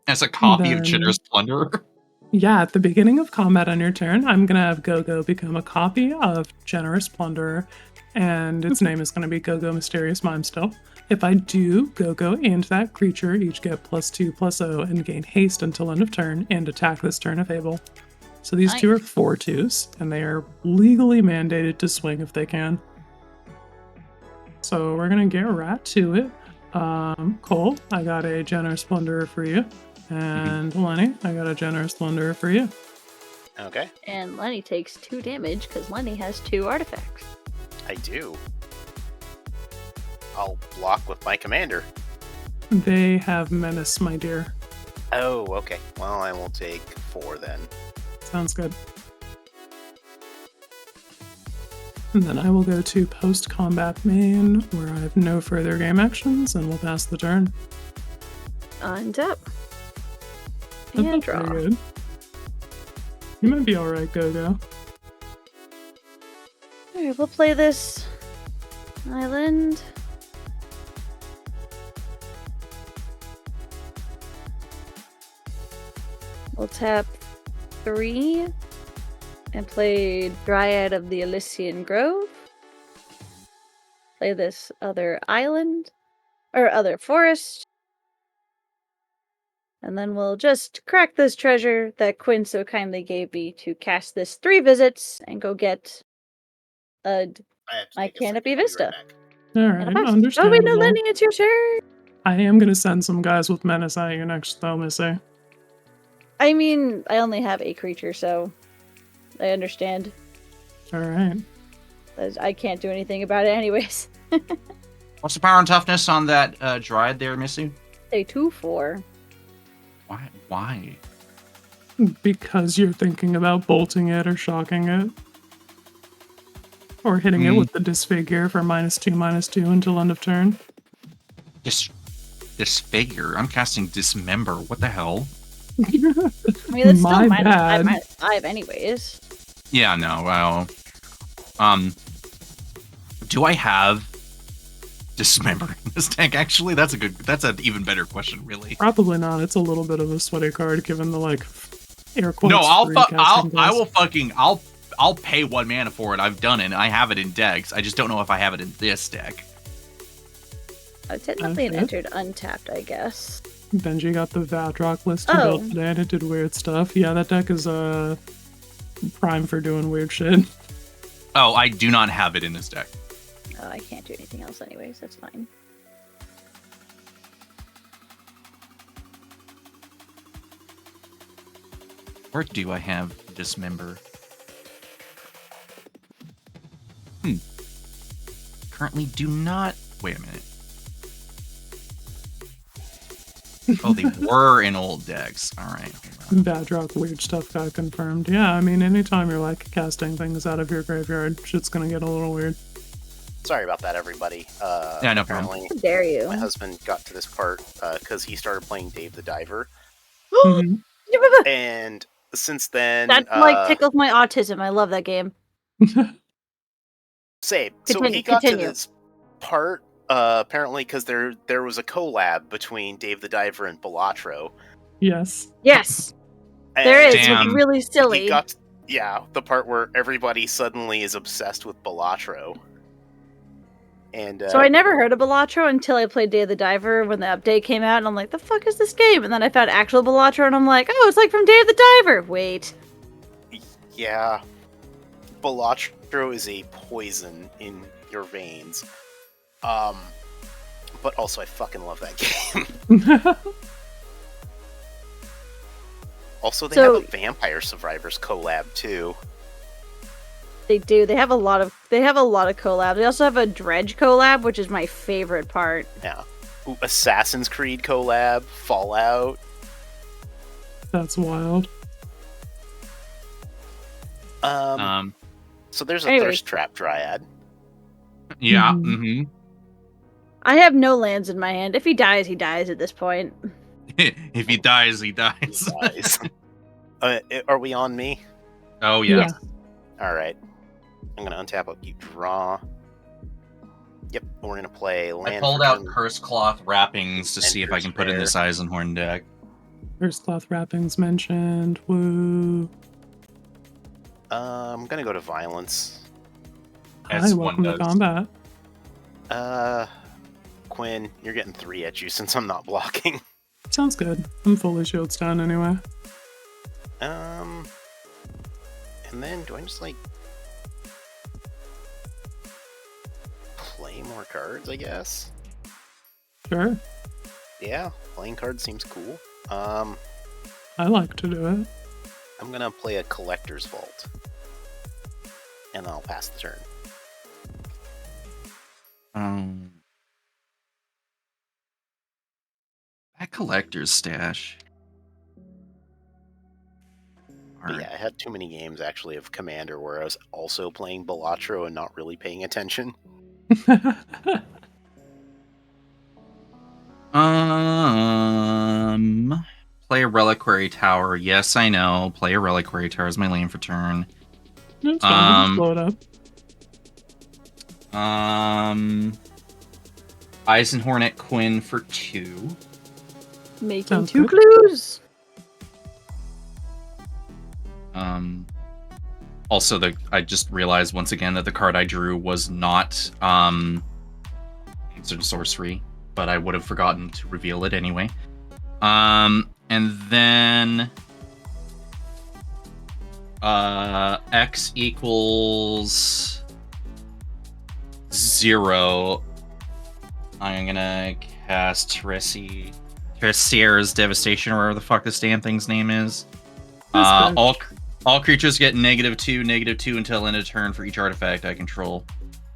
As a copy of Then- Generous Plunder. Yeah, at the beginning of combat on your turn, I'm going to have Go-Go become a copy of Generous Plunderer, and its name is going to be Go-Go Mysterious Mime still. If I do, Go-Go and that creature each get +2/+0 and gain haste until end of turn and attack this turn if able. So these two are 4/2s, and they are legally mandated to swing if they can. So we're going to get right to it. Cole, I got a Generous Plunderer for you. And Lenny, I got a Generous Plunderer for you. Okay, And Lenny takes 2 damage because Lenny has 2 artifacts. I do. I'll block with my commander. They have Menace, my dear. Oh, okay. Well, I will take 4 then. Sounds good. And then I will go to post-combat main, where I have no further game actions, and we'll pass the turn. Untap. That's And draw. pretty good. You might be alright, Go-Go. Alright, we'll play this island. We'll tap 3 and play Dryad of the Elysian Grove. Play this other island, or other forest. And then we'll just crack this treasure that Quinn so kindly gave me to cast this 3 visits and go get my Canopy Vista. Alright, Oh, wait, understandable. no, Lenny, it's your turn. I am gonna send some guys with Menace at you next, though, Missy. I mean, I only have a creature, so I understand. Alright. I can't do anything about it anyways. What's the power and toughness on that Dryad there, Missy? Say 2/4. Why? Because you're thinking about bolting it or shocking it. Or hitting it with the disfigure for -2/-2 until end of turn. Disfigure? I'm casting Dismember. What the hell? I mean, it's My still bad. -5 anyways. Yeah, no, well... do I have Dismember in this deck? Actually, that's an even better question, really. Probably not. It's a little bit of a sweaty card given the, like, air quotes. No, I'll pay 1 mana for it. I've done it. I have it in decks. I just don't know if I have it in this deck. Technically it entered untapped, I guess. Benji got the Vadrock list he built today and it did weird stuff. Yeah, that deck is prime for doing weird shit. Oh, I do not have it in this deck. I can't do anything else anyways. That's fine. Or do I have Dismember? Currently do not... Wait a minute. Oh, they were in old decks. Alright. Vadrock weird stuff got confirmed. Yeah, I mean, anytime you're, like, casting things out of your graveyard, shit's gonna get a little weird. Sorry about that, everybody. Yeah, no problem. Apparently, How dare you? my husband got to this part because he started playing Dave the Diver. Mhm. And since then... That, like, tickles my autism. I love that game. Same. So he got to this part, apparently, because there was a collab between Dave the Diver and Balatro. Yes. Yes, And there is. Damn. It's really silly. He got, the part where everybody suddenly is obsessed with Balatro. And So I never heard of Balatro until I played Day of the Diver when the update came out, and I'm like, the fuck is this game? And then I found actual Balatro, and I'm like, oh, it's like from Day of the Diver. Wait. yeah, Balatro is a poison in your veins. But also I fucking love that game. Also, they have a Vampire Survivors collab too. They do. They have a lot of collabs. They also have a Dredge collab, which is my favorite part. Yeah. Ooh, Assassin's Creed collab, Fallout. That's wild. So there's a Anyways. Thirst Trap Dryad. Yeah. Mhm. Mm-hmm. I have no lands in my hand. If he dies, he dies at this point. If he dies, he dies. Guys. Are we on me? Oh, yeah. Alright. I'm gonna untap, you draw. Yep, we're gonna play land. I pulled out Curse Cloth Wrappings to see if I can put in this Eisenhorn deck. Curse Cloth Wrappings mentioned. Woo. I'm gonna go to Violence. Hi, welcome to combat. Quinn, you're getting 3 at you since I'm not blocking. Sounds good. I'm fully shields down anyway. And then do I just like play more cards, I guess? Sure. Yeah, playing cards seems cool. I like to do it. I'm gonna play a Collector's Vault. And then I'll pass the turn. That Collector's Stash. But yeah, I had too many games actually of Commander where I was also playing Balatro and not really paying attention. Play a Reliquary Tower. Yes, I know. Play a Reliquary Tower is my lane for turn. It's fine. Just blow it up. Eisenhorn at Quinn for 2. Making Sounds 2 good. clues. Also, I just realized once again that the card I drew was not instant sorcery, but I would have forgotten to reveal it anyway. And then X equals 0. I'm gonna cast Terracier's Devastation, or whatever the fuck this damn thing's name is. All creatures get -2 until end of turn for each artifact I control.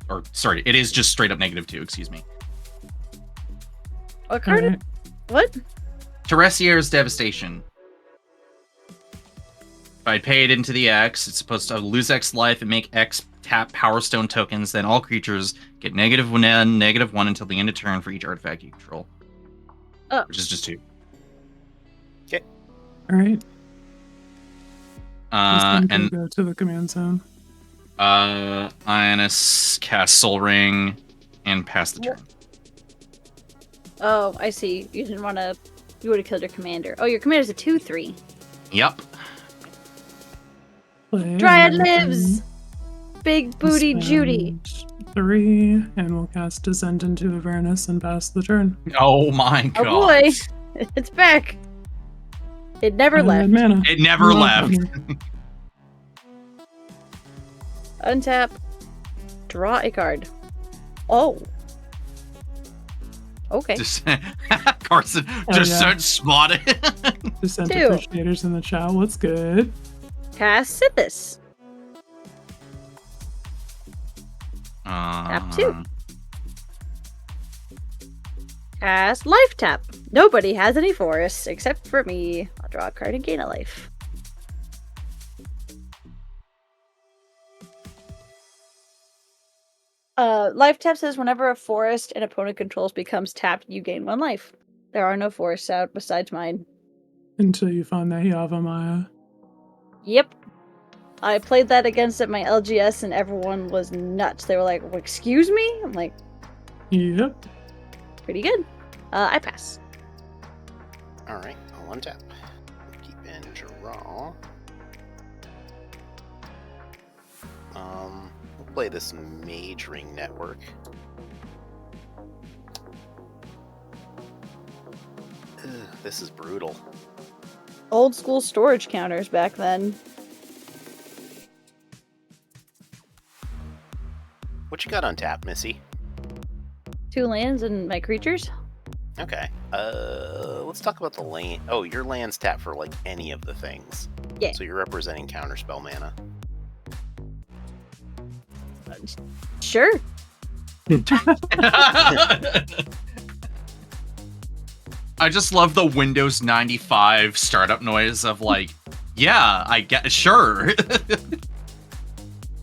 Or, sorry, it is just straight up -2, excuse me. What card? Alright. What? Terracier's Devastation. If I pay it into the X, it's supposed to lose X life and make X tap Power Stone tokens, then all creatures get -1, -1 until the end of turn for each artifact you control. Oh. Which is just 2. Alright. And go to the command zone. I'm gonna cast Soul Ring and pass the turn. Oh, I see. You didn't want to. You would have killed your commander. Oh, your commander's a 2/3. Yep. Dryad lives! Big booty Judy. 3, and we'll cast Descent into Avernus and pass the turn. Oh my god. Oh boy, it's back. It never left. Mana. It never left. Untap. Draw a card. Oh. Okay. Carson, Descent spotted. Descent 2. appreciators in the chat. What's good? Cast Sithis. Tap 2. Cast Life Tap. Nobody has any forests except for me. I'll draw a card and gain a life. Life Tap says whenever a forest an opponent controls becomes tapped, you gain 1 life. There are no forests out besides mine. Until you find that Yavimaya. Yep. I played that against at my LGS and everyone was nuts. They were like, well, excuse me? I'm like, Yep. pretty good. I pass. Alright, I'll untap. Keep in draw. We'll play this Mage Ring Network. Ugh, this is brutal. Old school storage counters back then. What you got on tap, Missy? 2 lands and my creatures. Okay. Let's talk about the lane. Oh, your land's tap for like any of the things. Yeah. So you're representing counterspell mana. Sure. I just love the Windows 95 startup noise of like, yeah, I get sure.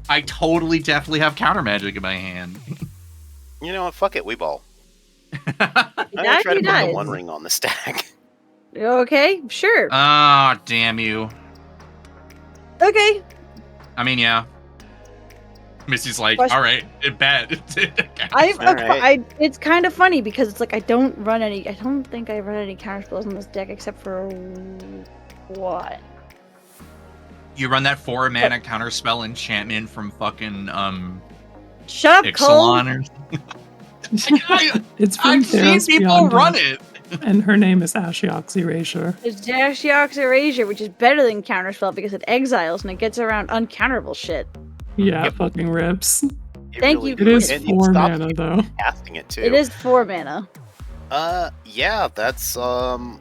I totally definitely have counter magic in my hand. You know what? Fuck it, we ball. I'm gonna try to put the One Ring on the stack. Okay, sure. Ah, damn you. Okay. I mean, yeah. Missy's like, all right, bet. It's kind of funny because it's like I don't think I run any counter spells in this deck except for what? You run that 4-mana counter spell enchantment from fucking Shut up, Cole. Ixalan or It's from I've seen people run it. And her name is Ashiok Erasure. It's Ashiok Erasure, which is better than counterspell because it exiles and it gets around uncounterable shit. Yeah, it fucking rips. Thank you. It is 4 mana though. Casting it too. It is 4 mana. Yeah, that's all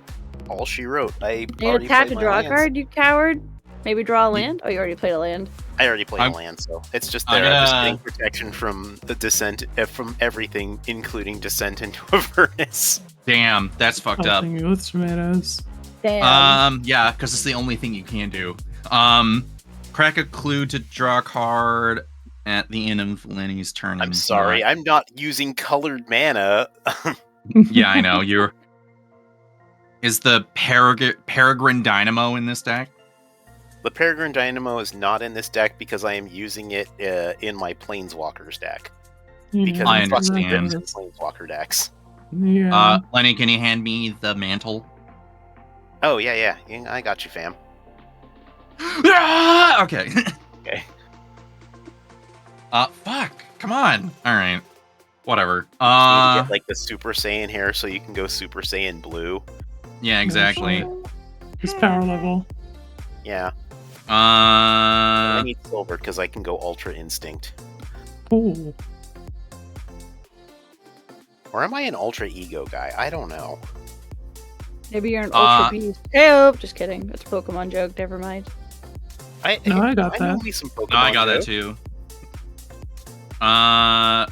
she wrote. You gonna tap to draw a card, you coward? Maybe draw a land? Oh, you already played a land. I already played a land, so it's just there. I'm just getting protection from the descent, from everything, including descent into Avernus. Damn, that's fucked up. You with tomatoes. Damn. Yeah, because it's the only thing you can do. Crack a clue to draw a card at the end of Lenny's turn. I'm sorry, I'm not using colored mana. Yeah, I know. Is the Peregrine Dynamo in this deck? The Peregrine Dynamo is not in this deck because I am using it in my Planeswalkers deck. Because I understand. Planeswalker decks. Yeah. Lenny, can you hand me the mantle? Oh, yeah, I got you, fam. Okay. Okay. Fuck. Come on. All right. Whatever. You need to get like the Super Saiyan hair so you can go Super Saiyan blue. Yeah, exactly. His power level. Yeah. I need silver because I can go Ultra Instinct. Cool. Or am I an Ultra Ego guy? I don't know. Maybe you're an Ultra Beast. Hey, just kidding. That's a Pokemon joke. Never mind. I got that. Know me some Pokemon I got jokes. that too. I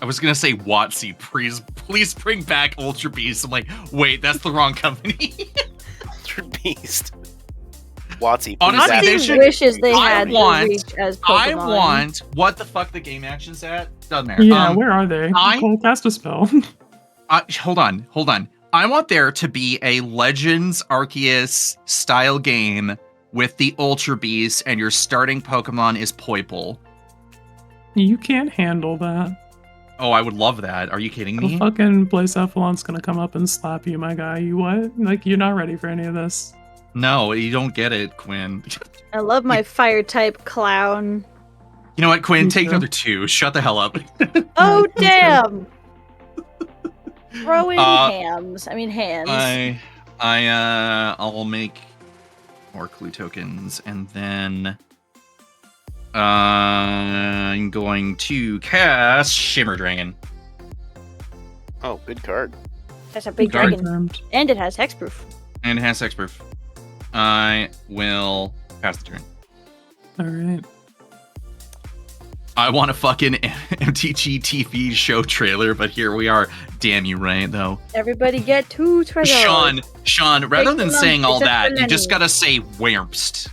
was gonna say WotC. Please bring back Ultra Beast. I'm like, wait, that's the wrong company. Ultra Beast. WotC. Honestly, wishes they had reach as Pokemon. I want what the fuck the game action's at. Doesn't matter. Yeah, where are they? Cole, cast a spell. Hold on. I want there to be a Legends Arceus style game with the Ultra Beast, and your starting Pokemon is Poipole. You can't handle that. Oh, I would love that. Are you kidding me? The fucking Blacephalon's gonna come up and slap you, my guy. You what? Like, you're not ready for any of this. No, you don't get it, Quinn. I love my fire type clown. You know what, Quinn? Take another 2. Shut the hell up. Oh, damn! Throw in hands. I'll make more clue tokens, and then I'm going to cast Shimmer Dragon. Oh, good card. That's a big dragon. And it has hexproof. And it has hexproof. I will pass the turn. Alright. I want a fucking MTG TV show trailer, but here we are. Damn you right, though. Everybody get 2 treasures. Sean, rather than saying all that, you just gotta say Wurmst.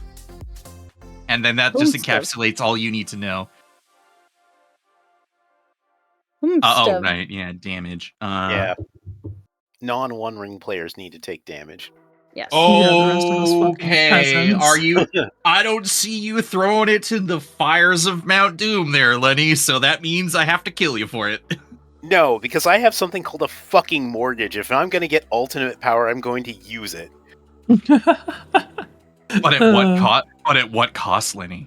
And then that just encapsulates all you need to know. Oh, right, yeah, damage. Yeah. Non-One Ring players need to take damage. Yes. Okay. Are you? I don't see you throwing it to the fires of Mount Doom there, Lenny, so that means I have to kill you for it. No, because I have something called a fucking mortgage. If I'm going to get ultimate power, I'm going to use it. But at what cost? But at what cost, Lenny?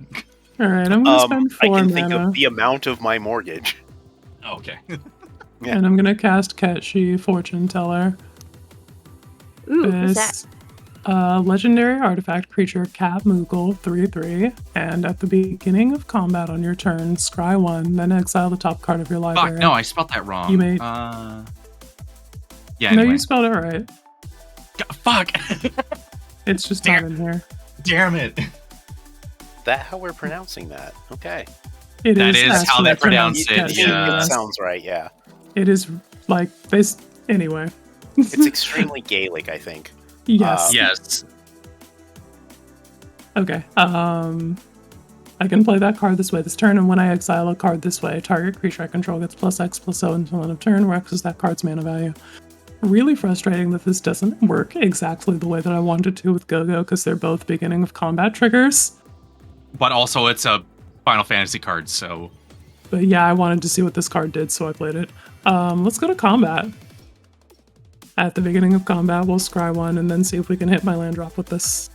Alright, I'm going to spend 4 I can mana. think of the amount of my mortgage. Okay. Yeah. And I'm going to cast Ketshi, Fortune Teller. Ooh, what's that? Legendary artifact creature Cat Moogle 3/3, and at the beginning of combat on your turn, scry 1, then exile the top card of your library. Fuck, no, I spelled that wrong. You may. Yeah. No, Anyway. you spelled it right. Fuck. It's just not in here. Damn it. That how we're pronouncing that? Okay. That is how they pronounce it. Yeah. It sounds right. Yeah. It is like this. Anyway. It's extremely Gaelic, I think. Yes. Yes. Okay. I can play that card this way this turn, and when I exile a card this way, target creature I control gets +X/+0 until end of turn, where X is that card's mana value. Really frustrating that this doesn't work exactly the way that I wanted to with Go-Go, because they're both beginning of combat triggers. But also, it's a Final Fantasy cards, so. But yeah, I wanted to see what this card did, so I played it. Let's go to combat. At the beginning of combat, we'll scry one and then see if we can hit my land drop with this.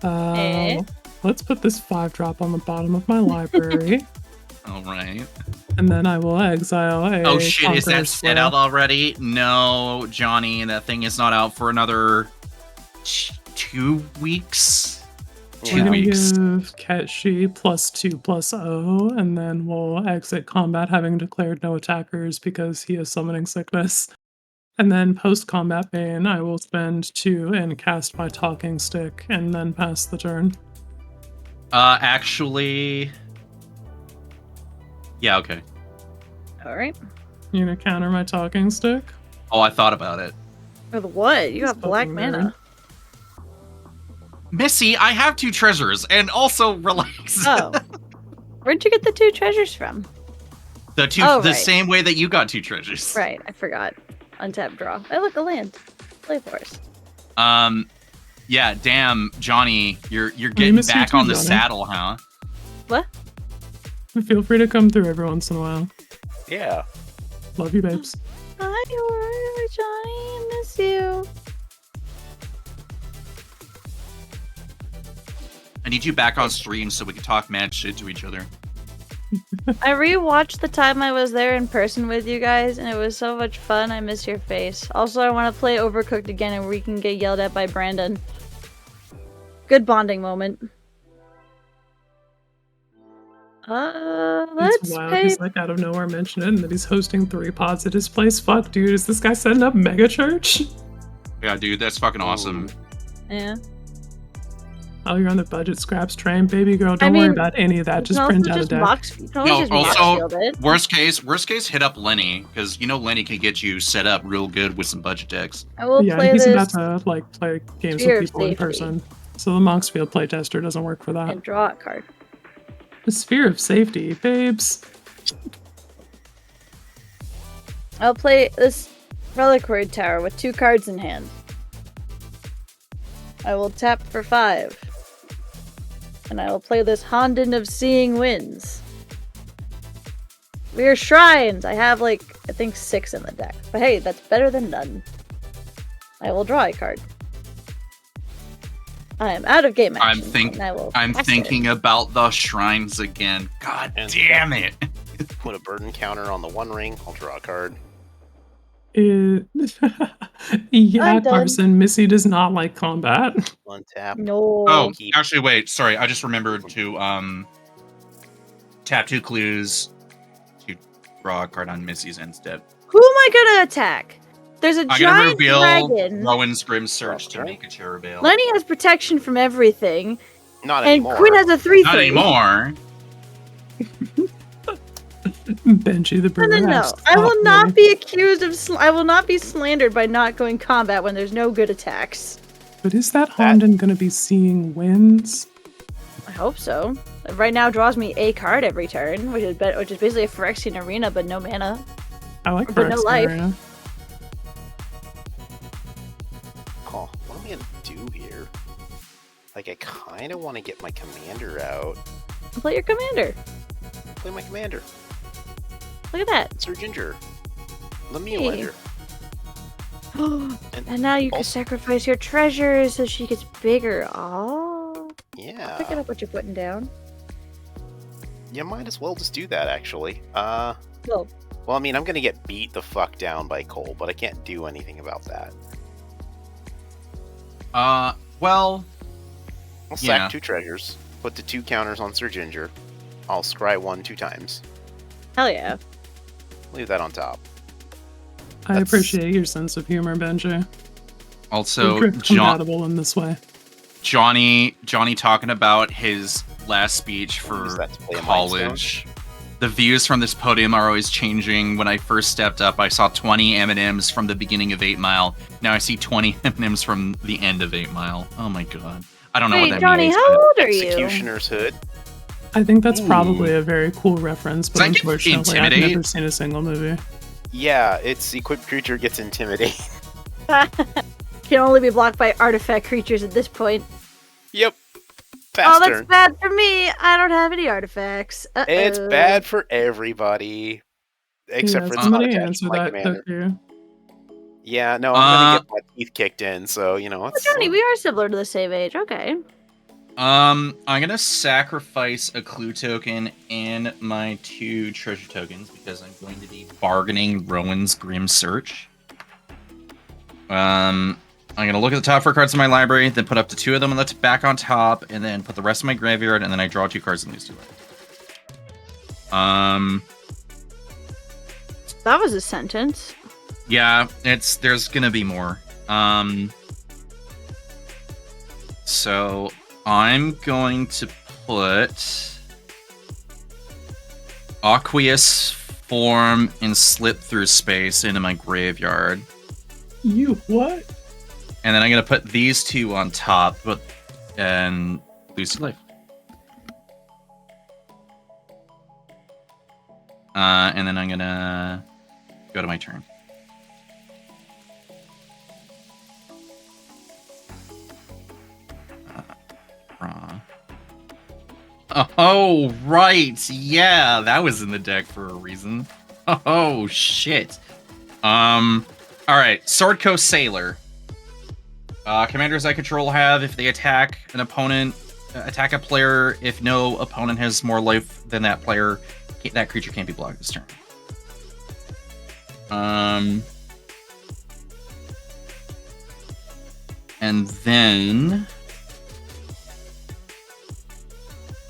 Let's put this 5-drop on the bottom of my library. All right. And then I will exile a. Oh shit, is that Conqueror's set Flail. out already? No, Johnny, that thing is not out for another 2 weeks. We're 2 gonna weeks. give Ketshi +2/+0, and then we'll exit combat having declared no attackers because he has summoning sickness. And then post-combat bane, I will spend 2 and cast my talking stick, and then pass the turn. Actually. Yeah, okay. All right. You gonna counter my talking stick? Oh, I thought about it. With what? You got It's black fucking mana. Missy, I have 2 treasures, and also relax. Oh. Where'd you get the 2 treasures from? the right. same way that you got 2 treasures. Right, I forgot. Untap draw. Oh, look, a land. Play forest. Yeah, damn, Johnny, you're We getting miss you back too, on the Johnny. saddle, huh? What? Feel free to come through every once in a while. Yeah. Love you, babes. Hi, Johnny. I miss you. I need you back on stream so we can talk mad shit to each other. I rewatched the time I was there in person with you guys, and it was so much fun. I miss your face. Also, I want to play Overcooked again, and we can get yelled at by Brandon. Good bonding moment. Let's It's wild. pay. He's like out of nowhere mentioning that he's hosting 3 pods at his place. Fuck, dude. Is this guy setting up mega church? Yeah, dude, that's fucking awesome. Yeah. Oh, you're on the budget scraps train, baby girl. I Don't worry mean, about any of that. You Just can print also out a just deck. Mox. You can always just also, Mox field it. worst case, hit up Lenny, because you know Lenny can get you set up real good with some budget decks. I will Yeah, play he's this about to like play games Sphere with of people in Safety. person. So the Monksfield playtester doesn't work for that. and draw a card. The sphere of safety, babes. I'll play this Reliquary Tower with 2 cards in hand. I will tap for 5. And I will play this Honden of Seeing Winds. We are shrines! I have like, I think 6 in the deck. But hey, that's better than none. I will draw a card. I am out of game action. I'm thinking about the shrines again. God And damn it. Put a burden counter on the 1 ring. I'll draw a card. Yeah, I'm done. Carson. Missy does not like combat. Untap. No. Oh, Keep. actually, wait. Sorry, I just remembered to tap 2 clues to draw a card on Missy's end step. Who am I gonna attack? There's a I'm gonna giant reveal dragon. Rowan's Grim Search to Okay. make a chair avail. Lenny has protection from everything. Not And anymore. Quinn has a 3/3. Not anymore. Benji the brewer. No. has I will top not lane. be accused of. I will not be slandered by not going combat when there's no good attacks. But is that Honden gonna be seeing wins? I hope so. Right now, it draws me a card every turn, which is basically a Phyrexian Arena, but no mana. I like But no Phyrexian life. Arena. Oh, what am I gonna do here? Like, I kind of want to get my commander out. Play your commander. Play my commander. Look at that. Sir Ginger. Let me Hey. let her. And now you can also- sacrifice your treasures so she gets bigger. Oh, Yeah. picking up what you're putting down. You might as well just do that, actually. Well, Well, I mean, I'm gonna get beat the fuck down by Cole, but I can't do anything about that. Well, I'll sack Yeah. 2 treasures, put the 2 counters on Sir Ginger. I'll scry 1 2 times. hell yeah. Leave that on top. I That's- appreciate your sense of humor, Benji. also, We're compatible in this way. Johnny talking about his last speech for Use that to play a Mind college. The views from this podium are always changing. When I first stepped up, I saw 20 M&Ms from the beginning of 8 Mile. Now I see 20 M&Ms from the end of 8 Mile. Oh my god. I don't know Wait, what that Johnny, means. how but- old are you? Executioner's Hood. I think that's Ooh. probably a very cool reference, but Does that get unfortunately, I've intimidate? never seen a single movie. Yeah, its equipped creature gets intimidated. Can only be blocked by artifact creatures at this point. Yep. Fast Oh, that's turn. bad for me. I don't have any artifacts. It's bad for everybody. Except for the somebody unattached answer my that commander. here. Yeah, no, I'm gonna get my teeth kicked in, so you know it's. Johnny, we are similar to the same age. Okay. I'm gonna sacrifice a clue token and my 2 treasure tokens because I'm going to be bargaining Rowan's Grim Search. I'm gonna look at the top 4 cards in my library, then put up to 2 of them on the back on top, and then put the rest in my graveyard, and then I draw 2 cards in these 2 library. That was a sentence. Yeah, there's gonna be more. So I'm going to put Aqueous Form and Slip Through Space into my graveyard. You what? And then I'm gonna put these 2 on top, and lose 2 life. And then I'm gonna go to my turn. Oh, right. Yeah, that was in the deck for a reason. Oh, shit. All right. Sword Coast Sailor. Commanders I control have, if they attack an opponent, attack a player, if no opponent has more life than that player, that creature can't be blocked this turn. And then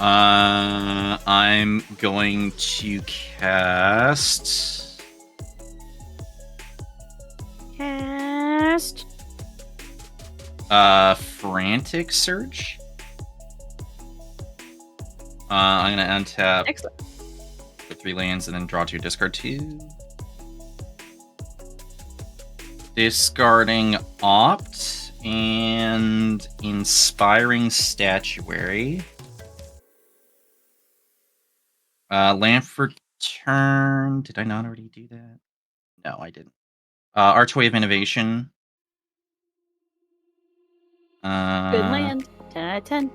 I'm going to cast Frantic Search. I'm gonna untap. Excellent. Put 3 lands and then draw 2, discard 2. Discarding Opt and Inspiring Statuary. Land for turn. Did I not already do that? No, I didn't. Archway of Innovation. Good land. 10 out of 10.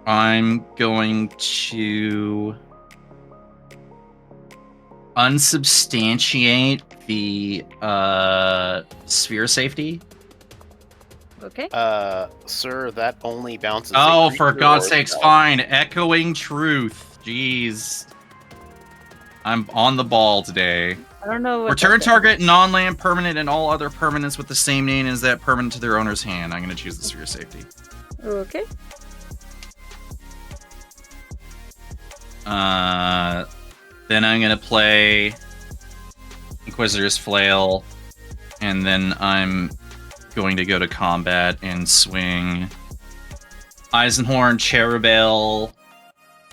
I'm going to unsubstantiate the Sphere Safety. Okay. Sir, that only bounces. Oh, for God's sakes, fine. Echoing Truth. Jeez. I'm on the ball today. I don't know what Return target non-land permanent and all other permanents with the same name as that permanent to their owner's hand. I'm going to choose the Sphere Safety. Okay. Then I'm going to play Inquisitor's Flail, and then I'm going to go to combat and swing Eisenhorn Cherubale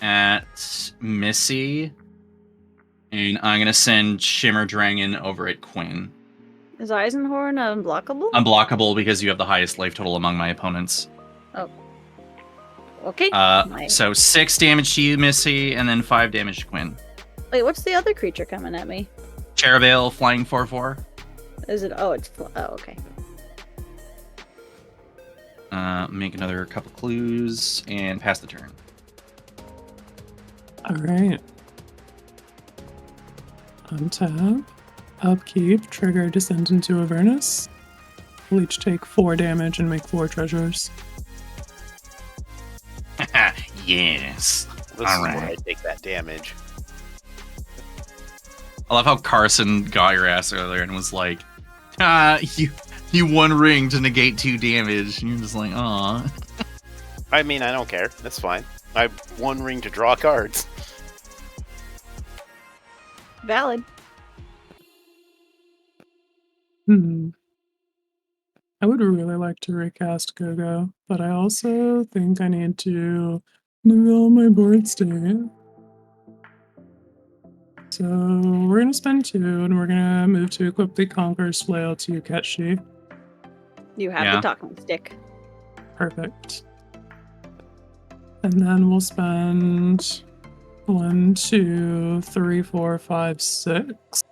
at Missy, and I'm going to send Shimmer Dragon over at Quinn. Is Eisenhorn unblockable? Unblockable because you have the highest life total among my opponents. Oh. Okay. So 6 damage to you, Missy, and then 5 damage to Quinn. Wait, what's the other creature coming at me? Cherubale, flying 4/4. Is it? Oh, it's. Oh, okay. Make another couple clues and pass the turn. All right. Untap. Upkeep. Trigger Descent into Avernus. We'll each take 4 damage and make 4 treasures. Yes. This All is right. where I take that damage. I love how Carson got your ass earlier and was like, you 1 ring to negate 2 damage. And you're just like, aw. I mean, I don't care. That's fine. I have 1 ring to draw cards. Valid. I would really like to recast Go-Go, but I also think I need to develop my board state. So we're going to spend 2, and we're going to move to equip the Conqueror's Flail to Ketshi. You have the talking stick. Perfect. And then we'll spend 1, 2, 3, 4, 5, 6.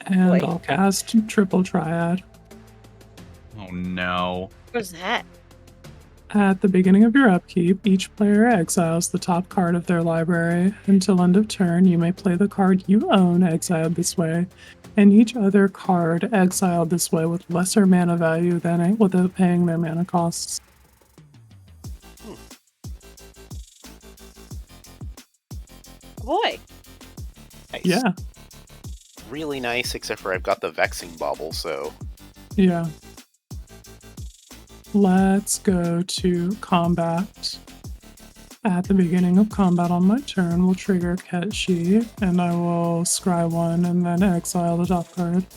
And Wait. I'll cast Triple Triad. Oh no. What's that? At the beginning of your upkeep, each player exiles the top card of their library. Until end of turn, you may play the card you own exiled this way, and each other card exiled this way with lesser mana value than it without paying their mana costs. Boy. Nice. Yeah. Really nice, except for I've got the Vexing Bauble, so... Yeah. Let's go to combat. At the beginning of combat on my turn, we'll trigger Ketchi, and I will scry one and then exile the top card.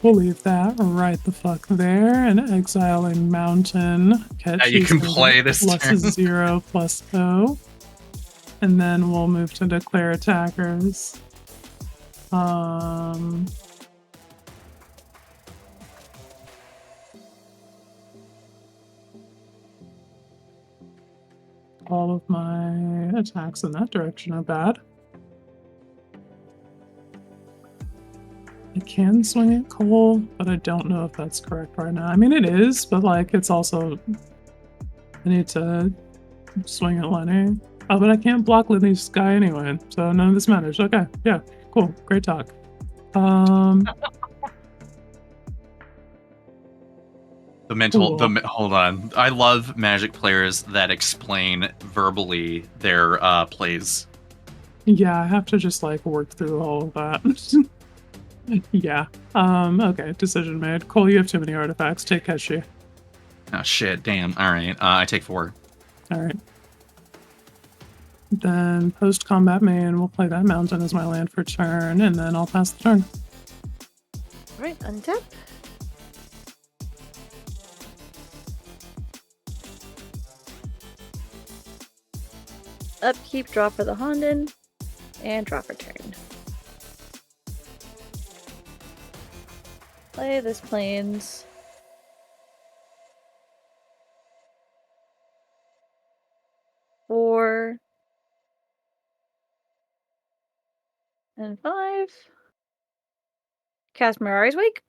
We'll leave that right the fuck there and exile a mountain. Ketchi you can play this turn. +0/+0. And then we'll move to declare attackers. All of my attacks in that direction are bad. I can swing at Cole, but I don't know if that's correct right now. I mean, it is, but like, it's also... I need to swing at Lenny. Oh, but I can't block Lenny's guy anyway, so none of this matters. Okay, yeah, cool, great talk. Hold on. I love Magic players that explain verbally their plays. Yeah, I have to just like work through all of that. Yeah. Okay, decision made. Cole, you have too many artifacts. Take Ketchi. Oh shit, damn. Alright, I take 4. Alright. Then post-combat main, we'll play that mountain as my land for turn, and then I'll pass the turn. Alright, untap. Upkeep, draw for the Honden, and draw for turn. Play this plains. Four. And 5. Cast Mirari's Wake.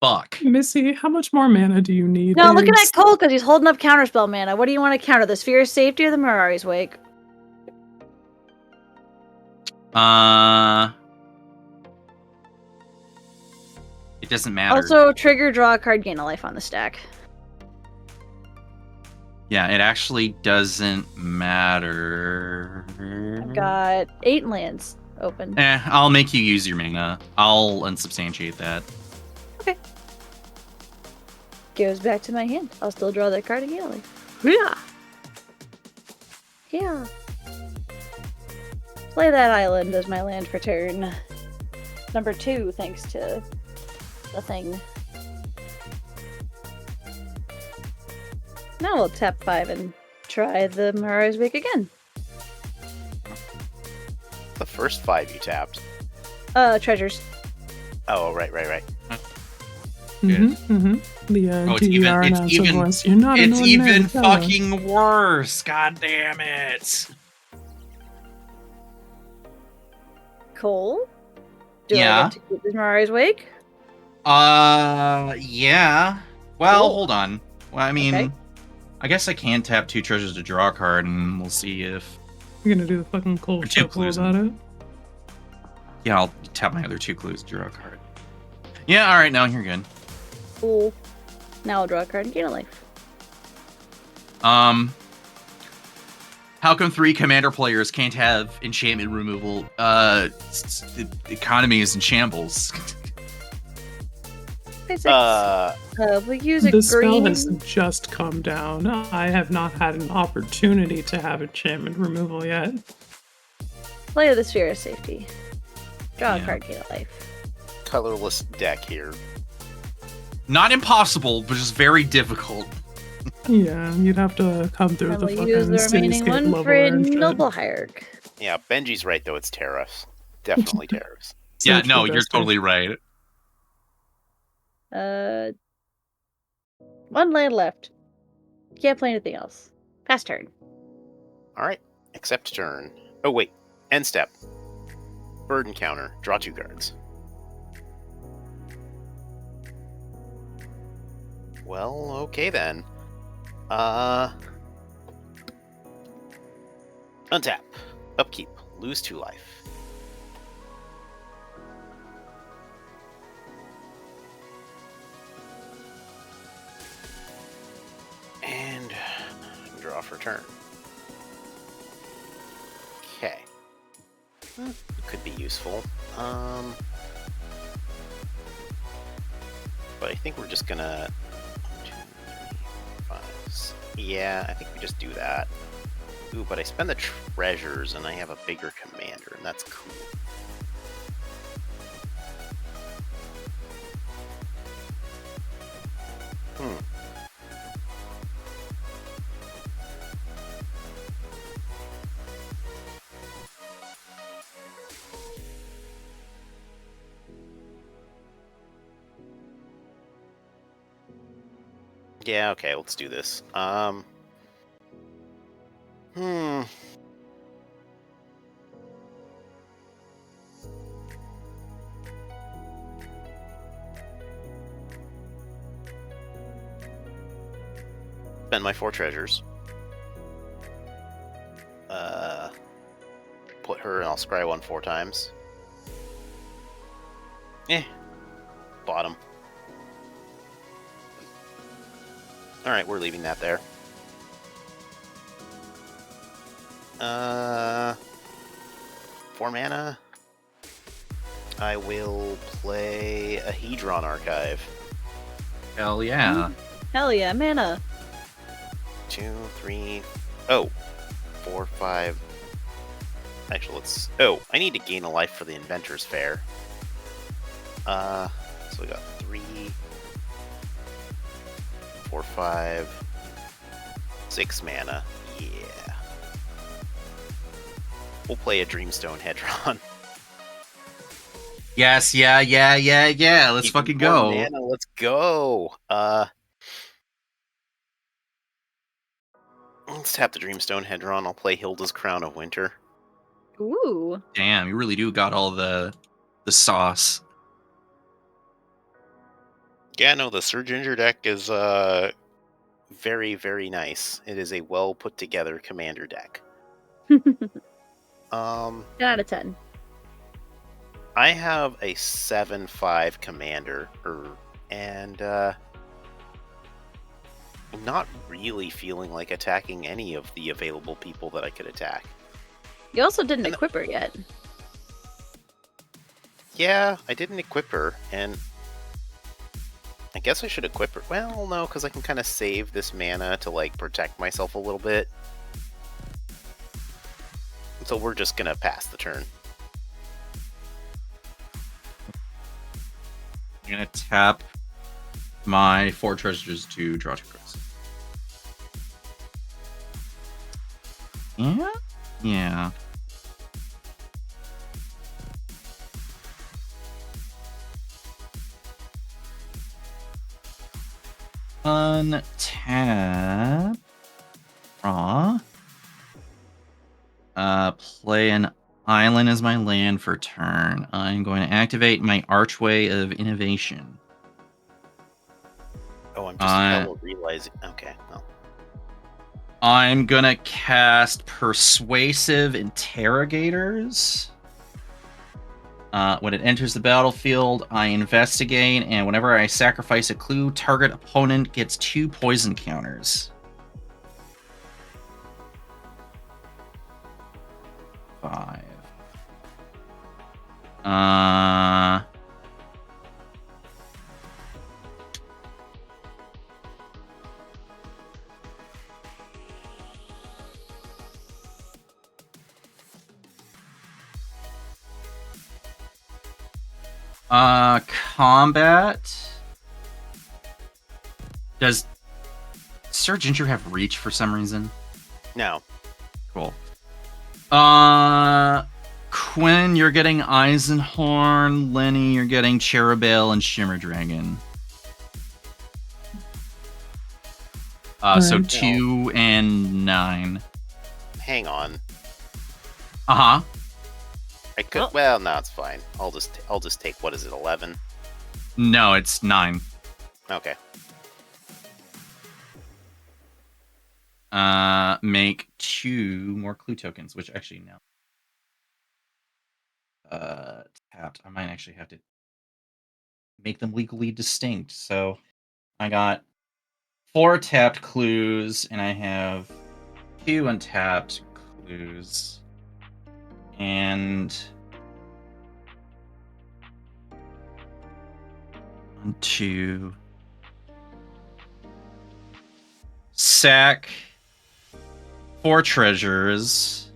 Fuck. Missy, how much more mana do you need? No, I'm looking at Cole because he's holding up counterspell mana. What do you want to counter? The Sphere of Safety or the Mirari's Wake? It doesn't matter. Also, trigger, draw a card, gain a life on the stack. Yeah, it actually doesn't matter. I've got 8 lands open. I'll make you use your mana. I'll unsubstantiate that. Okay. Goes back to my hand. I'll still draw that card and gain a life. Yeah. Yeah. Play that island as my land for turn. Number 2, thanks to the thing. Now we'll tap 5 and try the Mirari's Wake again. The first 5 you tapped. Treasures. Oh, right. The DDR announcer voice. You're not an it's ordinary even fellow. fucking worse. God damn it. Cole? Do I Yeah. get to keep this Mirari's Wake? Yeah. Well, Cool. hold on. Well, I mean, Okay. I guess I can tap 2 treasures to draw a card, and we'll see if... You're gonna do the fucking Cole Or 2 circle clues. about it? Yeah, I'll tap my other 2 clues to draw a card. Yeah, alright, now you're good. Cool. Now I'll draw a card and gain a life. How come 3 commander players can't have enchantment removal? The economy is in shambles. We use a The spell green. has just come down. I have not had an opportunity to have enchantment removal yet. Play the Sphere of Safety. Draw Yeah. a card, gain a life. Colorless deck here. Not impossible, but just very difficult. Yeah, you'd have to come through And the we'll fucking use the remaining cityscape one for leveler and shit. Noble Hierarch. Yeah, Benji's right though. It's tariffs. Definitely tariffs. Yeah, Search no, for you're Dusty. totally right. 1 land left. Can't play anything else. Pass turn. All right. Accept turn. Oh wait. End step. Burden counter. Draw 2 cards. Well, okay then. Untap. Upkeep. Lose 2 life. And draw for turn. Okay. Could be useful. But I think we're just gonna... 1, 2, 3, 4, 5, 6. Yeah, I think we just do that. Ooh, but I spend the treasures and I have a bigger commander, and that's cool. Yeah, okay, let's do this. Spend my 4 treasures. Put her and I'll scry 1 4 times. Bottom. Alright, we're leaving that there. 4 mana. I will play a Hedron Archive. Hell yeah. Hell yeah, mana. 2, 3... Oh! 4, 5... Actually, let's... Oh, I need to gain a life for the Inventor's Fair. So we got 3... 4, 5... 6 mana. Yeah. We'll play a Dreamstone Hedron. Yes, yeah. Let's fucking go. Mana, let's go. Let's tap the Dreamstone Hedron. I'll play Hilda's Crown of Winter. Ooh. Damn, you really do got all the sauce. Yeah, no, the Sir Ginger deck is very, very nice. It is a well put together commander deck. 10 out of 10. I have a 7/5 commander, and I'm not really feeling like attacking any of the available people that I could attack. You also didn't equip her yet. Yeah, I didn't equip her, and I guess I should equip her. Well, no, because I can kind of save this mana to, like, protect myself a little bit. So we're just gonna pass the turn. I'm gonna tap my 4 treasures to draw 2 cards. Yeah? Yeah. Untap. Draw. Play an island as my land for turn. I'm going to activate my Archway of Innovation. Oh, I'm just hella realizing. Okay, well. I'm gonna cast Persuasive Interrogators. When it enters the battlefield, I investigate, and whenever I sacrifice a clue, target opponent gets 2 poison counters. 5. Combat. Does Sir Ginger have reach for some reason? No. Cool. Quinn, you're getting Eisenhorn. Lenny, you're getting Cherubale and Shimmer Dragon. So 2 and 9. Hang on. Uh-huh. I could. Well, no, it's fine. I'll just take. What is it? 11. No, it's 9. Okay. make 2 more clue tokens, which actually now tapped. I might actually have to make them legally distinct. So I got 4 tapped clues, and I have 2 untapped clues, and 1, 2. Sack 4 treasures,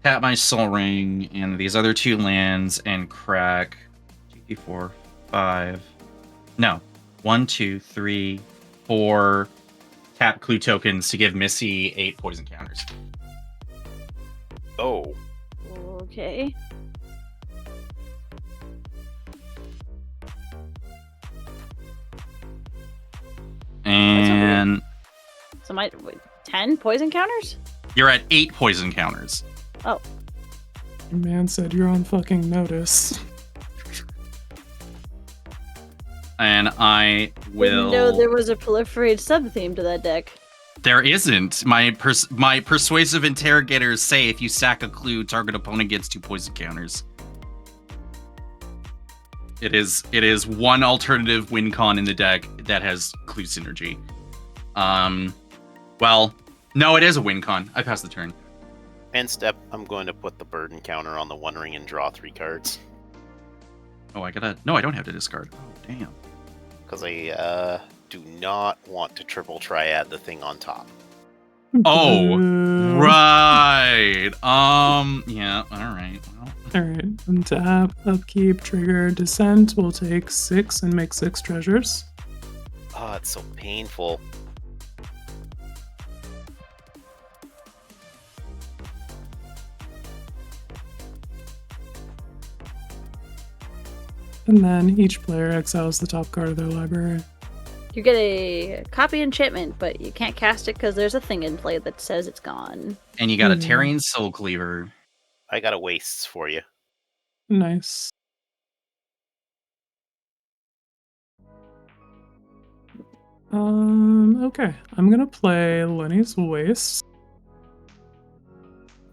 tap my soul ring and these other 2 lands, and crack 2, 4, 5. No, 1, 2, 3, 4 tap clue tokens to give Missy 8 poison counters. Oh. Okay. And so 10 poison counters? You're at 8 poison counters. Oh. Man said you're on fucking notice. And I will. Didn't know there was a proliferate sub-theme to that deck. There isn't. My persuasive interrogators say if you sack a clue, target opponent gets 2 poison counters. It is one alternative win con in the deck that has clue synergy. Well, no, it is a win con. I passed the turn. End step, I'm going to put the burden counter on the 1 ring and draw 3 cards. Oh, no, I don't have to discard. Oh, damn. Because I do not want to triple triad the thing on top. Oh, right. Yeah, alright. Well. Alright, untap, upkeep, trigger, descent. We'll take 6 and make 6 treasures. Oh, it's so painful. And then each player exiles the top card of their library. You get a copy enchantment, but you can't cast it because there's a thing in play that says it's gone. And you got a Terran Soul Cleaver. I got a wastes for you. Nice. Okay. I'm gonna play Lenny's Waste.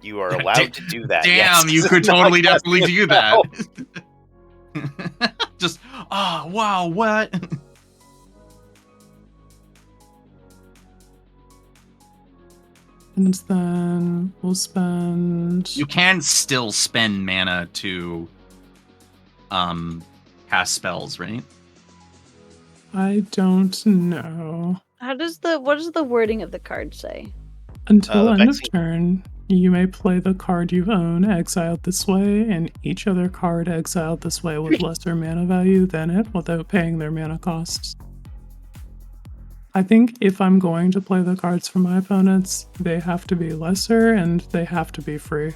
You are allowed to do that. Damn, yes. you could totally definitely do that. Just, wow, what? And then we'll spend... You can still spend mana to cast spells, right? I don't know. What does the wording of the card say? Until end of turn, you may play the card you own exiled this way, and each other card exiled this way with lesser mana value than it without paying their mana costs. I think if I'm going to play the cards for my opponents, they have to be lesser and they have to be free.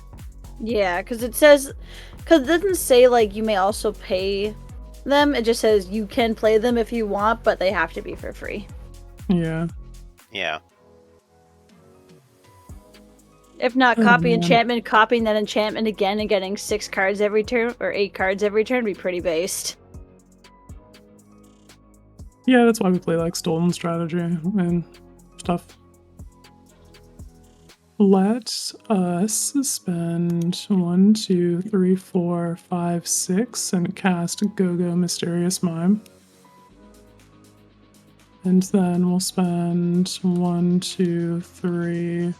Yeah, because it doesn't say like you may also pay them. It just says you can play them if you want, but they have to be for free. Yeah. Yeah. If not, copy enchantment, copying that enchantment again and getting 6 cards every turn, or 8 cards every turn would be pretty based. Yeah, that's why we play like Stolen Strategy and stuff. Let us spend 1, 2, 3, 4, 5, 6 and cast Go-Go Mysterious Mime. And then we'll spend 1, 2, 3,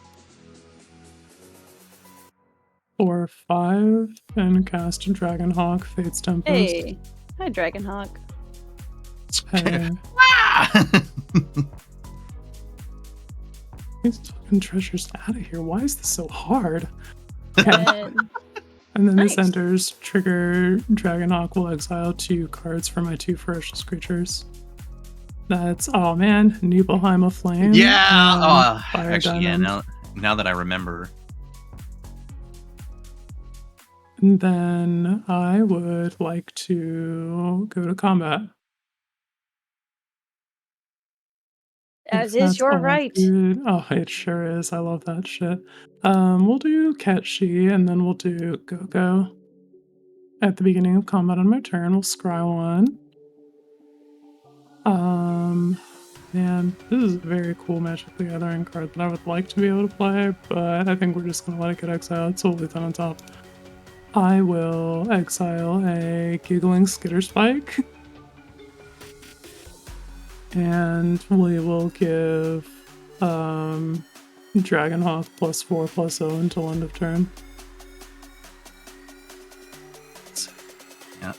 4, 5 and cast Dragonhawk Fate's Tempest. Hey, hi Dragonhawk. Hey. These fucking treasures out of here. Why is this so hard? Okay. And then this enters, trigger Dragonhawk will exile 2 cards for my 2 ferocious creatures. That's, oh man, Nibelheim of Flame. Yeah! Fire Actually, Diamond. yeah, now that I remember. And then I would like to go to combat. As is your right. Good. Oh, it sure is. I love that shit. We'll do Ketchi, and then we'll do Go-Go. At the beginning of combat on my turn, we'll scry 1. Man, this is a very cool Magic the Gathering card that I would like to be able to play, but I think we're just going to let it get exiled. So we'll leave that on top. I will exile a Giggling Skitterspike. And we will give Dragonhawk +4/+0 until end of turn. Yeah.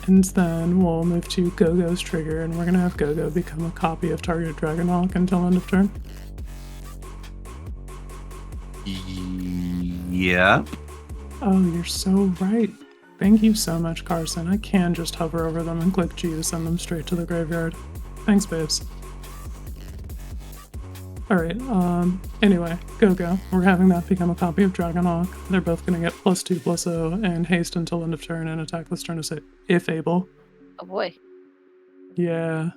And then we'll move to Go-Go's trigger, and we're going to have Go-Go become a copy of target Dragonhawk until end of turn. Yeah. Oh, you're so right. Thank you so much, Carson. I can just hover over them and click G to send them straight to the graveyard. Thanks, babes. Alright, anyway, Go-Go. We're having that become a copy of Dragonhawk. They're both going to get +2/+0 and haste until end of turn and attack this turn if able. Oh boy. Yeah.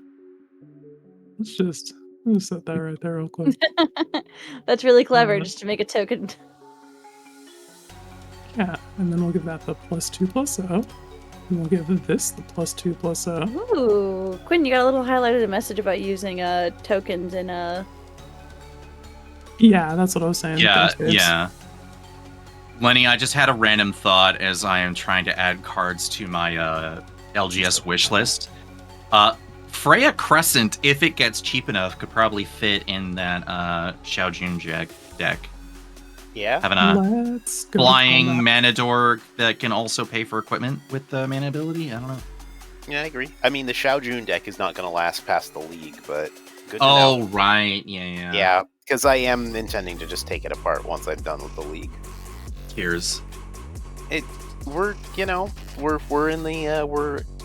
Let's just set that right there real quick. That's really clever, just to make a token. Yeah, and then we'll give that the +2/+0. And we'll give this the +2/+0. Ooh, Quinn, you got a little highlighted message about using tokens in Yeah, that's what I was saying. Yeah, Thanks, babes. yeah. Lenny, I just had a random thought as I am trying to add cards to my LGS wish list. Freya Crescent, if it gets cheap enough, could probably fit in that Xiaojun deck. Yeah. Having a Let's go flying combat. mana dork that can also pay for equipment with the mana ability. I don't know. Yeah, I agree. I mean, the Xiaojun deck is not going to last past the league, but good to know. Oh, right. Yeah. Yeah, because I am intending to just take it apart once I'm done with the league. Here's. We're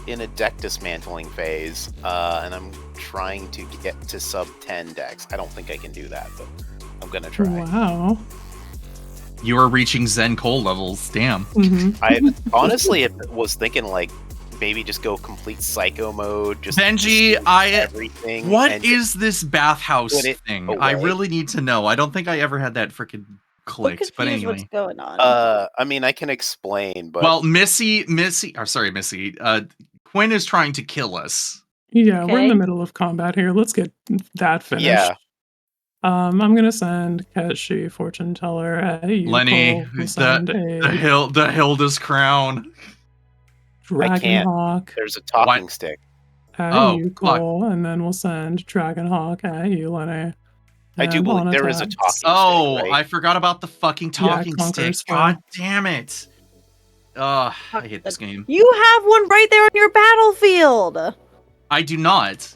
in a deck dismantling phase, and I'm trying to get to sub 10 decks. I don't think I can do that, but I'm gonna try. Wow. You are reaching Zen Cole levels. Damn. Mhm. I honestly was thinking like maybe just go complete psycho mode. Just Benji, steal everything. What and is this bathhouse put it thing? away. I really need to know. I don't think I ever had that freaking clicked. But confused what's anyway. going on. I mean, I can explain, but Well, Missy. Quinn is trying to kill us. Yeah, we're in the Okay. middle of combat here. Let's get that finished. yeah, I'm gonna send Ketshi, Fortune Teller, at you. Lenny, Cole. We'll send the Hilda's crown. I can't. Dragonhawk There's a talking stick. at Oh, you, fuck. Cole, and then we'll send Dragonhawk at you, Lenny. I do And believe on there is a attacks- talking Oh, stick, right? I forgot about the fucking talking Conqueror's stick. Fall. God damn it. I hate this game. You have one right there on your battlefield. I do not.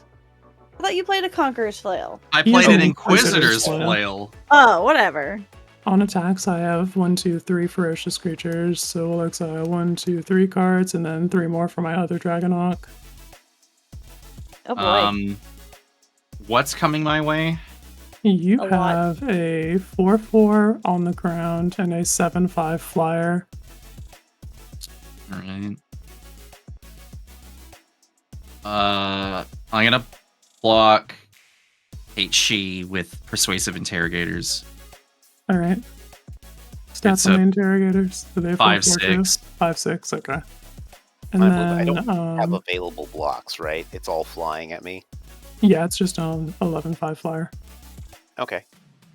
I thought you played a Conqueror's Flail. I He has played a an Inquisitor's Inquisitor's Flail. Flail. Oh, whatever. On attacks, I have 1, 2, 3 ferocious creatures, so we'll exile 1, 2, 3 cards, and then 3 more for my other Dragonhawk. Oh boy. What's coming my way? You A lot. have a 4/4 on the ground and a 7/5 flyer. All right. I'm gonna block H with persuasive interrogators. All right. Stats It's on a the interrogators. Do they have 5/6. 5/6. Okay. And I then don't have available blocks, right? It's all flying at me. yeah, it's just on 11/5 flyer. Okay.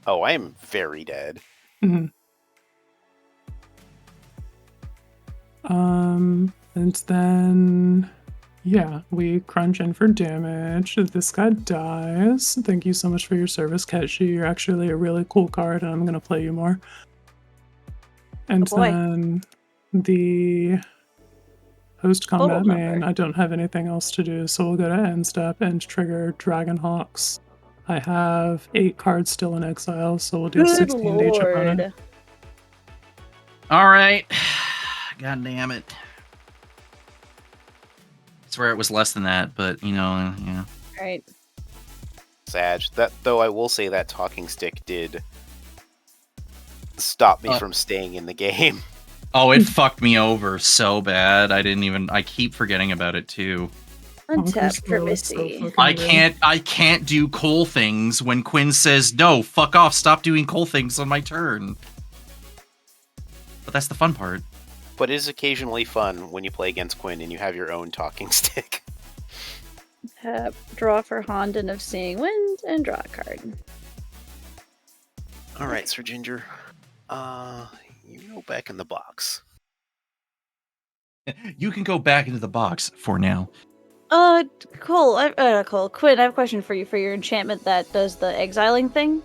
Oh, I am very dead. Mhm. And then yeah, we crunch in for damage. This guy dies. Thank you so much for your service, Ketshi. You're actually a really cool card, and I'm gonna play you more. And Oh boy. then the post combat Total main, number. I don't have anything else to do, so we'll go to end step and trigger Dragonhawks. I have 8 cards still in exile, so we'll do Good 16 to each opponent. lord. All right. God damn it. I swear it was less than that, but yeah. Alright. Sag. That though, I will say that talking stick did stop me from staying in the game. Oh, it fucked me over so bad. I keep forgetting about it too. Untap for Conqueror's Fall is so Missy. fucking I can't do coal things when Quinn says, no, fuck off, stop doing coal things on my turn. But that's the fun part. But it is occasionally fun when you play against Quinn and you have your own talking stick. Draw for Honden of Seeing Wind and draw a card. All right, Sir Ginger. You go back in the box. You can go back into the box for now. Cool. Cool. Quinn, I have a question for you for your enchantment that does the exiling thing.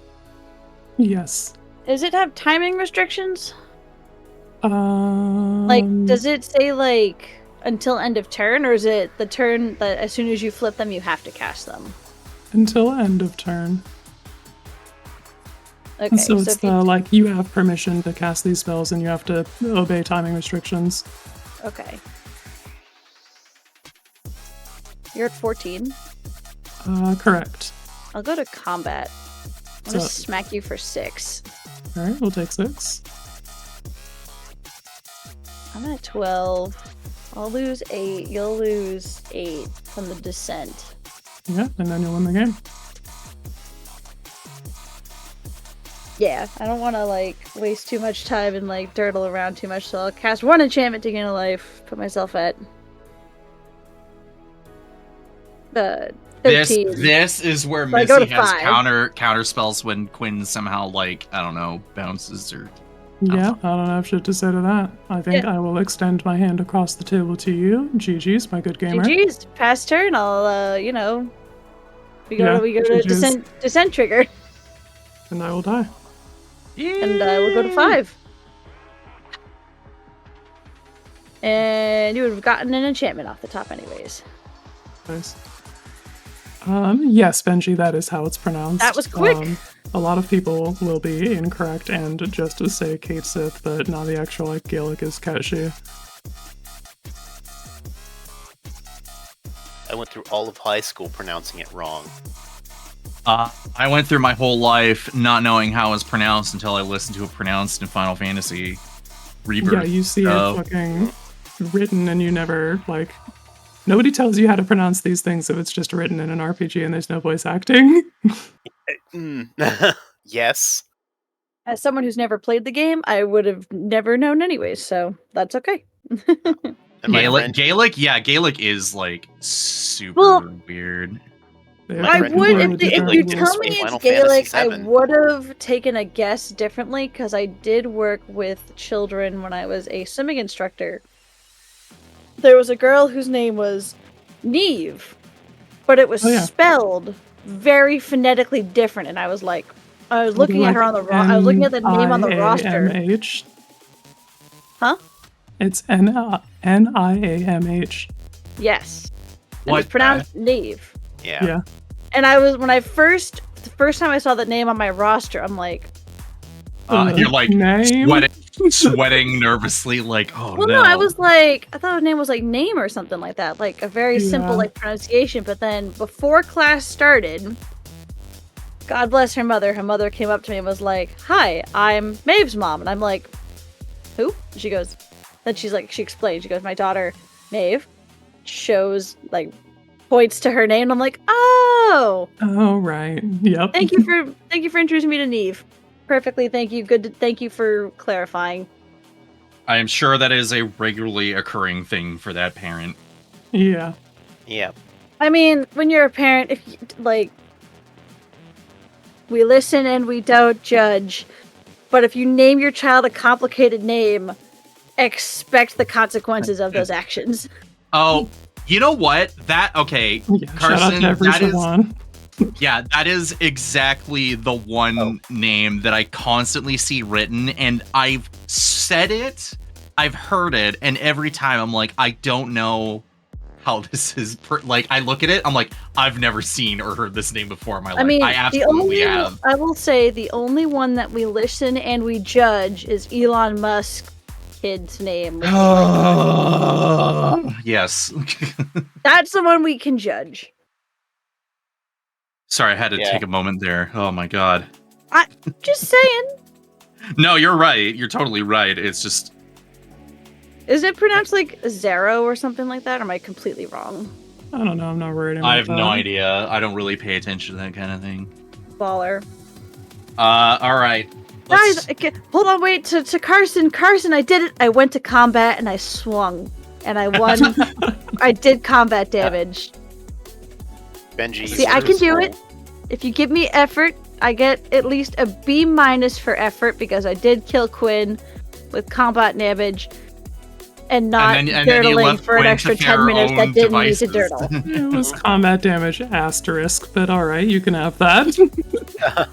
Yes. Does it have timing restrictions? Um, Like, does it say, like, until end of turn, or is it the turn that as soon as you flip them, you have to cast them? Until end of turn. Okay, So it's if you... like, you have permission to cast these spells and you have to obey timing restrictions. Okay. You're at 14. Correct. I'll go to combat. I'm gonna So- smack you for 6. Alright, we'll take 6. I'm at 12. I'll lose 8. You'll lose 8 from the descent. Yeah, and then you'll win the game. Yeah, I don't want to, like, waste too much time and, like, dirtle around too much, so I'll cast 1 enchantment to gain a life. Put myself at... 13. This is where So I go Missy to has 5. counter spells when Quinn somehow, like, I don't know, bounces or... Yeah, I don't have shit to say to that. I think I will extend my hand across the table to you. GG's, my good gamer. GG's, pass turn, I'll, we go to GG's. descent trigger, And I will die. and we'll go to 5. And you would have gotten an enchantment off the top anyways. Nice. Yes, Benji, that is how it's pronounced. That was quick! A lot of people will be incorrect and just to say Kate Sith, but now the actual like Gaelic is Kashi. I went through all of high school pronouncing it wrong. I went through my whole life not knowing how it's pronounced until I listened to it pronounced in Final Fantasy Rebirth. Yeah, you see it fucking written and you never, like... Nobody tells you how to pronounce these things if it's just written in an RPG and there's no voice acting. Yes. As someone who's never played the game, I would have never known anyways, so that's okay. Gaelic is like super weird. I would, if you tell me it's Gaelic, I would have taken a guess differently, because I did work with children when I was a swimming instructor. There was a girl whose name was Neve, but it was spelled very phonetically different, and I was like, I was looking at her on the I was looking at the name on the roster. N-I-A-M-H. Huh? It's N-I-A-M-H. Yes. And it's pronounced Neve. Yeah. And I was, the first time I saw that name on my roster, I'm like... you're like sweating nervously, like, oh well, no, I was like, I thought her name was like Name or something like that, like a very simple like pronunciation. But then before class started, God bless her mother came up to me and was like, "Hi, I'm Maeve's mom," and I'm like, "Who?" And she goes, then she explained, she goes, "My daughter Maeve," shows like points to her name, and I'm like, "Oh, right, yep." Thank you for introducing me to Neve. Perfectly, thank you. Thank you for clarifying. I am sure that is a regularly occurring thing for that parent. Yeah. Yeah. I mean, when you're a parent, if you, like, we listen and we don't judge, but if you name your child a complicated name, expect the consequences of those actions. Oh, you know what? Okay, Carson, that is... Yeah, that is exactly the one name that I constantly see written, and I've said it, I've heard it, and every time I'm like, I don't know how this is, like, I look at it, I'm like, I've never seen or heard this name before in my life. I mean, I absolutely have. I will say the only one that we listen and we judge is Elon Musk's kid's name. Yes. That's the one we can judge. Sorry, I had to take a moment there. Oh my god. Just saying. No, you're right. You're totally right. It's just... Is it pronounced like Zero or something like that? Or am I completely wrong? I don't know. I'm not worried about I have no idea. I don't really pay attention to that kind of thing. Baller. Alright. Guys, hold on, wait. To Carson. Carson, I did it. I went to combat and I swung. And I won. I did combat damage. Benji. See, I can do it. If you give me effort, I get at least a B- for effort because I did kill Quinn with combat damage and not dirtling for an extra 10 minutes that didn't need to dirtle. It was combat damage asterisk, but alright, you can have that.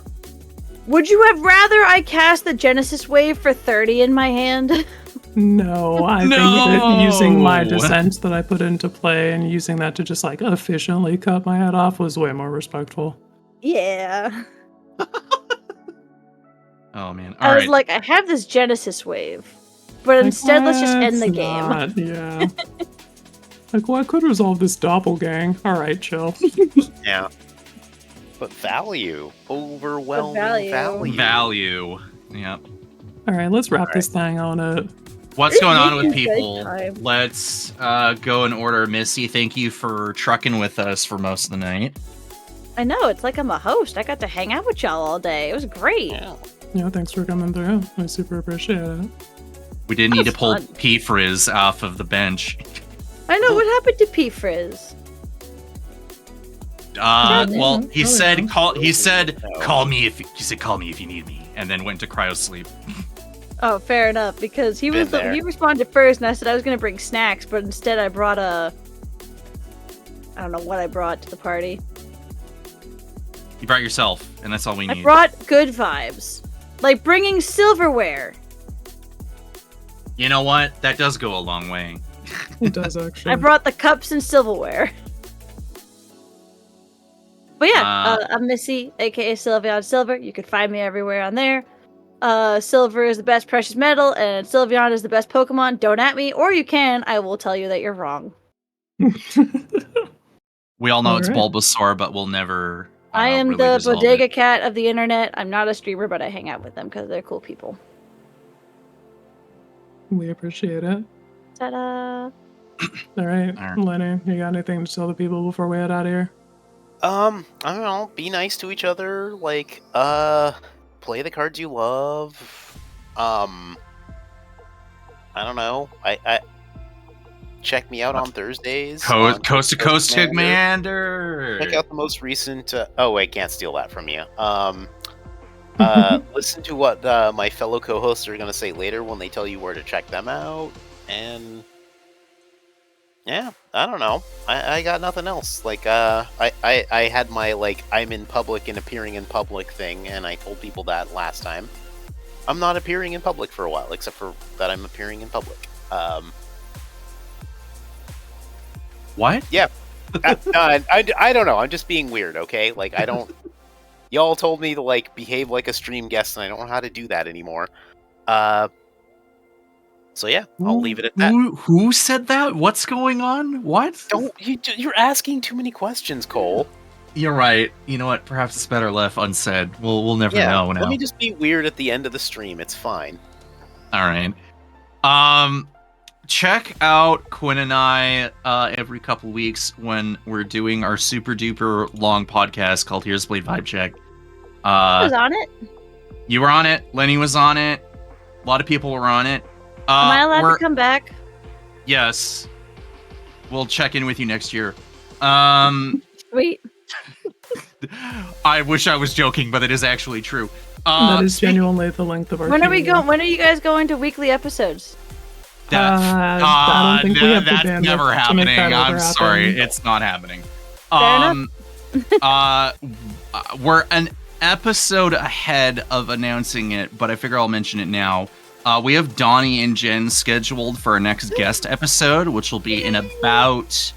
Would you have rather I cast the Genesis Wave for 30 in my hand? No, I think that using my descent that I put into play and using that to just like efficiently cut my head off was way more respectful. Yeah. Oh man! I was like, I have this Genesis Wave, but instead let's just end the game. Yeah. Like, well, I could resolve this doppelgang. Alright, chill. Yeah. But value. Overwhelming value. Value. Yep. Alright, let's wrap this thing on it. What's going on with people? Let's go in order. Missy, thank you for trucking with us for most of the night. I know, it's like I'm a host. I got to hang out with y'all all day. It was great. Yeah, thanks for coming through. I super appreciate it. We did need to pull P-Frizz off of the bench. I know, what happened to P-Frizz? Well, he said call me if you need me, and then went to cryo sleep. Oh, fair enough, because he responded first, and I said I was going to bring snacks, but instead I brought I don't know what I brought to the party. You brought yourself, and that's all we need. I brought good vibes. Like bringing silverware. You know what? That does go a long way. It does, actually. I brought the cups and silverware. But yeah, I'm Missy, aka Sylveon Silver. You can find me everywhere on there. Silver is the best precious metal, and Sylveon is the best Pokemon. Don't at me, or you can. I will tell you that you're wrong. We all know it's Bulbasaur, but we'll never. I am the bodega cat of the internet. I'm not a streamer, but I hang out with them because they're cool people. We appreciate it. Ta-da! All right, Lenny, you got anything to tell the people before we head out of here? I don't know. Be nice to each other. Like, play the cards you love. I don't know. I check me out on Thursdays. Coast to Coast Commander. Check out the most recent. Oh wait, can't steal that from you. Listen to what my fellow co-hosts are gonna say later when they tell you where to check them out, and yeah, I don't know. I got nothing else. Like, I had my like I'm in public and appearing in public thing, and I told people that last time. I'm not appearing in public for a while, except for that I'm appearing in public. What? Yeah. I don't know. I'm just being weird, okay? Like, I don't... Y'all told me to, like, behave like a stream guest, and I don't know how to do that anymore. So yeah, I'll leave it at that. Who said that? What's going on? What? You're asking too many questions, Cole. You're right. You know what? Perhaps it's better left unsaid. We'll never know now. Let me just be weird at the end of the stream. It's fine. All right. Check out Quinn and I every couple weeks when we're doing our super duper long podcast called Here's Blade Vibe Check. I was on it. You were on it. Lenny was on it. A lot of people were on it. Am I allowed to come back? Yes. We'll check in with you next year. Sweet. I wish I was joking, but it is actually true. That is genuinely the length of our. When are we going? When are you guys going to weekly episodes? I don't think we have the bandwidth that's never happening. I'm sorry, it's not happening. We're an episode ahead of announcing it, but I figure I'll mention it now. We have Donnie and Jen scheduled for our next guest episode, which will be in about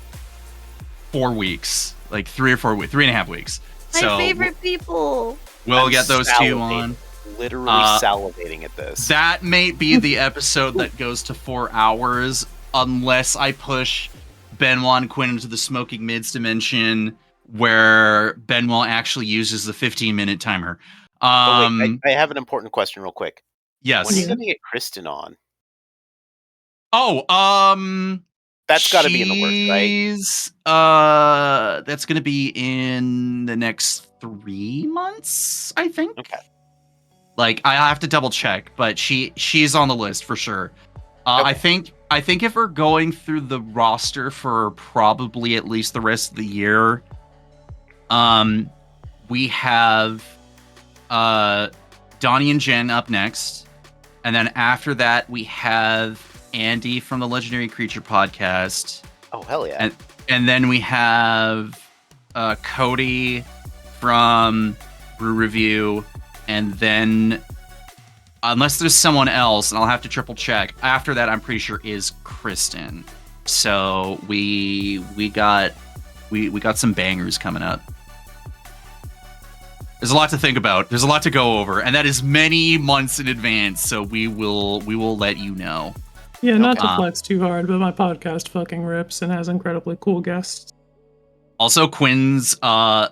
4 weeks, like 3.5 weeks. My favorite people. We'll get those two on. Literally salivating at this. That may be the episode that goes to 4 hours, unless I push Benoit and Quinn into the smoking mids dimension, where Benoit actually uses the 15-minute timer. Wait, I have an important question real quick. Yes. When are you going to get Kristen on? That's got to be in the works, right? That's going to be in the next 3 months, I think. Okay. Like, I have to double check, but she's on the list for sure. Okay. I think if we're going through the roster for probably at least the rest of the year, We have Donnie and Jen up next. And then after that, we have Andy from the Legendary Creature Podcast. Oh, hell yeah. And then we have Cody from Brew Review. And then, unless there's someone else, and I'll have to triple check, after that, I'm pretty sure is Kristen. So we got some bangers coming up. There's a lot to think about. There's a lot to go over, and that is many months in advance. So we will let you know. Yeah, not to flex too hard, but my podcast fucking rips and has incredibly cool guests. Also, Quinn's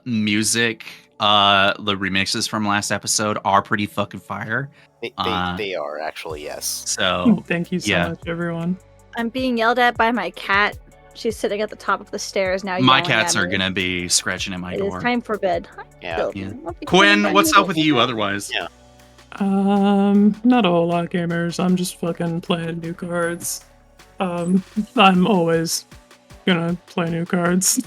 music, the remixes from last episode are pretty fucking fire. They are actually, yes. So thank you so much, everyone. I'm being yelled at by my cat. She's sitting at the top of the stairs now. My cats are gonna be scratching at my door. It's time for bed. Yeah. Quinn, what's up with you otherwise? Yeah. Not a whole lot, gamers. I'm just fucking playing new cards. I'm always gonna play new cards.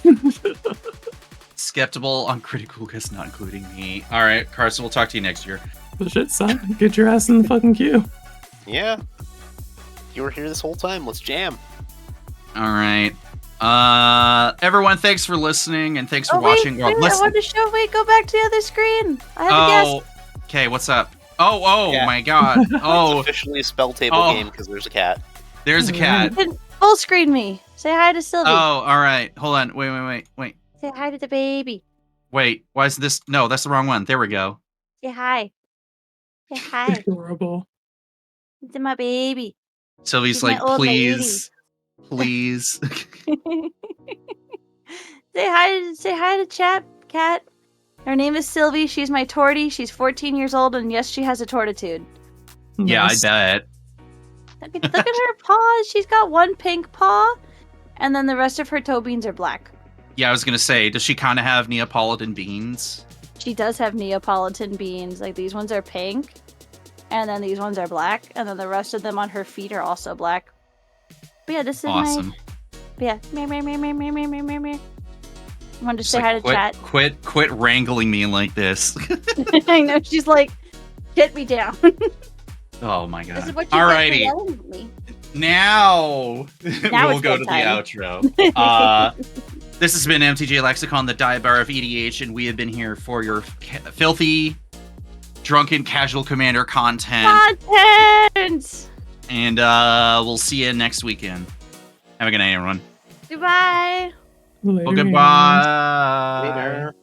Skeptical on critical guess, not including me. All right, Carson, we'll talk to you next year. Bullshit, son. Get your ass in the fucking queue. Yeah. You were here this whole time. Let's jam. All right. Everyone, thanks for listening and thanks for watching. Wait, I want to show. Wait, go back to the other screen. I have a guess. Okay, what's up? Oh Yeah. my god. Oh, It's officially a spell table game because there's a cat. there's a cat. Full screen me. Say hi to Sylvie. Oh, all right. Hold on. Wait. Say hi to the baby. Wait, why is this? No, that's the wrong one. There we go. Say hi. Say hi Adorable. to my baby. Sylvie's She's my like, old please. Say hi to chat, cat. Her name is Sylvie. She's my tortie. She's 14 years old, and yes, she has a tortitude. Yeah, I Nice. bet. Look at her paws. She's got one pink paw, and then the rest of her toe beans are black. Yeah, I was gonna say, does she kind of have Neapolitan beans? She does have Neapolitan beans. Like, these ones are pink, and then these ones are black, and then the rest of them on her feet are also black. But yeah, this is Awesome. my... But yeah, meow. I wanted to Just say hi to like, chat. Quit wrangling me like this. I know, she's like, get me down. Oh my This is god. what you Alrighty. get for yelling at me. Now Now we'll it's go to the bedtime. outro. This has been MTG Lexicon, the dive bar of EDH, and we have been here for your filthy, drunken, casual commander content. And we'll see you next weekend. Have a good night, everyone. Goodbye. Later, Well, gamers. goodbye. Later.